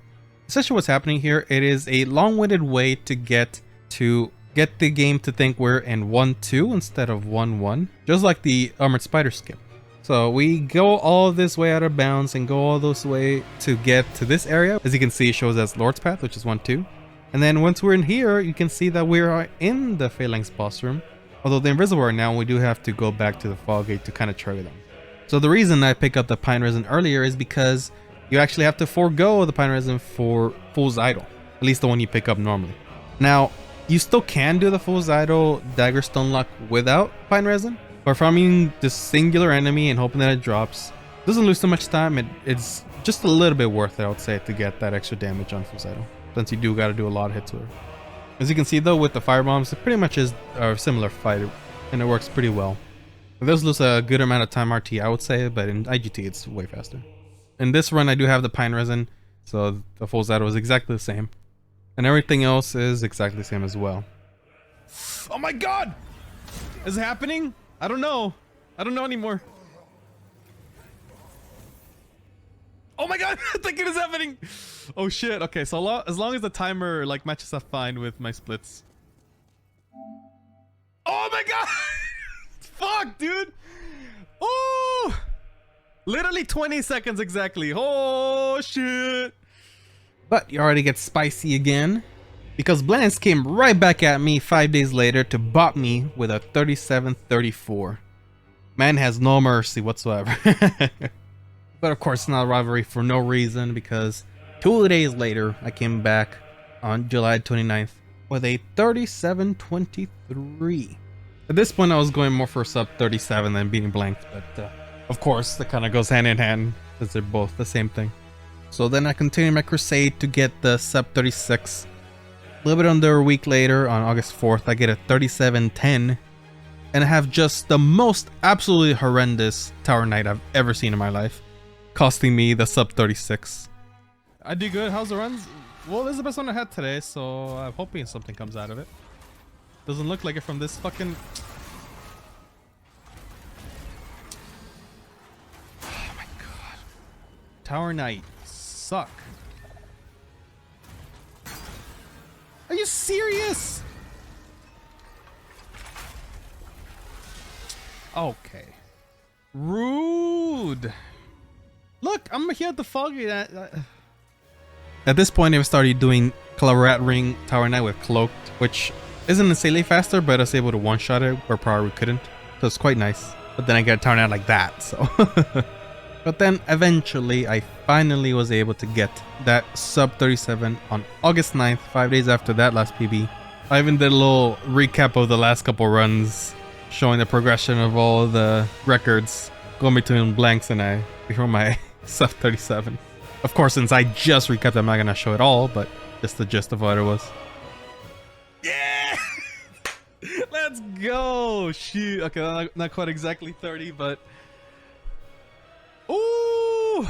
Essentially what's happening here, it is a long-winded way to get the game to think we're in 1-2 instead of 1-1, just like the armored spider skip. So we go all this way out of bounds and go all this way to get to this area. As you can see, it shows as Lord's Path, which is 1-2. And then once we're in here, you can see that we are in the Phalanx boss room. Although the invisible are now, we do have to go back to the fog gate to kind of trigger them. So the reason I picked up the pine resin earlier is because you actually have to forego the pine resin for Fool's Idol. At least the one you pick up normally. Now, you still can do the Fool's Idol Dagger Stone Lock without pine resin. But farming this singular enemy and hoping that it drops doesn't lose too much time. It's just a little bit worth it, I would say, to get that extra damage on Fool's Idol, since you do got to do a lot of hits with her. As you can see though, with the firebombs, it pretty much is a similar fight, and it works pretty well. It does lose a good amount of time RT, I would say, but in IGT it's way faster. In this run, I do have the pine resin, so the Fool's Idol is exactly the same, and everything else is exactly the same as well. Oh my god! Is it happening? I don't know. I don't know anymore. Oh my god! I think it is happening! Oh shit, okay, so as long as the timer like matches up fine with my splits. Oh my god! Fuck, dude! Oh! Literally 20 seconds exactly. Oh shit! But you already get spicy again, because lolblanxz came right back at me 5 days later to bot me with a 37-34. Man has no mercy whatsoever. But of course, it's not a rivalry for no reason, because 2 days later, I came back on July 29th with a 37-23. At this point, I was going more for sub 37 than beating lolblanxz, but of course, that kind of goes hand in hand, because they're both the same thing. So then I continued my crusade to get the sub 36. A little bit under a week later, on August 4th, I get a 37-10, and I have just the most absolutely horrendous Tower Knight I've ever seen in my life, costing me the sub 36. I do good. How's the runs? Well, this is the best one I had today, so I'm hoping something comes out of it. Doesn't look like it from this fucking... Oh my god. Tower Knight suck. Are you serious? Okay. Rude. Look, I'm here at the foggy. At this point, I started doing Rat Ring Tower Knight with Cloaked, which isn't insanely faster, but I was able to one-shot it where prior we couldn't. So it's quite nice. But then I got a Tower Knight like that, so... But then eventually, I finally was able to get that sub 37 on August 9th, 5 days after that last PB. I even did a little recap of the last couple runs, showing the progression of all the records going between lolblanxz and I before my sub 37. Of course, since I just recapped, I'm not gonna show it all, but just the gist of what it was. Yeah! Let's go! Shoot. Okay, not quite exactly 30, but... Ooh!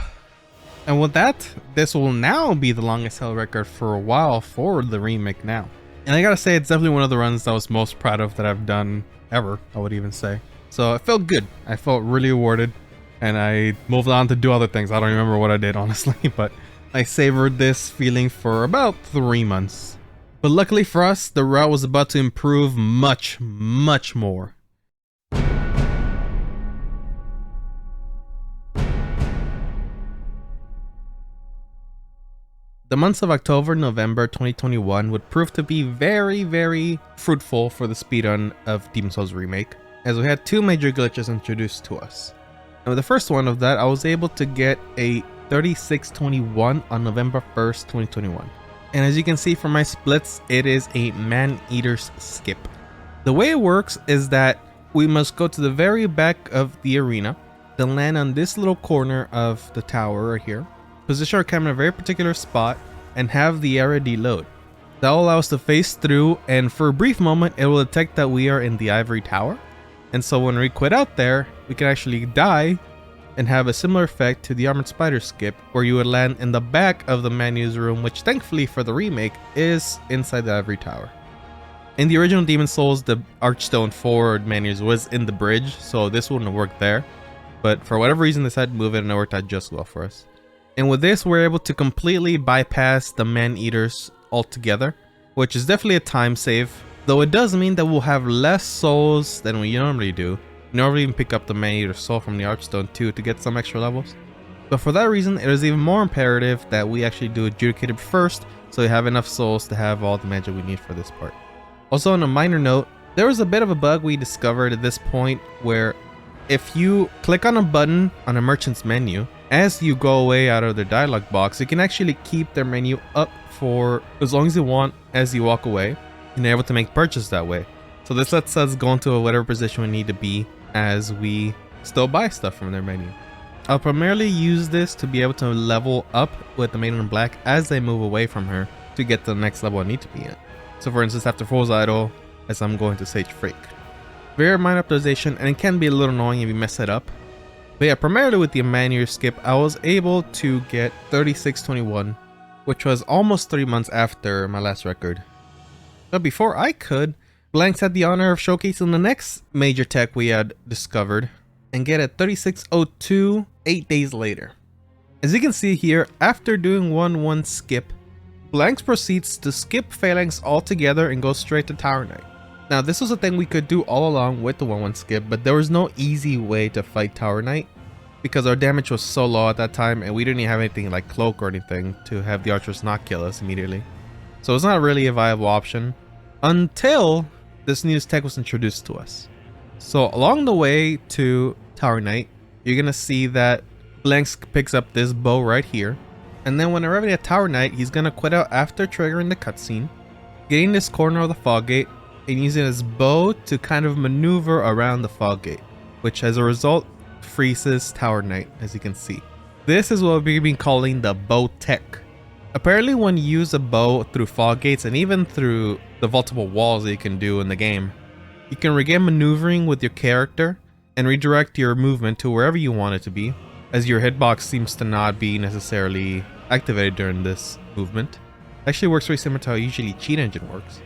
And with that, this will now be the longest held record for a while for the remake now. And I gotta say, it's definitely one of the runs that I was most proud of that I've done ever, I would even say. So it felt good. I felt really rewarded. And I moved on to do other things. I don't remember what I did, honestly, but I savored this feeling for about 3 months. But luckily for us, the route was about to improve much, much more. The months of October, November 2021 would prove to be very fruitful for the speedrun of Demon's Souls Remake, as we had two major glitches introduced to us. And with the first one of that, I was able to get a 3621 on November 1st, 2021. And as you can see from my splits, it is a man-eater's skip. The way it works is that we must go to the very back of the arena, then land on this little corner of the tower right here, position our camera in a very particular spot, and have the area deload. That will allow us to face through, and for a brief moment it will detect that we are in the ivory tower. And so when we quit out there, we can actually die and have a similar effect to the armored spider skip, where you would land in the back of the manu's room, which thankfully for the remake is inside the ivory tower. In the original Demon's Souls, the Archstone forward menus was in the bridge, so this wouldn't have worked there. But for whatever reason, they decided to move it, and it worked out just well for us. And with this, we're able to completely bypass the man-eaters altogether, which is definitely a time save, though it does mean that we'll have less souls than we normally do. You normally even pick up the man-eater soul from the Archstone too to get some extra levels. But for that reason, it is even more imperative that we actually do Adjudicated first, so we have enough souls to have all the magic we need for this part. Also, on a minor note, there was a bit of a bug we discovered at this point where if you click on a button on a merchant's menu, as you go away out of their dialog box, you can actually keep their menu up for as long as you want as you walk away, and you're able to make purchase that way. So this lets us go into whatever position we need to be as we still buy stuff from their menu. I'll primarily use this to be able to level up with the Maiden in Black as they move away from her to get to the next level I need to be at. So for instance, after Fool's Idol, as I'm going to Sage Freak. Very minor optimization, and it can be a little annoying if you mess it up. But yeah, primarily with the man-eater skip, I was able to get 3621, which was almost 3 months after my last record. But before I could, lolblanxz had the honor of showcasing the next major tech we had discovered, and get a 3602 8 days later. As you can see here, after doing 1-1 skip, lolblanxz proceeds to skip phalanx altogether and go straight to Tower Knight. Now this was a thing we could do all along with the 1-1 skip, but there was no easy way to fight Tower Knight because our damage was so low at that time and we didn't even have anything like cloak or anything to have the archers not kill us immediately. So it's not really a viable option until this new tech was introduced to us. So along the way to Tower Knight, you're gonna see that lolblanxz picks up this bow right here, and then when arriving at Tower Knight, he's gonna quit out after triggering the cutscene, getting this corner of the fog gate, and using his bow to kind of maneuver around the fog gate, which as a result freezes Tower Knight, as you can see. This is what we've been calling the bow tech. Apparently when you use a bow through fog gates and even through the multiple walls that you can do in the game, you can regain maneuvering with your character and redirect your movement to wherever you want it to be, as your hitbox seems to not be necessarily activated during this movement. It actually works very similar to how usually Cheat Engine works.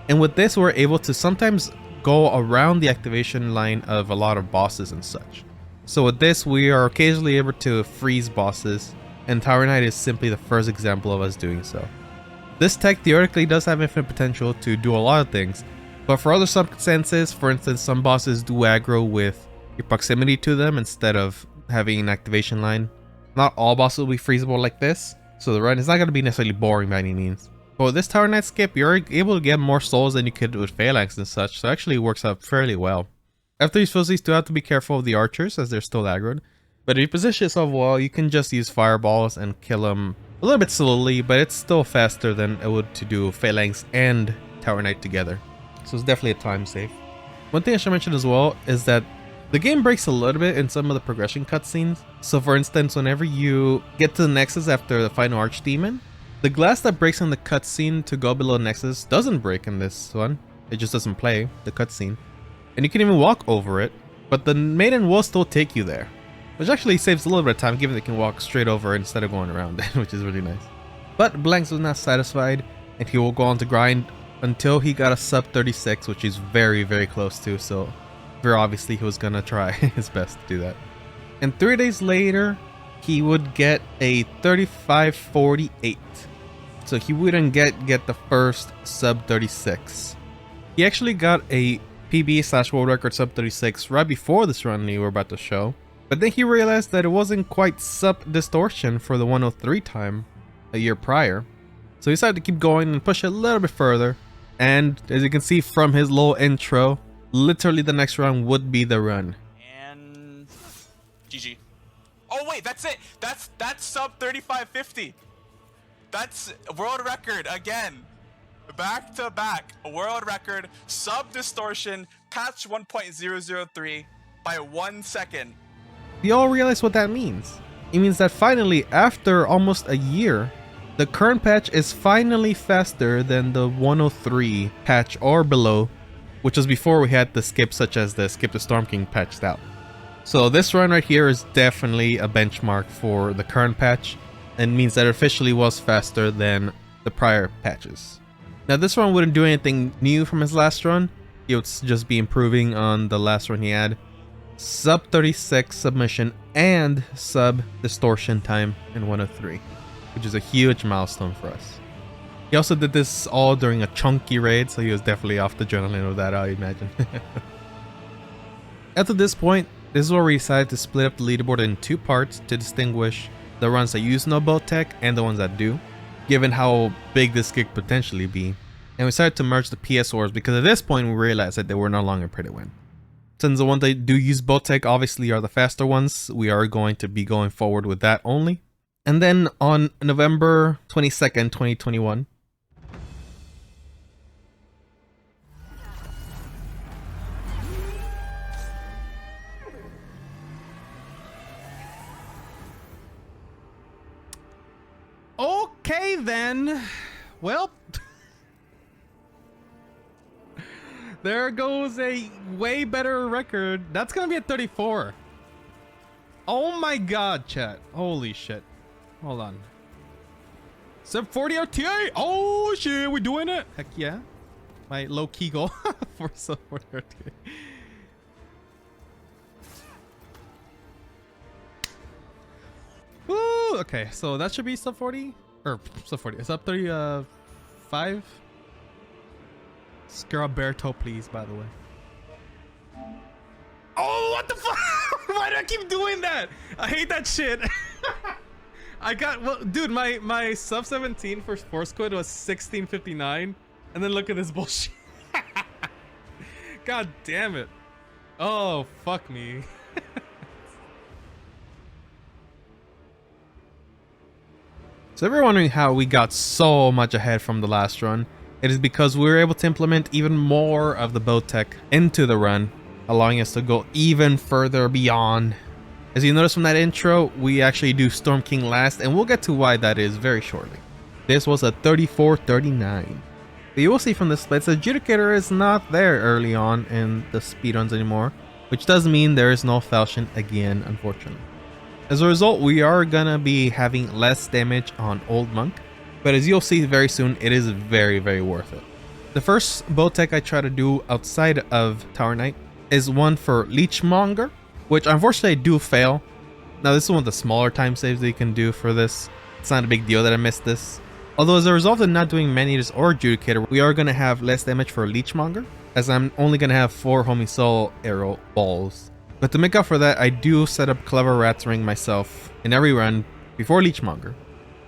And with this, we're able to sometimes go around the activation line of a lot of bosses and such. So with this, we are occasionally able to freeze bosses, and Tower Knight is simply the first example of us doing so. This tech theoretically does have infinite potential to do a lot of things, but for other circumstances, for instance, some bosses do aggro with your proximity to them instead of having an activation line. Not all bosses will be freezable like this, so the run is not going to be necessarily boring by any means. But with this Tower Knight skip, you're able to get more souls than you could with phalanx and such, so it actually works out fairly well. After these fills, you still have to be careful of the archers as they're still aggroed, but if you position yourself well, you can just use fireballs and kill them a little bit slowly, but it's still faster than it would to do phalanx and Tower Knight together. So it's definitely a time save. One thing I should mention as well is that the game breaks a little bit in some of the progression cutscenes. So for instance, whenever you get to the Nexus after the final Archdemon, the glass that breaks in the cutscene to go below Nexus doesn't break in this one. It just doesn't play the cutscene. And you can even walk over it, but the maiden will still take you there. Which actually saves a little bit of time given they can walk straight over instead of going around it, which is really nice. But lolblanxz was not satisfied, and he will go on to grind until he got a sub 36, which he's very, very close to, so very obviously he was gonna try his best to do that. And 3 days later, he would get a 3548. So he wouldn't get the first sub 36. He actually got a PB/world record sub 36 right before this run we were about to show. But then he realized that it wasn't quite sub distortion for the 103 time a year prior. So he decided to keep going and push it a little bit further. And as you can see from his little intro, literally the next run would be the run. And GG. Oh wait, that's it. That's sub 3550. That's world record again. Back to back, a world record, sub distortion, patch 1.003 by 1 second. You all realize what that means? It means that finally, after almost a year, the current patch is finally faster than the 103 patch or below, which was before we had the skips such as the Skip the Storm King patched out. So this run right here is definitely a benchmark for the current patch, and means that it officially was faster than the prior patches. Now this run wouldn't do anything new from his last run, he would just be improving on the last run he had. Sub 36 submission and sub distortion time in 103, which is a huge milestone for us. He also did this all during a chunky raid, so he was definitely off the adrenaline of that, I imagine. Up to this point, this is where we decided to split up the leaderboard in 2 parts to distinguish the runs that use no boat tech and the ones that do, given how big this could potentially be. And we decided to merge the PS wars because at this point we realized that they were no longer pay to win. Since the ones that do use boat tech obviously are the faster ones, we are going to be going forward with that only. And then on November 22nd, 2021, okay then, well, there goes a way better record. That's gonna be at 34. Oh my god, chat. Holy shit. Hold on. Sub 40 RTA. Oh shit, we doing it? Heck yeah. My low key goal for sub 40 RTA. Woo! Okay, so that should be sub 40 or sub 40. Sub 35. Scaraberto, please, by the way. Oh, what the fuck? Why do I keep doing that? I hate that shit. I got, well, dude, my sub 17 for Force Squid was 1659. And then look at this bullshit. God damn it. Oh, fuck me. So if you're wondering how we got so much ahead from the last run, it is because we were able to implement even more of the boat tech into the run, allowing us to go even further beyond. As you notice from that intro, we actually do Storm King last, and we'll get to why that is very shortly. This was a 34-39. But you will see from the splits, the Adjudicator is not there early on in the speedruns anymore, which does mean there is no falchion again, unfortunately. As a result, we are gonna be having less damage on Old Monk, but as you'll see very soon, it is very, very worth it. The first bow tech I try to do outside of Tower Knight is one for Leechmonger, which unfortunately I do fail. Now this is one of the smaller time saves that you can do for this. It's not a big deal that I missed this. Although as a result of not doing Maneaters or Adjudicator, we are going to have less damage for Leechmonger, as I'm only going to have 4 Homie Soul Arrow balls. But to make up for that, I do set up Clever Rat's Ring myself in every run before Leechmonger.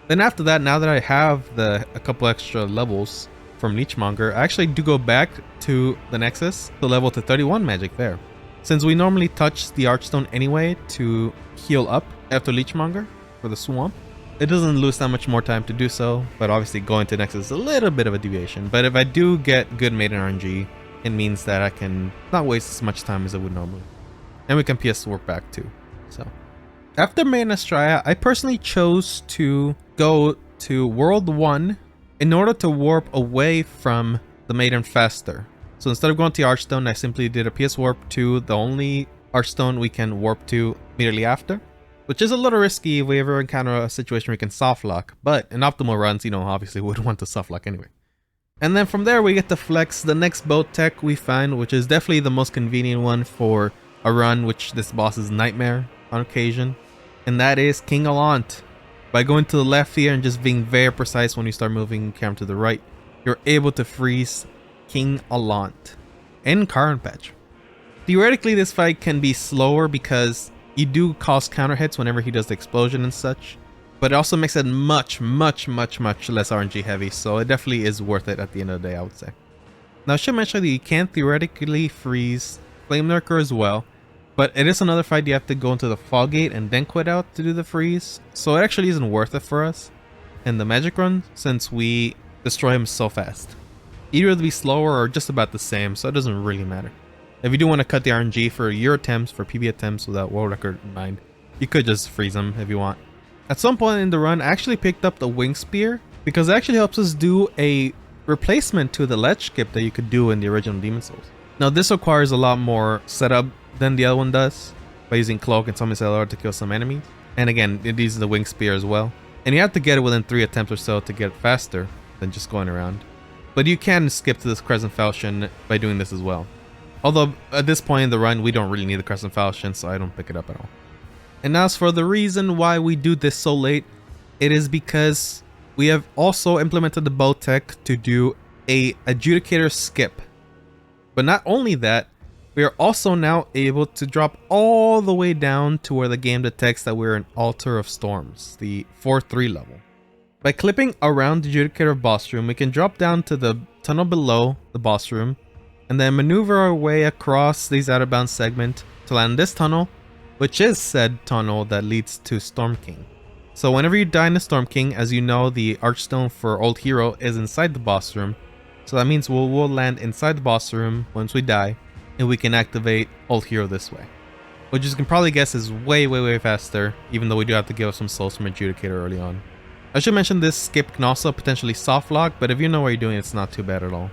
Then after that, now that I have a couple extra levels from Leechmonger, I actually do go back to the Nexus to level to 31 magic there. Since we normally touch the Archstone anyway to heal up after Leechmonger for the swamp, it doesn't lose that much more time to do so, but obviously going to Nexus is a little bit of a deviation. But if I do get good Maiden RNG, it means that I can not waste as much time as I would normally. And we can PS warp back too. So after Main Astraea, I personally chose to go to World 1 in order to warp away from the Maiden faster. So instead of going to the Archstone, I simply did a PS warp to the only Archstone we can warp to immediately after, which is a little risky if we ever encounter a situation where we can soft lock, but in optimal runs, you know, obviously we would want to soft lock anyway. And then from there we get to flex the next boat tech we find, which is definitely the most convenient one for a run which this boss is nightmare on occasion, and that is King Allant. By going to the left here and just being very precise when you start moving camera to the right, you're able to freeze King Allant in current patch. Theoretically, this fight can be slower because you do cause counter hits whenever he does the explosion and such, but it also makes it much less RNG heavy, so it definitely is worth it at the end of the day, I would say. Now I should mention that you can theoretically freeze Flame Lurker as well, but it is another fight you have to go into the Fog Gate and then quit out to do the freeze, so it actually isn't worth it for us in the Magic Run since we destroy him so fast. Either it'll be slower or just about the same, so it doesn't really matter. If you do want to cut the RNG for your attempts, for PB attempts without world record in mind, you could just freeze him if you want. At some point in the run, I actually picked up the Wing Spear because it actually helps us do a replacement to the ledge skip that you could do in the original Demon Souls. Now this requires a lot more setup than the other one does by using Cloak and Summon Cellar to kill some enemies. And again, it uses the Wing Spear as well. And you have to get it within 3 attempts or so to get faster than just going around. But you can skip to this Crescent Falchion by doing this as well. Although at this point in the run, we don't really need the Crescent Falchion, so I don't pick it up at all. And as for the reason why we do this so late, it is because we have also implemented the bow tech to do a adjudicator skip. But not only that, we are also now able to drop all the way down to where the game detects that we're in Altar of Storms, the 4-3 level. By clipping around the adjudicator boss room, we can drop down to the tunnel below the boss room and then maneuver our way across these out-of-bounds segment to land this tunnel, which is said tunnel that leads to Storm King. So whenever you die in the Storm King, as you know, the Archstone for Old Hero is inside the boss room. So that means we'll land inside the boss room once we die, and we can activate Old Hero this way. Which you can probably guess is way faster, even though we do have to give up some souls from Adjudicator early on. I should mention this skip can also potentially soft lock, but if you know what you're doing, it's not too bad at all.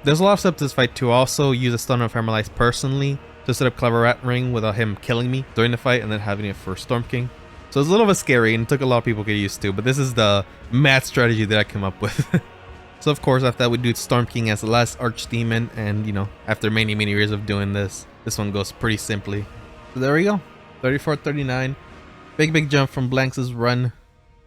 There's a lot of steps to this fight too. I also use a Stone of Hermelize personally to set up Clever Rat Ring without him killing me during the fight and then having it for Storm King. So it's a little bit scary and it took a lot of people to get used to, but this is the mad strategy that I came up with. So of course after that we do Storm King as the last Archdemon, and you know, after many years of doing this one goes pretty simply. So there we go, 34-39. Big jump from lolblanxz's run.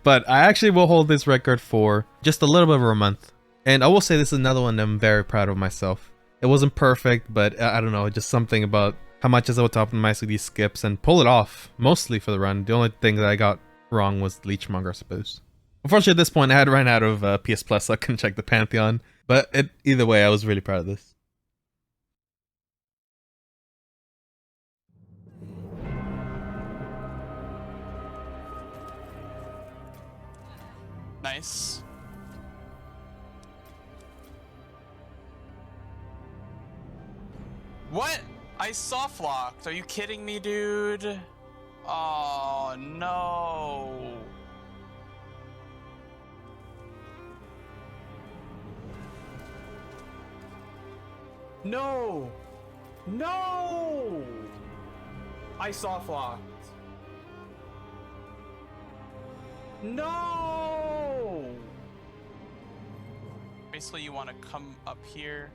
But I actually will hold this record for just a little bit over a month. And I will say this is another one that I'm very proud of myself. It wasn't perfect, but I don't know, just something about how much I was able to optimize with these skips and pull it off, mostly for the run. The only thing that I got wrong was Leechmonger, I suppose. Unfortunately, at this point, I had run out of PS Plus, so I couldn't check the Pantheon. But either way, I was really proud of this. Nice. What? I soft locked. Are you kidding me, dude? Oh no. No! No! I soft locked. No! Basically, you want to come up here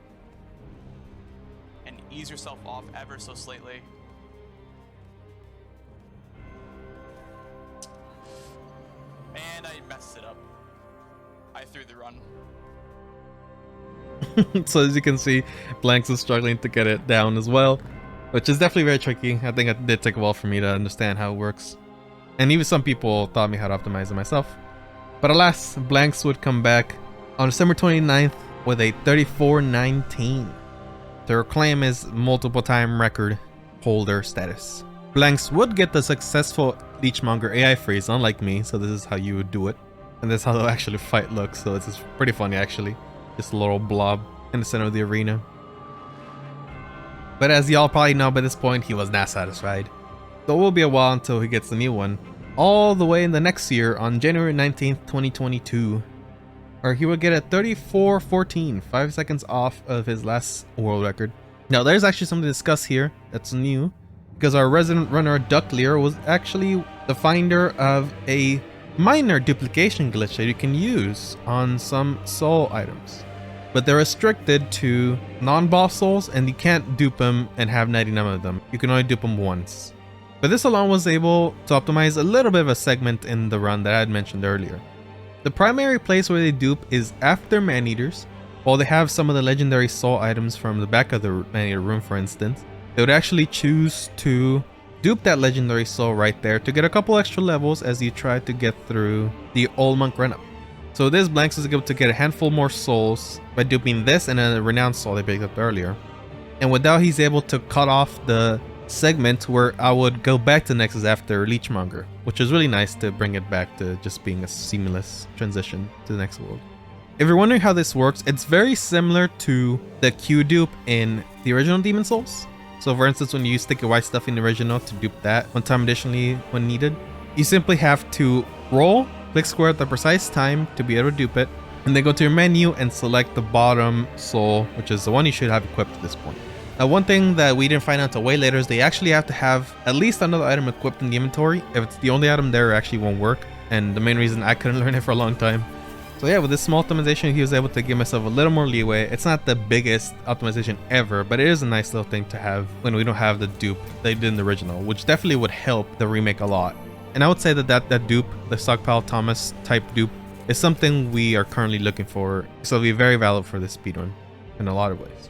and ease yourself off ever so slightly. And I messed it up. I threw the run. So as you can see, lolblanxz is struggling to get it down as well, which is definitely very tricky. I think it did take a while for me to understand how it works. And even some people taught me how to optimize it myself. But alas, lolblanxz would come back on December 29th with a 34-19 to reclaim his multiple time record holder status. lolblanxz would get the successful Leechmonger AI freeze, unlike me, so this is how you would do it. And this is how the actual fight looks, so it's pretty funny actually. Just a little blob in the center of the arena. But as y'all probably know by this point, he was not satisfied. So it will be a while until he gets the new one, all the way in the next year on January 19th, 2022. Or he will get a 34-14, 5 seconds off of his last world record. Now there's actually something to discuss here that's new, because our resident runner Ducklear was actually the finder of a minor duplication glitch that you can use on some soul items. But they're restricted to non-boss souls, and you can't dupe them and have 99 of them. You can only dupe them once. But this alone was able to optimize a little bit of a segment in the run that I had mentioned earlier. The primary place where they dupe is after Man-Eaters. While they have some of the legendary soul items from the back of the Man-Eater room, for instance, they would actually choose to dupe that legendary soul right there to get a couple extra levels as you try to get through the old monk run-up. So this lolblanxz is able to get a handful more souls by duping this and a renowned soul they picked up earlier. And with that, he's able to cut off the segment where I would go back to Nexus after Leechmonger, which is really nice to bring it back to just being a seamless transition to the next world. If you're wondering how this works, it's very similar to the Q dupe in the original Demon Souls. So for instance, when you use Sticky White Stuff in the original to dupe that one time additionally when needed, you simply have to roll, click square at the precise time to be able to dupe it, and then go to your menu and select the bottom soul, which is the one you should have equipped at this point. Now, one thing that we didn't find out until way later is they actually have to have at least another item equipped in the inventory. If it's the only item there, it actually won't work, and the main reason I couldn't learn it for a long time. So yeah, with this small optimization, he was able to give myself a little more leeway. It's not the biggest optimization ever, but it is a nice little thing to have when we don't have the dupe they did in the original, which definitely would help the remake a lot. And I would say that dupe, the Stockpile Thomas type dupe, is something we are currently looking for. So it'll be very valid for this speedrun in a lot of ways.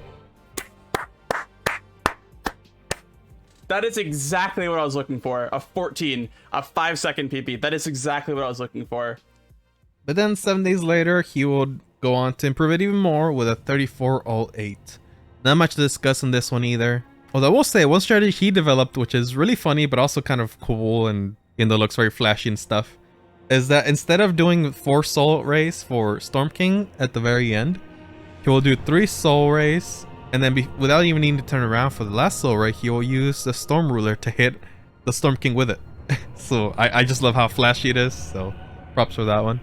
That is exactly what I was looking for. A 14, a 5-second PP. That is exactly what I was looking for. But then 7 days later, he would go on to improve it even more with a 3408. Not much to discuss on this one either. Although I will say, one strategy he developed, which is really funny, but also kind of cool and even though it looks very flashy and stuff, is that instead of doing 4 soul rays for Storm King at the very end, he will do 3 soul rays, and then without even needing to turn around for the last soul ray, he will use the Storm Ruler to hit the Storm King with it. So I just love how flashy it is, so props for that one.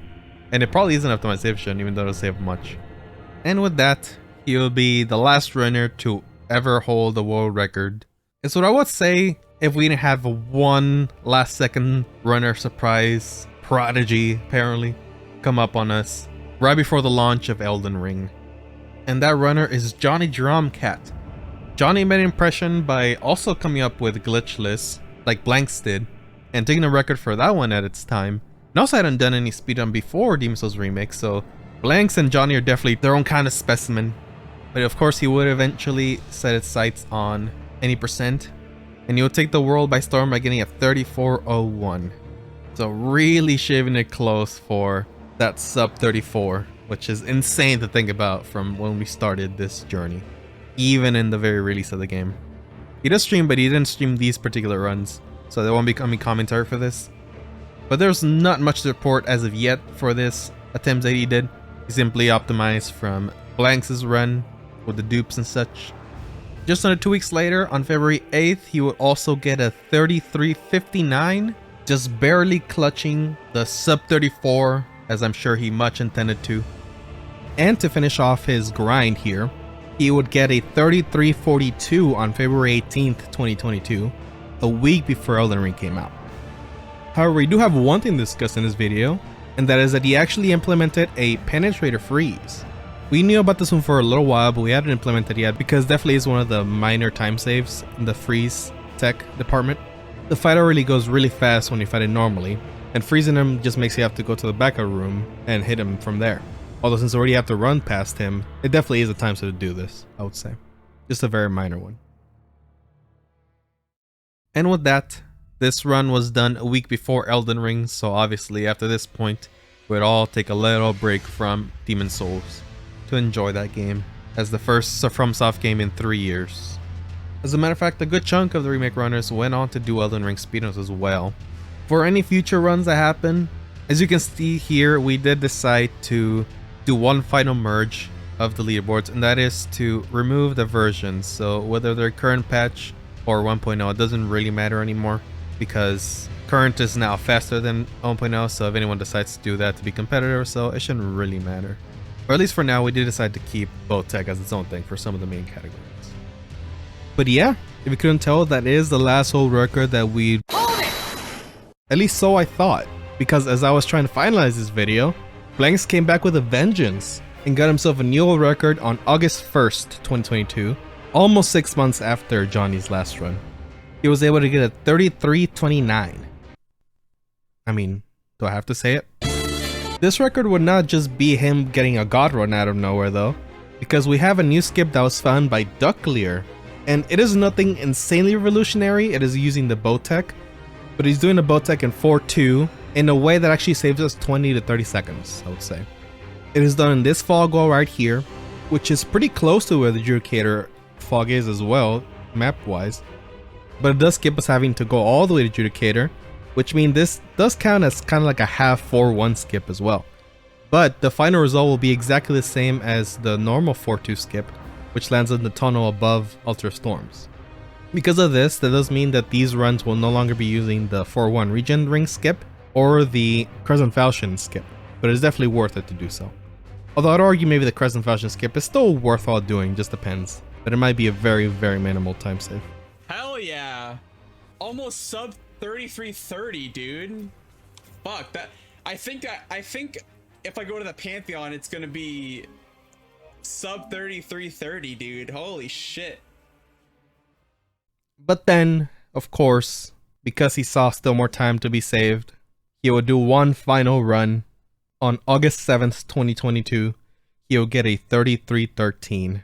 And it probably isn't optimization, even though it'll save much. And with that, he will be the last runner to ever hold the world record. And so I would say, if we didn't have one last second runner surprise prodigy, apparently, come up on us right before the launch of Elden Ring. And that runner is JonnyDrumCat. Johnny made an impression by also coming up with glitchless, like lolblanxz did, and taking a record for that one at its time. And also hadn't done any speedrun before Demon Souls Remake, so lolblanxz and Johnny are definitely their own kind of specimen. But of course he would eventually set his sights on any percent, and he would take the world by storm by getting a 3401. So really shaving it close for that sub 34, which is insane to think about from when we started this journey, even in the very release of the game. He does stream, but he didn't stream these particular runs, so there won't be any commentary for this. But there's not much to report as of yet for this attempt that he did. He simply optimized from lolblanxz's run with the dupes and such. Just under 2 weeks later, on February 8th, he would also get a 3359, just barely clutching the sub 34, as I'm sure he much intended to. And to finish off his grind here, he would get a 3342 on February 18th, 2022, a week before Elden Ring came out. However, we do have one thing to discuss in this video, and that is that he actually implemented a penetrator freeze. We knew about this one for a little while, but we hadn't implemented it yet because definitely is one of the minor time saves in the freeze tech department. The fight really goes really fast when you fight it normally, and freezing him just makes you have to go to the backup room and hit him from there. Although since you already have to run past him, it definitely is a time to do this, I would say. Just a very minor one. And with that, this run was done a week before Elden Ring, so obviously after this point, we'd all take a little break from Demon Souls to enjoy that game as the first FromSoft game in 3 years. As a matter of fact, a good chunk of the remake runners went on to do Elden Ring speedruns as well. For any future runs that happen, as you can see here, we did decide to do one final merge of the leaderboards, and that is to remove the versions. So whether they're current patch or 1.0, it doesn't really matter anymore, because current is now faster than 1.0, so if anyone decides to do that to be competitive or so, it shouldn't really matter. Or at least for now, we did decide to keep both tech as its own thing for some of the main categories. But yeah, if you couldn't tell, that is the last whole record that we... At least so I thought, because as I was trying to finalize this video, lolblanxz came back with a vengeance and got himself a new world record on August 1st, 2022, almost 6 months after Johnny's last run. He was able to get a 3329. I mean, do I have to say it? This record would not just be him getting a god run out of nowhere though, because we have a new skip that was found by Ducklear And it is nothing insanely revolutionary, it is using the bow tech, but he's doing the bow tech in 4.2 in a way that actually saves us 20 to 30 seconds, I would say. It is done in this fog wall right here, which is pretty close to where the Judicator fog is as well, map-wise. But it does skip us having to go all the way to Judicator, which means this does count as kind of like a half 4-1 skip as well. But the final result will be exactly the same as the normal 4-2 skip, which lands in the tunnel above Ultra Storms. Because of this, that does mean that these runs will no longer be using the 4-1 Regen Ring skip or the Crescent Falchion skip, but it's definitely worth it to do so. Although I'd argue maybe the Crescent Falchion skip is still worthwhile doing, just depends. But it might be a very, very minimal time save. Hell yeah. Almost sub 3330, dude. Fuck that. I think if I go to the Pantheon, it's gonna be sub 3330, dude. Holy shit. But then, of course, because he saw still more time to be saved, he will do one final run. On August 7th, 2022, he'll get a 3313.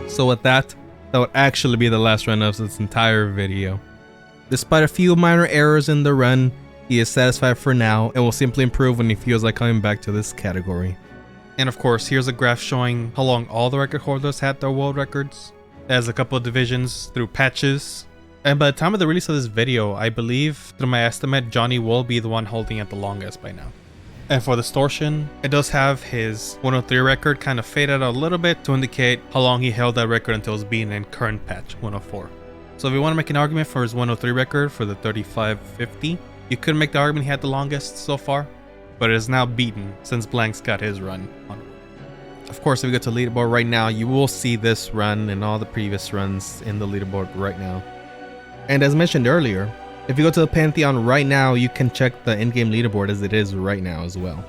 So with that would actually be the last run of this entire video. Despite a few minor errors in the run, he is satisfied for now and will simply improve when he feels like coming back to this category. And of course, here's a graph showing how long all the record holders had their world records. It has a couple of divisions through patches. And by the time of the release of this video, I believe, through my estimate, Johnny will be the one holding it the longest by now. And for Distortion, it does have his 103 record kind of faded out a little bit to indicate how long he held that record until it's being in current patch 104. So if you want to make an argument for his 103 record for the 3550, you could make the argument he had the longest so far, but it is now beaten since lolblanxz got his run on. Of course, if you go to leaderboard right now, you will see this run and all the previous runs in the leaderboard right now. And as mentioned earlier, if you go to the Pantheon right now, you can check the in-game leaderboard as it is right now as well.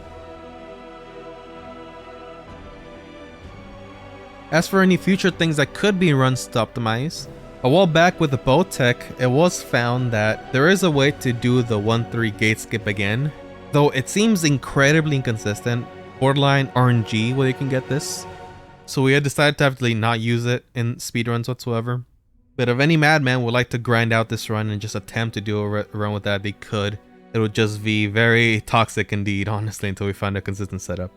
As for any future things that could be runs to optimize, a while back with the bow tech, it was found that there is a way to do the 1-3 gate skip again, though it seems incredibly inconsistent, borderline RNG where you can get this. So we had decided to actually not use it in speedruns whatsoever. But if any madman would like to grind out this run and just attempt to do a run with that, they could. It would just be very toxic indeed, honestly, until we find a consistent setup.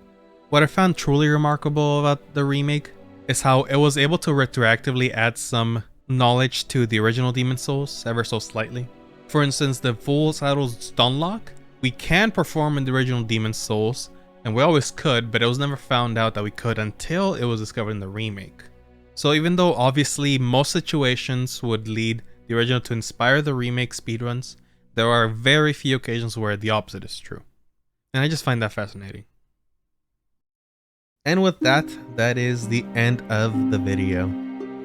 What I found truly remarkable about the remake is how it was able to retroactively add some knowledge to the original Demon Souls ever so slightly. For instance, the full title stun lock, we can perform in the original Demon Souls, and we always could, but it was never found out that we could until it was discovered in the remake. So even though obviously most situations would lead the original to inspire the remake speedruns, there are very few occasions where the opposite is true. And I just find that fascinating. And with that, that is the end of the video.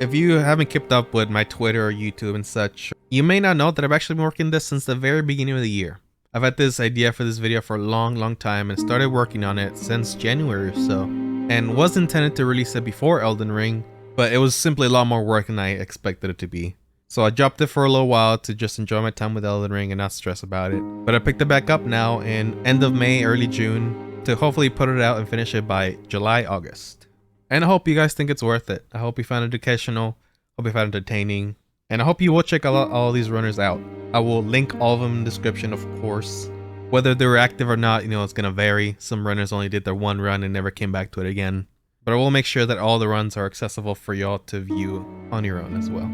If you haven't kept up with my Twitter or YouTube and such, you may not know that I've actually been working this since the very beginning of the year. I've had this idea for this video for a long time and started working on it since January or so, and was intended to release it before Elden Ring, but it was simply a lot more work than I expected it to be. So I dropped it for a little while to just enjoy my time with Elden Ring and not stress about it. But I picked it back up now in end of May, early June, to hopefully put it out and finish it by July, August. And I hope you guys think it's worth it. I hope you found it educational, hope you found it entertaining, and I hope you will check all these runners out. I will link all of them in the description, of course. Whether they were active or not, it's gonna vary. Some runners only did their one run and never came back to it again. But I will make sure that all the runs are accessible for y'all to view on your own as well.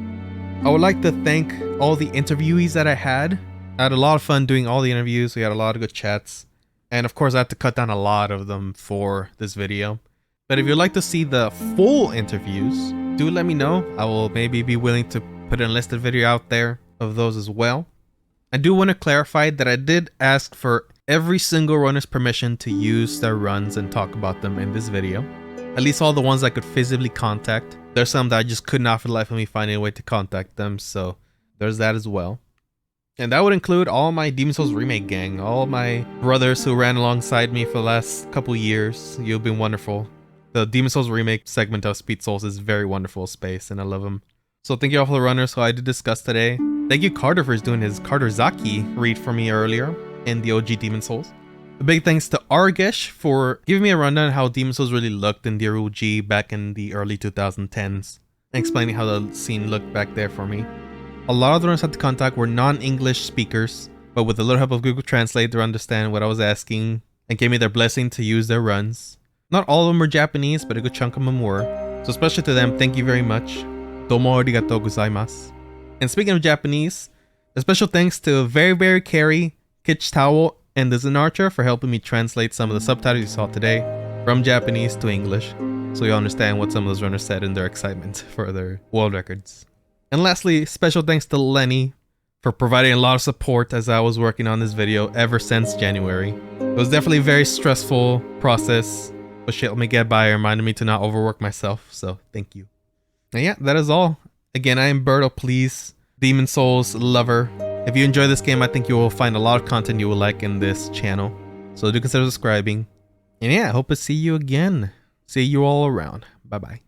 I would like to thank all the interviewees that I had. I had a lot of fun doing all the interviews. We had a lot of good chats. And of course, I had to cut down a lot of them for this video. But if you'd like to see the full interviews, do let me know. I will maybe be willing to put an enlisted video out there of those as well. I do want to clarify that I did ask for every single runner's permission to use their runs and talk about them in this video. At least all the ones I could physically contact. There's some that I just could not for the life of me find any way to contact them, so there's that as well. And that would include all my Demon Souls Remake gang, all my brothers who ran alongside me for the last couple years. You've been wonderful. The Demon Souls Remake segment of Speed Souls is very wonderful space, and I love them. So thank you all for the runners who I did discuss today. Thank you Carter for doing his Carter Zaki read for me earlier in the OG Demon Souls. A big thanks to Argesh for giving me a rundown on how Demon Souls really looked in the OG back in the early 2010s, and explaining how the scene looked back there for me. A lot of the runners I had to contact were non-English speakers, but with a little help of Google Translate to understand what I was asking, and gave me their blessing to use their runs. Not all of them were Japanese, but a good chunk of them were. So especially to them, thank you very much. Domo arigatou gozaimasu. And speaking of Japanese, a special thanks to Very Carry, Kitch Towel, and the Zen Archer for helping me translate some of the subtitles you saw today from Japanese to English, so you understand what some of those runners said in their excitement for their world records. And lastly, special thanks to Lenny for providing a lot of support as I was working on this video ever since January. It was definitely a very stressful process, but she helped me get by and reminded me to not overwork myself, so thank you. And yeah, that is all. Again, I am Berto, please. Demon Souls lover. If you enjoy this game, I think you will find a lot of content you will like in this channel. So do consider subscribing. And yeah, I hope to see you again. See you all around. Bye-bye.